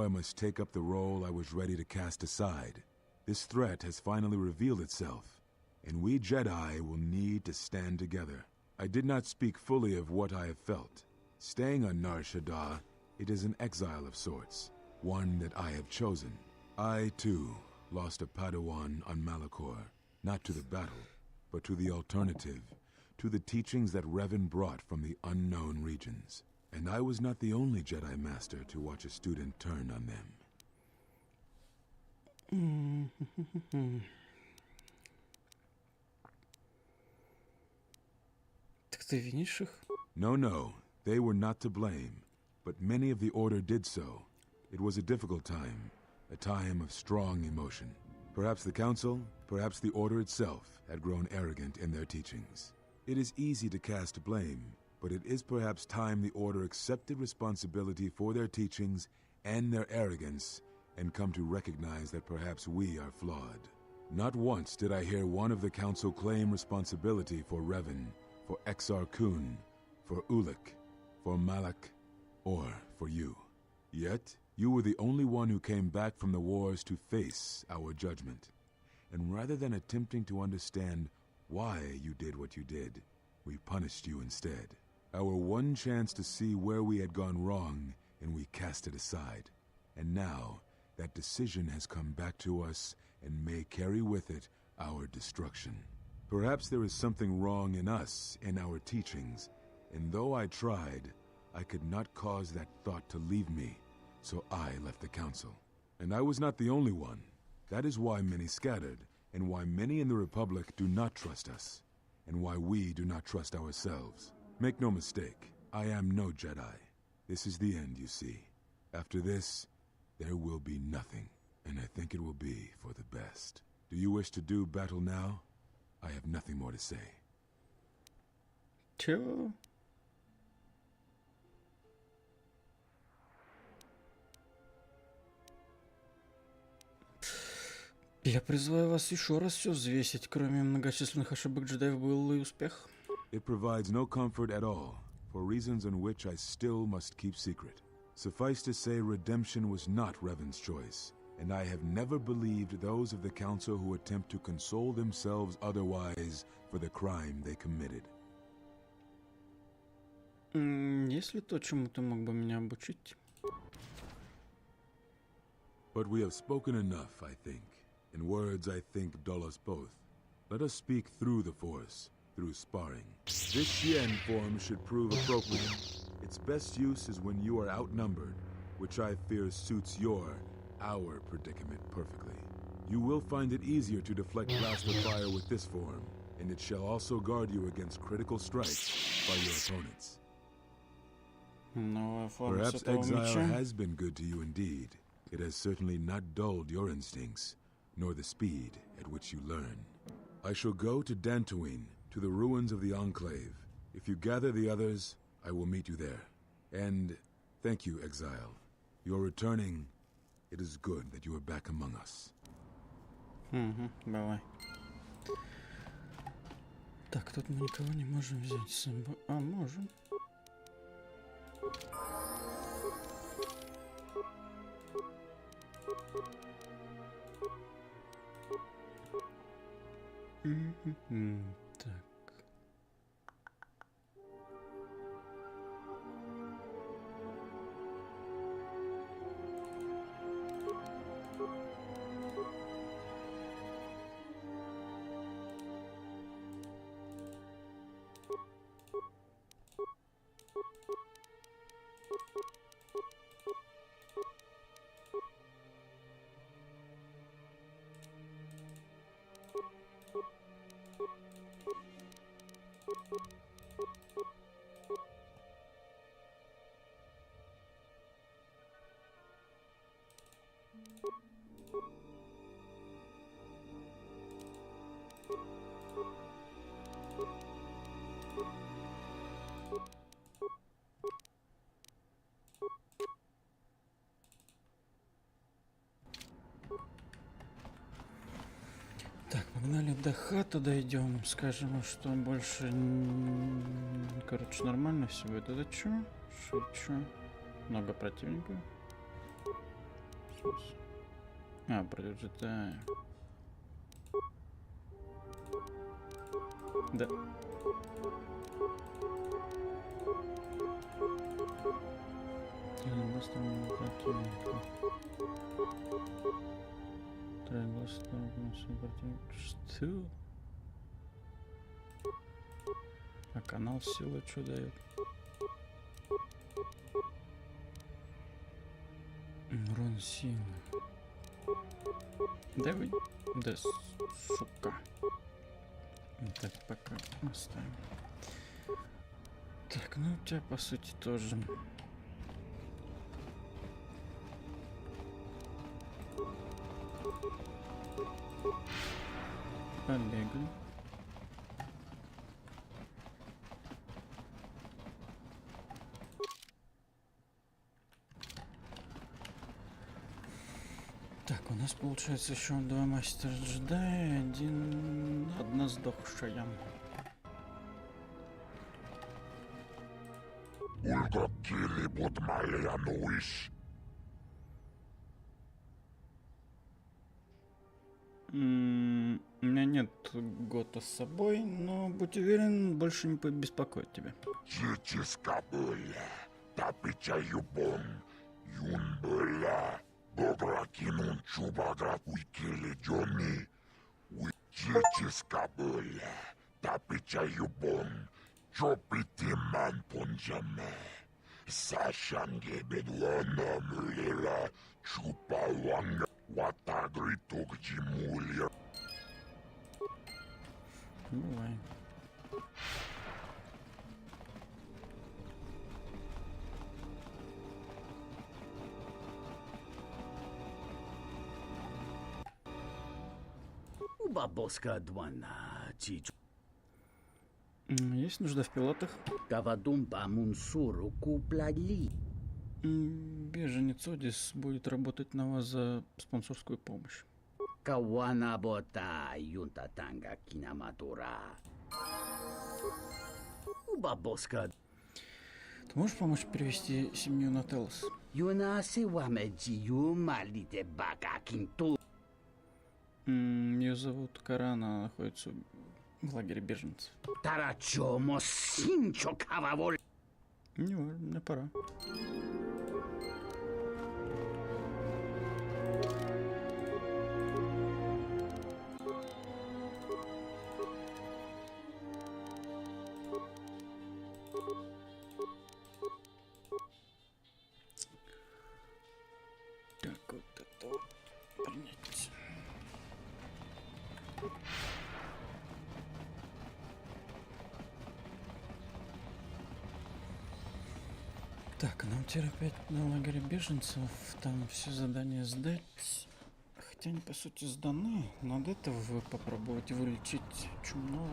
I must take up the role I was ready to cast aside. This threat has finally revealed itself, and we Jedi will need to stand together. I did not speak fully of what I have felt. Staying on Nar Shaddaa, it is an exile of sorts, one that I have chosen. I, too, lost a Padawan on Malachor, not to the battle, but to the alternative, to the teachings that Revan brought from the unknown regions. And I was not the only Jedi Master to watch a student turn on them. Так ты винишь их? No, they were not to blame, but many of the Order did so. It was a difficult time, a time of strong emotion. Perhaps the Council, perhaps the Order itself, had grown arrogant in their teachings. It is easy to cast blame, but it is perhaps time the Order accepted responsibility for their teachings and their arrogance, and come to recognize that perhaps we are flawed. Not once did I hear one of the Council claim responsibility for Revan, for Exar Kun, for Ulic, for Malak, or for you. Yet, you were the only one who came back from the wars to face our judgment. And rather than attempting to understand why you did what you did, we punished you instead. Our one chance to see where we had gone wrong, and we cast it aside. And now, that decision has come back to us and may carry with it our destruction. Perhaps there is something wrong in us, in our teachings, and though I tried, I could not cause that thought to leave me, so I left the Council. And I was not the only one. That is why many scattered, and why many in the Republic do not trust us, and why we do not trust ourselves. Make no mistake, I am no Jedi. This is the end, you see. After this, there will be nothing, and I think it will be for the best. Do you wish to do battle now? I have nothing more to say. Чего? Я призываю вас еще раз все взвесить. Кроме многочисленных ошибок джедаев был и успех. It provides no comfort at all, for reasons in which I still must keep secret. Suffice to say, redemption was not Revan's choice, and I have never believed those of the Council who attempt to console themselves otherwise for the crime they committed. Есть ли то, чему ты мог бы меня обучить? But we have spoken enough, I think. In words, I think, dull us both. Let us speak through the Force, through sparring. This Xian form should prove appropriate. Its best use is when you are outnumbered, which I fear suits our predicament perfectly. You will find it easier to deflect blaster fire with this form, and it shall also guard you against critical strikes by your opponents. Perhaps exile has been good to you indeed. It has certainly not dulled your instincts, nor the speed at which you learn. I shall go to Dantooine, to the ruins of the Enclave. If you gather the others, I will meet you there. And thank you, Exile. You're returning. It is good that you are back among us. Давай. Так, тут мы никого не можем взять с собой. А, можем. Так. Погнали до хата дойдем. Скажем, что больше... Короче, нормально все будет. Это чё? Шучу. Много противников. А, против GTA. Да. Что? А канал сила что дает? Урон силы. Да вы... Да, сука. Так, пока оставим. Так, ну у тебя по сути тоже. Побегали. Так, у нас получается еще два мастера джедая и одна сдохшая. У меня нет Гота с собой, но будь уверен, больше не беспокоит тебя. Бывает. Бабоска Двана Чичу. Есть нужда в пилотах? Беженец Одис будет работать на вас за спонсорскую помощь. Каванабота юнтатанга кинаматура. Бабоска. Ты можешь помочь перевести семью на Телос? Ее зовут Карана, она находится в лагере беженцев. Не важно, мне пора. Так, вот это вот принять. Так, нам теперь опять на лагере беженцев, там все задания сдать. Хотя они по сути сданы, надо этого попробовать вылечить чумного.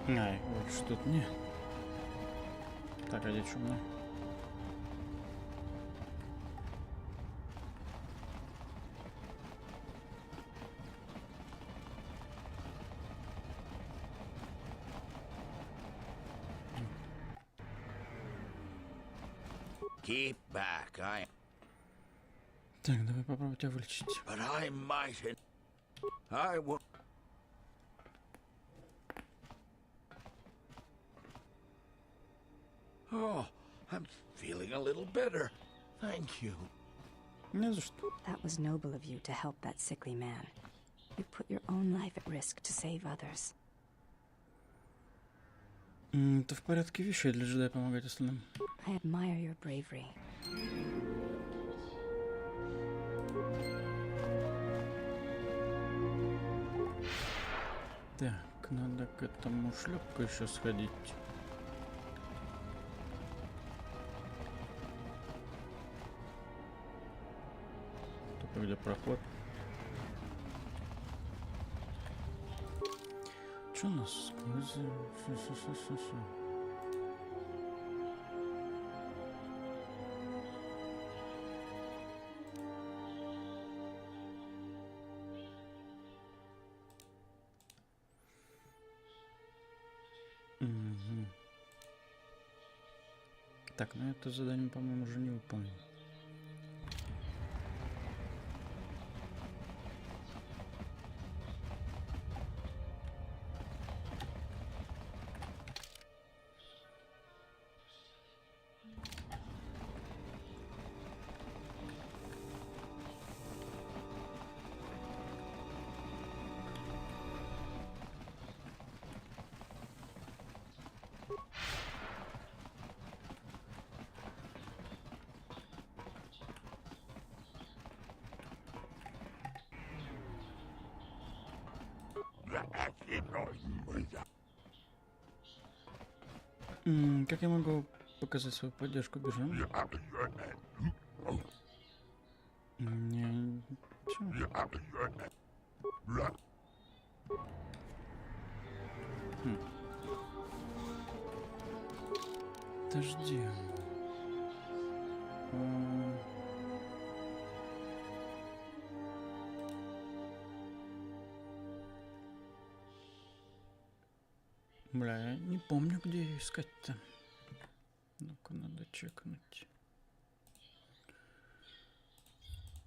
Ай, вот что тут не. Так, а где чумной? Keep back, Так, давай попробуем тебя вылечить. But I might. I will. Oh, I'm feeling a little better. Thank you. Не за что. That was noble of you to help that sickly man. You put your own life at risk to save others. Это в порядке вещей для джедая помогать остальным. I admire your bravery. Так, надо к этому шлюпку еще сходить. Только где проход? Что у нас? Угу. Так, ну это задание, по-моему, уже не выполнено. Как я могу показать свою поддержку? Бежим? Подожди. Бля, я не помню, где ее искать-то. Ну-ка, надо чекнуть.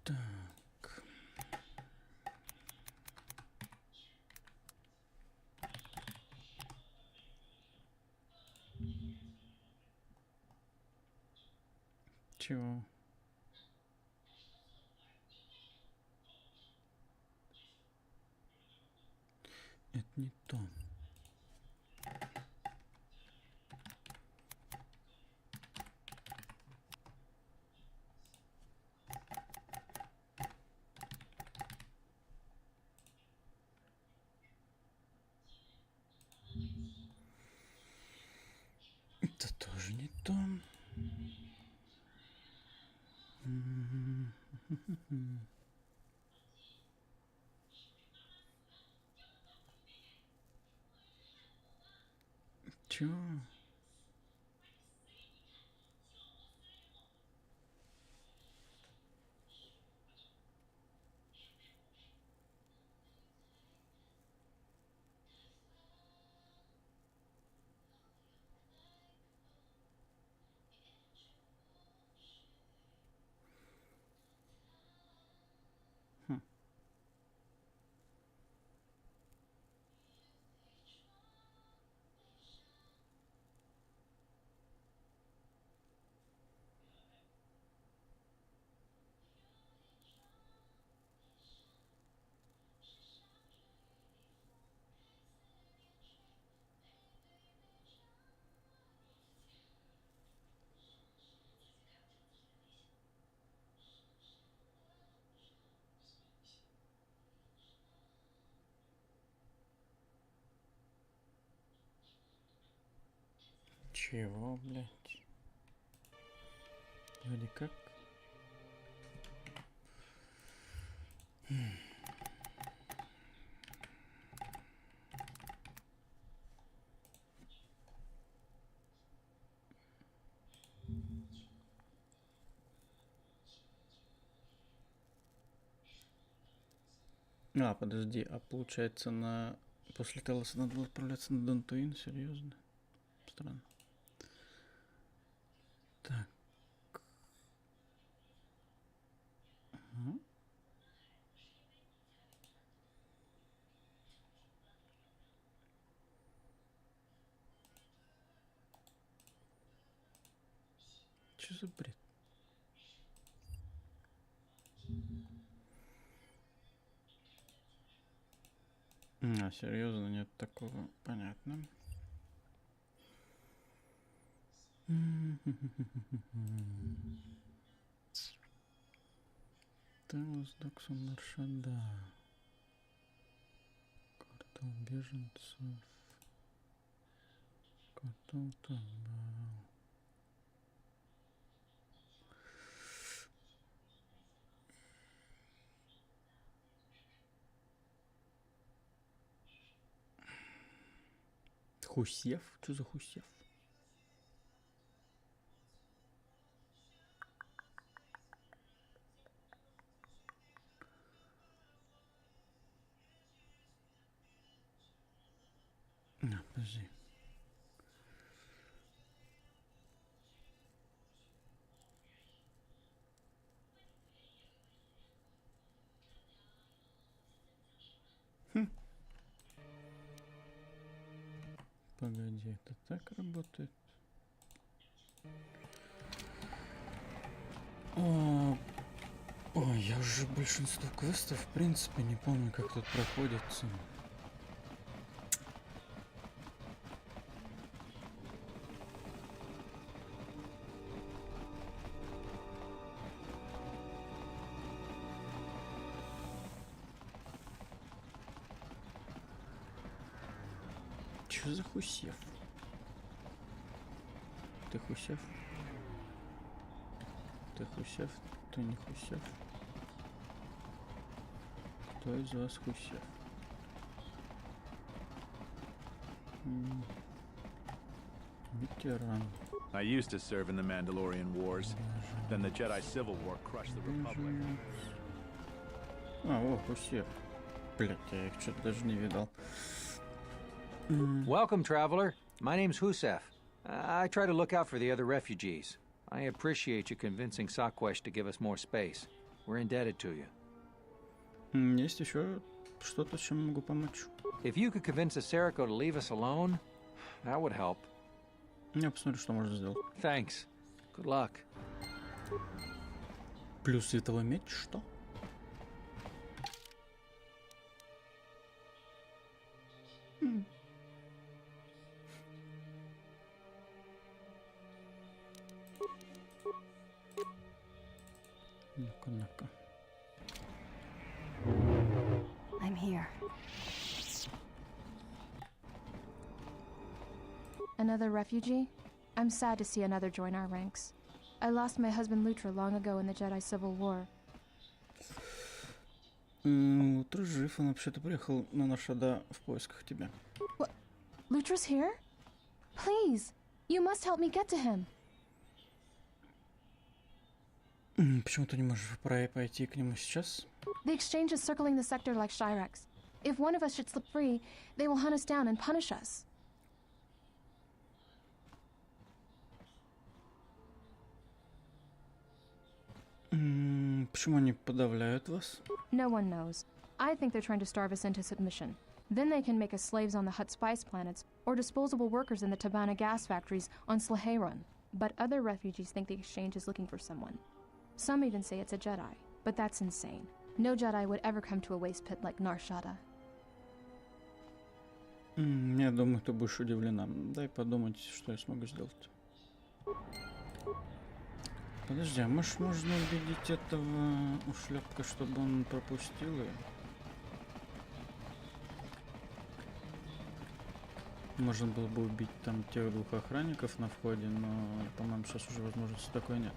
Так. Чего? Это не то. Это тоже не то. Чё? Чего, блядь? Вроде как. А, подожди, а получается после Талоса надо было отправляться на Дантуин? Серьезно? Странно. Так. Ага. Что за бред? А, серьезно, нет такого. Понятно. Тайлс, Доксон, Маршада. Квартал беженцев. Квартал Тамбал. Хусев? Что за Хусев? На, подожди. Погоди, это так работает? Ой, я уже большинство квестов, в принципе, не помню, как тут проходится. Что за Хусев? Ты Хусев? Ты Хусев? Ты не Хусев? Кто из вас Хусев? Ветеран. I used to serve in the Mandalorian Wars. Then the Jedi Civil War crushed the Republic. А, о, Хусев. Блять, я их что-то даже не видал. Welcome, traveler. My name's Husef. I try to look out for the other refugees. I appreciate you convincing Sakwesh to give us more space. We're indebted to you. Есть еще что-то, чем могу помочь? If you could convince Aceriko to leave us alone, that would help. Я посмотрю, что можно сделать. Thanks. Good luck. Плюс световой меч, что? Ну-ка. I'm here. Another refugee? I'm sad to see another join our ranks. I lost my husband Lutra long ago in the Jedi Civil War. Лутра жив, он вообще-то приехал на Наршада в поисках тебя. What? Lutra's here? Please, you must help me get to him. Почему ты не можешь пойти к нему сейчас? The exchange is circling the sector like Shyrex. If one of us should slip free, they will hunt us down and punish us. Почему они подавляют вас? No one knows. I think they're trying to starve us into submission. Then they can make us slaves on the Hutt spice planets, or disposable workers in the Tabana gas factories on Slaheyron. But other refugees think the exchange is looking for someone. Some even say it's a Jedi, but that's insane. No Jedi would ever come to a waste pit like Narshada. Я думаю, ты будешь удивлена. Дай подумать, что я смогу сделать. Подожди, а может можно убедить этого ушлепка, чтобы он пропустил ее? Можно было бы убить там тех двух охранников на входе, но, по-моему, сейчас уже возможности такой нет.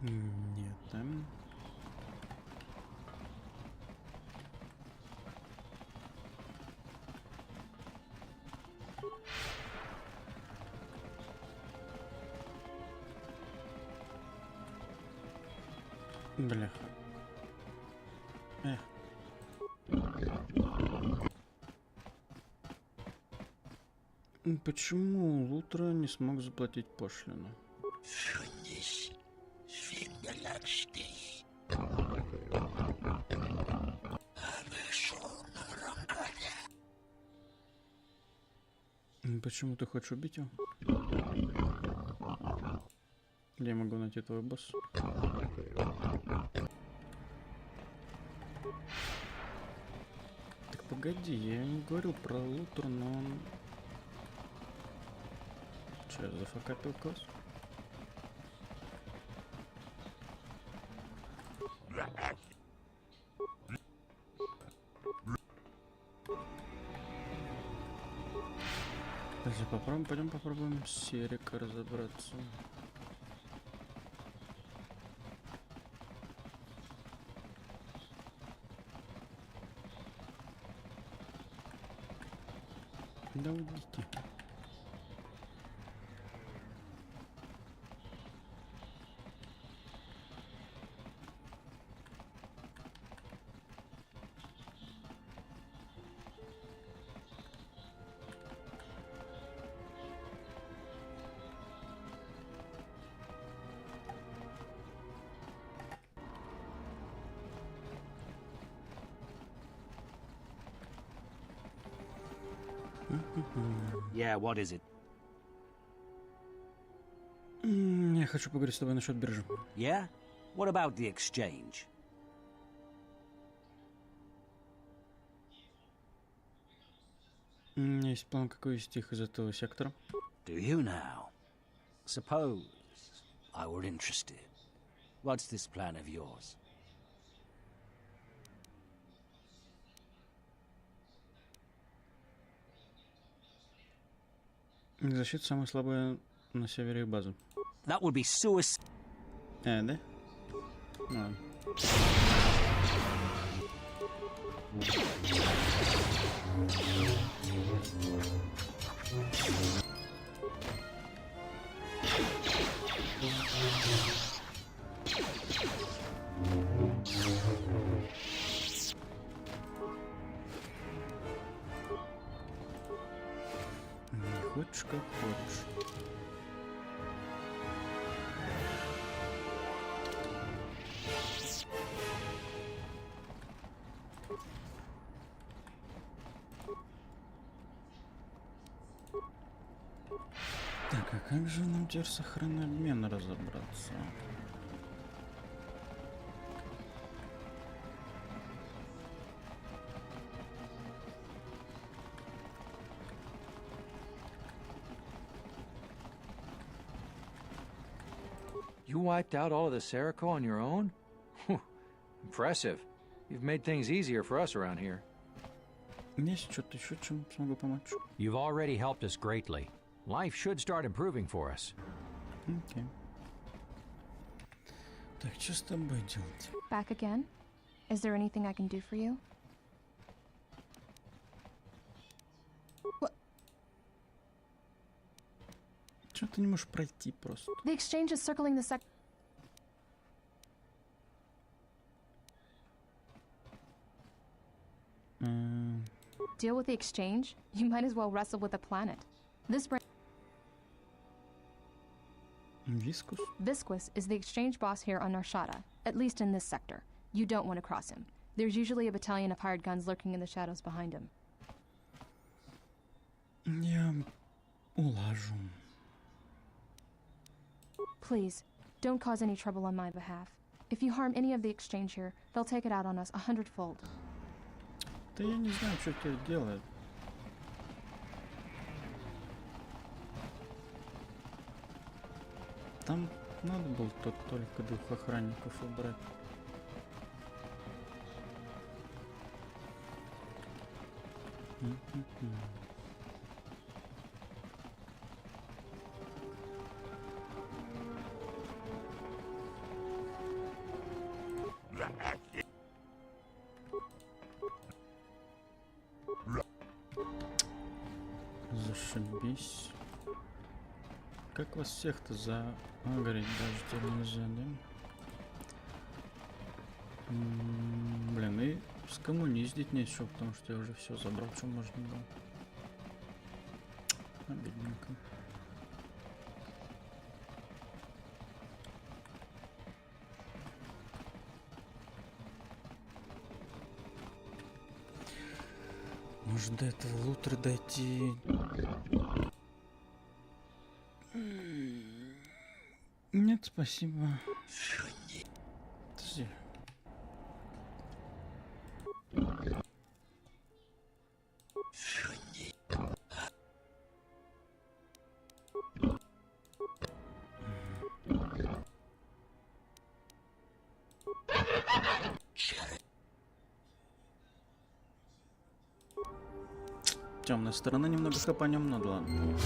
Нет, там. Бляха. Эх. Почему Лутра не смог заплатить пошлину? Почему ты хочешь убить его? Где я могу найти твой босс? Так погоди, я не говорил про лутер, но он... Че, зафакапил кос? Подожди, пойдем попробуем с Эрика разобраться. Да уйдите. Yeah, what is it? Я хочу поговорить с тобой насчет биржи. Yeah? What about the exchange? У меня есть план, как вывести их из этого сектора. Do you now? Suppose I were interested. What's this plan of yours? Защита самая слабая на севере их базы. That would be suicide. Да? Ну ладно. Хочешь, как хочешь. Так, а как же нам теперь с охраной обмена разобраться? You wiped out all of the Serico on your own? Impressive. You've made things easier for us around here. Есть что-то еще, чем смогу помочь? You've already helped us greatly. Life should start improving for us. Окей. Так, что с тобой делать? Back again? Is there anything I can do for you? Чё ты не можешь пройти просто? The exchange is circling the sector. Deal with the exchange? You might as well wrestle with the planet. This brand. Viscus? Visquis is the exchange boss here on Narshada, at least in this sector. You don't want to cross him. There's usually a battalion of hired guns lurking in the shadows behind him. Я улажу. Please, don't cause any trouble on my behalf. If you harm any of the exchange here, they'll take it out on us 100-fold. Да я не знаю, что теперь делать. Там надо было только 2 охранников убрать. Зашибись. Как вас всех-то загореть даже теперь нельзя, да? Блин, и скоммуниздить нечего, потому что я уже все забрал, что можно было. Обидненько. Может до этого лутера дойти? Нет, спасибо. Подожди. Темная сторона немного хапанем, но ладно.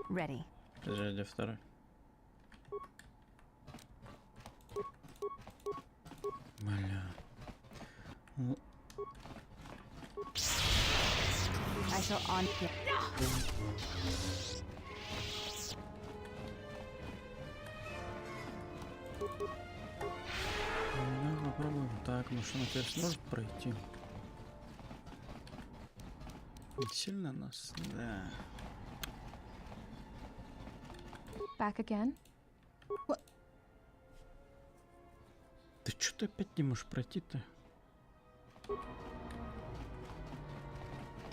Ready. Подожди, второй. Бля. I shall on here. Ну, попробуем. Так, машина теперь сможет пройти. Не сильно нас, да. Back again? What? Ты что-то опять не можешь пройти-то?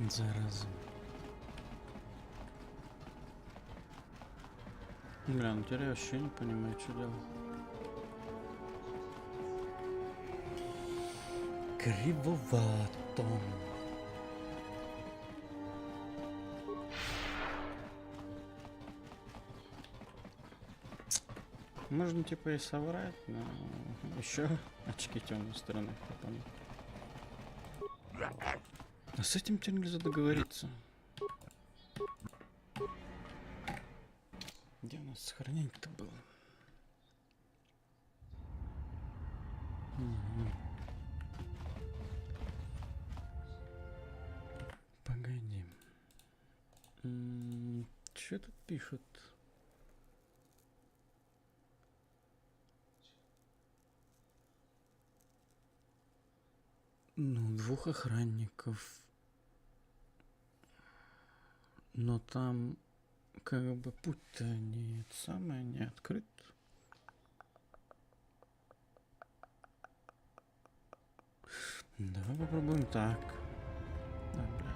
Зараза. Бля, ну теперь я вообще не понимаю, что делать. Кривовато. Можно типа и соврать, но еще очки темной стороны, потом. А с этим теперь нельзя договориться. Где у нас сохранение-то было? Угу. Погоди. Что тут пишут? Ну, 2 охранников. Но там как бы путь-то не самое не открыт. Давай попробуем так. Да, бля.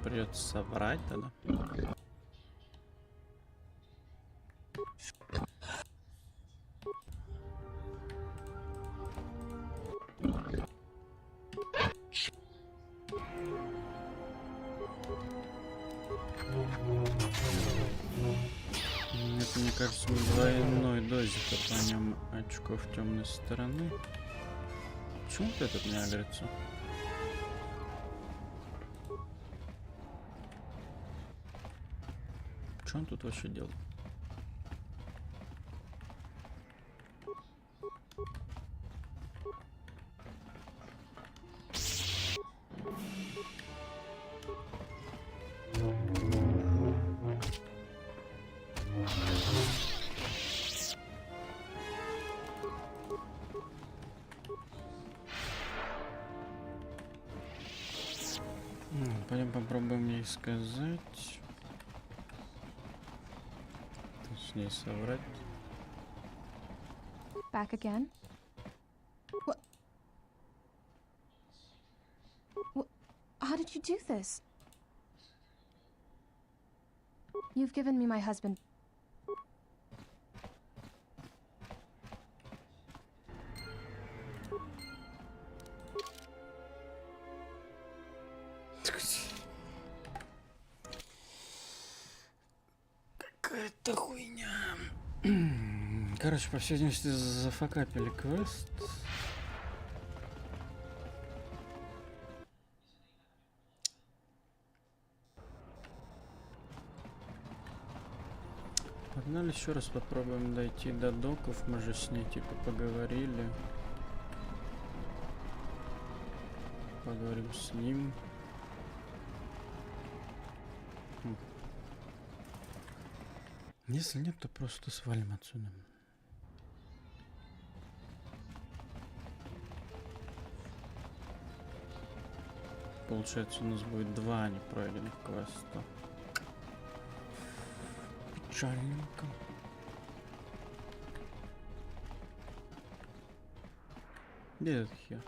Придется соврать тогда. Это, мне кажется, в двойной дозе хапанем очков темной стороны. Почему вот этот не агрится? Что он тут вообще делает? Пойдем попробуем ей сказать. Точнее соврать. Back again? What? How did you do this? You've given me my husband. Какая-то хуйня. Короче, по всей видимости, зафакапили квест. Погнали еще раз попробуем дойти до доков. Мы же с ней типа поговорили. Поговорим с ним. Если нет, то просто свалим отсюда. Получается, у нас будет 2 непройденных квеста. Печальненько. Где этот хер?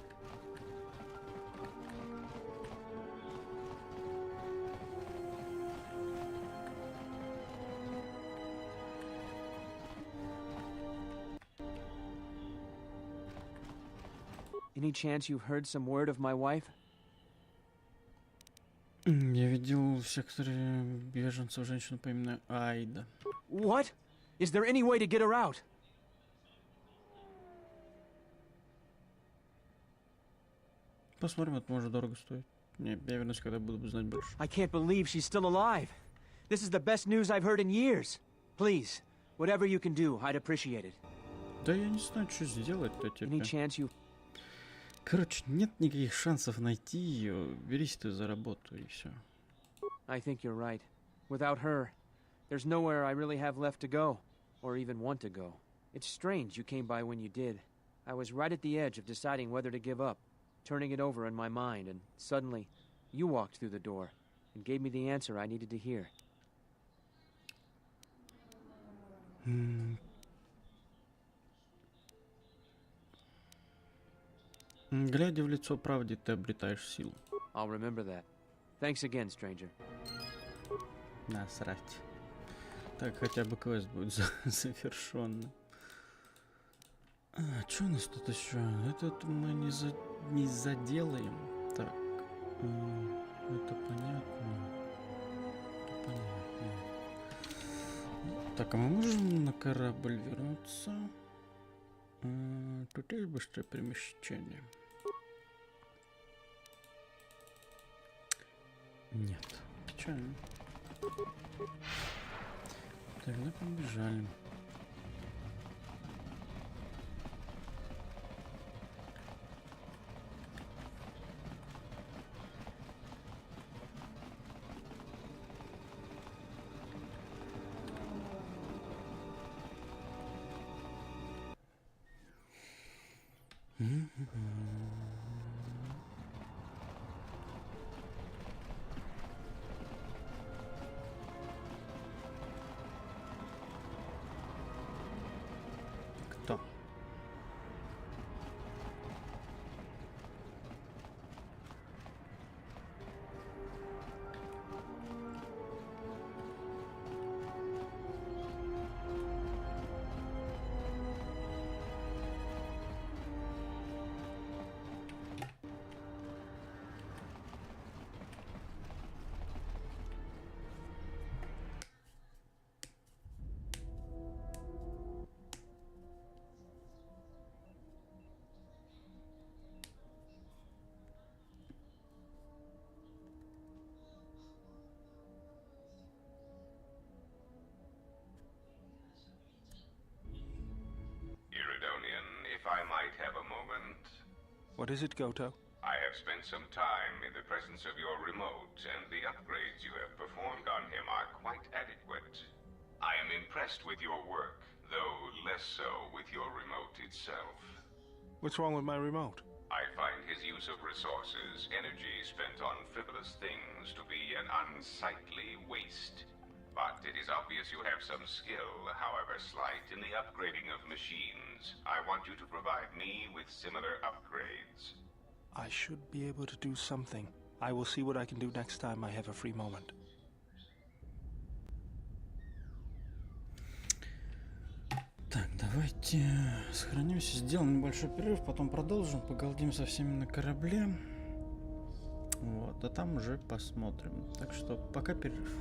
Any chance you've heard some word of my wife? Я видел в секторе беженцев женщину по имени Айда. What? Is there any way to get her out? Посмотрим, это может дорого стоить. Не, я вернусь, когда буду знать больше. I can't believe she's still alive. This is the best news I've heard in years. Please, whatever you can do, I'd appreciate it. Да я не знаю, что сделать-то тебе. Any chance you... Короче, нет никаких шансов найти ее. Берись ты за работу и все. I think you're right. Without her, there's nowhere I really have left to go, or even want to go. It's strange you came by when you did. I was right at the edge of deciding whether to give up, turning it over in my mind, and suddenly, you walked through the door and gave me the answer I needed to hear. Глядя в лицо правде, ты обретаешь силу. I'll remember that. Thanks again, stranger. Насрать. Так, хотя бы квест будет завершенный. А, что у нас тут еще? Этот мы не заделаем. Так, это понятно. Понятно. Так, а мы можем на корабль вернуться? Тут есть быстрое перемещение? Нет. Печально. Тогда побежали. Кто? If I might have a moment. What is it, Goto? I have spent some time in the presence of your remote, and the upgrades you have performed on him are quite adequate. I am impressed with your work, though less so with your remote itself. What's wrong with my remote? I find his use of resources, energy spent on frivolous things, to be an unsightly waste. But it is obvious you have some skill, however slight, in the upgrading of machines. I want you to provide me with similar upgrades. I should be able to do something. I will see what I can do next time I have a free moment. Так, давайте сохранимся, сделаем небольшой перерыв, потом продолжим, погалдим со всеми на корабле. Вот, а там уже посмотрим. Так что пока перерыв.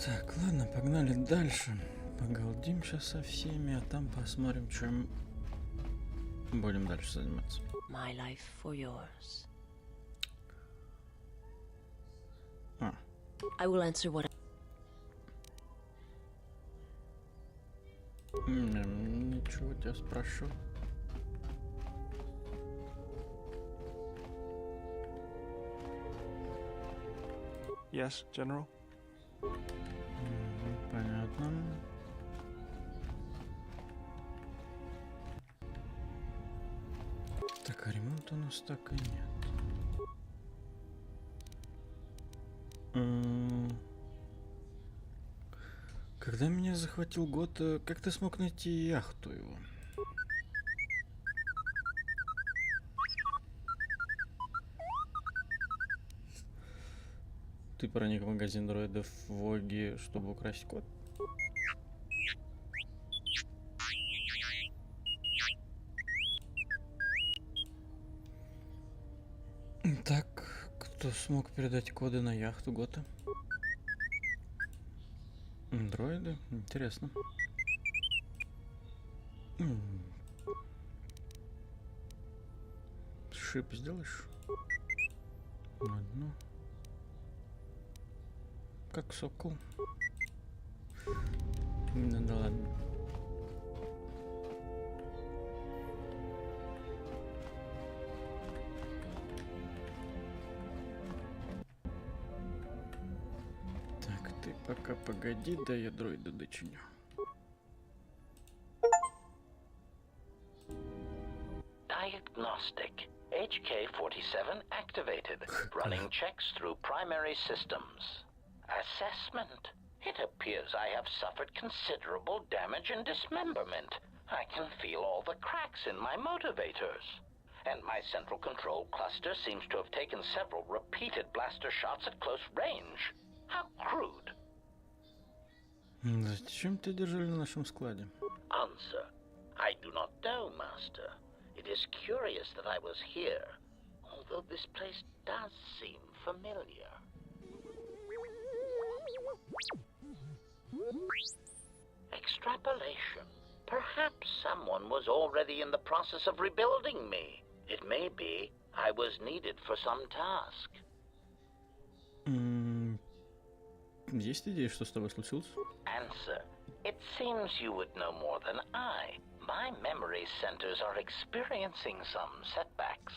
Так, ладно, погнали дальше. Погалдим сейчас со всеми, а там посмотрим, чем будем дальше заниматься. My life for yours. I will answer what Ничего, тебя спрошу. Yes, General? Понятно. Так, а ремонта у нас так и нет. Когда меня захватил год, как ты смог найти яхту его? Ты проник в магазин дроидов в Воге, чтобы украсть код? Так, кто смог передать коды на яхту Гота? Дроиды? Интересно. Шип сделаешь? Одну. Как сокол. Ну да ладно. Так, ты пока погоди, да я дроида дочиню. Diagnostic. HK-47 activated. Running checks through primary systems. Assessment. It appears I have suffered considerable damage and dismemberment. I can feel all the cracks in my motivators. And my central control cluster seems to have taken several repeated blaster shots at close range. How crude. Зачем ты держали на нашем складе? Answer. I do not know, Master. It is curious that I was here, although this place does seem familiar. Extrapolation. Perhaps someone was already in the process of rebuilding me. It may be I was needed for some task. Есть идея, что с тобой случилось? Answer. It seems you would know more than I. My memory centers are experiencing some setbacks.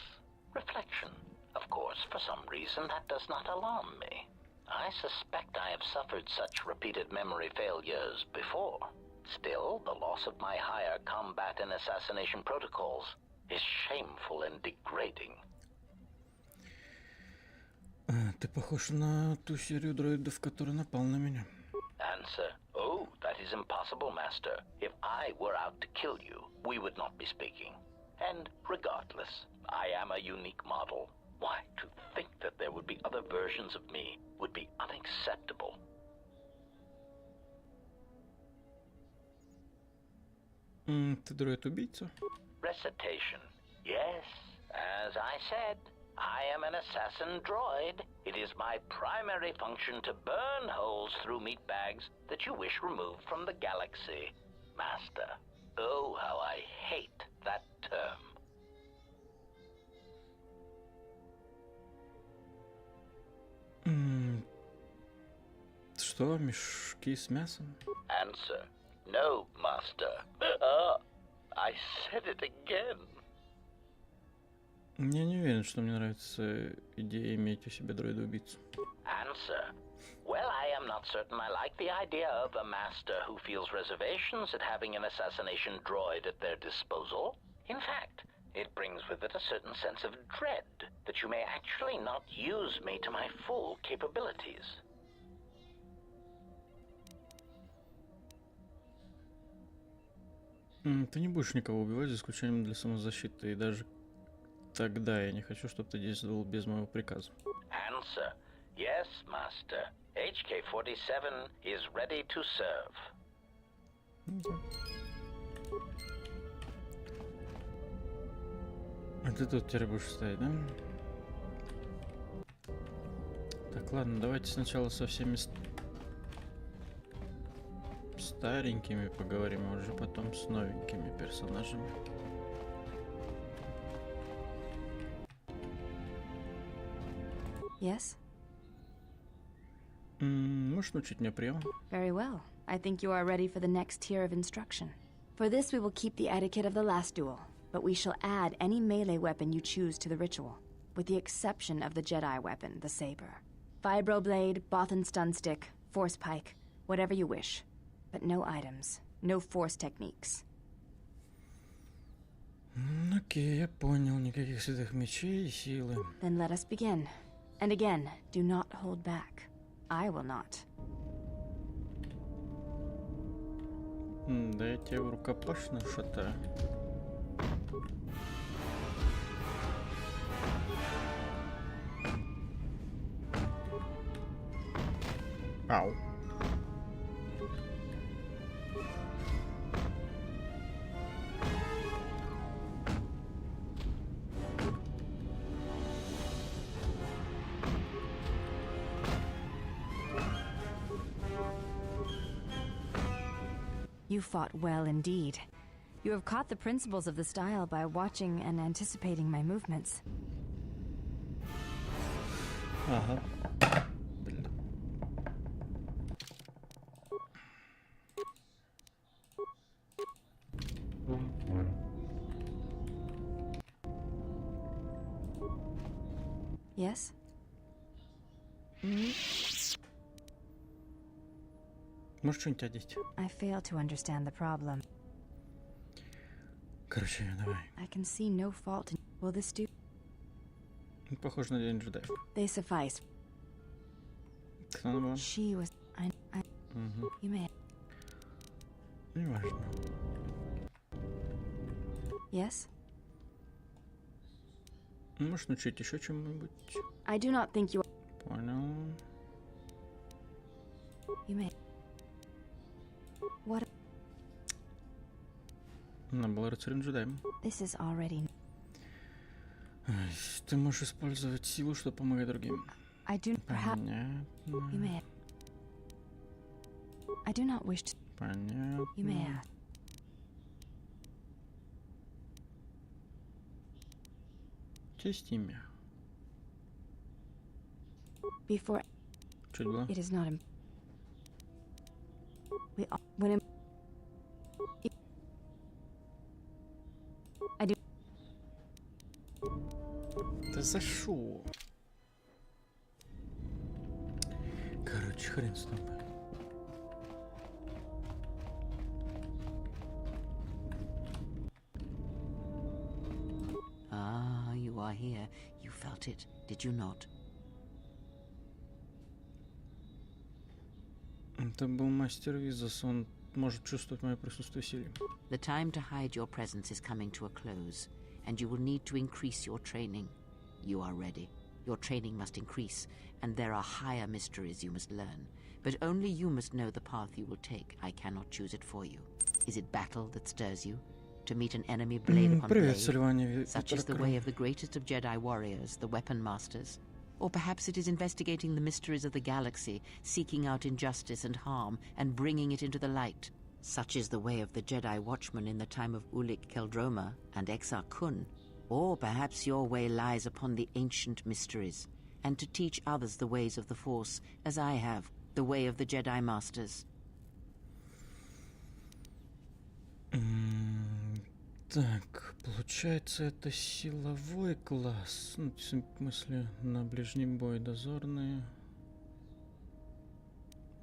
Reflection. Of course, for some reason, that does not alarm me. I suspect I have suffered such repeated memory failures before. Still, the loss of my higher combat and assassination protocols is shameful and degrading. Ты похож на ту серию дроидов, которая напал на меня. Answer. Oh, that is impossible, Master. If I were out to kill you, we would not be speaking. And regardless, I am a unique model. Why, to think that there would be other versions of me would be unacceptable. Ты дроид-убийца? Recitation. Yes, as I said, I am an assassin droid. It is my primary function to burn holes through meat bags that you wish removed from the galaxy. Master, oh, how I hate that term. Что, мешки с мясом? Answer. No, Master. I said it again. Я не уверен, что мне нравится идея иметь у себя дроида-убийцу. Answer. Well, I am not certain I like the idea of a master who feels reservations at having an assassination droid at their disposal. In fact, it brings with it a certain sense of dread that you may actually not use me to my full capabilities. Ты не будешь никого убивать, за исключением для самозащиты, и даже тогда я не хочу, чтобы ты действовал без моего приказа. Answer. Yes, Master. HK-47 is ready to serve. А ты тут теперь будешь стоять, да? Так, ладно, давайте сначала со всеми старенькими поговорим, а уже потом с новенькими персонажами. Yes? Можешь научить меня приемам? Very well. I think you are ready for the next tier of instruction. For this, we will keep the etiquette of the last duel, but we shall add any melee weapon you choose to the ritual, with the exception of the Jedi weapon, the saber. Vibroblade, Bothan stun stick, force pike, whatever you wish. But no items, no force techniques. Окей, я понял. Никаких святых мечей и силы. Then let us begin. And again, do not hold back. I will not. Да я тебя рукопашно шатаю. Ау. You fought well indeed. You have caught the principles of the style by watching and anticipating my movements. Ага. Yes? Можешь что-нибудь одеть? I fail to understand the problem. Короче, давай. I can see no fault in... Will this do? Похоже на день джедаев. They suffice. Кто она была? She was... I... You may... Не важно. Yes? Можешь научить еще чему-нибудь? I do not think you... Понял. You may... What? Она была рыцарем-джедаем. This is already... Ты можешь использовать силу, чтобы помогать другим. I do... Perhaps... Понятно. You may... I do not wish to... Понятно. You may ask. Есть имя. Before... Что это было? It is not... We all... When... I do... Да за шо? Короче, хрен с тобой. Ah, you are here. You felt it, did you not? Это был мастер Визас, он может чувствовать мое присутствие силы. The time to hide your presence is coming to a close, and you will need to increase your training. You are ready. Your training must increase, and there are higher mysteries you must learn. But only you must know the path you will take. I cannot choose it for you. Is it battle that stirs you? To meet an enemy blade upon blade? Such is the way of the greatest of Jedi warriors, the weapon masters. Or perhaps it is investigating the mysteries of the galaxy, seeking out injustice and harm, and bringing it into the light. Such is the way of the Jedi Watchman in the time of Ulic Qel-Droma and Exar Kun. Or perhaps your way lies upon the ancient mysteries, and to teach others the ways of the Force, as I have, the way of the Jedi Masters. Так, получается, это силовой класс. Ну, в смысле, на ближний бой дозорные.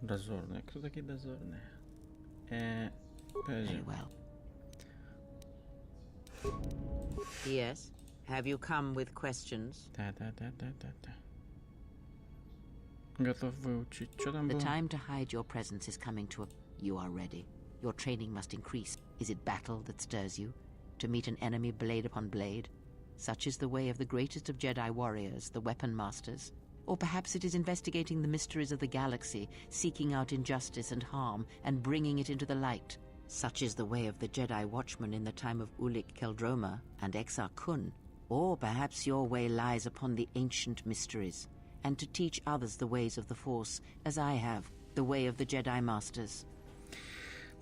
Дозорные. Кто такие дозорные? Very well. Yes. Have you come with questions? Да. Готов выучить. Что там было? The time to hide your presence is coming to a... You are ready. Your training must increase. Is it battle that stirs you? To meet an enemy blade upon blade? Such is the way of the greatest of Jedi warriors, the weapon masters. Or perhaps it is investigating the mysteries of the galaxy, seeking out injustice and harm, and bringing it into the light. Such is the way of the Jedi Watchman in the time of Ulic Qel-Droma and Exar Kun. Or perhaps your way lies upon the ancient mysteries, and to teach others the ways of the Force, as I have, the way of the Jedi Masters.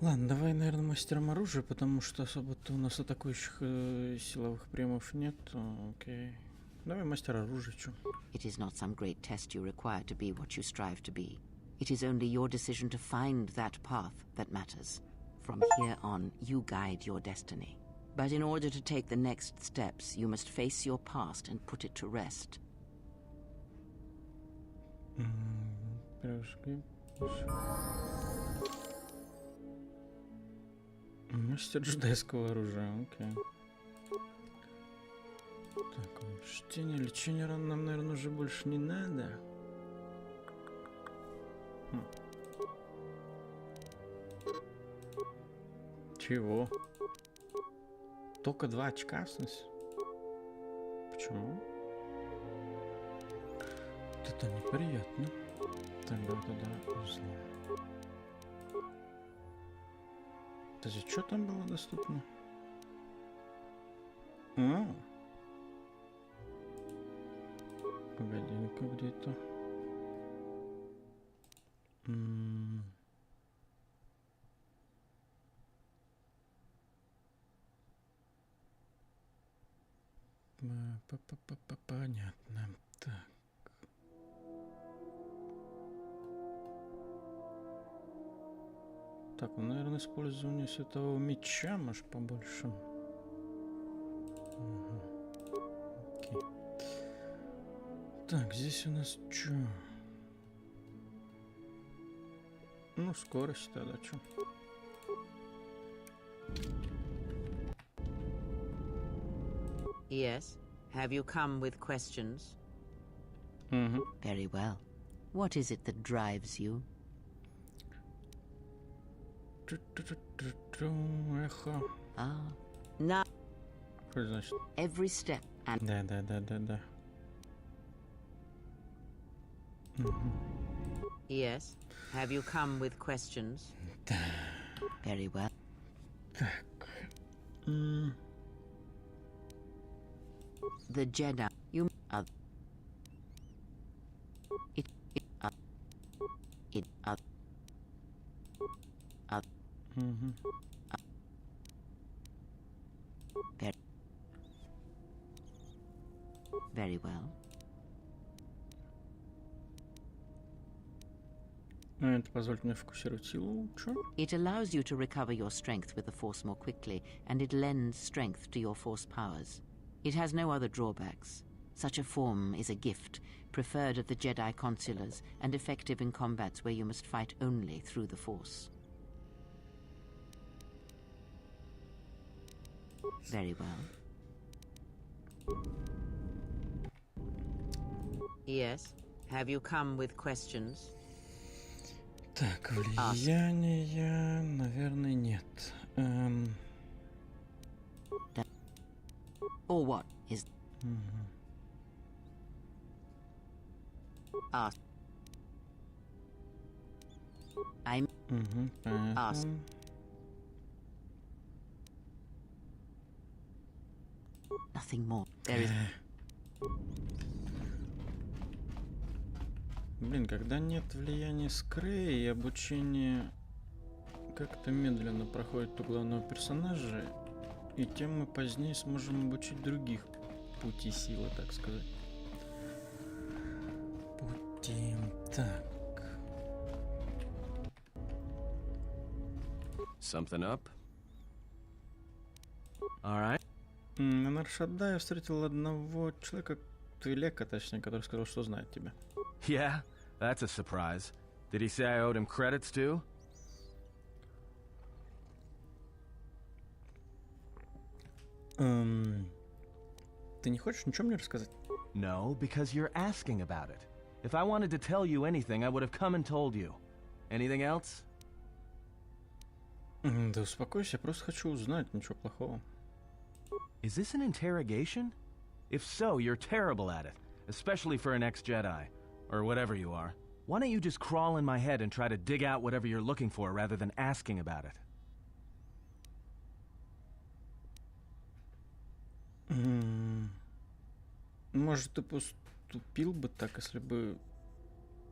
Ладно, давай, наверное, мастером оружия, потому что особо-то у нас атакующих силовых приемов нет. Окей. Давай мастер оружия, чё? It is not some great test you require to be what you strive to be. It is only your decision to find that path that matters. From here on, you guide your destiny. But in order to take the next steps, you must face your past and put it to rest. Мастер джедайского оружия, окей. Так, чтение, лечение ран нам, наверное, уже больше не надо. Чего? Только 2 очка, в смысле? Почему? Вот это неприятно. Тогда туда зло. Подожди, что там было доступно? Погоди, ну-ка, где это? Понятно. Так. Так, ну, наверное, использование светового меча, может, побольше. Угу. Окей. Так, здесь у нас что? Ну, скорость тогда, что? Yes. Have you come with questions? Very well. What is it that drives you? Эхо. Now. Что значит? Every step and. Да. Yes. Have you come with questions? Very well. Так. The Jedi. You are. Very well. Это позволит мне фокусировать силу лучше. It allows you to recover your strength with the Force more quickly, and it lends strength to your Force powers. It has no other drawbacks. Such a form is a gift, preferred of the Jedi consulars, and effective in combats where you must fight only through the Force. Very well. Yes. Have you come with questions? Так, влияния, наверное, нет. Or what is? Ask. I'm. Ask. Nothing more. There is. Блин, когда нет влияния Скрея и обучение как-то медленно проходит у главного персонажа, и тем мы позднее сможем обучить других путей силы, так сказать. Пути. Так. Something up? All right. На Наршадае я встретил одного человека, Твилека, точнее, который сказал, что знает тебя. Yeah, that's a surprise. Did he say I owed him credits too? Ты не хочешь ничего мне рассказать? No, because you're asking about it. If I wanted to tell you anything, I would have come and told you. Anything else? Да успокойся, я просто хочу узнать, ничего плохого. Is this an interrogation? If so, you're terrible at it, especially for an ex-Jedi, or whatever you are. Why don't you just crawl in my head and try to dig out whatever you're looking for rather than asking about it? Может, ты поступил бы так, если бы...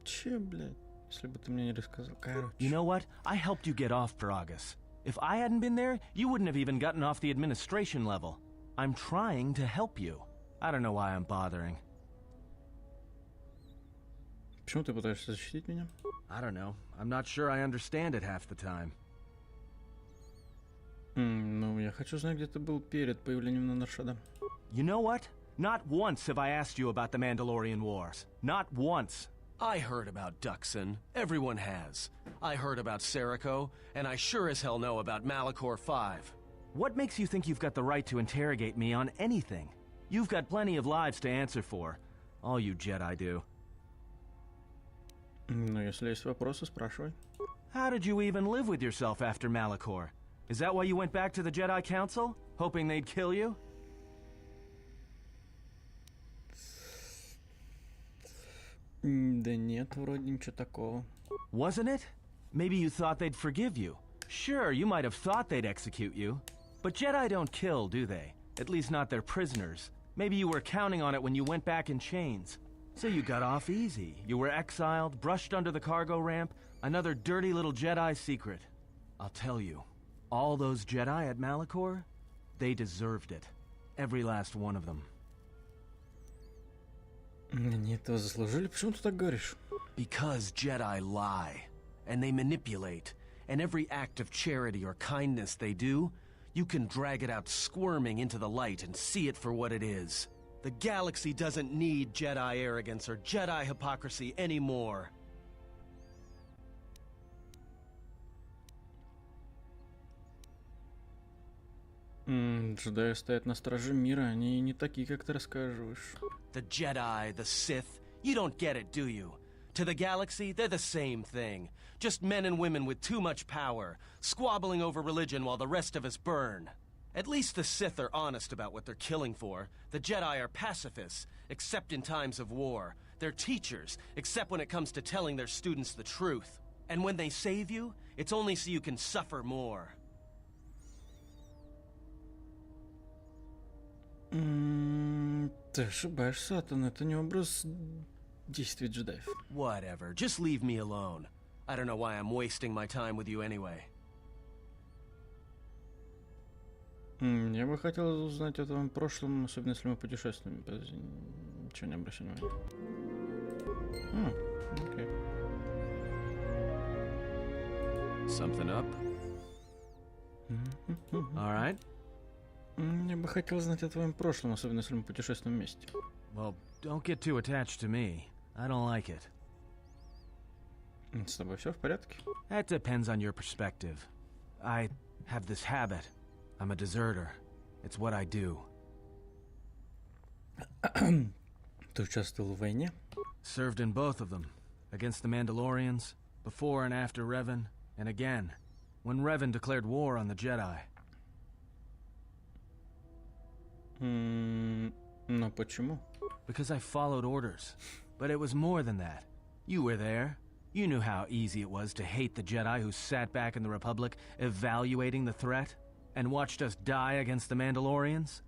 Че, блядь? Если бы ты мне не рассказал. Короче. You know what? I helped you get off Peragus. If I hadn't been there, you wouldn't have even gotten off the administration level. I'm trying to help you. I don't know why I'm bothering. Почему ты пытаешься защитить меня? I don't know. I'm not sure I understand it half the time. Ну, я хочу знать, где ты был перед появлением на Наршада. You know what? Not once have I asked you about the Mandalorian Wars. Not once. I heard about Duxon. Everyone has. I heard about Serico, and I sure as hell know about Malachor 5. What makes you think you've got the right to interrogate me on anything? You've got plenty of lives to answer for. All you Jedi do. Ну, если есть вопросы, спрашивай. How did you even live with yourself after Malachor? Is that why you went back to the Jedi Council? Hoping they'd kill you? Да нет, вроде ничего такого. Wasn't it? Maybe you thought they'd forgive you. Sure, you might have thought they'd execute you. But Jedi don't kill, do they? At least not their prisoners. Maybe you were counting on it when you went back in chains. So you got off easy. You were exiled, brushed under the cargo ramp, another dirty little Jedi secret. I'll tell you, all those Jedi at Malachor, they deserved it. Every last one of them. Они этого заслужили? Почему ты так говоришь? Because Jedi lie, and they manipulate, and every act of charity or kindness they do, you can drag it out squirming into the light and see it for what it is. The galaxy doesn't need Jedi arrogance or Jedi hypocrisy anymore. Джедаи стоят на страже мира, они не такие, как ты рассказываешь. The Jedi, the Sith, you don't get it, do you? To the galaxy, they're the same thing. Just men and women with too much power, squabbling over religion while the rest of us burn. At least the Sith are honest about what they're killing for. The Jedi are pacifists, except in times of war. They're teachers, except when it comes to telling their students the truth. And when they save you, it's only so you can suffer more. Ты ошибаешься, Сатан. Это не образ действий джедаев. Whatever. Just leave me alone. I don't know why I'm wasting my time with you anyway. Я бы хотел узнать о твоем прошлом, особенно если мы путешествуем. Ничего не обращай внимания. Окей. Something up? All right. Я бы хотел знать о твоем прошлом, особенно если мы путешествуем вместе. Well, don't get too attached to me. I don't like it. С тобой все в порядке? That depends on your perspective. I have this habit. I'm a deserter. It's what I do. Ты участвовал в войне? Served in both of them. Against the Mandalorians, before and after Revan, and again, when Revan declared war on the Jedi. Но почему? Because I followed orders. But it was more than that. You were there. You knew how easy it was to hate the Jedi who sat back in the Republic, evaluating the threat, and watched us die against the Mandalorians.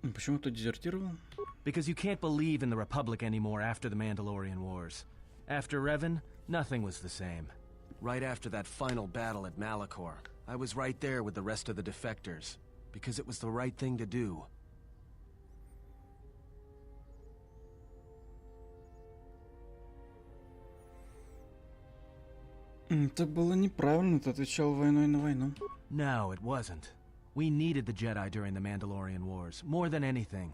Почему ты дезертировал? Because you can't believe in the Republic anymore after the Mandalorian Wars. After Revan, nothing was the same. Right after that final battle at Malachor, I was right there with the rest of the defectors. Because it was the right thing to do. Это было неправильно, ты отвечал войной на войну. No, it wasn't. We needed the Jedi during the Mandalorian Wars, more than anything.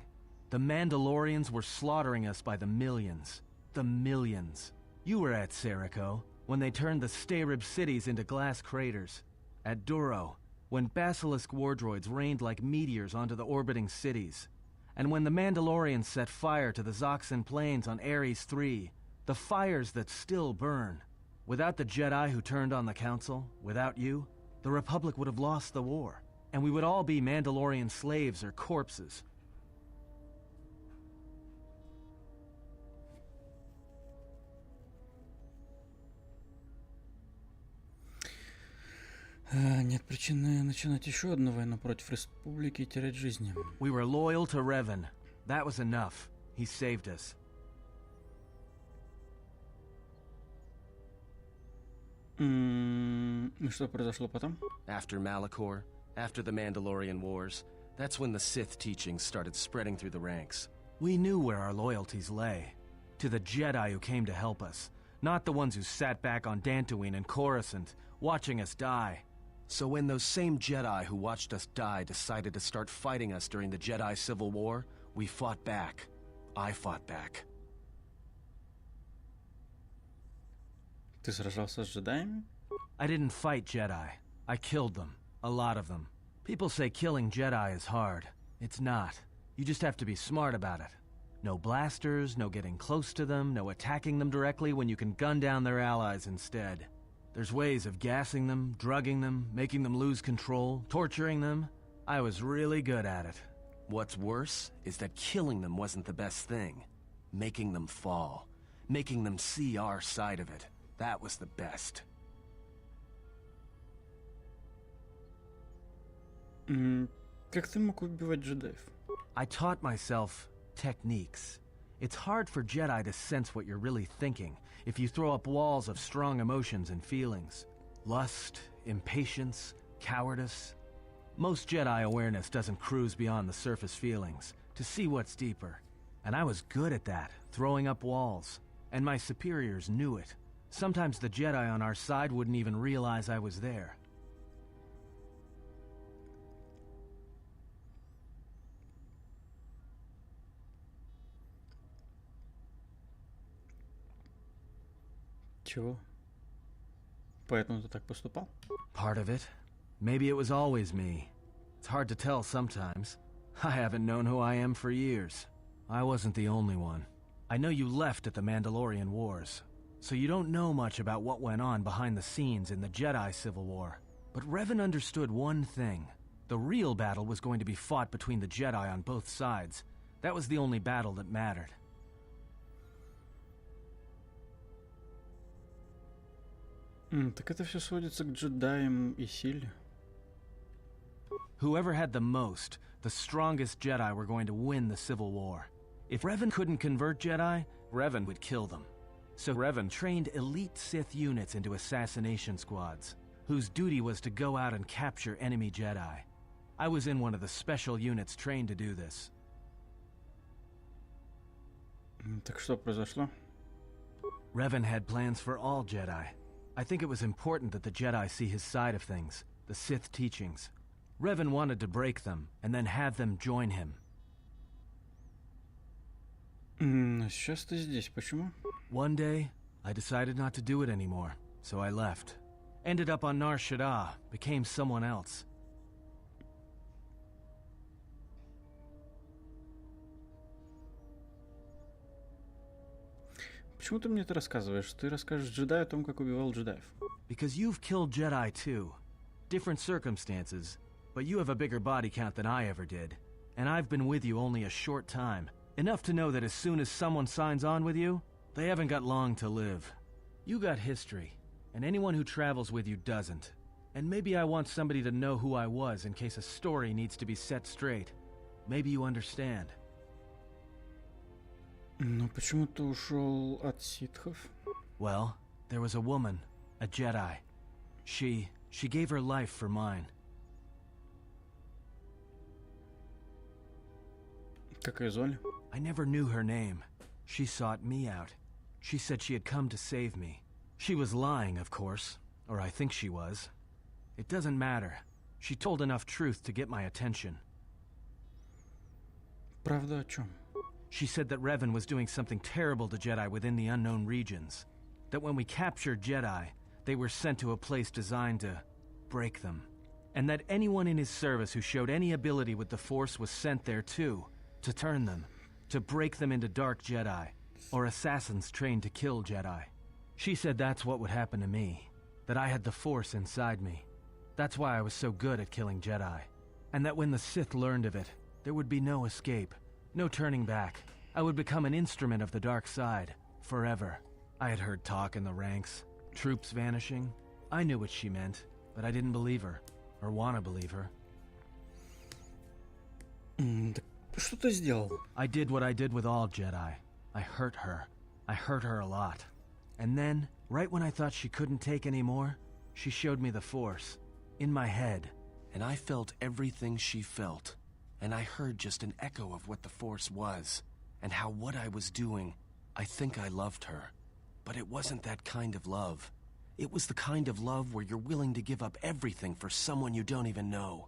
The Mandalorians were slaughtering us by the millions. The millions. You were at Serico, when they turned the Stay-Rib cities into glass craters. At Duro, when Basilisk war droids rained like meteors onto the orbiting cities. And when the Mandalorians set fire to the Zoxan plains on Ares III, the fires that still burn. Without the Jedi who turned on the Council, without you, the Republic would have lost the war, and we would all be Mandalorian slaves or corpses. Нет причины начинать еще одну войну против Республики и терять жизни. We were loyal to Revan. That was enough. He saved us. Что произошло потом? After Malachor, after the Mandalorian Wars, that's when the Sith teachings started spreading through the ranks. We knew where our loyalties lay. To the Jedi who came to help us, not the ones who sat back on Dantooine and Coruscant, watching us die. So when those same Jedi who watched us die decided to start fighting us during the Jedi Civil War, we fought back. I fought back. Ты сражался с джедаями? I didn't fight Jedi. I killed them. A lot of them. People say killing Jedi is hard. It's not. You just have to be smart about it. No blasters, no getting close to them, no attacking them directly when you can gun down their allies instead. There's ways of gassing them, drugging them, making them lose control, torturing them. I was really good at it. What's worse is that killing them wasn't the best thing. Making them fall. Making them see our side of it. That was the best. Как ты мог убивать джедаев? I taught myself techniques. It's hard for Jedi to sense what you're really thinking if you throw up walls of strong emotions and feelings. Lust, impatience, cowardice. Most Jedi awareness doesn't cruise beyond the surface feelings, to see what's deeper. And I was good at that, throwing up walls. And my superiors knew it. Sometimes the Jedi on our side wouldn't even realize I was there. Чего? Поэтому ты так поступал? Part of it. Maybe it was always me. It's hard to tell sometimes. I haven't known who I am for years. I wasn't the only one. I know you left at the Mandalorian Wars, so you don't know much about what went on behind the scenes in the Jedi Civil War. But Revan understood one thing. The real battle was going to be fought between the Jedi on both sides. That was the only battle that mattered. Так это все сводится к джедаям и силе. Whoever had the most, the strongest Jedi were going to win the Civil War. If Revan couldn't convert Jedi, Revan would kill them. So Revan trained elite Sith units into assassination squads, whose duty was to go out and capture enemy Jedi. I was in one of the special units trained to do this. Так что произошло? Revan had plans for all Jedi. I think it was important that the Jedi see his side of things, the Sith teachings. Revan wanted to break them, and then have them join him. Сейчас ты здесь, почему? One day, I decided not to do it anymore, so I left. Ended up on Nar Shaddaa, became someone else. Почему ты мне это рассказываешь? Ты расскажешь джедаю о том, как убивал джедаев. Because you've killed Jedi too. Different circumstances, but you have a bigger body count than I ever did. And I've been with you only a short time. Enough to know that as soon as someone signs on with you, they haven't got long to live. You got history, and anyone who travels with you doesn't. And maybe I want somebody to know who I was in case a story needs to be set straight. Maybe you understand. Но почему ты ушел от ситхов? Well, there was a woman, a Jedi. She gave her life for mine. Как ее звали? I never knew her name. She sought me out. She said she had come to save me. She was lying, of course. Or I think she was. It doesn't matter. She told enough truth to get my attention. Правда о чем? She said that Revan was doing something terrible to Jedi within the unknown regions. That when we captured Jedi, they were sent to a place designed to break them. And that anyone in his service who showed any ability with the Force was sent there too, to turn them, to break them into dark Jedi, or assassins trained to kill Jedi. She said that's what would happen to me, that I had the Force inside me. That's why I was so good at killing Jedi. And that when the Sith learned of it, there would be no escape. No turning back. I would become an instrument of the dark side, forever. I had heard talk in the ranks, troops vanishing. I knew what she meant, but I didn't believe her, or want to believe her. Что ты сделал? I did what I did with all Jedi. I hurt her. I hurt her a lot. And then, right when I thought she couldn't take any more, she showed me the Force. In my head. And I felt everything she felt. And I heard just an echo of what the Force was. And how what I was doing, I think I loved her. But it wasn't that kind of love. It was the kind of love where you're willing to give up everything for someone you don't even know.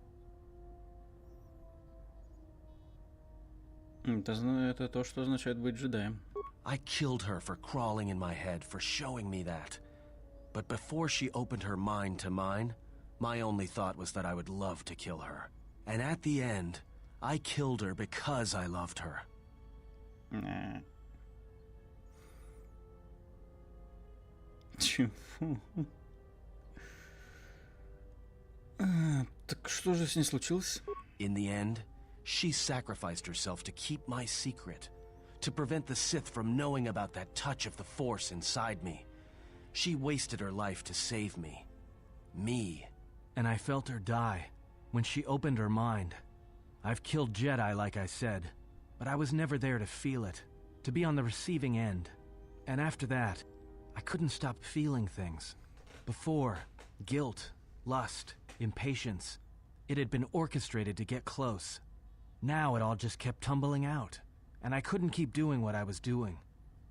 Это то, что означает быть джедаем. I killed her for crawling in my head, for showing me that. But before she opened her mind to mine, my only thought was that I would love to kill her. And at the end, I killed her because I loved her. Чего? Так что же с ней случилось? In the end, she sacrificed herself to keep my secret, to prevent the Sith from knowing about that touch of the Force inside me. She wasted her life to save me. Me. And I felt her die when she opened her mind. I've killed Jedi, like I said, but I was never there to feel it, to be on the receiving end. And after that, I couldn't stop feeling things. Before, guilt, lust, impatience. It had been orchestrated to get close. Now it all just kept tumbling out, and I couldn't keep doing what I was doing.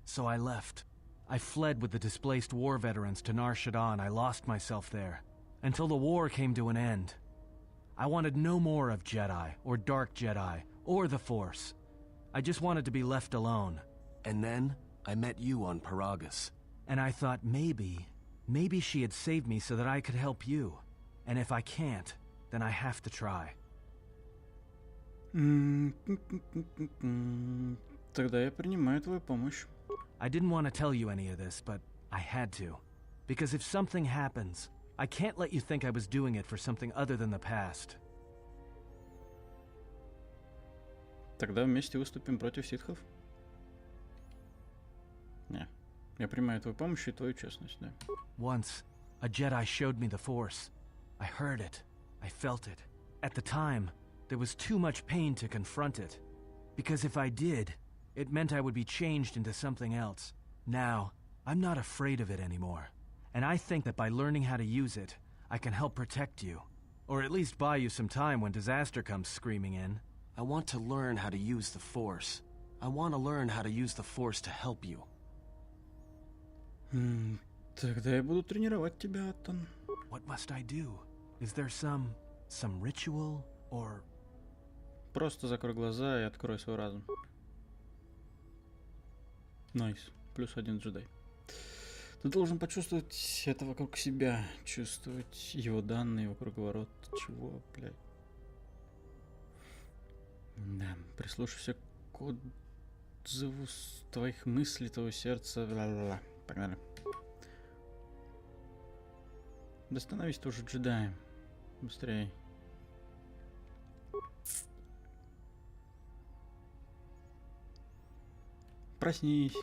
So I left. I fled with the displaced war veterans to Nar Shaddaa, and I lost myself there, until the war came to an end. I wanted no more of Jedi, or Dark Jedi, or the Force. I just wanted to be left alone. And then, I met you on Paragus. And I thought maybe she had saved me so that I could help you. And if I can't, then I have to try. Тогда я принимаю твою помощь. I didn't want to tell you any of this, but I had to. Because if something happens, I can't let you think I was doing it for something other than the past. Тогда вместе выступим против ситхов? Не. Я принимаю твою помощь и твою честность, да. Once, a Jedi showed me the Force. I heard it. I felt it. At the time, there was too much pain to confront it. Because if I did, it meant I would be changed into something else. Now, I'm not afraid of it anymore. And I think that by learning how to use it, I can help protect you. Or at least buy you some time when disaster comes screaming in. I want to learn how to use the Force. I want to learn how to use the Force to help you. Тогда я буду тренировать тебя, Аттон. What must I do? Is there some ritual, or... Просто закрой глаза и открой свой разум. Найс. Плюс 1 джедай. Ты должен почувствовать это вокруг себя. Чувствовать его данные, его круговорот. Чего, блядь? Да, прислушайся к отзыву твоих мыслей, твоего сердца. Бла-бла-бла. Погнали. Да становись тоже джедаем. Быстрее. Проснись.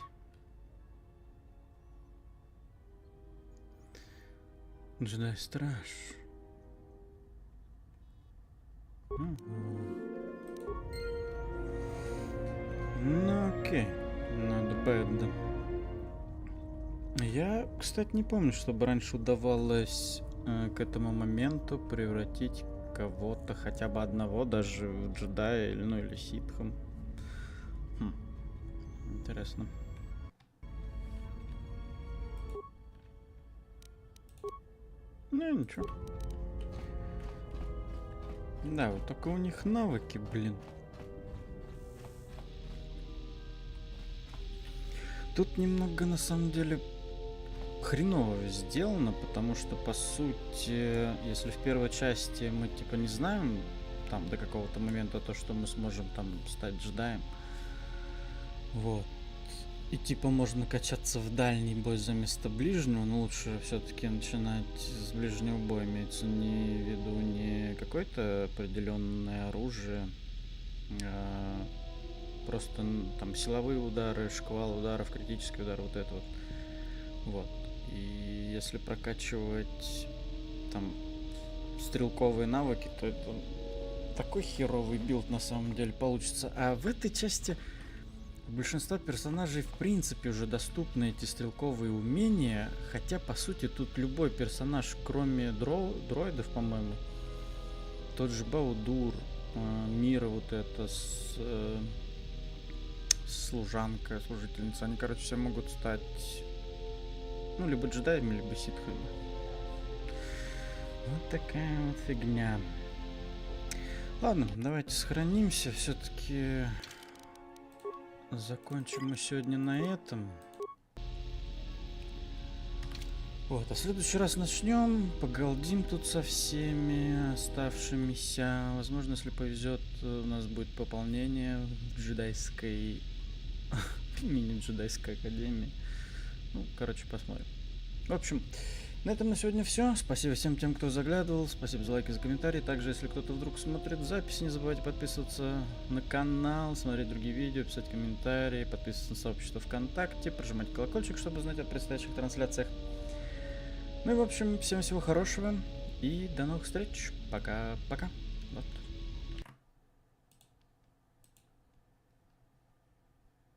Джедай-страж. Ну окей. Not bad. Я, кстати, не помню, чтобы раньше удавалось к этому моменту превратить кого-то, хотя бы одного, даже в джедая, или, ну, или ситхом. Интересно. Ну, ничего. Да, вот только у них навыки, блин. Тут немного, на самом деле, хреново сделано, потому что, по сути, если в первой части мы, типа, не знаем, там, до какого-то момента то, что мы сможем, там, стать джедаем, вот, и, типа, можно качаться в дальний бой за место ближнего, но лучше все-таки начинать с ближнего боя, имеется не в виду не какое-то определенное оружие, а просто, там, силовые удары, шквал ударов, критический удар, вот это вот. Вот. И если прокачивать там стрелковые навыки, то это такой херовый билд на самом деле получится. А в этой части У большинства персонажей в принципе уже доступны эти стрелковые умения, хотя по сути тут любой персонаж, кроме дроидов, по-моему, тот же Баудур, Мира вот это, служанка, служительница, они, короче, все могут стать, ну, либо джедаями, либо ситхами. Вот такая вот фигня. Ладно, давайте сохранимся, все-таки закончим мы сегодня на этом. Вот, а в следующий раз начнем, погалдим тут со всеми оставшимися. Возможно, если повезет, у нас будет пополнение в джедайской, мини-джедайской академии. Ну, короче, посмотрим. В общем, на этом на сегодня все. Спасибо всем тем, кто заглядывал. Спасибо за лайки, за комментарии. Также, если кто-то вдруг смотрит запись, не забывайте подписываться на канал, смотреть другие видео, писать комментарии, подписываться на сообщество ВКонтакте, прожимать колокольчик, чтобы знать о предстоящих трансляциях. Ну и, в общем, всем всего хорошего и до новых встреч. Пока-пока. Вот.